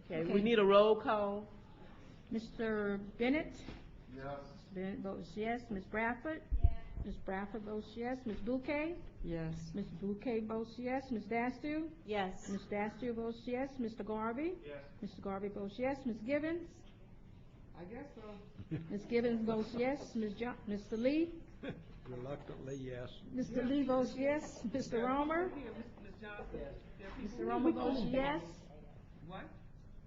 Okay, we need a roll call. Mr. Bennett? Yes. Bennett votes yes. Ms. Bradford? Ms. Bradford votes yes. Ms. Bouquet? Yes. Ms. Bouquet votes yes. Ms. Dastu? Yes. Ms. Dastu votes yes. Mr. Garvey? Yes. Mr. Garvey votes yes. Ms. Gibbons? I guess so. Ms. Gibbons votes yes. Mr. Lee? Reluctantly, yes. Mr. Lee votes yes. Mr. Romer? Ms. Johnson. Mr. Romer votes yes. What?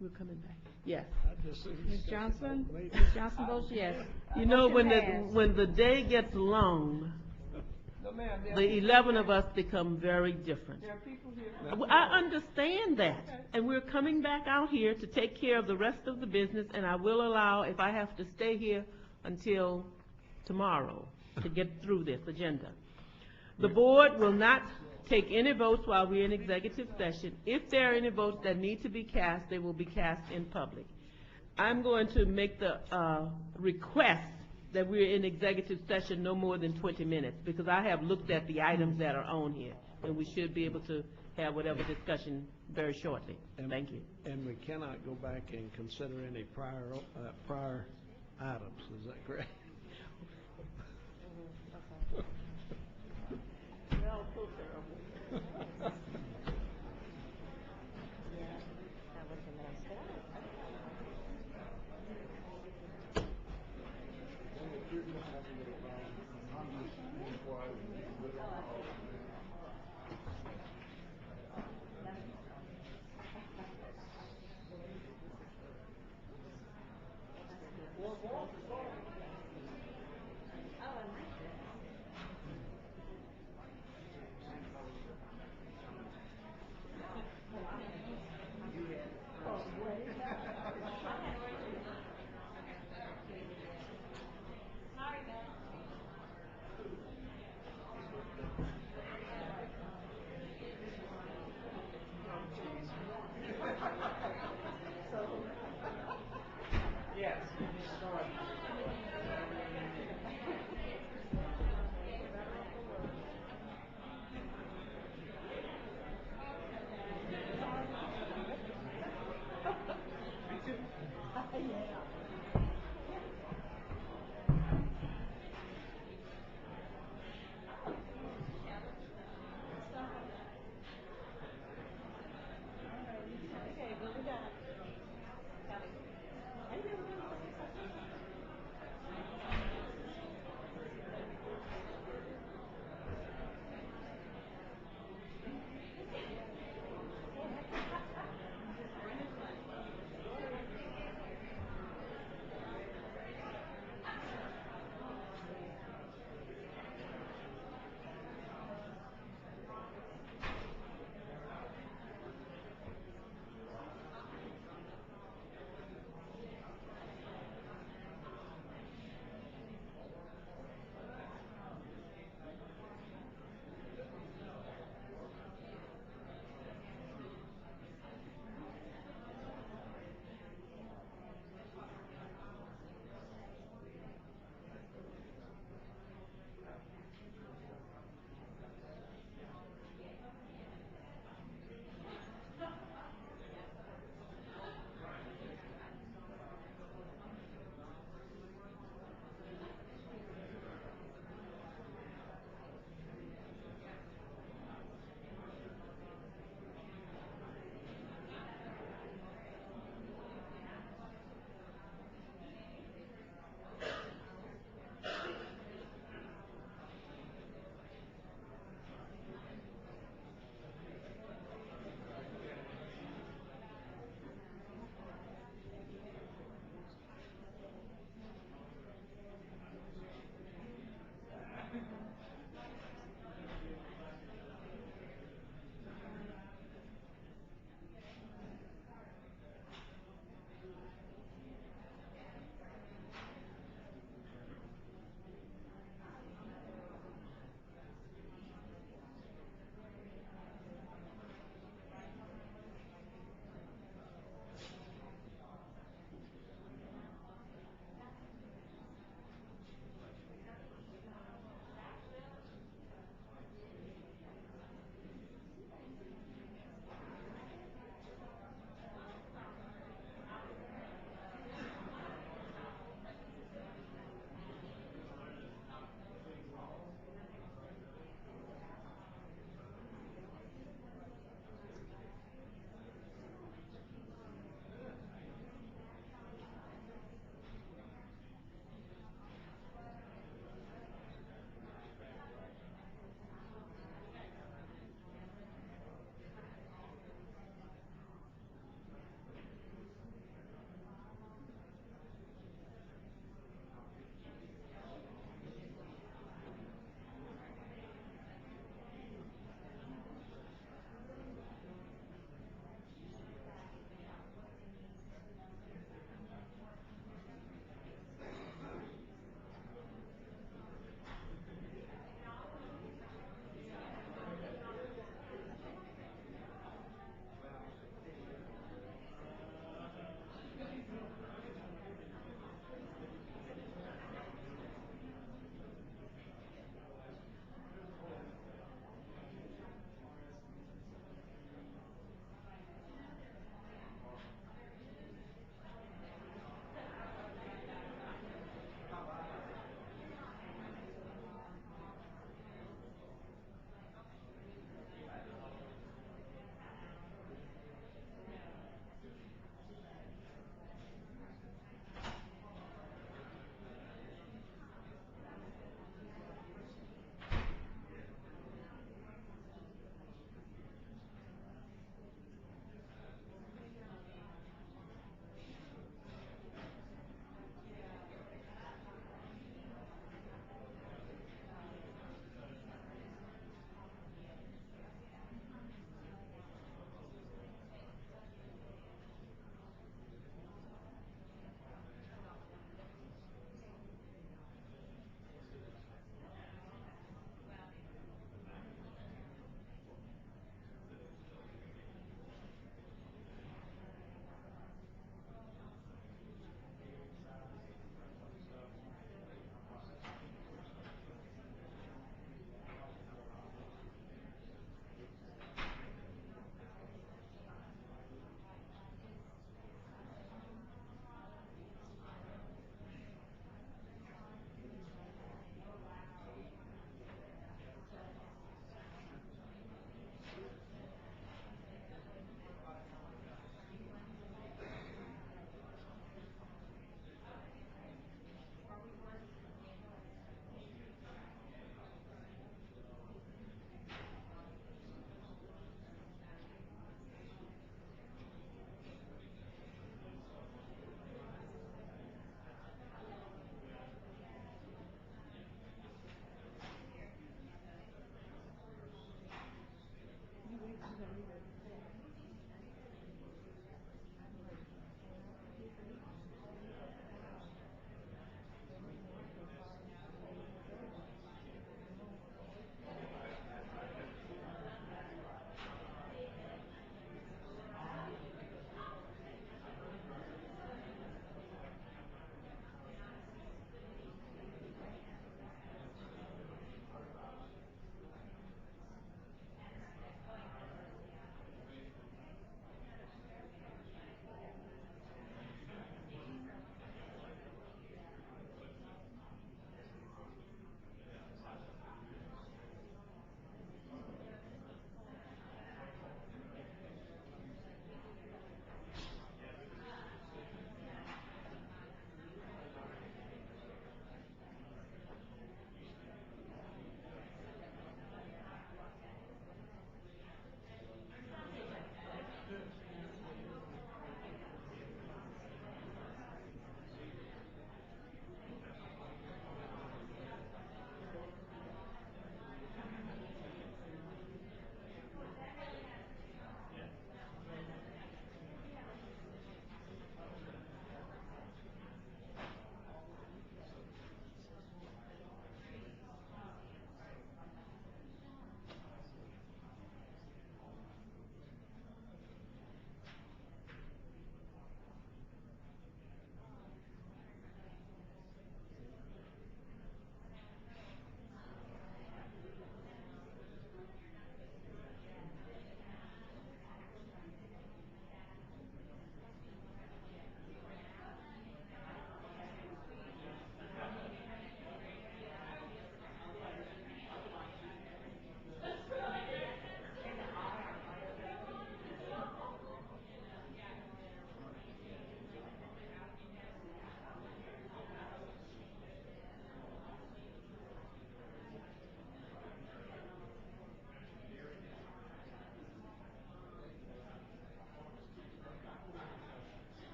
We're coming back. Yes. Ms. Johnson? Ms. Johnson votes yes. You know, Motion when passed. when the day gets long, No, ma'am. the 11 of us become very different. There are people here. I understand that, and we're coming back out here to take care of the rest of the business, and I will allow, if I have to stay here until tomorrow to get through this agenda. The board will not take any votes while we're in executive session. If there are any votes that need to be cast, they will be cast in public. I'm going to make the request that we're in executive session no more than 20 minutes, because I have looked at the items that are on here, and we should be able to have whatever discussion very shortly. Thank you. And we cannot go back and consider any prior items, is that correct?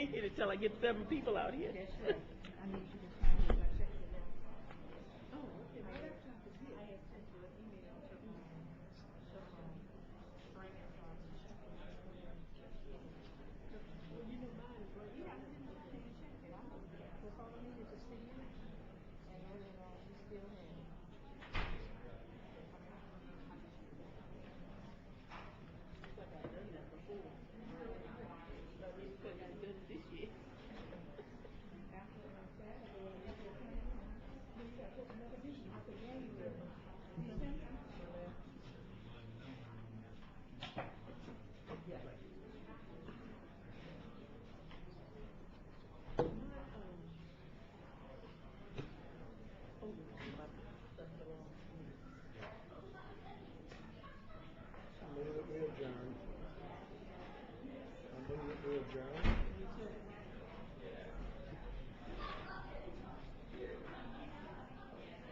stay here until I get 7 people out here. Yes, sir. I need you to sign this. I checked it out. Oh, okay, my laptop is here. I had sent you an email to, Frank, Well, you know mine is right here. yeah, I didn't check it out. That's all I needed to see in it. And know that, we still have it. It's like I've done that before. But we could have done it this year. After Saturday, you got to put another meeting after January. December.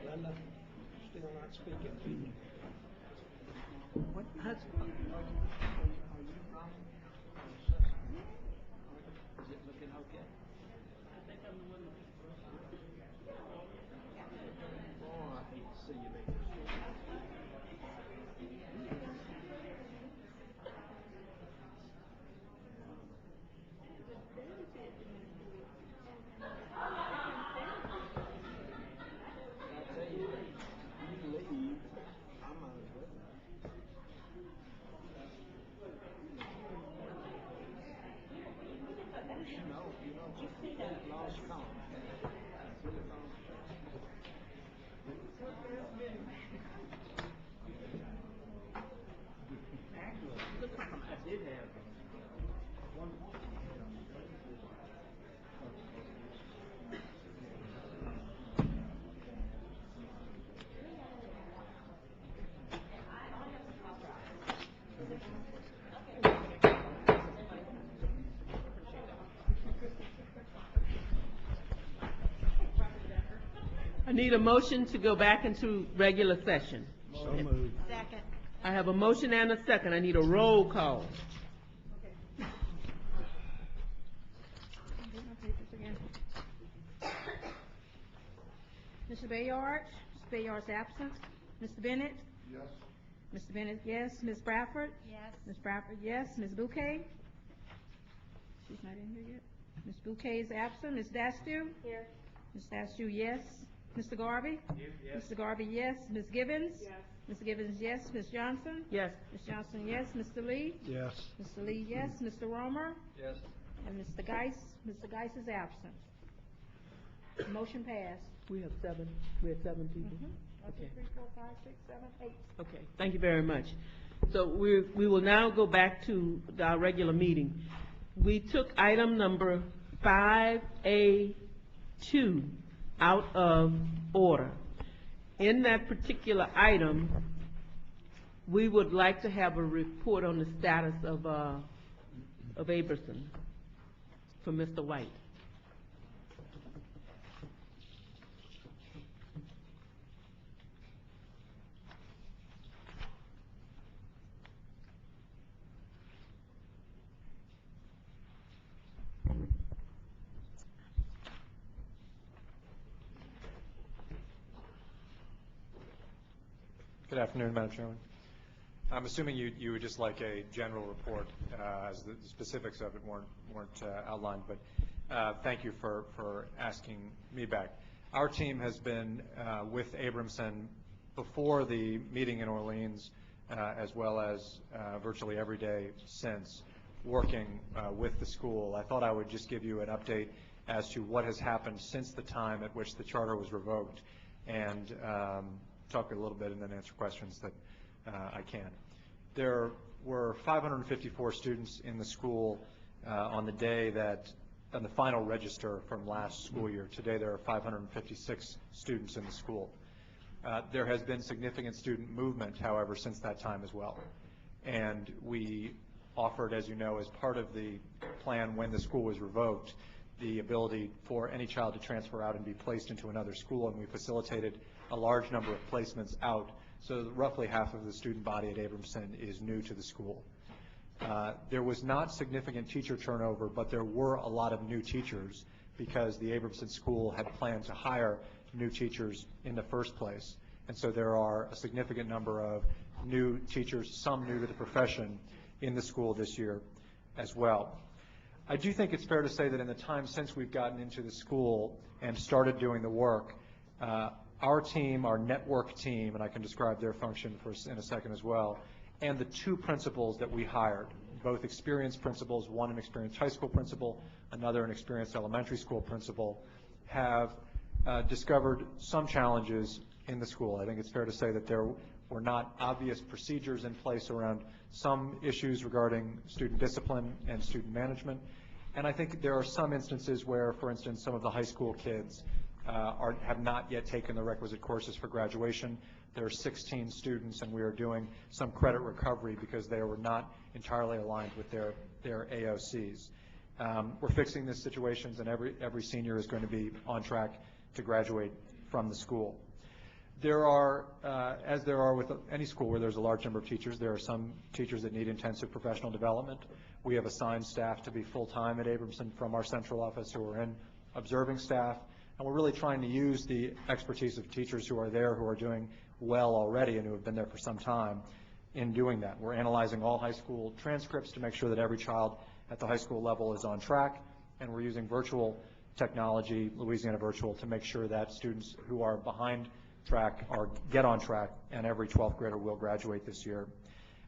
Linda, still not speaking. What? Are you running? Is it looking okay? I think I'm the one that. Oh, I hate to see you make this. I tell you, you leave, I'm out of it. You lost count. Looks like I did have one. I need a motion to go back into regular session. So moved. Second. I have a motion and a second. I need a roll call. Get my papers again. Mr. Bayard? Mr. Bayard's absent. Mr. Bennett? Yes. Mr. Bennett, yes. Ms. Bradford? Yes. Ms. Bradford, yes. Ms. Bouquet? She's not in here yet. Ms. Bouquet is absent. Ms. Dastiu? Here. Ms. Dastiu, yes. Mr. Garvey? Yes. Mr. Garvey, yes. Ms. Gibbons? Yes. Mr. Gibbons, yes. Ms. Johnson? Yes. Ms. Johnson, yes. Mr. Lee? Yes. Mr. Lee, yes. Mr. Romer? Yes. And Mr. Geis? Mr. Geis is absent. Motion passed. We have 7. We have 7 people. 1, 2, Okay. 3, 4, 5, 6, 7, 8. Okay, thank you very much. So we will now go back to our regular meeting. We took item number 5A2 out of order. In that particular item, we would like to have a report on the status of Aberson from Mr. White. Good afternoon, Madam Chairman. I'm assuming you would just like a general report, as the specifics of it weren't outlined, but thank you for asking me back. Our team has been with Abramson before the meeting in Orleans, as well as virtually every day since, working with the school. I thought I would just give you an update as to what has happened since the time at which the charter was revoked, and talk a little bit and then answer questions that I can. There were 554 students in the school on the day that, on the final register from last school year. Today there are 556 students in the school. There has been significant student movement, however, since that time as well. And we offered, as you know, as part of the plan when the school was revoked, the ability for any child to transfer out and be placed into another school, and we facilitated a large number of placements out, so roughly half of the student body at Abramson is new to the school. There was not significant teacher turnover, but there were a lot of new teachers because the Abramson School had planned to hire new teachers in the first place. And so there are a significant number of new teachers, some new to the profession, in the school this year as well. I do think it's fair to say that in the time since we've gotten into the school and started doing the work, our team, our network team, and I can describe their function in a second as well, and the two principals that we hired, both experienced principals, one an experienced high school principal, another an experienced elementary school principal, have discovered some challenges in the school. I think it's fair to say that there were not obvious procedures in place around some issues regarding student discipline and student management. And I think there are some instances where, for instance, some of the high school kids have not yet taken the requisite courses for graduation. There are 16 students, and we are doing some credit recovery because they were not entirely aligned with their AOCs. We're fixing these situations, and every senior is going to be on track to graduate from the school. There are, as there are with any school where there's a large number of teachers, there are some teachers that need intensive professional development. We have assigned staff to be full-time at Abramson from our central office who are in observing staff, and we're really trying to use the expertise of teachers who are there, who are doing well already and who have been there for some time in doing that. We're analyzing all high school transcripts to make sure that every child at the high school level is on track, and we're using virtual technology, Louisiana Virtual, to make sure that students who are behind track get on track, and every 12th grader will graduate this year.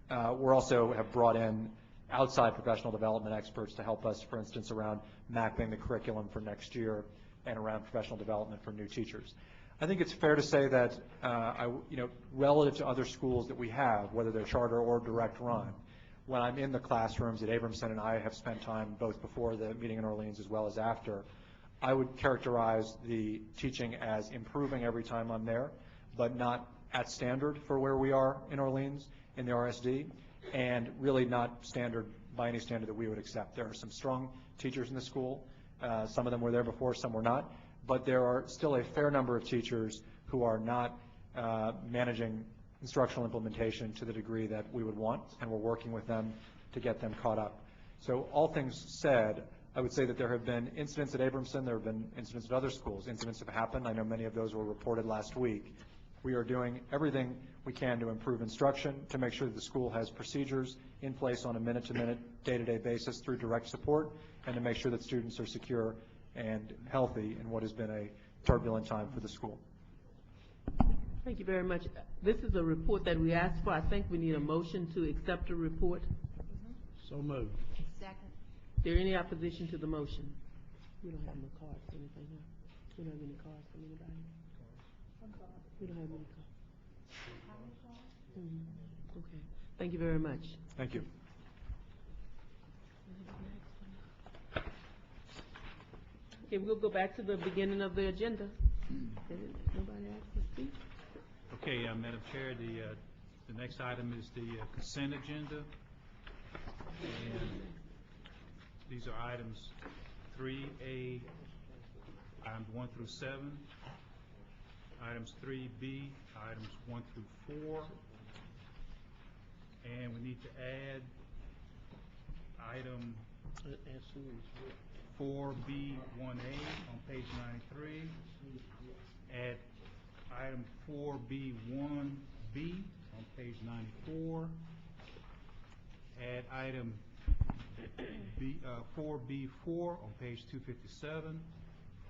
We also have brought in outside professional development experts to help us, for instance, around mapping the curriculum for next year and around professional development for new teachers. I think it's fair to say that, relative to other schools that we have, whether they're charter or direct run, when I'm in the classrooms at Abramson, and I have spent time both before the meeting in Orleans as well as after, I would characterize the teaching as improving every time I'm there, but not at standard for where we are in Orleans in the RSD, and really not standard by any standard that we would accept. There are some strong teachers in the school. Some of them were there before, some were not. But there are still a fair number of teachers who are not managing instructional implementation to the degree that we would want, and we're working with them to get them caught up. So all things said, I would say that there have been incidents at Abramson, there have been incidents at other schools. Incidents have happened. I know many of those were reported last week. We are doing everything we can to improve instruction, to make sure that the school has procedures in place on a minute-to-minute, day-to-day basis through direct support, and to make sure that students are secure and healthy in what has been a turbulent time for the school. Thank you very much. This is a report that we asked for. I think we need a motion to accept the report. So moved. Second. Is there any opposition to the motion? We don't have no cards or anything here. We don't have any cards from anybody. We don't have any cards. Okay. Thank you very much. Thank you. Okay, we'll go back to the beginning of the agenda. Nobody asked to speak? Okay, Madam Chair, the next item is the consent agenda. And these are items 3A, items 1 through 7, items 3B, items 1 through 4, and we need to add item 4B1A on page 93, add item 4B1B on page 94, add item 4B4 on page 257,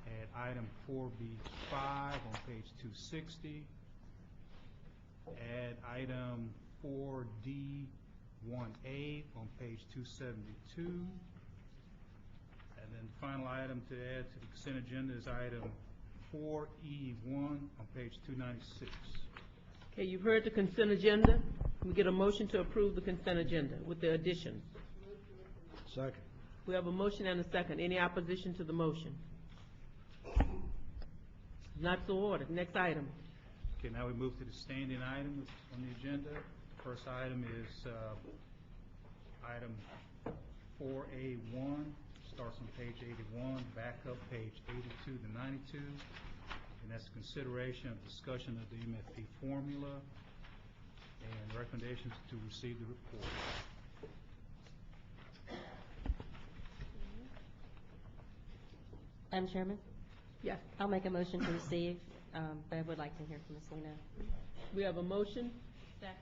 add item 4B5 on page 260, add item 4D1A on page 272, and then the final item to add to the consent agenda is item 4E1 on page 296. Okay, you've heard the consent agenda. Can we get a motion to approve the consent agenda with the additions? Second. We have a motion and a second. Any opposition to the motion? Not so ordered. Next item. Okay, now we move to the standing items on the agenda. First item is item 4A1, starts on page 81, back up page 82 to 92, and that's consideration of discussion of the MFP formula and recommendations to receive the report. Madam Chairman? Yes. I'll make a motion to receive, but I would like to hear from Ms. Zeno. We have a motion Second.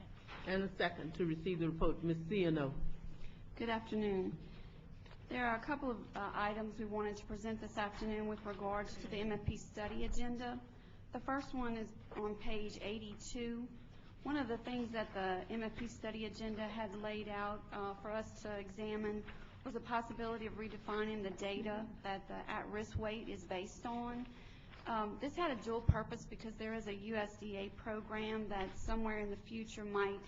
and a second to receive the report. Ms. Ciano. Good afternoon. There are a couple of items we wanted to present this afternoon with regards to the MFP study agenda. The first one is on page 82. One of the things that the MFP study agenda had laid out for us to examine was a possibility of redefining the data that the at-risk weight is based on. This had a dual purpose because there is a USDA program that somewhere in the future might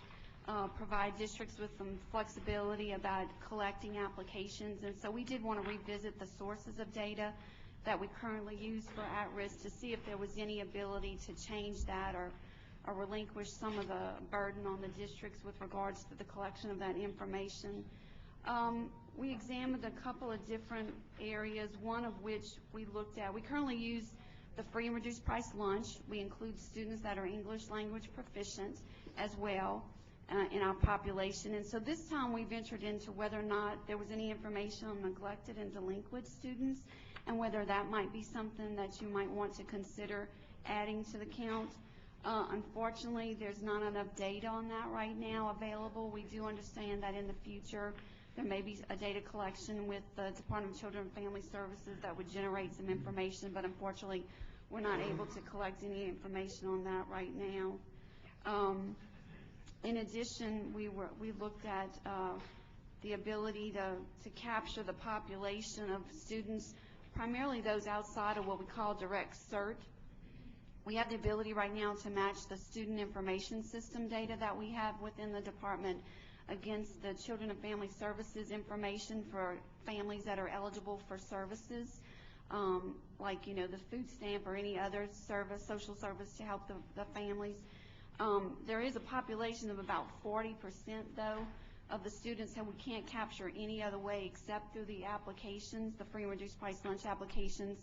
provide districts with some flexibility about collecting applications, and so we did want to revisit the sources of data that we currently use for at-risk to see if there was any ability to change that or relinquish some of the burden on the districts with regards to the collection of that information. We examined a couple of different areas, one of which we looked at. We currently use the free and reduced price lunch. We include students that are English language proficient as well in our population. And so this time we ventured into whether or not there was any information on neglected and delinquent students and whether that might be something that you might want to consider adding to the count. Unfortunately, there's not enough data on that right now available. We do understand that in the future there may be a data collection with the Department of Children and Family Services that would generate some information, but unfortunately we're not able to collect any information on that right now. In addition, we looked at the ability to capture the population of students, primarily those outside of what we call direct cert. We have the ability right now to match the student information system data that we have within the department against the Children and Family Services information for families that are eligible for services, like, the food stamp or any other service, social service to help the families. There is a population of about 40%, though, of the students that we can't capture any other way except through the applications, the free and reduced price lunch applications.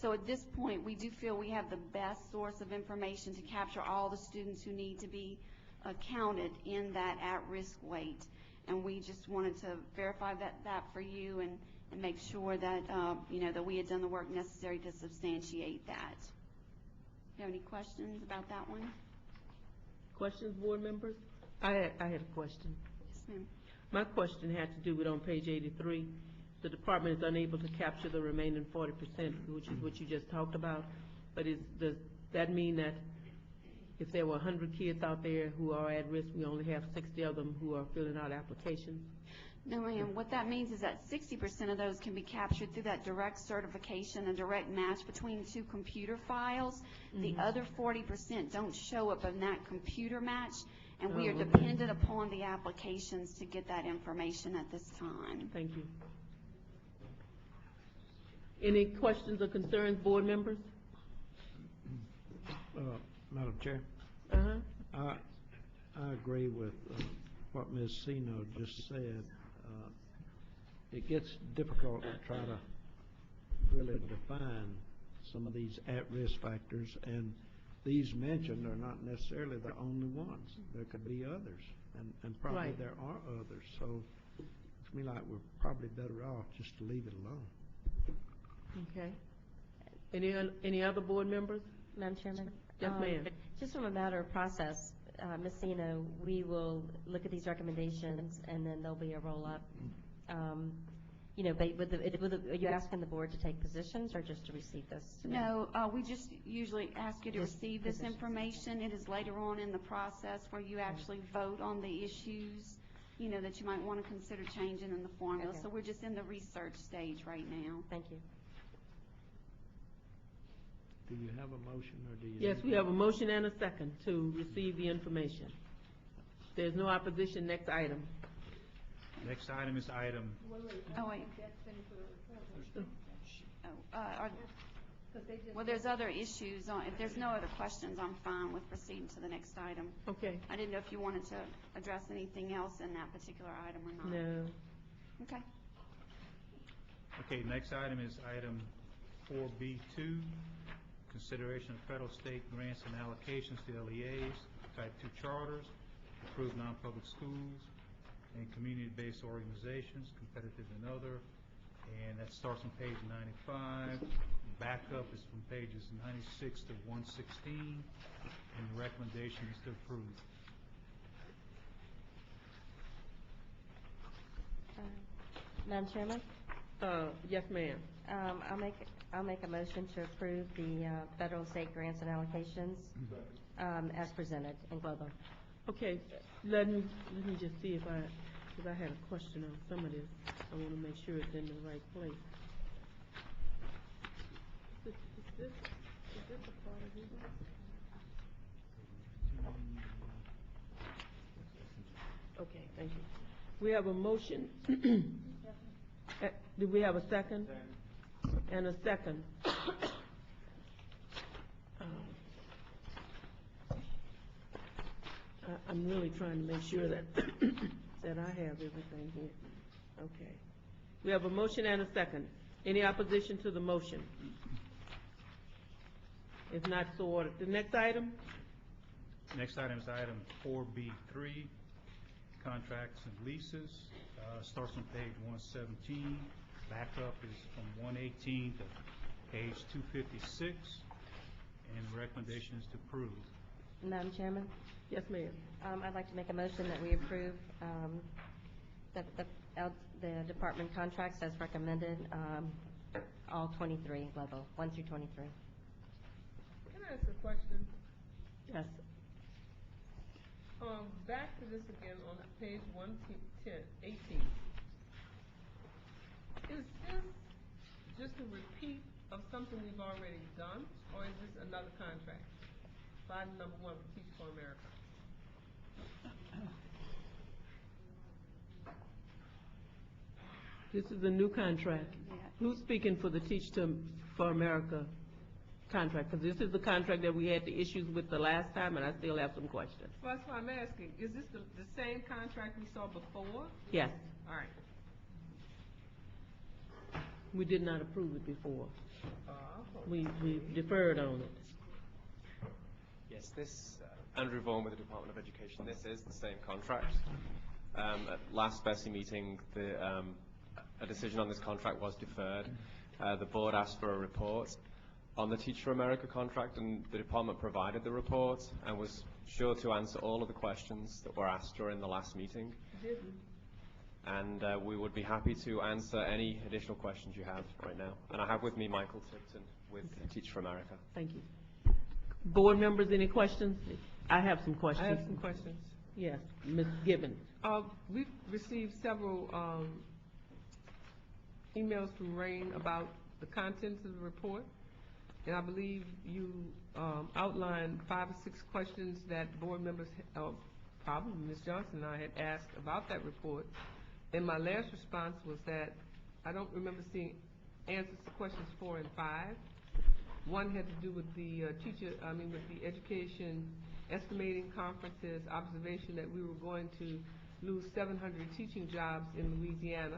So at this point, we do feel we have the best source of information to capture all the students who need to be counted in that at-risk weight. And we just wanted to verify that for you and make sure that, that we had done the work necessary to substantiate that. Do you have any questions about that one? Questions, board members? I had a question. Yes, ma'am. My question had to do with on page 83. The department is unable to capture the remaining 40%, which is what you just talked about. But does that mean that if there were 100 kids out there who are at risk, we only have 60 of them who are filling out applications? No, ma'am. What that means is that 60% of those can be captured through that direct certification, a direct match between two computer files. The other 40% don't show up in that computer match, and we are dependent upon the applications to get that information at this time. Thank you. Any questions or concerns, board members? Madam Chair? I agree with what Ms. Sino just said. It gets difficult to try to really define some of these at-risk factors, and these mentioned are not necessarily the only ones. There could be others, and probably there are others. So it looks to me like we're probably better off just to leave it alone. Okay. Any other board members? Madam Chairman? Yes, ma'am. Just from a matter of process, Ms. Sino, we will look at these recommendations, and then there'll be a roll-up. Are you asking the board to take positions or just to receive this? No, we just usually ask you to receive this information. It is later on in the process where you actually vote on the issues, that you might want to consider changing in the formula. Okay. So we're just in the research stage right now. Thank you. Do you have a motion, or do you? Yes, we have a motion and a second to receive the information. There's no opposition. Next item. Next item is item. Oh, wait. Well, there's other issues. If there's no other questions, I'm fine with proceeding to the next item. Okay. I didn't know if you wanted to address anything else in that particular item or not. No. Okay. Okay, next item is item 4B2, consideration of federal, state grants and allocations to LEAs, Type 2 charters, approved non-public schools, and community-based organizations, competitive and other, and that starts on page 95. Backup is from pages 96 to 116, and the recommendation is to approve. Madam Chairman? Yes, ma'am. I'll make a motion to approve the federal, state grants and allocations as presented in Global. Okay, let me just see if because I had a question on some of this. I want to make sure it's in the right place. Is this a part of it? Okay, thank you. We have a motion. Do we have a second? And a second. I'm really trying to make sure that that I have everything here. Okay. We have a motion and a second. Any opposition to the motion? If not, so ordered. The next item? Next item is item 4B3, contracts and leases. Starts on page 117. Backup is from 118 to page 256, and the recommendation is to approve. Madam Chairman? Yes, ma'am. I'd like to make a motion that we approve the department contracts as recommended, all 23 Global, 1 through 23. Can I ask a question? Yes. Back to this again on page 18. Is this just a repeat of something we've already done, or is this another contract? Item number 1 for Teach for America. This is a new contract. Who's speaking for the Teach for America contract? Because this is the contract that we had the issues with the last time, and I still have some questions. Well, that's why I'm asking. Is this the same contract we saw before? Yes. All right. We did not approve it before. We deferred on it. Yes, this, Andrew Vaughan with the Department of Education, this is the same contract. At last BESE meeting, a decision on this contract was deferred. The board asked for a report on the Teach for America contract, and the department provided the report and was sure to answer all of the questions that were asked during the last meeting. And we would be happy to answer any additional questions you have right now. And I have with me Michael Tipton with Teach for America. Thank you. Board members, any questions? I have some questions. I have some questions. Yes, Ms. Gibbons. We've received several emails from Rain about the contents of the report, and I believe you outlined 5 or 6 questions that board members, probably Ms. Johnson and I had asked about that report. And my last response was that I don't remember seeing answers to questions 4 and 5. One had to do with the with the education estimating conference's observation that we were going to lose 700 teaching jobs in Louisiana.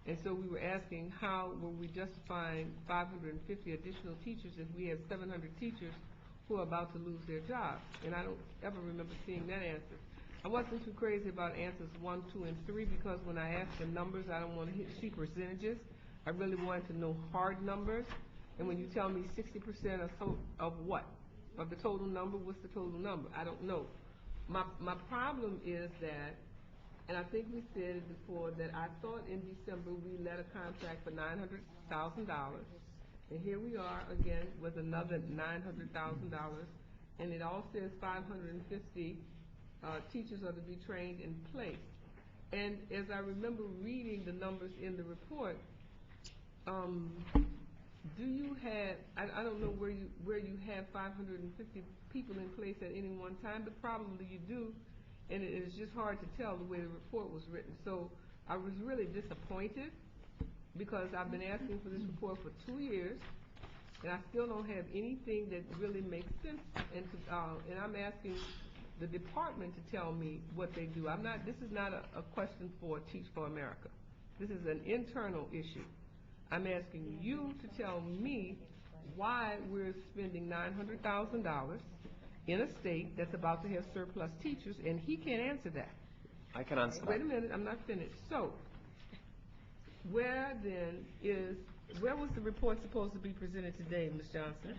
And so we were asking, how were we justifying 550 additional teachers if we have 700 teachers who are about to lose their jobs? And I don't ever remember seeing that answer. I wasn't too crazy about answers 1, 2, and 3 because when I asked the numbers, I don't want to see percentages. I really wanted to know hard numbers. And when you tell me 60% of what? Of the total number, what's the total number? I don't know. My problem is that, and I think we said it before, that I thought in December we let a contract for $900,000. And here we are again with another $900,000. And it all says 550 teachers are to be trained in place. And as I remember reading the numbers in the report, do you have, I don't know where you have 550 people in place at any one time, but probably you do, and it is just hard to tell the way the report was written. So I was really disappointed because I've been asking for this report for 2 years, and I still don't have anything that really makes sense. And I'm asking the department to tell me what they do. This is not a question for Teach for America. This is an internal issue. I'm asking you to tell me why we're spending $900,000 in a state that's about to have surplus teachers, and he can't answer that. I can answer that. Wait a minute, I'm not finished. So, where was the report supposed to be presented today, Ms. Johnson?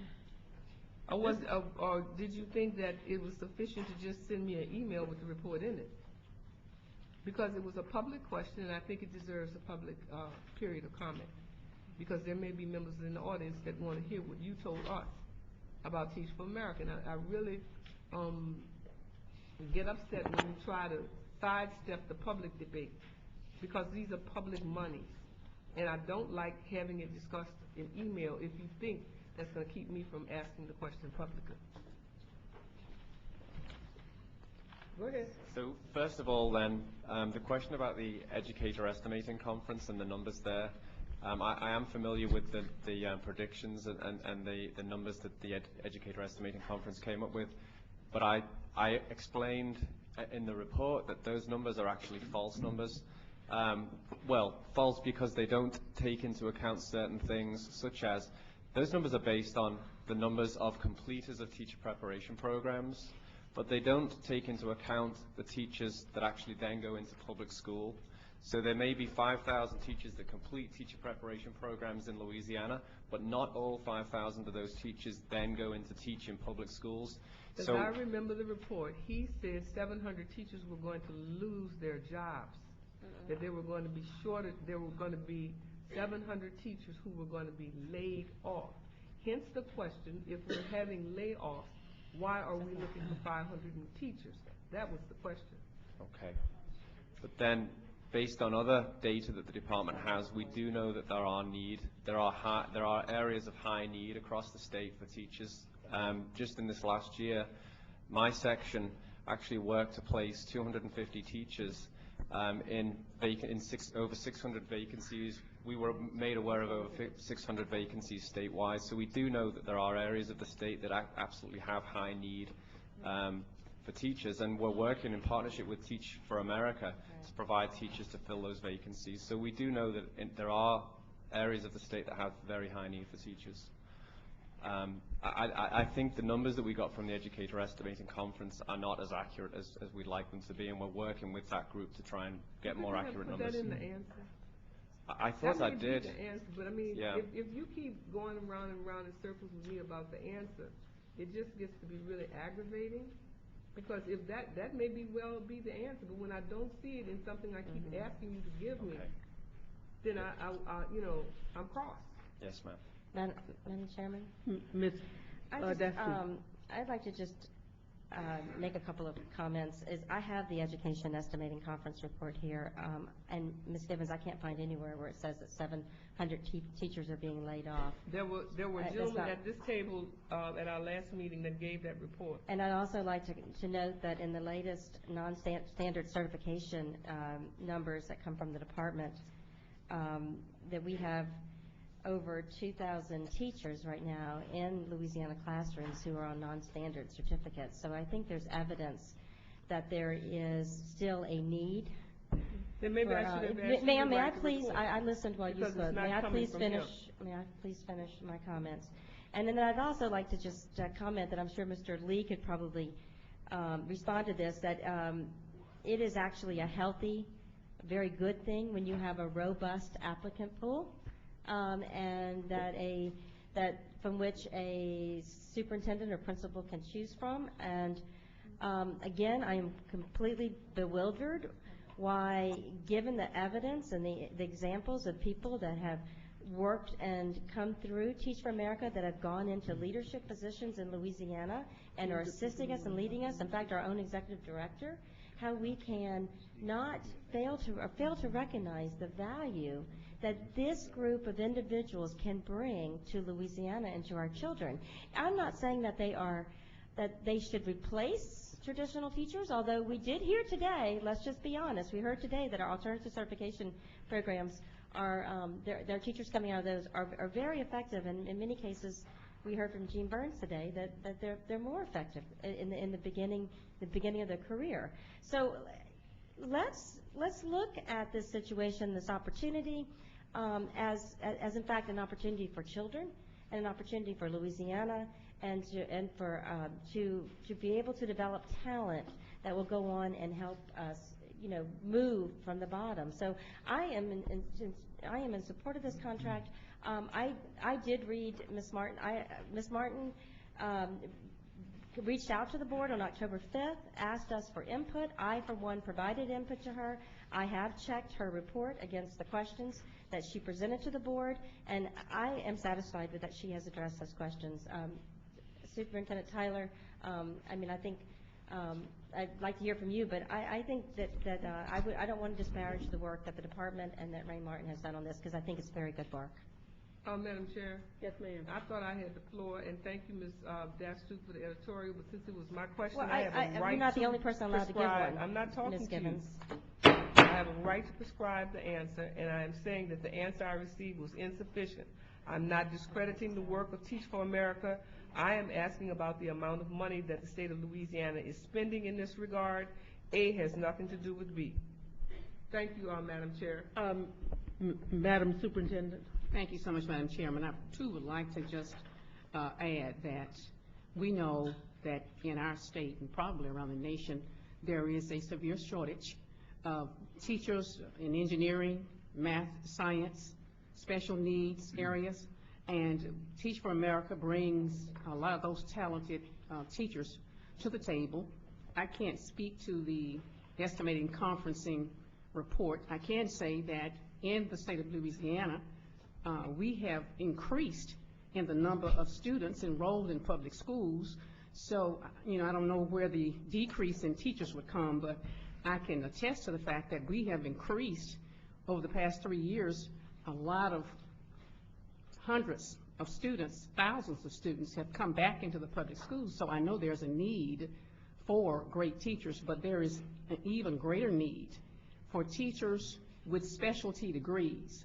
Or did you think that it was sufficient to just send me an email with the report in it? Because it was a public question, and I think it deserves a public period of comment. Because there may be members in the audience that want to hear what you told us about Teach for America. And I really get upset when you try to sidestep the public debate, because these are public monies. And I don't like having it discussed in email if you think that's going to keep me from asking the question publicly. Go ahead. So first of all then, the question about the Educator Estimating Conference and the numbers there, I am familiar with the predictions and the numbers that the Educator Estimating Conference came up with, but I explained in the report that those numbers are actually false numbers. Well, false because they don't take into account certain things, such as those numbers are based on the numbers of completers of teacher preparation programs, but they don't take into account the teachers that actually then go into public school. So there may be 5,000 teachers that complete teacher preparation programs in Louisiana, but not all 5,000 of those teachers then go into teach in public schools. As I remember the report, he said 700 teachers were going to lose their jobs, that there were going to be there were going to be 700 teachers who were going to be laid off. Hence the question, if we're having layoffs, why are we looking for 500 new teachers? That was the question. Okay. But then, based on other data that the department has, we do know that there are areas of high need across the state for teachers. Just in this last year, my section actually worked to place 250 teachers in over 600 vacancies. We were made aware of over 600 vacancies statewide, so we do know that there are areas of the state that absolutely have high need for teachers, and we're working in partnership with Teach for America to provide teachers to fill those vacancies. So we do know that there are areas of the state that have very high need for teachers. I think the numbers that we got from the Educator Estimating Conference are not as accurate as we'd like them to be, and we're working with that group to try and get more accurate numbers. Put that in the answer. I thought I did. That may be the answer, but I mean, yeah. if you keep going around and around in circles with me about the answer, it just gets to be really aggravating. Because if that may be the answer, but when I don't see it in something I keep asking you to give me, then I'm cross. Yes, ma'am. Madam Chairman? I'd like to just make a couple of comments. I have the Education Estimating Conference report here, and Ms. Gibbons, I can't find anywhere where it says that 700 teachers are being laid off. There were gentlemen at this table at our last meeting that gave that report. And I'd also like to note that in the latest non-standard certification numbers that come from the department, that we have over 2,000 teachers right now in Louisiana classrooms who are on non-standard certificates. So I think there's evidence that there is still a need. Then maybe I should have asked you Ma'am, may I please, I listened while you spoke. May I please finish my comments? And then I'd also like to just comment that I'm sure Mr. Lee could probably respond to this, that it is actually a healthy, very good thing when you have a robust applicant pool. And that from which a superintendent or principal can choose from. And again, I am completely bewildered why, given the evidence and the examples of people that have worked and come through Teach for America, that have gone into leadership positions in Louisiana and are assisting us and leading us, in fact, our own executive director, how we can not fail to recognize the value that this group of individuals can bring to Louisiana and to our children. I'm not saying that they should replace traditional teachers, although we did hear today, let's just be honest, we heard today that our alternative certification programs are, their teachers coming out of those are very effective, and in many cases, we heard from Gene Burns today that they're more effective in the beginning of their career. So let's look at this situation, this opportunity, as in fact an opportunity for children and an opportunity for Louisiana and to be able to develop talent that will go on and help us move from the bottom. So I am in support of this contract. I did read Ms. Martin. Ms. Martin reached out to the board on October 5th, asked us for input. I, for one, provided input to her. I have checked her report against the questions that she presented to the board, and I am satisfied with that she has addressed those questions. Superintendent Tyler, I think I'd like to hear from you, but I think that I don't want to disparage the work that the department and that Ray Martin has done on this, because I think it's very good work. Madam Chair? Yes, ma'am. I thought I had the floor, and thank you, Ms. Dastuke, for the editorial, but since it was my question, Well, I have a right you're not to the only person allowed to give prescribe. one, I'm not talking Ms. to you. Gibbons. I have a right to prescribe the answer, and I am saying that the answer I received was insufficient. I'm not discrediting the work of Teach for America. I am asking about the amount of money that the state of Louisiana is spending in this regard. A has nothing to do with B. Thank you, Madam Chair. Madam Superintendent? Thank you so much, Madam Chairman. I, too, would like to just add that we know that in our state and probably around the nation, there is a severe shortage of teachers in engineering, math, science, special needs areas, and Teach for America brings a lot of those talented teachers to the table. I can't speak to the estimating conferencing report. I can say that in the state of Louisiana, we have increased in the number of students enrolled in public schools. So, I don't know where the decrease in teachers would come, but I can attest to the fact that we have increased over the past 3 years. A lot of hundreds of students, thousands of students have come back into the public schools. So I know there's a need for great teachers, but there is an even greater need for teachers with specialty degrees.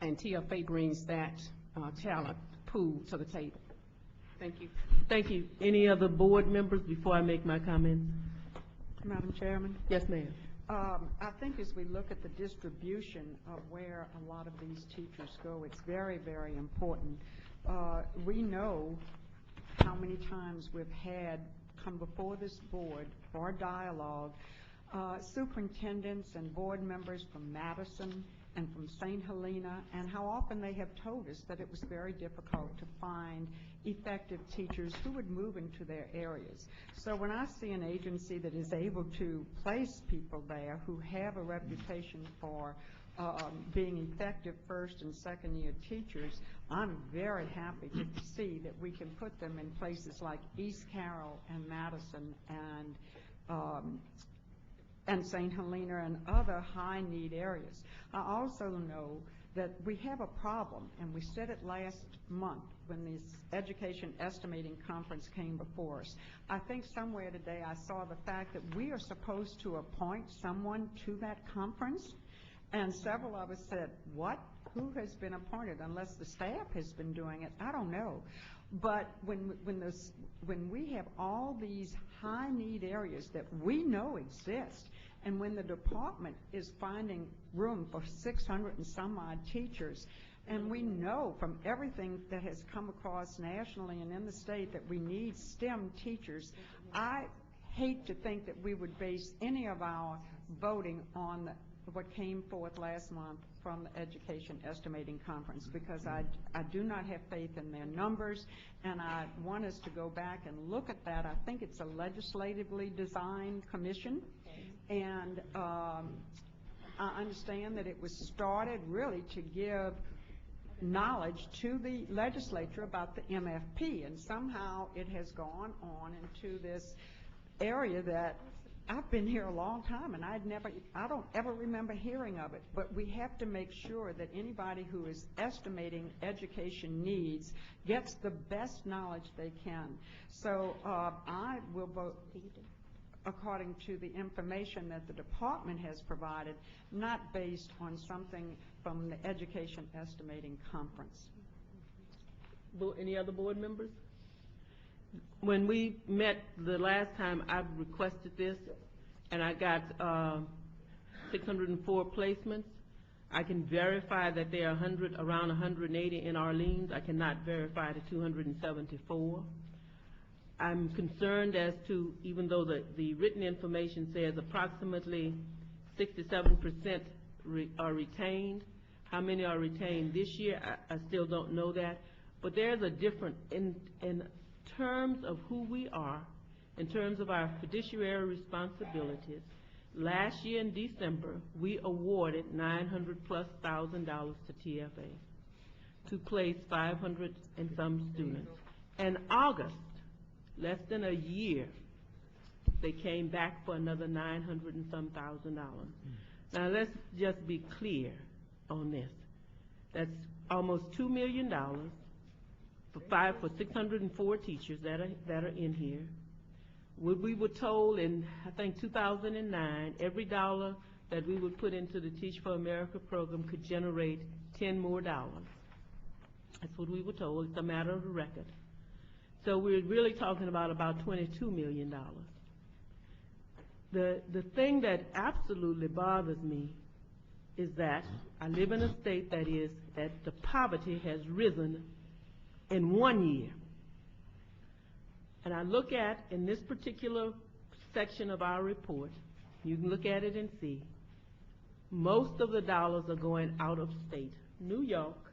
And TFA brings that talent pool to the table. Thank you. Thank you. Any other board members before I make my comments? Madam Chairman? Yes, ma'am. I think as we look at the distribution of where a lot of these teachers go, it's very, very important. We know how many times we've had come before this board for dialogue, superintendents and board members from Madison and from St. Helena, and how often they have told us that it was very difficult to find effective teachers who would move into their areas. So when I see an agency that is able to place people there who have a reputation for being effective first and second year teachers, I'm very happy to see that we can put them in places like East Carroll and Madison and St. Helena and other high need areas. I also know that we have a problem, and we said it last month when this education estimating conference came before us. I think somewhere today I saw the fact that we are supposed to appoint someone to that conference, and several of us said, what? Who has been appointed? Unless the staff has been doing it, I don't know. But when we have all these high need areas that we know exist, and when the department is finding room for 600 and some odd teachers, and we know from everything that has come across nationally and in the state that we need STEM teachers, I hate to think that we would base any of our voting on what came forth last month from the Education Estimating Conference, because I do not have faith in their numbers, and I want us to go back and look at that. I think it's a legislatively designed commission, and I understand that it was started really to give knowledge to the legislature about the MFP, and somehow it has gone on into this area that I've been here a long time, and I don't ever remember hearing of it. But we have to make sure that anybody who is estimating education needs gets the best knowledge they can. So I will vote according to the information that the department has provided, not based on something from the Education Estimating Conference. Any other board members? When we met the last time, I requested this, and I got 604 placements. I can verify that there are around 180 in Orleans. I cannot verify the 274. I'm concerned as to, even though the written information says approximately 67% are retained. How many are retained this year? I still don't know that. But there's a difference in terms of who we are, in terms of our fiduciary responsibilities. Last year in December, we awarded $900,000+ to TFA to place 500 and some students. In August, less than a year, they came back for another $900 and some thousand. Now let's just be clear on this. That's almost $2 million for 604 teachers that are in here. We were told in, I think, 2009, every dollar that we would put into the Teach for America program could generate $10 more. That's what we were told. It's a matter of the record. So we're really talking about $22 million. The thing that absolutely bothers me is that I live in a state that the poverty has risen in 1 year. And I look at, in this particular section of our report, you can look at it and see, most of the dollars are going out of state. New York,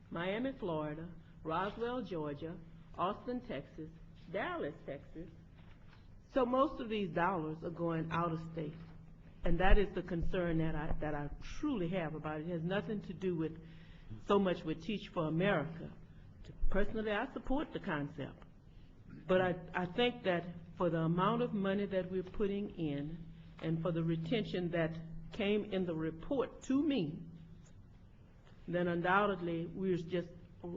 Miami, Florida, Roswell, Georgia, Austin, Texas, Dallas, Texas. So most of these dollars are going out of state. And that is the concern that I truly have about it. It has nothing to do with so much with Teach for America. Personally, I support the concept. But I think that for the amount of money that we're putting in and for the retention that came in the report to me, then undoubtedly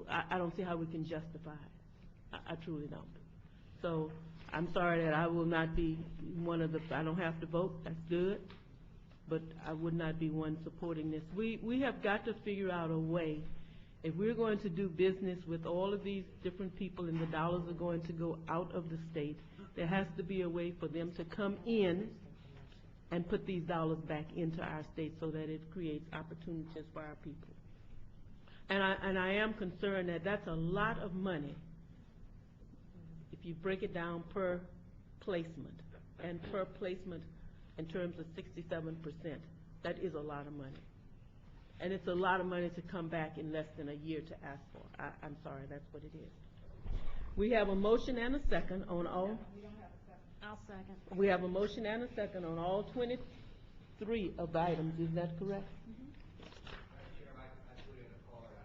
I don't see how we can justify it. I truly don't. So I'm sorry that I will not be I don't have to vote, that's good, but I would not be one supporting this. We have got to figure out a way. If we're going to do business with all of these different people and the dollars are going to go out of the state, there has to be a way for them to come in and put these dollars back into our state so that it creates opportunities for our people. And I am concerned that that's a lot of money if you break it down per placement, and per placement in terms of 67%. That is a lot of money. And it's a lot of money to come back in less than a year to ask for. I'm sorry, that's what it is. We have a motion and a second on all. I'll second. We have a motion and a second on all 23 of the items. Is that correct?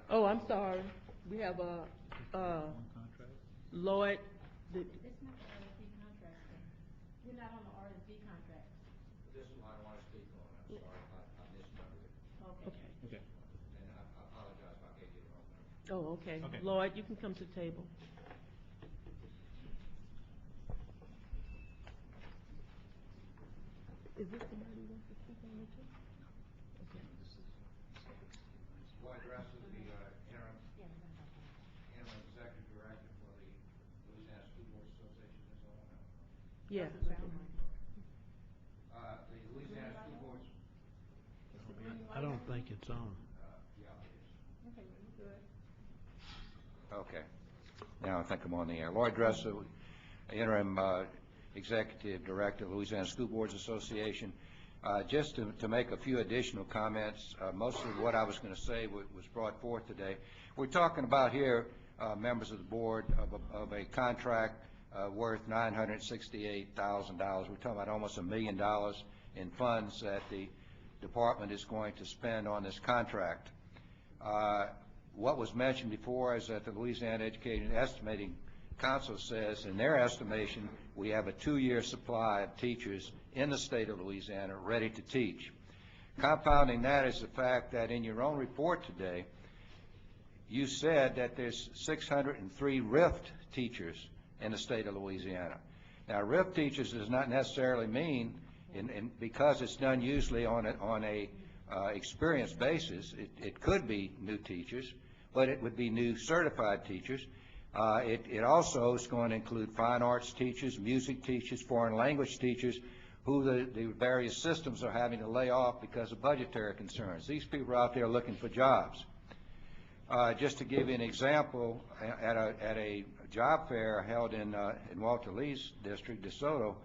Oh, I'm sorry. We have Lloyd. It's not the RSD contract. We're not on the RSD contract. This is what I want to speak on. I'm sorry, I misnumbered it. Okay. And I apologize if I gave you the wrong number. Oh, okay. Lloyd, you can come to the table. Is this somebody who wants to speak on it too? Okay. Lloyd Dressel, the interim executive director for the Louisiana School Board Association. Is all now? Yeah. The Louisiana School Boards. I don't think it's on. Yeah, it is. Okay, good. Okay. Now I think I'm on the air. Lloyd Dressel, interim executive director of Louisiana School Boards Association. Just to make a few additional comments, most of what I was going to say was brought forth today. We're talking about here, members of the board, of a contract worth $968,000. We're talking about almost $1 million in funds that the department is going to spend on this contract. What was mentioned before is that the Louisiana Education Estimating Council says, in their estimation, we have a 2-year supply of teachers in the state of Louisiana ready to teach. Compounding that is the fact that in your own report today, you said that there's 603 RIFT teachers in the state of Louisiana. Now, RIFT teachers does not necessarily mean, because it's done usually on a experience basis, it could be new teachers, but it would be new certified teachers. It also is going to include fine arts teachers, music teachers, foreign language teachers, who the various systems are having to lay off because of budgetary concerns. These people are out there looking for jobs. Just to give you an example, at a job fair held in Walter Lee's district, DeSoto,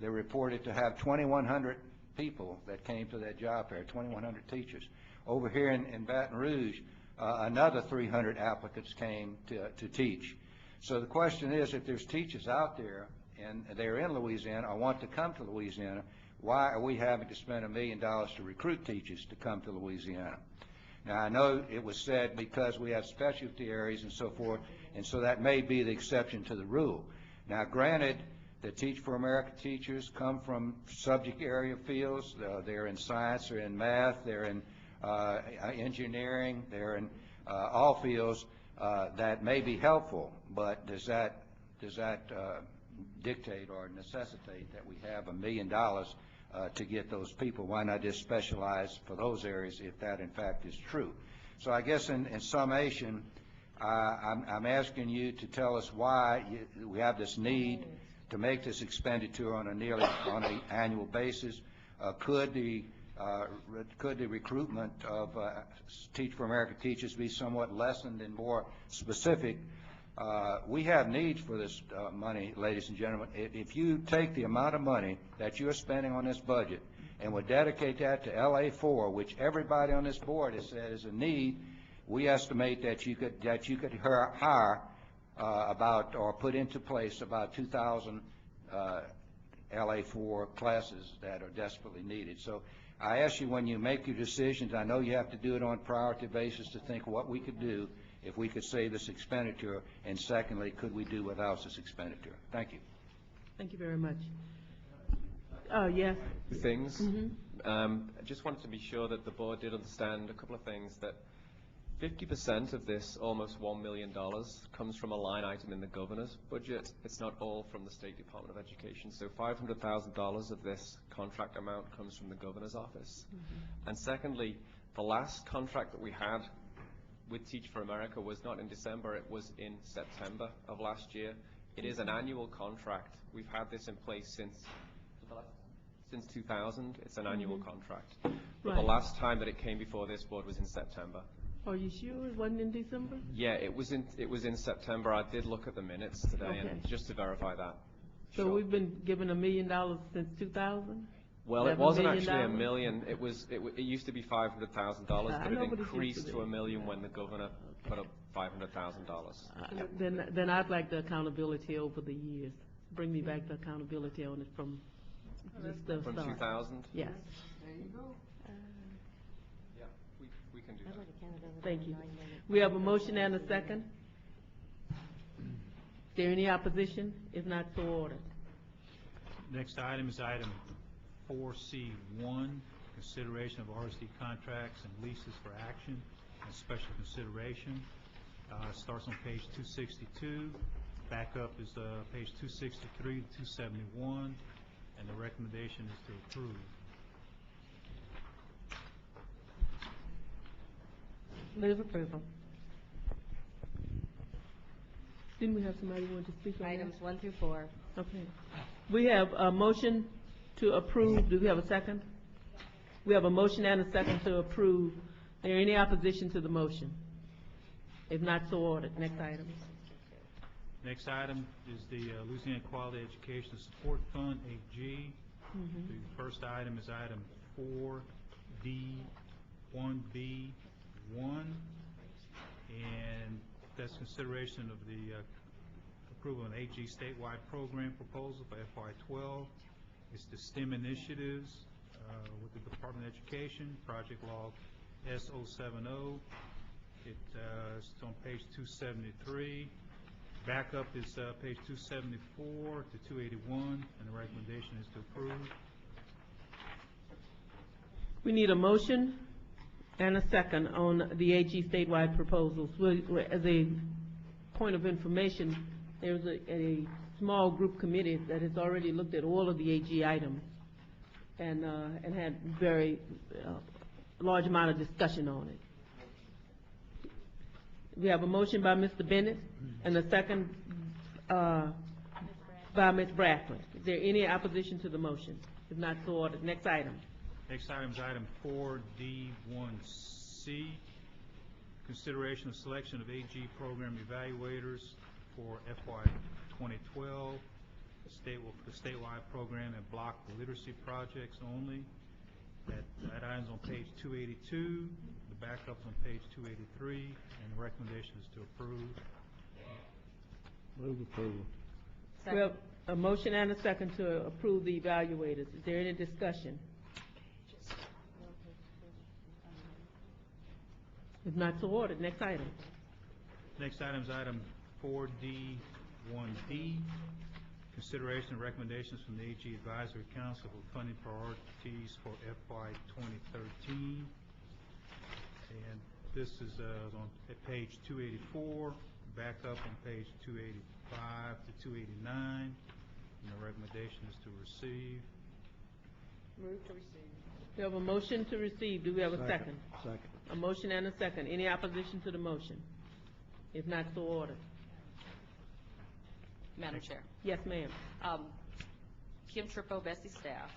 they reported to have 2,100 people that came to that job fair, 2,100 teachers. Over here in Baton Rouge, another 300 applicants came to teach. So the question is, if there's teachers out there and they're in Louisiana or want to come to Louisiana, why are we having to spend $1 million to recruit teachers to come to Louisiana? Now, I know it was said because we have specialty areas and so forth, and so that may be the exception to the rule. Now, granted, the Teach for America teachers come from subject area fields. They're in science, they're in math, they're in engineering, they're in all fields that may be helpful, but does that dictate or necessitate that we have $1 million to get those people? Why not just specialize for those areas if that in fact is true? So I guess in summation, I'm asking you to tell us why we have this need to make this expenditure on an annual basis. Could the recruitment of Teach for America teachers be somewhat lessened and more specific? We have needs for this money, ladies and gentlemen. If you take the amount of money that you're spending on this budget and would dedicate that to LA4, which everybody on this board has said is a need, we estimate that you could hire about or put into place about 2,000 LA4 classes that are desperately needed. So I ask you, when you make your decisions, I know you have to do it on a priority basis to think what we could do if we could save this expenditure, and secondly, could we do without this expenditure? Thank you. Thank you very much. Yes. Things. I just wanted to be sure that the board did understand a couple of things, that 50% of this almost $1 million comes from a line item in the governor's budget. It's not all from the State Department of Education. So $500,000 of this contract amount comes from the governor's office. And secondly, the last contract that we had with Teach for America was not in December, it was in September of last year. It is an annual contract. We've had this in place since 2000. It's an annual contract. But the last time that it came before this board was in September. Are you sure it wasn't in December? Yeah, it was in September. I did look at the minutes today, and just to verify that. So we've been given $1 million since 2000? Well, it wasn't actually $1 million. It used to be $500,000, but it increased to $1 million when the governor put up $500,000. Then I'd like the accountability over the years. Bring me back the accountability on it from just the from start. 2000. Yes. There you go. Yeah, we can do that. Thank you. We have a motion and a second. Is there any opposition? If not, so ordered. Next item is item 4C1, consideration of RSD contracts and leases for action and special consideration. Starts on page 262. Backup is page 263 to 271, and the recommendation is to approve. Move approval. Didn't we have somebody who wanted to speak on that? Items 1 through 4. Okay. We have a motion to approve. Do we have a second? We have a motion and a second to approve. Is there any opposition to the motion? If not, so ordered. Next item. Next item is the Louisiana Quality Education Support Fund, 8G. The first item is item 4D1B1, and that's consideration of the approval of an 8G statewide program proposal for FY12. It's the STEM initiatives with the Department of Education, project log S070. It's on page 273. Backup is page 274 to 281, and the recommendation is to approve. We need a motion and a second on the AG statewide proposals. As a point of information, there's a small group committee that has already looked at all of the AG items and had very large amount of discussion on it. We have a motion by Mr. Bennett and a second by Ms. Bradford. Is there any opposition to the motion? If not, so ordered. Next item. Next item is item 4D1C, consideration of selection of AG program evaluators for FY 2012. the statewide program and block literacy projects only. That item's on page 282, the backup's on page 283, and the recommendation is to approve. Move approval. We have a motion and a second to approve the evaluators. Is there any discussion? If not, so ordered. Next item. Next item is item 4D1D, consideration and recommendations from the AG Advisory Council for funding priorities for FY 2013. And this is on at page 284, back up on page 285 to 289, and the recommendation is to receive. Move to receive. We have a motion to receive. Do we have a second? Second. A motion and a second. Any opposition to the motion? If not, so ordered. Madam Chair. Yes, ma'am. Kim Trippo, BESE staff.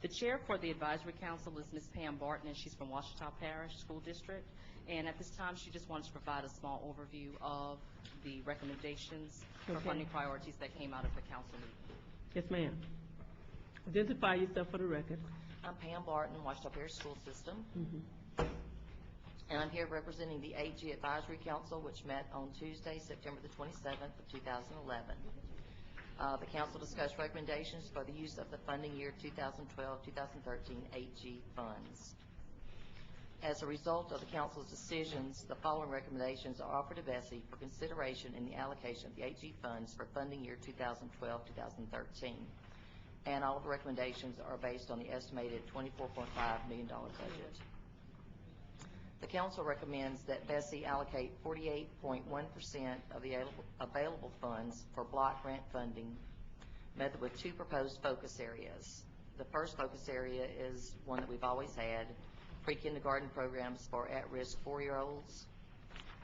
The chair for the advisory council is Ms. Pam Barton, and she's from Washita Parish School District. And at this time, she just wanted to provide a small overview of the recommendations for funding priorities that came out of the council meeting. Yes, ma'am. Identify yourself for the record. I'm Pam Barton, Washita Parish School System. And I'm here representing the AG Advisory Council, which met on Tuesday, September the 27th of 2011. The council discussed recommendations for the use of the funding year 2012-2013 AG funds. As a result of the council's decisions, the following recommendations are offered to BESE for consideration in the allocation of the AG funds for funding year 2012-2013. And all of the recommendations are based on the estimated $24.5 million budget. The council recommends that BESE allocate 48.1% of the available funds for block grant funding method with two proposed focus areas. The first focus area is one that we've always had, pre-kindergarten programs for at-risk 4-year-olds.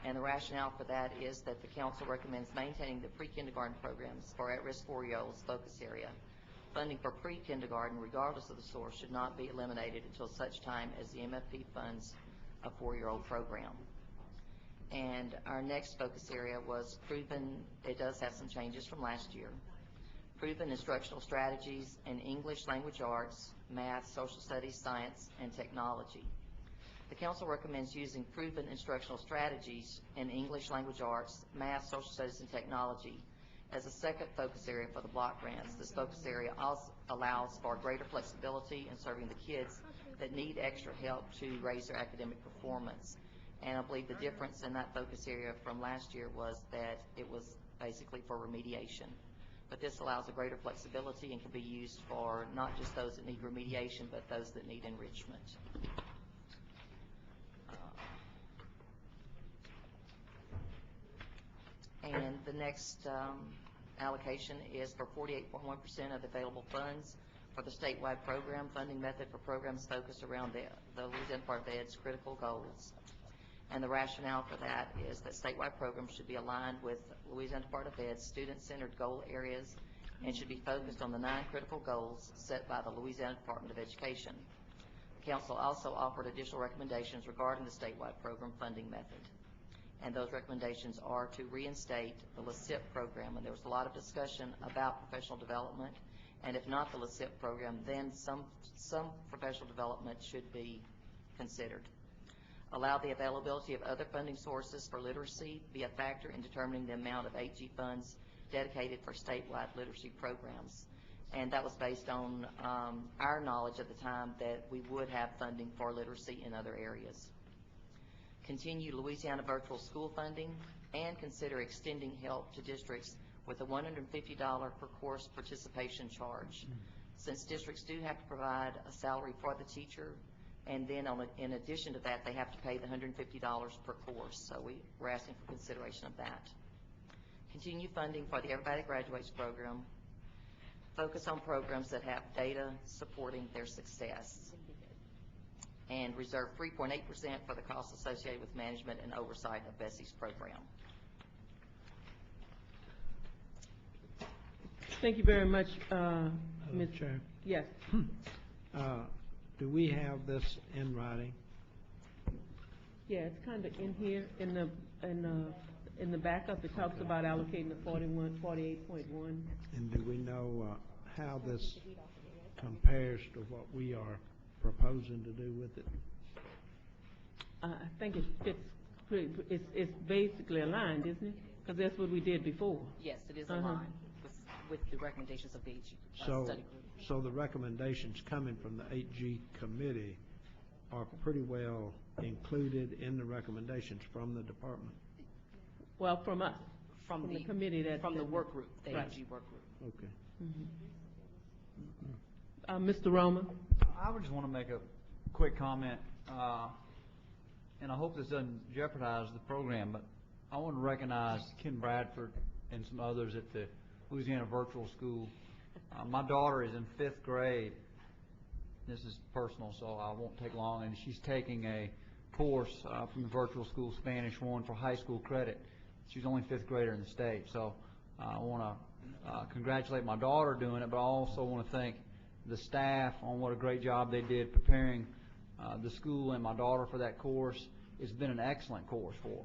And the rationale for that is that the council recommends maintaining the pre-kindergarten programs for at-risk 4-year-olds focus area. Funding for pre-kindergarten, regardless of the source, should not be eliminated until such time as the MFP funds a 4-year-old program. And our next focus area was proven, it does have some changes from last year, proven instructional strategies in English language arts, math, social studies, science, and technology. The council recommends using proven instructional strategies in English language arts, math, social studies, and technology as a second focus area for the block grants. This focus area also allows for greater flexibility in serving the kids that need extra help to raise their academic performance. And I believe the difference in that focus area from last year was that it was basically for remediation. But this allows a greater flexibility and can be used for not just those that need remediation, but those that need enrichment. And the next allocation is for 48.1% of the available funds for the statewide program funding method for programs focused around the Louisiana Department of Ed's critical goals. And the rationale for that is that statewide programs should be aligned with Louisiana Department of Ed's student-centered goal areas and should be focused on the 9 critical goals set by the Louisiana Department of Education. The council also offered additional recommendations regarding the statewide program funding method. And those recommendations are to reinstate the LeCIP program, and there was a lot of discussion about professional development, and if not the LeCIP program, then some professional development should be considered. Allow the availability of other funding sources for literacy be a factor in determining the amount of AG funds dedicated for statewide literacy programs. And that was based on our knowledge at the time that we would have funding for literacy in other areas. Continue Louisiana virtual school funding and consider extending help to districts with a $150 per course participation charge. Since districts do have to provide a salary for the teacher, and then in addition to that, they have to pay the $150 per course. So we're asking for consideration of that. Continue funding for the Everybody Graduates program. Focus on programs that have data supporting their success. And reserve 3.8% for the costs associated with management and oversight of BESE's program. Thank you very much, Ms. Chair. Yes. Do we have this in writing? Yeah, it's kind of in here in In the backup, it talks about allocating the 48.1. And do we know how this compares to what we are proposing to do with it? I think it fits, it's basically aligned, isn't it? Because that's what we did before. Yes, it is Uh-huh. aligned with the recommendations of the AG So, study group. so the recommendations coming from the 8G committee are pretty well included in the recommendations from the department? Well, from us. From the committee that. From the work group, the Right. AG work group. Okay. Mr. Roma? I would just want to make a quick comment, and I hope this doesn't jeopardize the program, but I want to recognize Ken Bradford and some others at the Louisiana Virtual School. My daughter is in 5th grade. This is personal, so I won't take long, and she's taking a course from the Virtual School Spanish 1 for high school credit. She's only 5th grader in the state, so I want to congratulate my daughter doing it, but I also want to thank the staff on what a great job they did preparing the school and my daughter for that course. It's been an excellent course for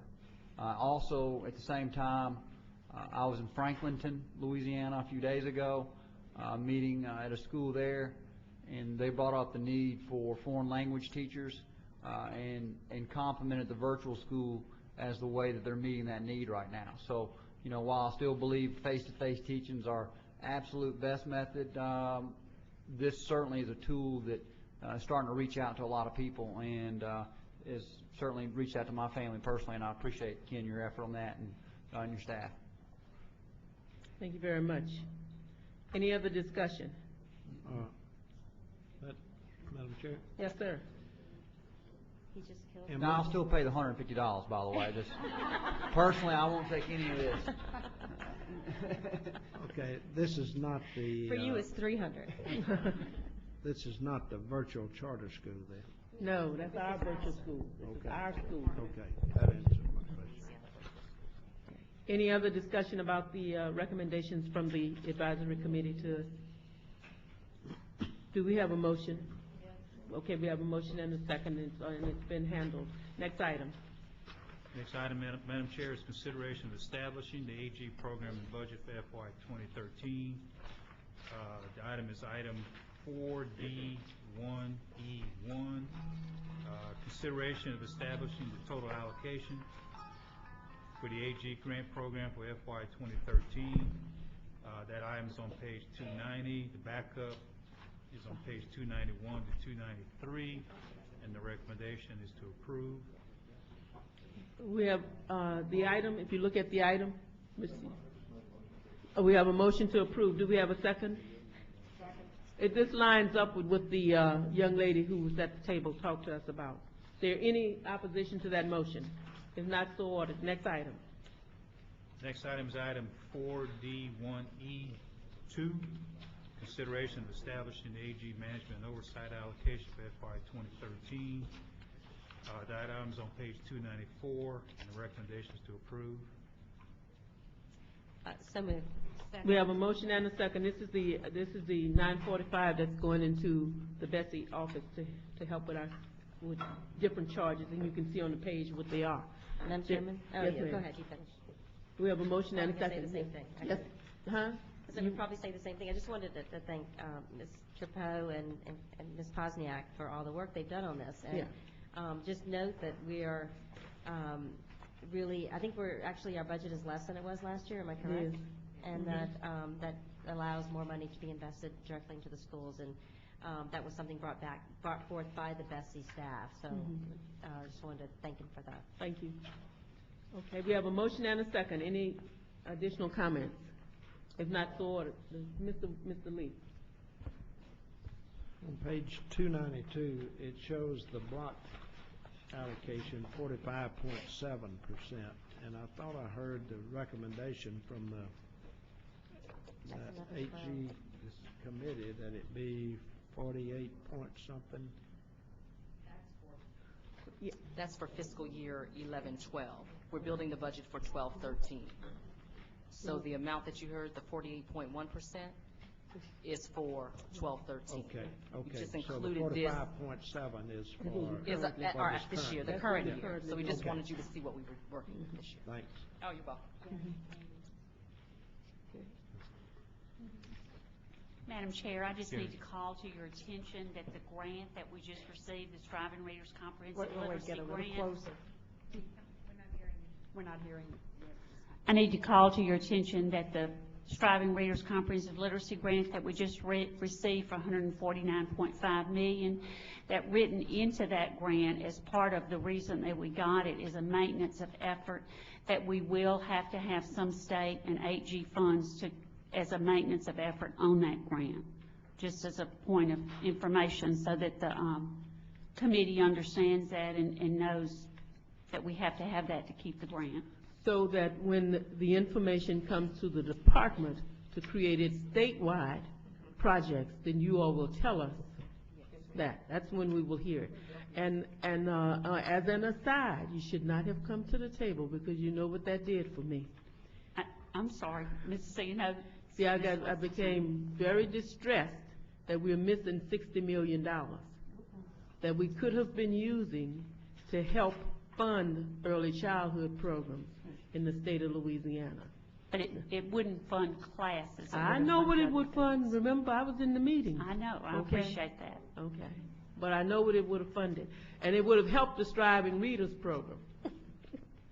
her. Also, at the same time, I was in Franklinton, Louisiana a few days ago, meeting at a school there, and they brought up the need for foreign language teachers and complimented the virtual school as the way that they're meeting that need right now. So, you know, while I still believe face-to-face teachings are absolute best method, this certainly is a tool that is starting to reach out to a lot of people and is certainly reached out to my family personally, and I appreciate, Ken, your effort on that and your staff. Thank you very much. Any other discussion? Madam Chair? Yes, sir. He just killed And Now, I'll still pay the $150, by the way. Just personally, I won't take any of this. Okay, this is not the... For you, it's 300. This is not the virtual charter school then? No, that's our virtual school. This is our school. Okay, that answers my question. Any other discussion about the recommendations from the advisory committee to us? Do we have a motion? Okay, we have a motion and a second, and it's been handled. Next item. Next item, Madam Chair, is consideration of establishing the AG program and budget for FY 2013. The item is item 4D1E1, consideration of establishing the total allocation for the AG grant program for FY 2013. That item is on page 290. The backup is on page 291 to 293, and the recommendation is to approve. We have the item, if you look at the item, we have a motion to approve. Do we have a second? This lines up with what the young lady who was at the table talked to us about. Is there any opposition to that motion? If not, so ordered. Next item. Next item is item 4D1E2, consideration of establishing the AG management and oversight allocation for FY 2013. That item is on page 294, and the recommendation is to approve. So moved. We have a motion and a second. This is the 945 that's going into the BESE office to help with different charges, and you can see on the page what they are. Madam Chairman? Oh, Yes, yeah, ma'am. go ahead, you finish. We have a motion and a I was gonna second. say the same thing. Yes. Huh? So we'd probably say the same thing. I just wanted to thank Ms. Trapeau and Ms. Posniak for all the work they've done on this. And just note that we are really, I think our budget is less than it was last year, am I correct? Yes. And that allows more money to be invested directly into the schools, and that was something brought forth by the BESE staff. So I just wanted to thank him for that. Thank you. Okay, we have a motion and a second. Any additional comments? If not, so ordered. Mr. Lee. On page 292, it shows the block allocation 45.7%, and I thought I heard the recommendation from the 8G committee that it be 48 point something. That's for fiscal year 11-12. We're building the budget for 12-13. So the amount that you heard, the 48.1%, is for 12-13. Okay, We okay. just So the included this. 45.7 is for Is what or is this year, the current. current year. So we just Okay. wanted you to see what we were working with this year. Thanks. Oh, you're welcome. Madam Chair, I just Yes. need to call to your attention that the grant that we just received, the Striving Readers Comprehensive Wait, Literacy get a little Grant. closer. We're not hearing you. I need to call to your attention that the Striving Readers Comprehensive Literacy Grant that we just received for $149.5 million, that written into that grant as part of the reason that we got it is a maintenance of effort, that we will have to have some state and 8G funds as a maintenance of effort on that grant, just as a point of information so that the committee understands that and knows that we have to have that to keep the grant. So that when the information comes to the department to create its statewide projects, then you all will tell us that. That's when we will hear it. And as an aside, you should not have come to the table because you know what that did for me. I'm sorry, Mrs. So you know. See, I became very distressed that we're missing $60 million that we could have been using to help fund early childhood programs in the state of Louisiana. But it wouldn't fund classes. I know what it would fund. Remember, I was in the meeting. I know. I Okay. appreciate that. Okay. But I know what it would have funded. And it would have helped the Striving Readers Program.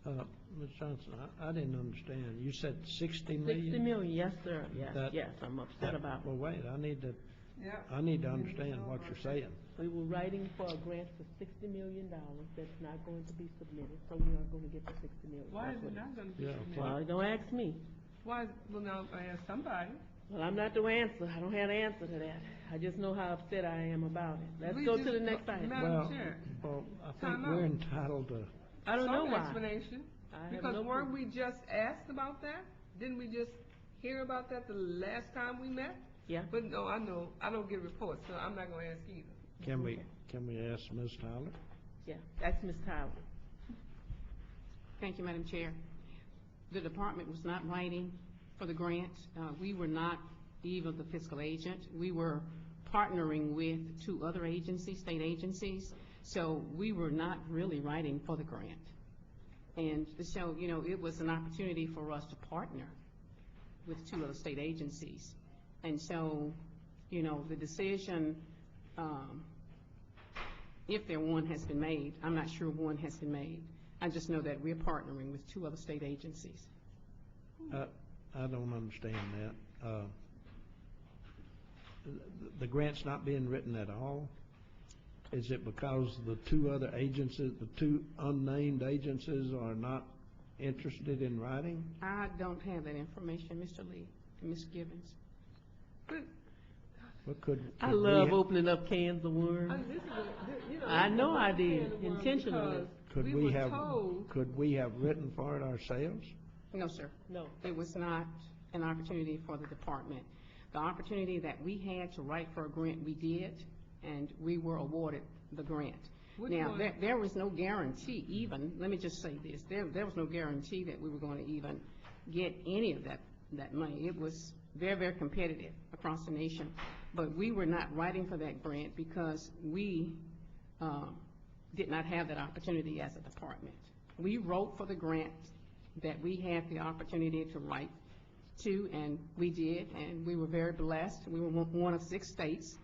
Ms. Johnson, I didn't understand. You said 60 million? 60 million, yes, sir. Yes, That- yes, I'm upset about it. Well, wait, I need to understand what you're saying. We were writing for a grant for $60 million that's not going to be submitted, so we aren't going to get the $60 million. Why is That's it what not going to be Yeah, submitted? Well, don't ask me. Why, well, now, I asked somebody. Well, I'm not the answer. I don't have an answer to that. I just know how upset I am about it. Let's We go just- to the next item. Madam Chair. Well, I think Time we're out. entitled to, I don't know Some why. explanation. I have Because no weren't clue. we just asked about that? Didn't we just hear about that the last time we met? Yeah. But no, I know, I don't get reports, so I'm not gonna ask either. can we ask Ms. Tyler? Yeah, that's Ms. Tyler. Thank you, Madam Chair. The department was not writing for the grant. We were not even the fiscal agent. We were partnering with two other agencies, state agencies, so we were not really writing for the grant. And so, you know, it was an opportunity for us to partner with two other state agencies. And so, you know, the decision, if there one has been made, I'm not sure one has been made. I just know that we're partnering with two other state agencies. I don't understand that. The grant's not being written at all? Is it because the two other agencies, the two unnamed agencies are not interested in writing? I don't have that information, Mr. Lee and Ms. Gibbons. What could I we love ha- opening up cans of worms. I know I did, intentionally. Could we have written for it ourselves? No, sir. No, it was not an opportunity for the department. The opportunity that we had to write for a grant, we did, and we were awarded the grant. Which Now, one? there was no guarantee even, let me just say this, there was no guarantee that we were going to even get any of that money. It was very, very competitive across the nation, but we were not writing for that grant because we did not have that opportunity as a department. We wrote for the grant that we had the opportunity to write to, and we did, and we were very blessed. We were one of 6 states,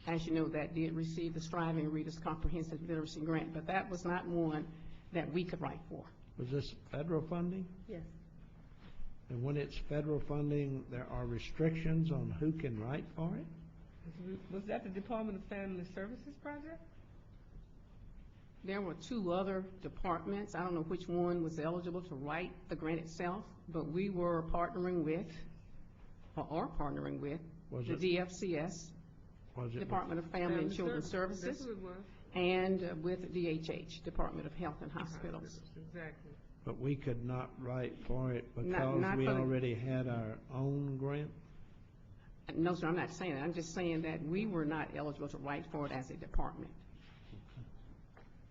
as you know, that did receive the Striving Readers Comprehensive Literacy Grant, but that was not one that we could write for. Was this federal funding? Yes. And when it's federal funding, there are restrictions on who can write for it? Was that the Department of Family Services project? There were 2 other departments. I don't know which one was eligible to write the grant itself, but we were partnering with, or are partnering with, the DFCS, Department of Family and Children's Services, That's what it was. and with DHH, Department of Health and Hospitals. Exactly. But we could not write for it Not because we for the- already had our own grant? No, sir, I'm not saying that. I'm just saying that we were not eligible to write for it as a department.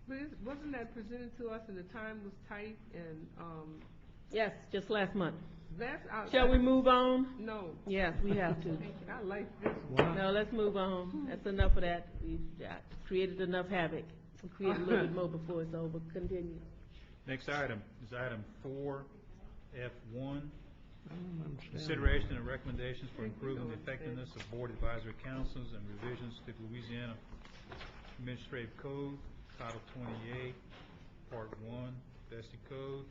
But wasn't that presented to us and the time was tight and, Yes, just last month. Shall we move on? No. Yes, we have to. I like this one. No, let's move on. That's enough of that. We've created enough havoc. We'll create a little bit more before it's over. Continue. Next item is item 4F1. Consideration and recommendations for improving the effectiveness of board advisory councils and revisions to Louisiana Administrative Code, Title 28, Part 1, BESE Code.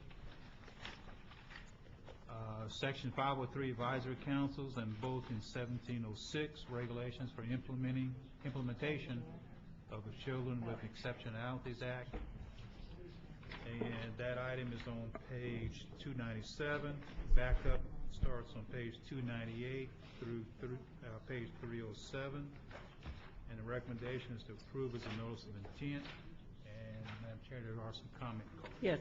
Section 503 advisory councils, and both in 1706 regulations for implementation of the Children with Exceptionalities Act. And that item is on page 297. Backup starts on page 298 through page 307. And the recommendation is to approve as a notice of intent. And Madam Chair, there are some comments. Yes,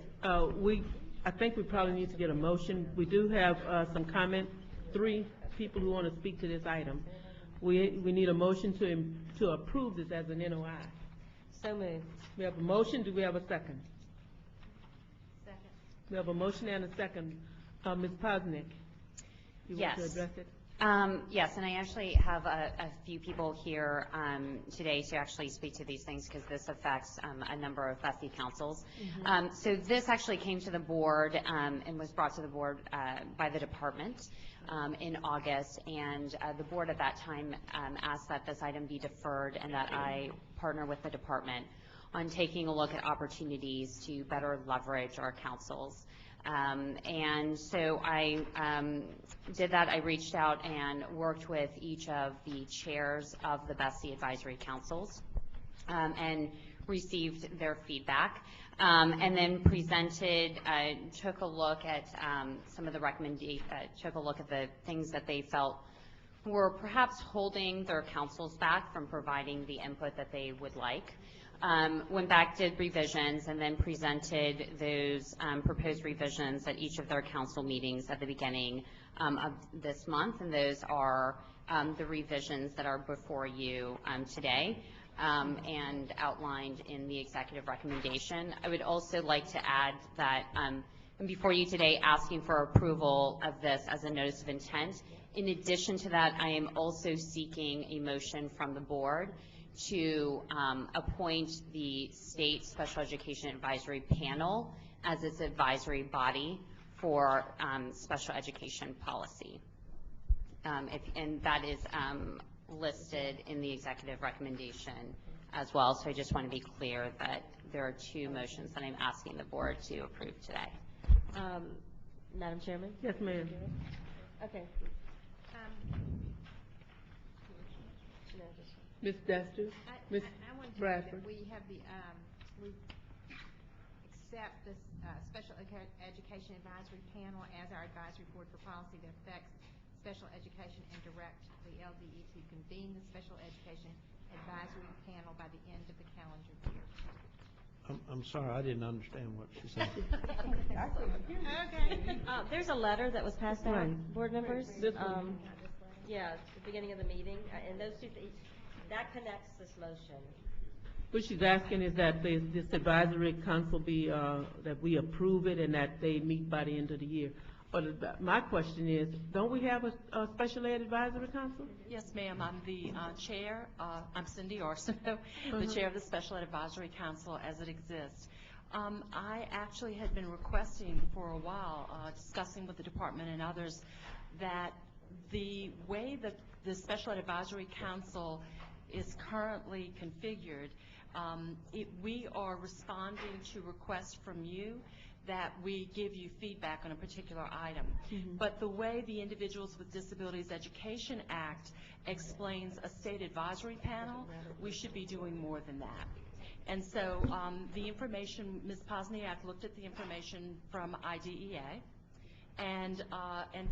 I think we probably need to get a motion. We do have some comment, 3 people who want to speak to this item. We need a motion to approve this as an NOI. So moved. We have a motion. Do we have a second? Second. We have a motion and a second. Ms. Posnick, you want to Yes. address it? Yes, and I actually have a few people here today to actually speak to these things because this affects a number of BESE councils. So this actually came to the board and was brought to the board by the department in August, and the board at that time asked that this item be deferred and that I partner with the department on taking a look at opportunities to better leverage our councils. And so I did that. I reached out and worked with each of the chairs of the BESE advisory councils and received their feedback. And then presented, took a look at some of the took a look at the things that they felt were perhaps holding their councils back from providing the input that they would like. Went back, did revisions, and then presented those proposed revisions at each of their council meetings at the beginning of this month, and those are the revisions that are before you today and outlined in the executive recommendation. I would also like to add that I'm before you today asking for approval of this as a notice of intent. In addition to that, I am also seeking a motion from the board to appoint the State Special Education Advisory Panel as its advisory body for special education policy. And that is listed in the executive recommendation as well. So I just want to be clear that there are 2 motions that I'm asking the board to approve today. Madam Chairman? Yes, ma'am. Okay. Ms. Dester? Ms. I want to Bradford? that we have the, we accept this Special Education Advisory Panel as our advisory board for policy that affects special education and direct the LDE to convene the Special Education Advisory Panel by the end of the calendar year. I'm sorry, I didn't understand what she said. Okay. There's a letter that was passed out, Right. board members. This one. Yeah, at the beginning of the meeting, and those 2 things, that connects this motion. What she's asking is that this advisory council be, that we approve it and that they meet by the end of the year. But my question is, don't we have a special ed advisory council? Yes, ma'am. I'm the chair. I'm Cindy Arsenault, the chair of the Special Ed Advisory Council as it exists. I actually had been requesting for a while, discussing with the department and others, that the way that the Special Ed Advisory Council is currently configured, we are responding to requests from you that we give you feedback on a particular item. But the way the Individuals with Disabilities Education Act explains a state advisory panel, we should be doing more than that. And so the information, Ms. Posniak looked at the information from IDEA and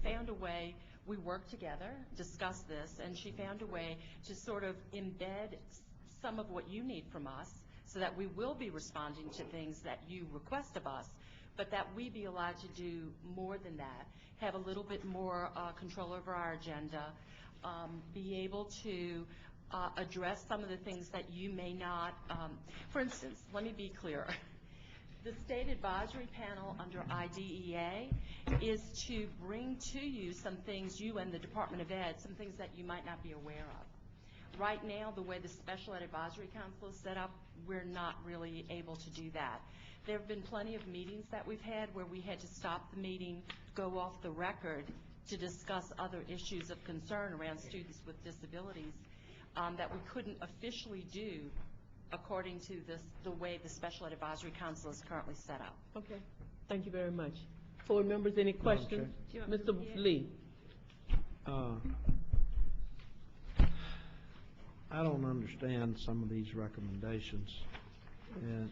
found a way. We worked together, discussed this, and she found a way to sort of embed some of what you need from us so that we will be responding to things that you request of us, but that we be allowed to do more than that, have a little bit more control over our agenda, be able to address some of the things that you may not. For instance, let me be clear. The State Advisory Panel under IDEA is to bring to you some things, you and the Department of Ed, some things that you might not be aware of. Right now, the way the Special Ed Advisory Council is set up, we're not really able to do that. There have been plenty of meetings that we've had where we had to stop the meeting, go off the record to discuss other issues of concern around students with disabilities that we couldn't officially do according to the way the Special Ed Advisory Council is currently set up. Okay, thank you very much. Board members, any questions? Mr. Lee? I don't understand some of these recommendations. And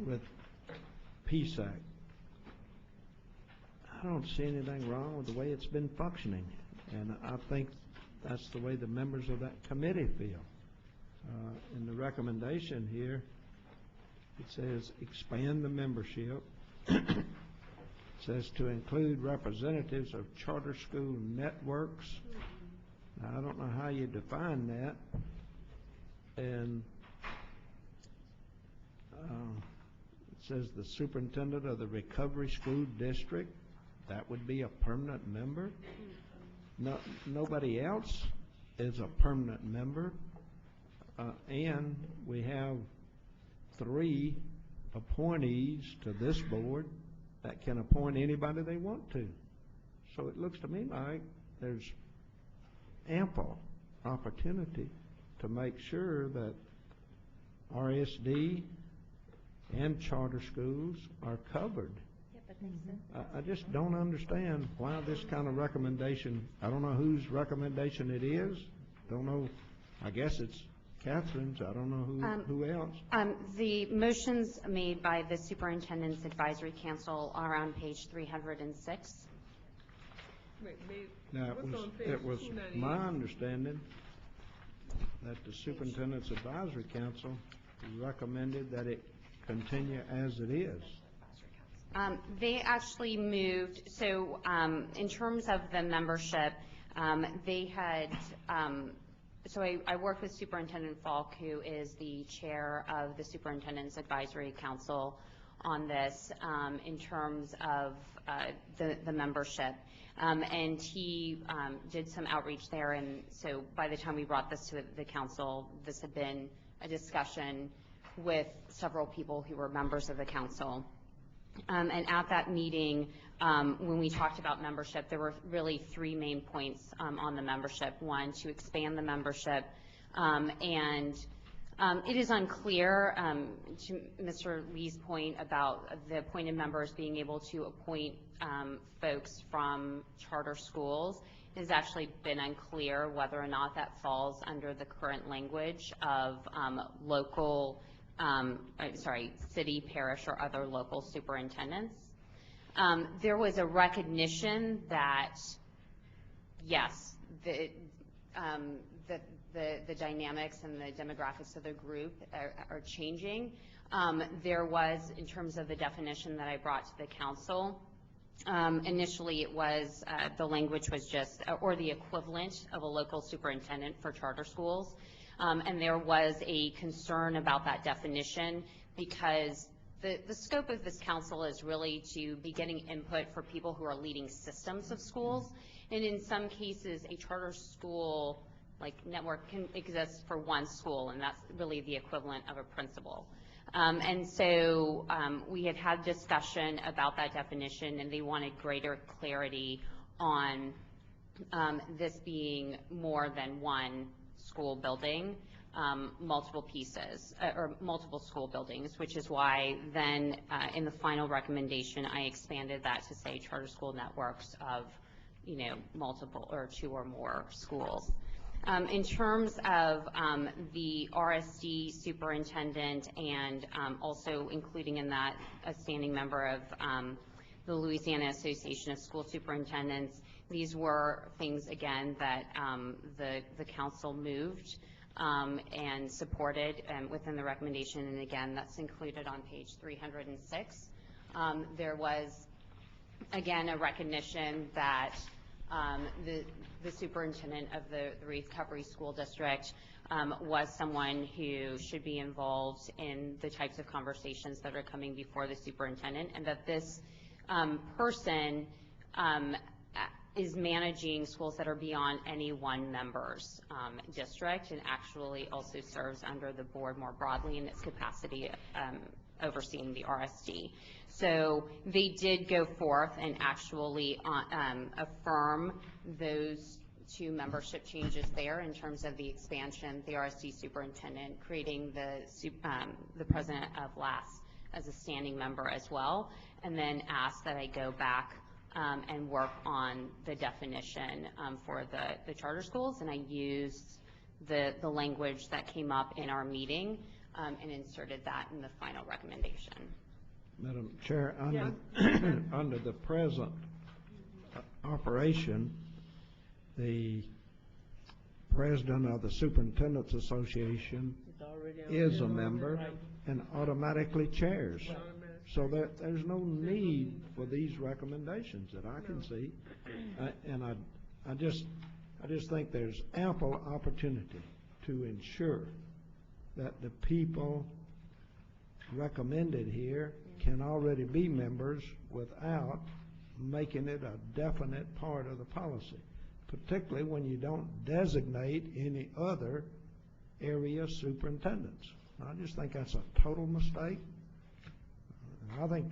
with PSAC, I don't see anything wrong with the way it's been functioning. And I think that's the way the members of that committee feel. In the recommendation here, it says expand the membership. It says to include representatives of charter school networks. Now, I don't know how you define that. And it says the superintendent of the recovery school district. That would be a permanent member. No, nobody else is a permanent member. And we have 3 appointees to this board that can appoint anybody they want to. So it looks to me like there's ample opportunity to make sure that RSD and charter schools are covered. I just don't understand why this kind of recommendation, I don't know whose recommendation it is, don't know, I guess it's Catherine's, I don't know who else. The motions made by the Superintendent's Advisory Council are on page 306. Now, it was my understanding that the Superintendent's Advisory Council recommended that it continue as it is. They actually moved, so in terms of the membership, they had, so I worked with Superintendent Falk, who is the chair of the Superintendent's Advisory Council on this in terms of the membership. And he did some outreach there, and so by the time we brought this to the council, this had been a discussion with several people who were members of the council. And at that meeting, when we talked about membership, there were really 3 main points on the membership. One, to expand the membership, and it is unclear, to Mr. Lee's point about the appointed members being able to appoint folks from charter schools. It has actually been unclear whether or not that falls under the current language of local city, parish, or other local superintendents. There was a recognition that, yes, the dynamics and the demographics of the group are changing. There was, in terms of the definition that I brought to the council, initially it was, the language was just, or the equivalent of a local superintendent for charter schools. And there was a concern about that definition because the scope of this council is really to be getting input for people who are leading systems of schools. And in some cases, a charter school network can exist for one school, and that's really the equivalent of a principal. And so we had discussion about that definition, and they wanted greater clarity on this being more than one school building, multiple pieces, or multiple school buildings, which is why then in the final recommendation I expanded that to say charter school networks of, multiple or 2 or more schools. In terms of the RSD superintendent and also including in that a standing member of the Louisiana Association of School Superintendents, these were things, again, that the council moved and supported within the recommendation, and again, that's included on page 306. There was, again, a recognition that The superintendent of the recovery school district was someone who should be involved in the types of conversations that are coming before the superintendent, and that this person is managing schools that are beyond any one member's district, and actually also serves under the board more broadly in its capacity overseeing the RSD. So they did go forth and actually affirm those two membership changes there in terms of the expansion, the RSD superintendent creating the president of LAS as a standing member as well, and then asked that I go back and work on the definition for the charter schools, and I used the language that came up in our meeting and inserted that in the final recommendation. Madam Chair, under the present operation, the president of the Superintendent's Association is a member and automatically chairs. So there's no need for these recommendations that I can see. And I just think there's ample opportunity to ensure that the people recommended here can already be members without making it a definite part of the policy, particularly when you don't designate any other area superintendents. I just think that's a total mistake. I think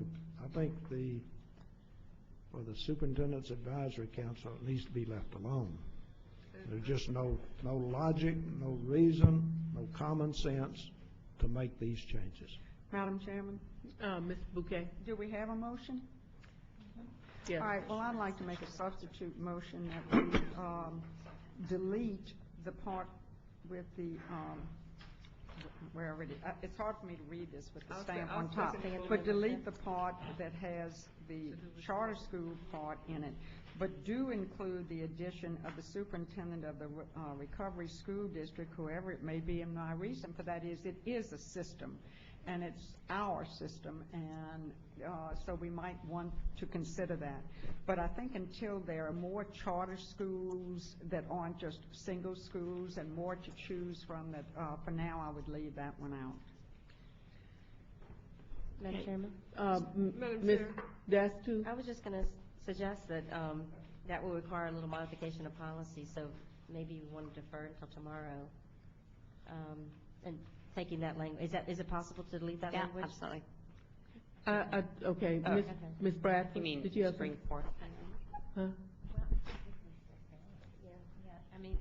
for the Superintendent's Advisory Council, it needs to be left alone. There's just no logic, no reason, no common sense to make these changes. Madam Chairman? Ms. Bouquet? Do we have a motion? Yes. All right, well, I'd like to make a substitute motion that we delete the part with the, wherever it is. It's hard for me to read this with the stamp on top, but delete the part that has the charter school part in it, but do include the addition of the superintendent of the recovery school district, whoever it may be, and my reason for that is it is a system, and it's our system, and so we might want to consider that. But I think until there are more charter schools that aren't just single schools and more to choose from, that for now I would leave that one out. Madam Chairman? Ms. Dastu? I was just going to suggest that that will require a little modification of policy, so maybe you want to defer until tomorrow. And taking that language, is it possible to delete that language? Absolutely. Okay, Ms. Bradford, You mean did you have bring forth? Huh? Yeah, I mean,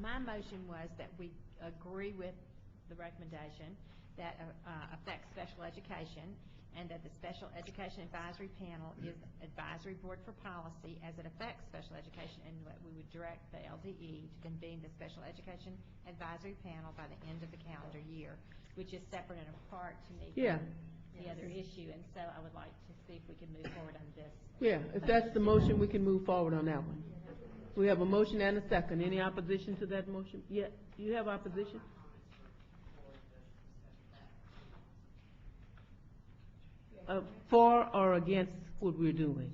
my motion was that we agree with the recommendation that affects special education, and that the Special Education Advisory Panel is advisory board for policy as it affects special education, and that we would direct the LDE to convene the Special Education Advisory Panel by the end of the calendar year, which is separate and apart to me from the other issue, and so I would like to see if we can move forward on this. Yeah, if that's the motion, we can move forward on that one. We have a motion and a second. Any opposition to that motion? Yeah, you have opposition? For or against what we're doing?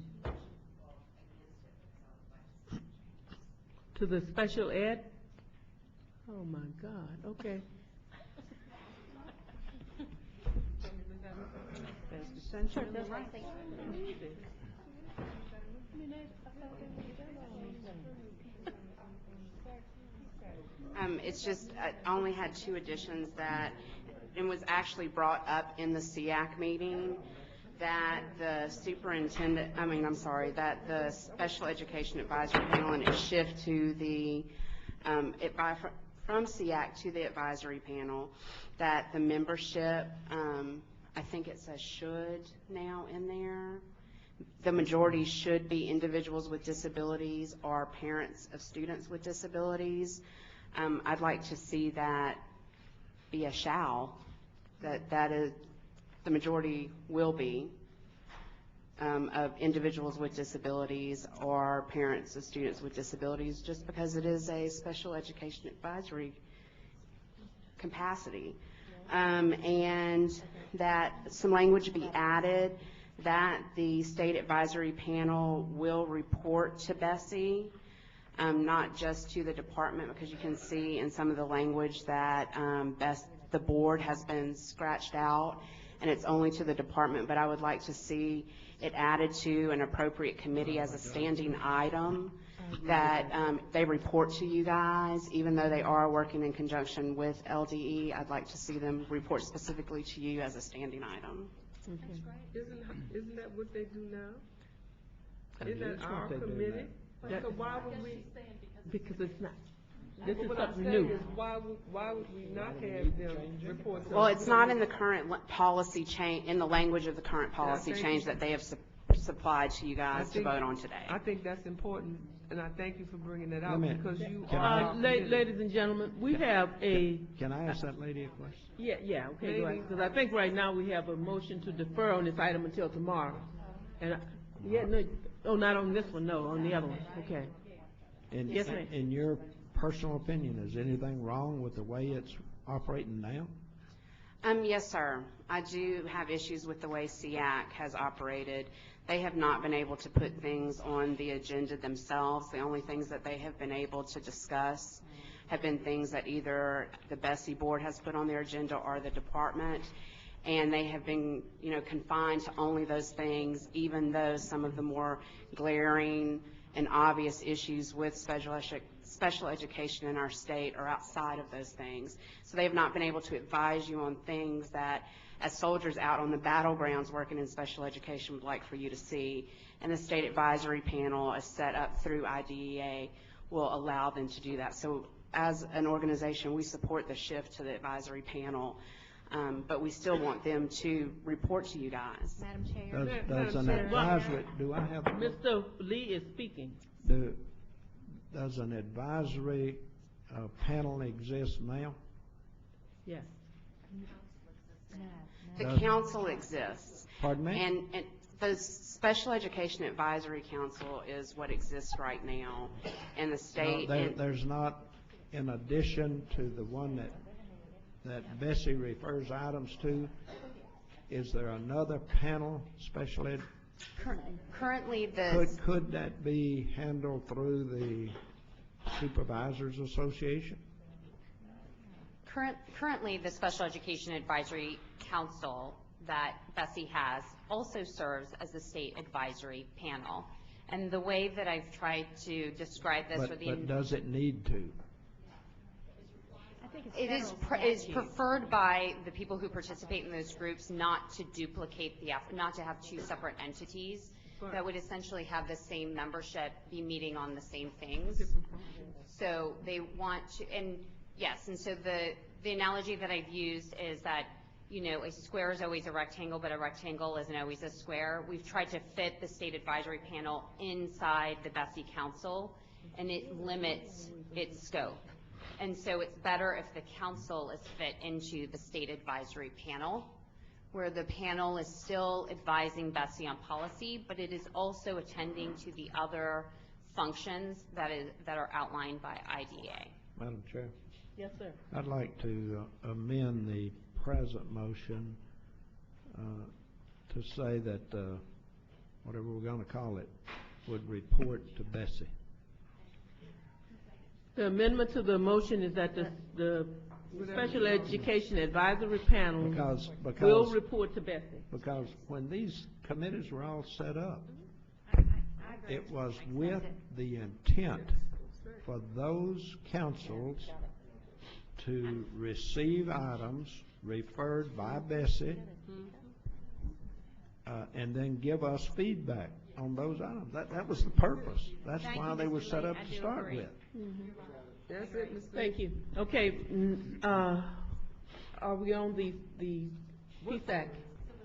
To the special ed? Oh, my God, okay. There's dissension in the ranks. It's just, I only had two additions that, and was actually brought up in the SEAC meeting, that the superintendent, that the Special Education Advisory Panel, and it shift to the, from SEAC to the advisory panel, that the membership, I think it says should now in there, the majority should be individuals with disabilities or parents of students with disabilities. I'd like to see that be a shall, that is, the majority will be of individuals with disabilities or parents of students with disabilities, just because it is a special education advisory capacity. And that some language be added that the state advisory panel will report to BESE, not just to the department, because you can see in some of the language that the board has been scratched out, and it's only to the department, but I would like to see it added to an appropriate committee as a standing item, that they report to you guys, even though they are working in conjunction with LDE. I'd like to see them report specifically to you as a standing item. Isn't that what they do now? That Isn't is that what our they do committee? now. So why would we? Because it's not, this is What I'm something saying new. is, why would we not have them report to Well, us? it's not in the current policy change, in the language of the current policy thank change you. that they have supplied to you guys to vote on today. I think that's important, and I thank you for bringing it Let out, me- because you can are. I- our committee. Ladies and gentlemen, we have a, Can I ask that lady a question? yeah, okay, go ahead. Because I think right now we have a motion to defer on this item until tomorrow. And, not on this one, no, on the other one, okay. Yes, ma'am. In your personal opinion, is anything wrong with the way it's operating now? Yes, sir. I do have issues with the way SEAC has operated. They have not been able to put things on the agenda themselves. The only things that they have been able to discuss have been things that either the BESE board has put on their agenda or the department, and they have been, confined to only those things, even though some of the more glaring and obvious issues with special education in our state are outside of those things. So they have not been able to advise you on things that, as soldiers out on the battlegrounds working in special education, would like for you to see. And the state advisory panel, as set up through IDEA, will allow them to do that. So as an organization, we support the shift to the advisory panel, but we still want them to report to you guys. Madam Chair. Does an advisory, do I have? Mr. Lee is speaking. Does an advisory panel exist now? Yes. The council exists. Pardon me? And the Special Education Advisory Council is what exists right now, and the state. No, there's not, in addition to the one that BESE refers items to, is there another panel, special ed? Currently, the. Could that be handled through the Supervisors Association? Currently, the Special Education Advisory Council that BESE has also serves as the state advisory panel. And the way that I've tried to describe this for the... But does it need to? I think it's It is federal is statute. preferred by the people who participate in those groups not to duplicate the effort, not to have two separate entities that would essentially have the same membership be meeting on the same things. So they want to, and yes, and so the analogy that I've used is that, a square is always a rectangle, but a rectangle isn't always a square. We've tried to fit the state advisory panel inside the BESE council, and it limits its scope. And so it's better if the council is fit into the state advisory panel, where the panel is still advising BESE on policy, but it is also attending to the other functions that are outlined by IDEA. Madam Chair? Yes, sir. I'd like to amend the present motion to say that, whatever we're going to call it, would report to BESE. The amendment to the motion is that the Special Education Advisory Panel will report to BESE. Because when these committees were all set up, it was with the intent for those councils to receive items referred by BESE and then give us feedback on those items. That was the purpose. That's why they were set up to start with. That's it, Mr. Thank you. Okay, are we on the PSAC?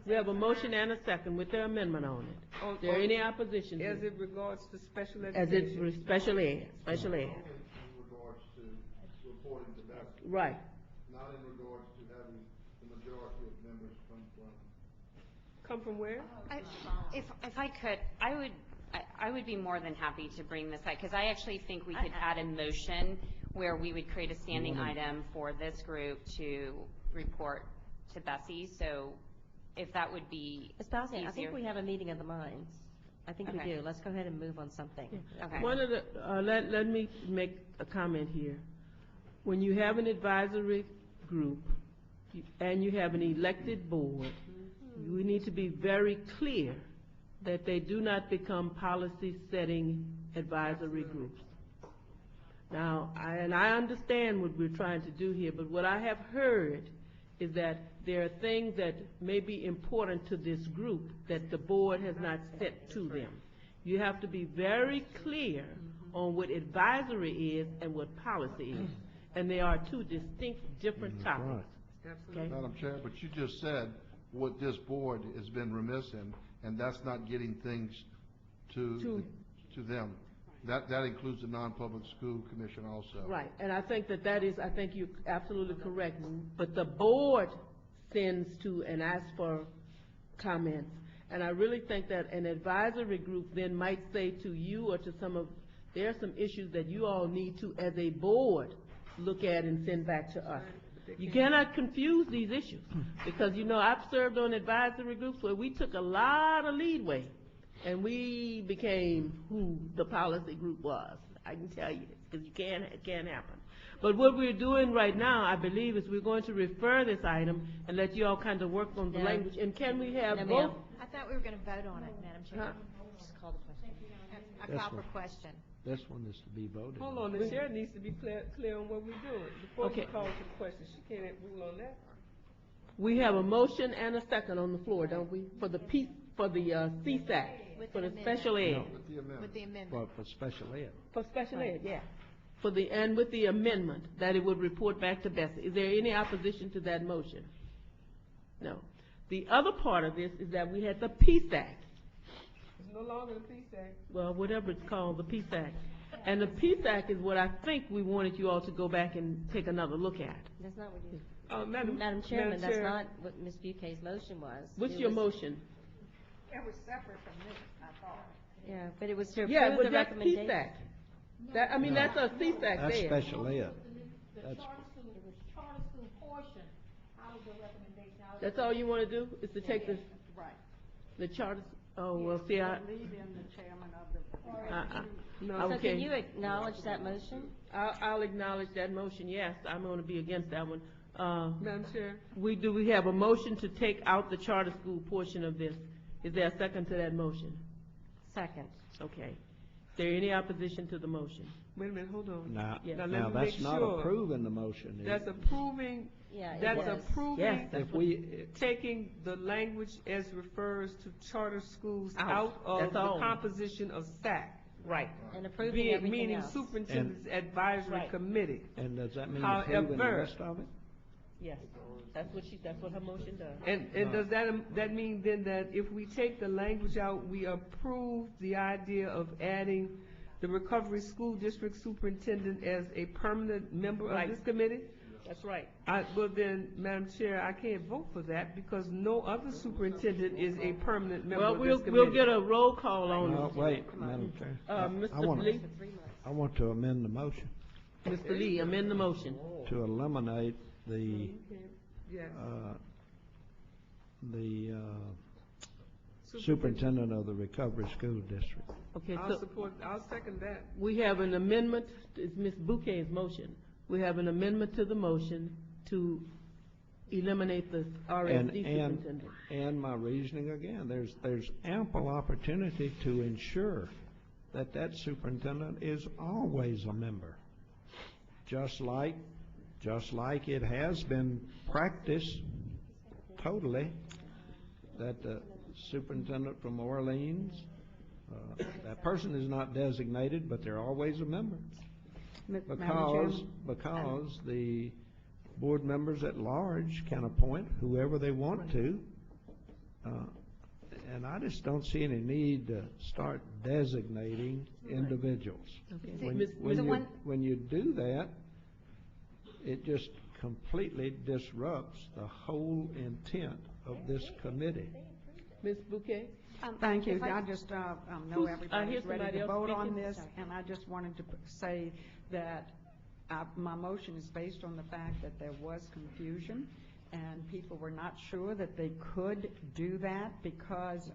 We have a motion and a second with their amendment on it. Is there any opposition to As it? it regards to special education? As it's special ed. In regards to reporting to BESE. Right. Not in regards to having the majority of members come from. Come from where? If I could, I would be more than happy to bring this back, because I actually think we could add a motion where we would create a standing item for this group to report to BESE. So if that would be Ms. Bowsy, I think easier. we have a meeting of the minds. I think we Okay. do. Let's go ahead and move on something. Okay. One of the, let me make a comment here. When you have an advisory group and you have an elected board, we need to be very clear that they do not become policy-setting advisory groups. Now, I understand what we're trying to do here, but what I have heard is that there are things that may be important to this group that the board has not set to them. You have to be very clear on what advisory is and what policy is. And they are two distinct, different topics. Okay? Madam Chair, but you just said what this board has been remiss in, and that's not getting things to them. That includes the non-public school commission also. Right, and I think I think you're absolutely correct. But the board sends to and asks for comments. And I really think that an advisory group then might say to you or to there are some issues that you all need to, as a board, look at and send back to us. You cannot confuse these issues, because, I've served on advisory groups where we took a lot of leadway, and we became who the policy group was. I can tell you this, because it can't happen. But what we're doing right now, I believe, is we're going to refer this item and let you all kind of work on the language. And can we have both? I thought we were going to vote on it, Madam Chair. Just call the question. I call for question. This one is to be voted Hold on, the chair needs to be clear on what we're doing. Before she calls for the question, she can't rule on that. We have a motion and a second on the floor, don't we? For the CSAC, for the special ed. No. With the amendment. For special ed. For special ed, yeah. And with the amendment that it would report back to BESE. Is there any opposition to that motion? No. The other part of this is that we had the PSAC. It's no longer the PSAC. Well, whatever it's called, the PSAC. And the PSAC is what I think we wanted you all to go back and take another look at. That's not what you... Madam Chairman, that's Chair. not what Ms. Buquet's motion was. What's your motion? It was separate from this, I thought. Yeah, but it was to Yeah, approve but the that's recommendation. PSAC. That's a CSAC there. That's special ed. That's, Charter school portion, out of the recommendation. That's all you want to do, is to take Right. the charter? Oh, well, see, Leave in the chairman of the. no, So okay. can you acknowledge that motion? I'll acknowledge that motion, yes. I'm going to be against that one. Madam Chair? We have a motion to take out the charter school portion of this. Is there a second to that motion? Second. Okay. Is there any opposition to the motion? Wait a minute, hold on. now, let now me that's make not sure. approving the motion. is That's it? approving, Yeah, it that's is. approving, Yes, that's If we, taking the language as refers to charter schools Out. out of That's the all. composition of SAC. Right. And approving everything Meaning else. Superintendent's Advisory Right. Committee. and does that mean approving the However- rest of it? Yes. That's what her motion does. And does that mean then that if we take the language out, we approve the idea of adding the Recovery School District Superintendent as a permanent member of Right. this committee? That's right. Well then, Madam Chair, I can't vote for that because no other superintendent is a permanent member Well, of this committee. we'll get a roll call on No, it. wait, Madam Chair. Mr. Lee? I want to amend the motion Mr. Lee, amend the motion. to eliminate the, Yes. the superintendent of the Recovery School District. Okay, I'll second that. we have an amendment, it's Ms. Bouquet's motion. We have an amendment to the motion to eliminate the RSD superintendent. And my reasoning again, there's ample opportunity to ensure that that superintendent is always a member. Just like it has been practiced totally, that the superintendent from Orleans, that person is not designated, but they're always a member. Because the board members at large can appoint whoever they want to. And I just don't see any need to start designating individuals. When you do that, it just completely disrupts the whole intent of this committee. Ms. Bouquet? Thank you. I just know everybody's ready somebody to else vote on speaking. this, and I just wanted to say that my motion is based on the fact that there was confusion, and people were not sure that they could do that because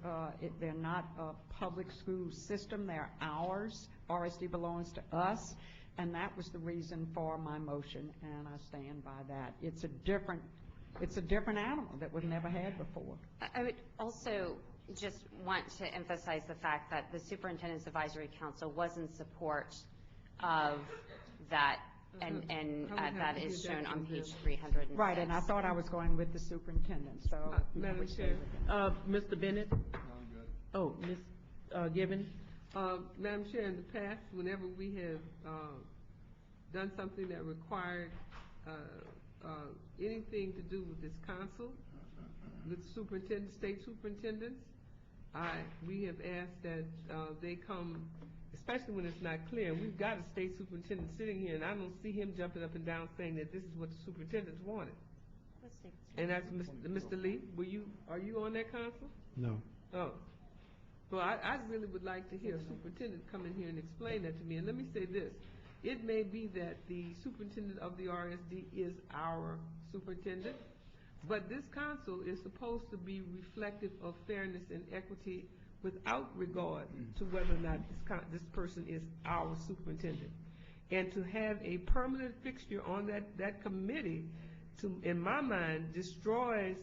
they're not a public school system, they're ours. RSD belongs to us, and that was the reason for my motion, and I stand by that. It's a different animal that we've never had before. I would also just want to emphasize the fact that the Superintendent's Advisory Council was in support of that, and that is shown on page 306. Right, and I thought I was going with the superintendent, so. Madam Chair. Mr. Bennett? Oh, Ms. Gibbons? Madam Chair, in the past, whenever we have done something that required anything to do with this council, with superintendent, state superintendents, we have asked that they come, especially when it's not clear. We've got a state superintendent sitting here, and I don't see him jumping up and down saying that this is what the superintendents wanted. And that's Mr. Lee. Are you on that council? No. Oh. Well, I really would like to hear a superintendent come in here and explain that to me. And let me say this. It may be that the superintendent of the RSD is our superintendent, but this council is supposed to be reflective of fairness and equity without regard to whether or not this person is our superintendent. And to have a permanent fixture on that committee, in my mind, destroys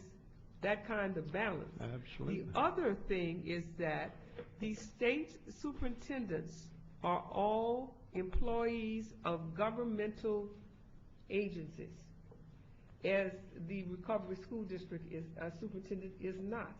that kind of balance. Absolutely. The other thing is that the state superintendents are all employees of governmental agencies, as the Recovery School District superintendent is not.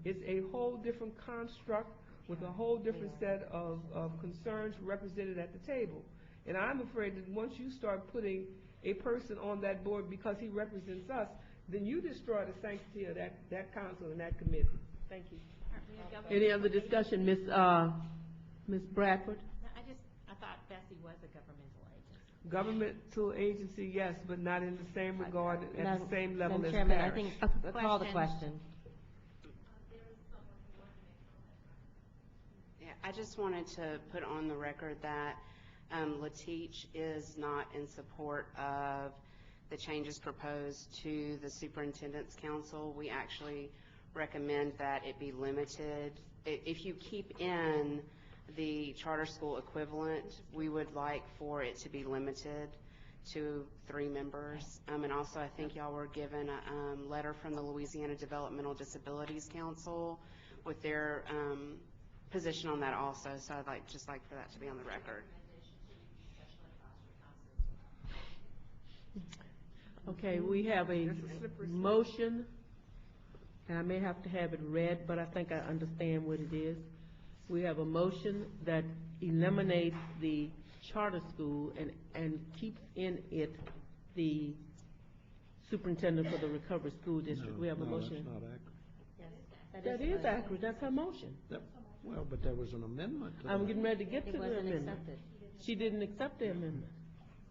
It's a whole different construct with a whole different set of concerns represented at the table. And I'm afraid that once you start putting a person on that board because he represents us, then you destroy the sanctity of that council and that committee. Thank you. Any other discussion, Ms. Bradford? I thought BESE was a governmental agency. Governmental agency, yes, but not in the same regard, at the same level as Chairman, parish. I think, call the question. Yeah, I just wanted to put on the record that LaTeach is not in support of the changes proposed to the Superintendent's Council. We actually recommend that it be limited. If you keep in the charter school equivalent, we would like for it to be limited to 3 members. And also, I think y'all were given a letter from the Louisiana Developmental Disabilities Council with their position on that also. So I'd just like for that to be on the record. Okay, we have a motion, and I may have to have it read, but I think I understand what it is. We have a motion that eliminates the charter school and keeps in it the superintendent for the Recovery School District. We have a motion. No, that's not accurate. That is accurate. That's her motion. Well, but there was an amendment to I'm that. getting ready to get to the wasn't amendment. accepted. She didn't accept the amendment.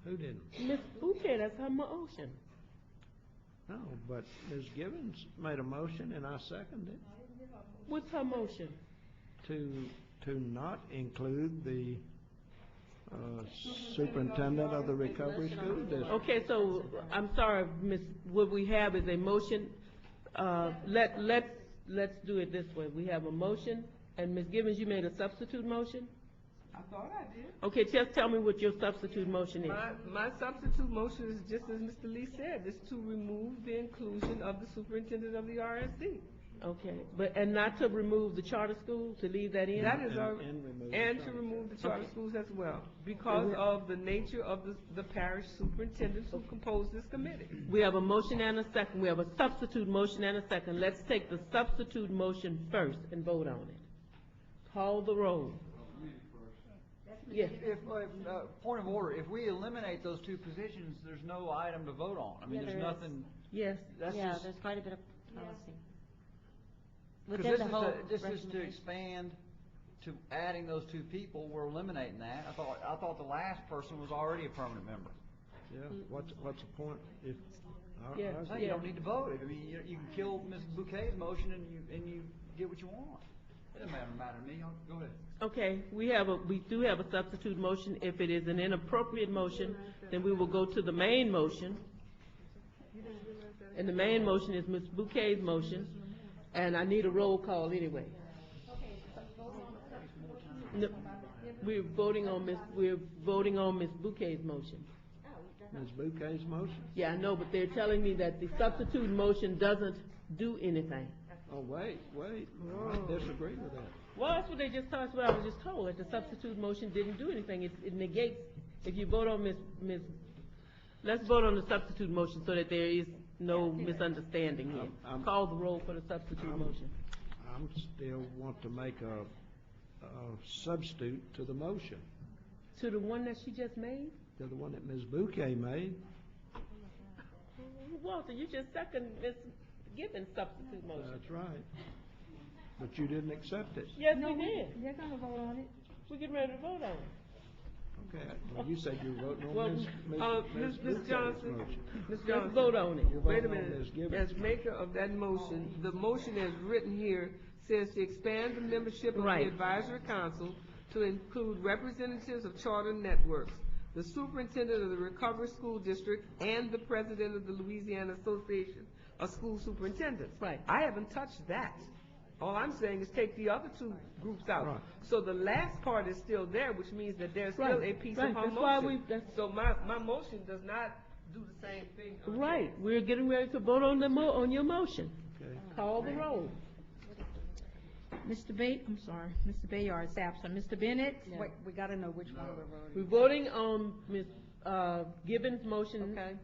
Who didn't? Ms. Bouquet, that's her motion. No, but Ms. Gibbons made a motion and I seconded it. What's her motion? To not include the superintendent of the Recovery School District. Okay, so, I'm sorry, Ms., what we have is a motion, let's do it this way. We have a motion, and Ms. Gibbons, you made a substitute motion? I thought I did. Okay, just tell me what your substitute motion is. My substitute motion is just as Mr. Lee said, is to remove the inclusion of the superintendent of the RSD. Okay, and not to remove the charter school, to leave that in? That is and to remove the charter schools as well, because of the nature of the parish superintendents who compose this committee. We have a motion and a second. We have a substitute motion and a second. Let's take the substitute motion first and vote on it. Call the roll. Yes. Point of order, if we eliminate those 2 positions, there's no item to vote on. I mean, there's nothing. Yes. Yeah, there's quite a bit of policy. Because this is to expand to adding those 2 people. We're eliminating that. I thought the last person was already a permanent member. Yeah, what's the point? If You don't need to vote. I mean, you can kill Ms. Bouquet's motion and you get what you want. It doesn't matter to me. Go ahead. Okay, we do have a substitute motion. If it is an inappropriate motion, then we will go to the main motion. And the main motion is Ms. Bouquet's motion, and I need a roll call anyway. No, we're voting on Ms. Bouquet's motion. Ms. Bouquet's motion? Yeah, I know, but they're telling me that the substitute motion doesn't do anything. Oh, wait, I disagree with that. Well, that's what they just told us, what I was just told, that the substitute motion didn't do anything. It negates, if you vote on let's vote on the substitute motion so that there is no misunderstanding here. Call the roll for the substitute motion. I'm still want to make a substitute to the motion, To the one that she just made? to the one that Ms. Bouquet made. Walter, you just second Ms. Gibbons' substitute motion. That's right. But you didn't accept it. Yes, we did. They're gonna vote on it. We're getting ready to vote on it. Okay, well, you said you were voting Well, on Ms. Ms. Bouquet's Johnson, motion. Ms. Let's Johnson, vote on it. You're wait a voting on minute. Ms. Gibbons. As maker of that motion, the motion as written here says to expand the membership of Right. the advisory council to include representatives of charter networks, the superintendent of the Recovery School District, and the president of the Louisiana Association of School Superintendents. Right. I haven't touched that. All I'm saying is take the other two groups out. Right. So the last part is still there, which means that there's still Right, a piece right. of our That's why motion. that's- So my motion does not do the same thing. Right, we're getting ready to vote on on your motion. Okay. Call the roll. Mr. Mr. Bayard is absent. Mr. Bennett? Wait, we gotta know which one we're We're voting. voting on Ms. Gibbons' motion. Okay.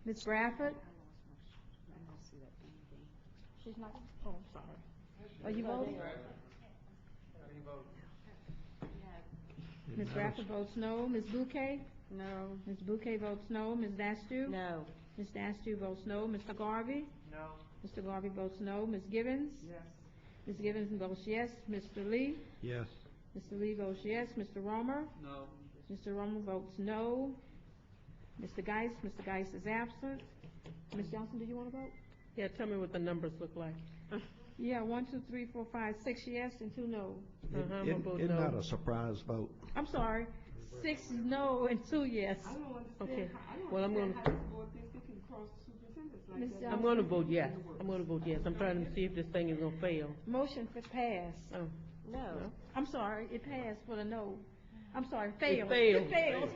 Ms. Bradford? She's not, oh, I'm sorry. Are you voting? Ms. Bradford votes no. Ms. Bouquet? No. Ms. Bouquet votes no. Ms. Dastu? No. Ms. Dastu votes no. Mr. Garvey? No. Mr. Garvey votes no. Ms. Gibbons? Yes. Ms. Gibbons votes yes. Mr. Lee? Yes. Mr. Lee votes yes. Mr. Romer? No. Mr. Romer votes no. Mr. Geis? Mr. Geis is absent. Ms. Johnson, do you want to vote? Yeah, tell me what the numbers look like. Yeah, 1, 2, 3, 4, 5, 6 yes and 2 no. I'm gonna vote Isn't that no. a surprise vote? I'm sorry, 6 no and 2 yes. I don't understand. Okay. I don't Well, I'm understand gonna- how this board thinks it can cross superintendents like Ms. that. Johnson? I'm gonna vote yes. I'm gonna vote yes. I'm trying to see if this thing is gonna fail. Motion for pass. Oh, No. I'm sorry, it passed for the no. I'm sorry, it failed. failed. It failed.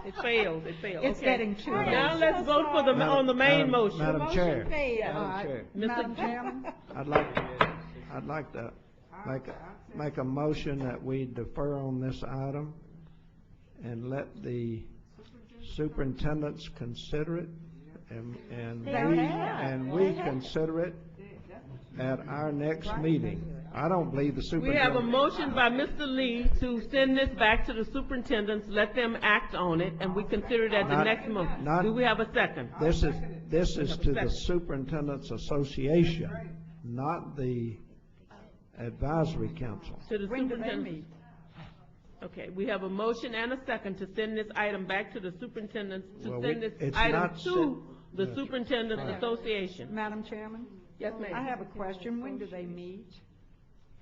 It failed, it failed. It's Okay. getting too late. Now let's vote for on the main motion. Madam Chair. Motion failed. Madam Chair. Madam Chairman? I'd like to make a motion that we defer on this item and let the superintendents consider it, and we consider it at our next meeting. I don't believe the We have a superintendent. motion by Mr. Lee to send this back to the superintendents, let them act on it, and we consider it at the Not- next month. not- Do we have a second? This is to the Superintendent's Association, not the Advisory Council. To the When do they superintendent. meet? Okay, we have a motion and a second to send this item back to the superintendents, to Well, send this it's item not to the Yes. superintendent's Right. association. Madam Chairman? Yes, ma'am. I have a question. When do they meet?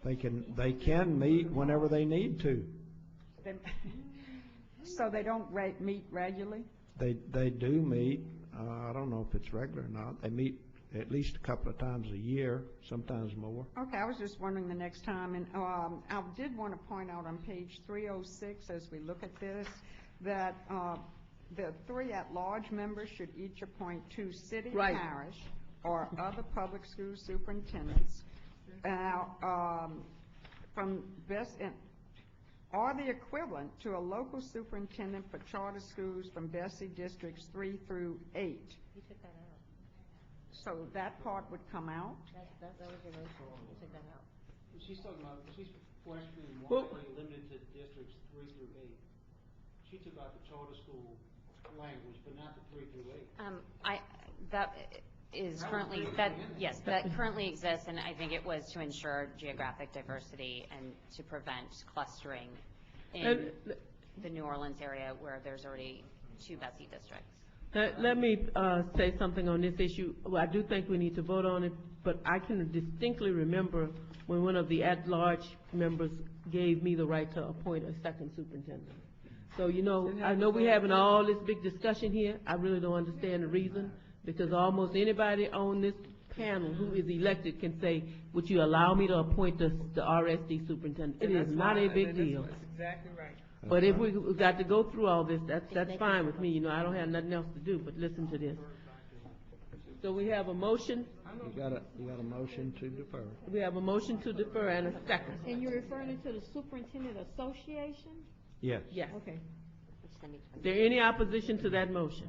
They can meet whenever they need to. They- So they don't meet regularly? They do meet, I don't know if it's regular or not. They meet at least a couple of times a year, sometimes more. Okay, I was just wondering the next time, and I did want to point out on page 306, as we look at this, that the 3 at-large members should each appoint 2 city, Right. parish, or other public school superintendents. From BESE, or the equivalent to a local superintendent for charter schools from BESE districts 3 through 8. You took that out. So that part would come out? That was your motion. You took that out. She's talking about, she's questioning Well- why are you limited to districts 3 through 8? She took out the charter school language, but not the 3 through 8. That is currently, that currently exists, and I think it was to ensure geographic diversity and to prevent clustering in And- the New Orleans area where there's already 2 BESE districts. Let me say something on this issue. Well, I do think we need to vote on it, but I can distinctly remember when one of the at-large members gave me the right to appoint a second superintendent. So, I know we're having all this big discussion here. I really don't understand the reason, because almost anybody on this panel who is elected can say, would you allow me to appoint the RSD superintendent? It is not a big deal. That's exactly right. But if we've got to go through all this, that's fine with me. I don't have nothing else to do but listen to this. So we have a motion. You got a motion to defer. We have a motion to defer and a second. And you're referring to the Superintendent Association? Yes. Yes. Okay. Is there any opposition to that motion?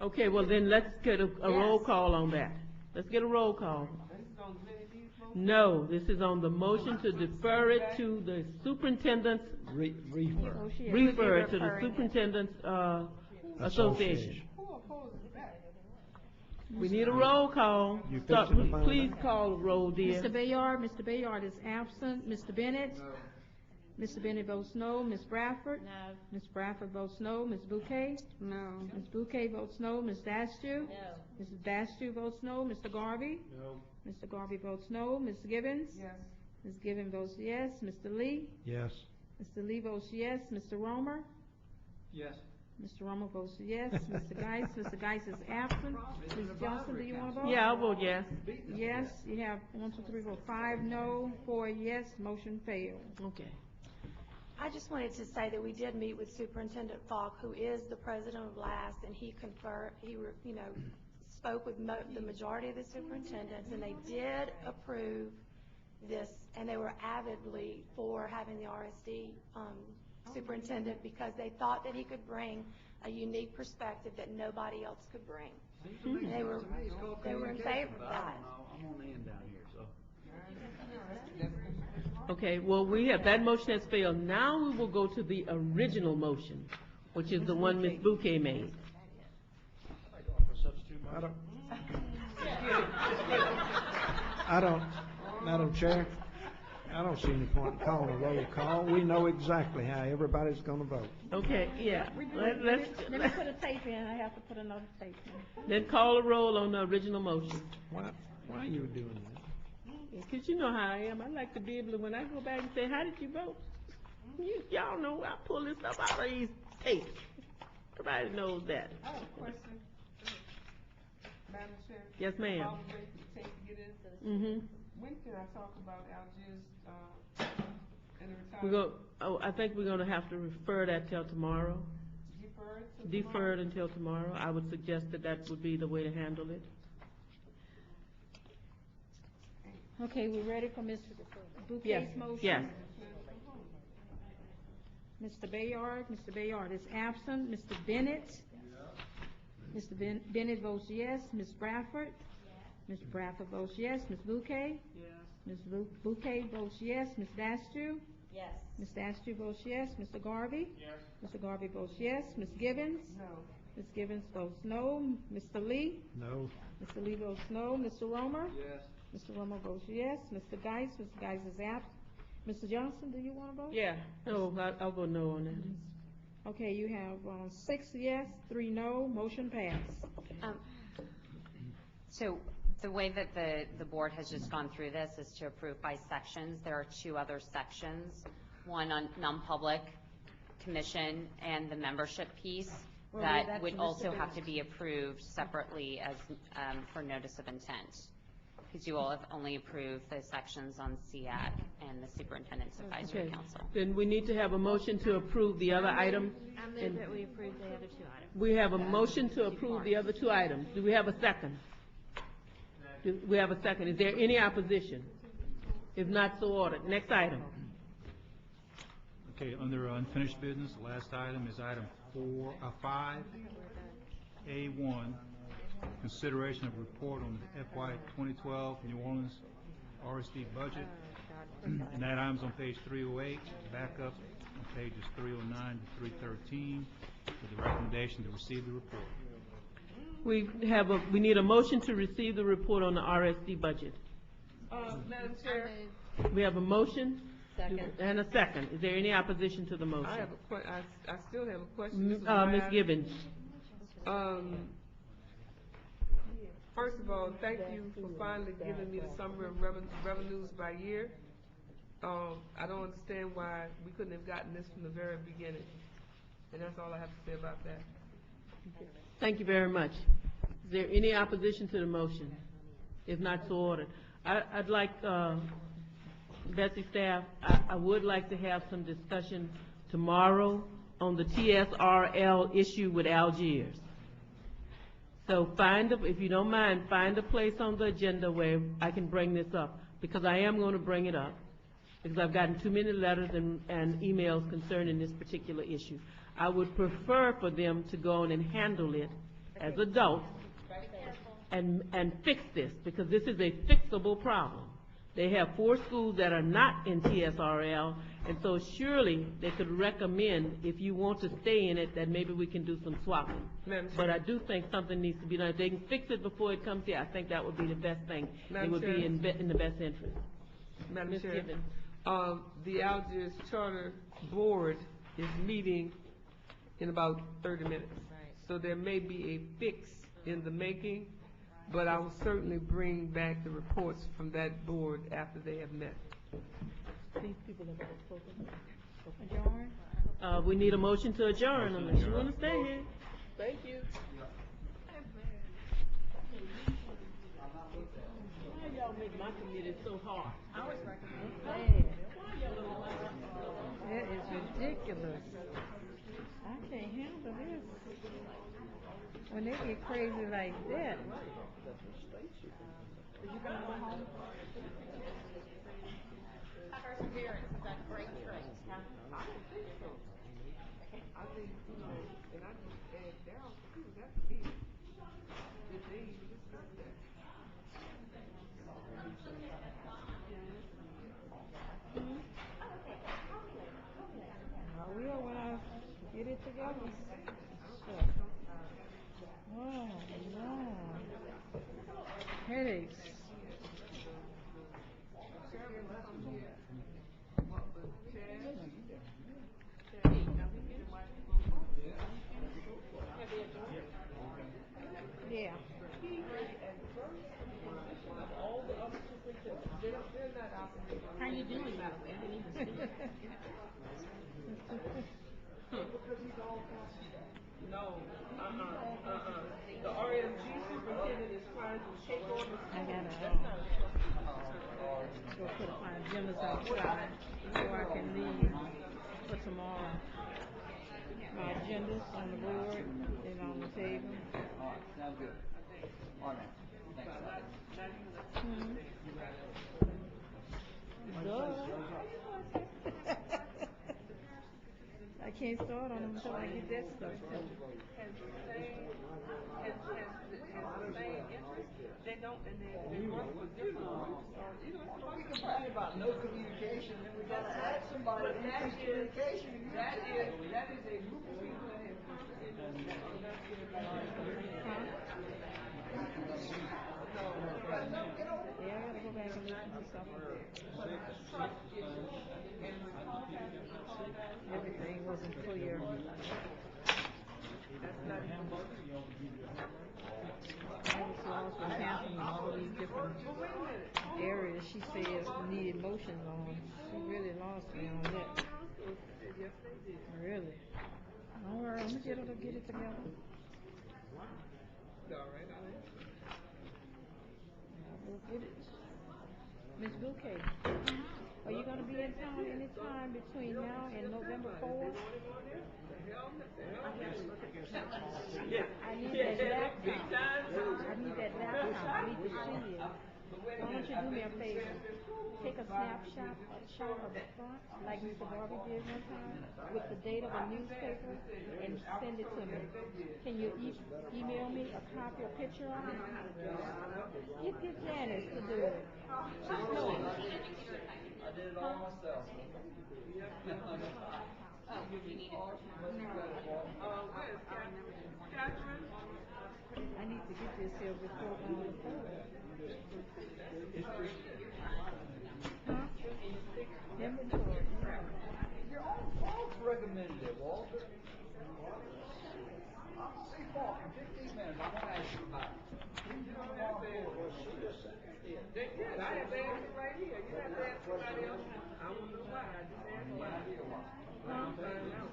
Okay, well then let's get a roll call on that. Let's get a roll call. No, this is on the motion to defer it to the superintendent's, refer it to the superintendent's, association. We need a roll call. Please call the roll, dear. Mr. Bayard is absent. Mr. Bennett? Mr. Bennett votes no. Ms. Bradford? No. Ms. Bradford votes no. Ms. Bouquet? No. Ms. Bouquet votes no. Ms. Dastiu? No. Mrs. Dastiu votes no. Mr. Garvey? No. Mr. Garvey votes no. Ms. Gibbons? Yes. Ms. Gibbons votes yes. Mr. Lee? Yes. Mr. Lee votes yes. Mr. Romer? Yes. Mr. Romer votes yes. Mr. Geis? Mr. Geis is absent. Ms. Johnson, do you want to vote? Yeah, I'll vote yes. Yes, you have 1, 2, 3, 4, 5 no, 4 yes, motion failed. Okay. I just wanted to say that we did meet with Superintendent Falk, who is the president of LAST, and he spoke with the majority of the superintendents, and they did approve this, and they were avidly for having the RSD superintendent because they thought that he could bring a unique perspective that nobody else could bring. And they were in favor of that. I'm on the end down here, so. Okay, well, that motion has failed. Now we will go to the original motion, which is the one Ms. Bouquet made. Madam Chair, I don't see any point in calling a roll call. We know exactly how everybody's going to vote. Okay, yeah. Let me put a tape in. I have to put another tape in. Then call a roll on the original motion. Why are you doing that? Because you know how I am. I like to be able to, when I go back and say, how did you vote? Y'all know I pull this stuff out of these tapes. Everybody knows that. I have a question. Madam Chair? Yes, ma'am. While we wait for the tape to get in, when can I talk about Algiers and the retirement? I think we're going to have to refer that till tomorrow. Defer it until tomorrow. I would suggest that would be the way to handle it. Okay, we're ready for Mr. Bouquet's motion? Yes. Mr. Bayard is absent. Mr. Bennett? Mr. Bennett votes yes. Ms. Bradford? Ms. Bradford votes yes. Ms. Bouquet? Yes. Ms. Bouquet votes yes. Ms. Dastiu? Yes. Ms. Dastiu votes yes. Mr. Garvey? Yes. Mr. Garvey votes yes. Ms. Gibbons? No. Ms. Gibbons votes no. Mr. Lee? No. Mr. Lee votes no. Mr. Romer? Yes. Mr. Romer votes yes. Mr. Geis? Mr. Geis is absent. Mr. Johnson, do you want to vote? Yeah. No, I'll vote no on that. Okay, you have 6 yes, 3 no, motion passed. So the way that the board has just gone through this is to approve by sections. There are 2 other sections, one on non-public commission and the membership piece that would also have to be approved separately as for notice of intent. Because you all have only approved the sections on SEAC and the Superintendent's Advisory Council. Then we need to have a motion to approve the other items. I move that we approve the other 2 items. We have a motion to approve the other 2 items. Do we have a second? Do we have a second? Is there any opposition? If not, so ordered. Next item. Okay, under unfinished business, the last item is item 5A1, consideration of report on the FY 2012 New Orleans RSD budget. And that item's on page 308, back up on pages 309 to 313, with the recommendation to receive the report. We need a motion to receive the report on the RSD budget. Madam Chair? We have a motion. Second. And a second. Is there any opposition to the motion? I still have a question. Ms. Gibbons. First of all, thank you for finally giving me the summary of revenues by year. I don't understand why we couldn't have gotten this from the very beginning. And that's all I have to say about that. Thank you very much. Is there any opposition to the motion? If not, so ordered. I'd like, Betsy staff, I would like to have some discussion tomorrow on the TSRL issue with Algiers. So if you don't mind, find a place on the agenda where I can bring this up, because I am going to bring it up, because I've gotten too many letters and emails concerning this particular issue. I would prefer for them to go on and handle it as adults and fix this, because this is a fixable problem. They have 4 schools that are not in TSRL, and so surely they could recommend, if you want to stay in it, that maybe we can do some swapping. But I do think something needs to be done. If they can fix it before it comes here, I think that would be the best thing. It would be in the best interest. Madam Chair, the Algiers Charter Board is meeting in about 30 minutes. So there may be a fix in the making, but I will certainly bring back the reports from that board after they have met. We need a motion to adjourn unless you want to stay here. Thank you. Why y'all make my committee so hard? I was recommending. That is ridiculous. I can't handle this. When they get crazy like that. Did you go home? Perseverance is a great trait. I don't think so. I think, and I just add down too, that's big. Did they even discuss that? I will when I get it together. Oh, no. Headaches. Yeah. How you doing, Matt? No, The RMG superintendent is trying to take over. I gotta That's not go put my agendas outside so I can leave for tomorrow. My agendas on the board and on the table. All right, sounds good. All right, thanks. I can't start on them until I get that stuff done. They don't, and they work for different groups. We complain about no communication, and we gotta add somebody to increase communication. That is a group of people that have Yeah, I gotta go back and listen to stuff. Everything wasn't clear. I was lost with counting all these different areas she says needed motions on. She really lost me on that. Really. Don't worry, I'm gonna get her to get it together. We'll get it. Miss Bouquet, are you gonna be in town anytime between now and November 4th? I need that laptop. I need that laptop. I need to see it. Why don't you do me a favor? Take a snapshot of the front, like Mr. Garvey did one time, with the date of the newspaper, and send it to me. Can you email me a copy, a picture of it? Get Janice to do it. She knows. I did it all myself. Oh, you need it? Catherine? I need to get this here before the 4th. Huh? Inventory. Your own folks recommended it, Walter. I'll see Paul in 15 minutes. I want to ask you about it. Well, she just sent me an They did. I had to ask it right here. You have to ask somebody else. I don't know why. I just asked why. I'll find out.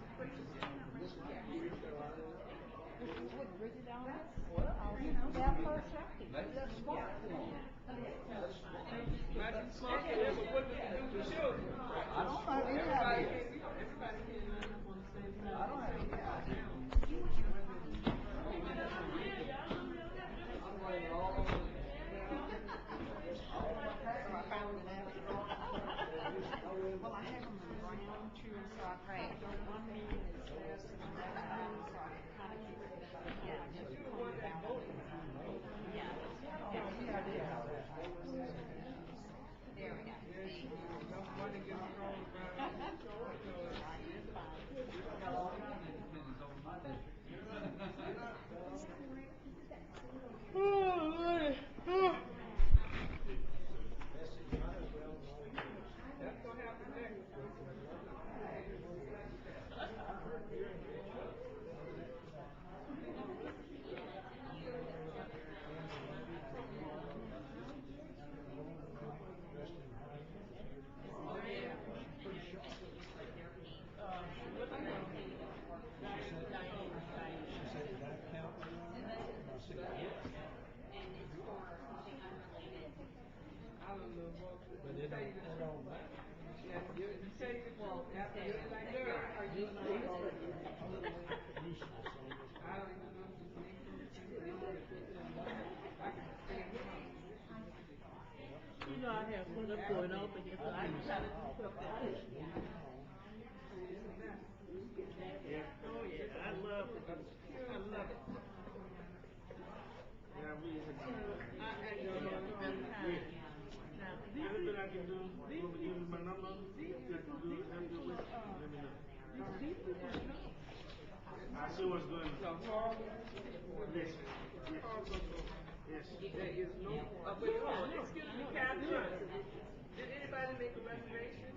With Bridget on it? Well, you know, that first shocking. Maybe that's smart. Might be smart for them, but what does it do for children? I don't have any Everybody idea. can't line up on the same time. I don't have any idea. I'm waiting all over. Well, I have them in brown too, so I Right. one meeting is this, and that meeting, so I can kind of keep it. Yeah, just point it out. Yeah. There we go. You know, I have one up going over here, so I can try to do something. Oh, yeah, I love it. I love it. Yeah, we had I don't know the best time. Now, anything I can do, want me to give you my number? If I can do anything with you, let me know. I see what's going on. Yes. Yes. There is no, wait, hold on, excuse me, Catherine. Did anybody make a reservation?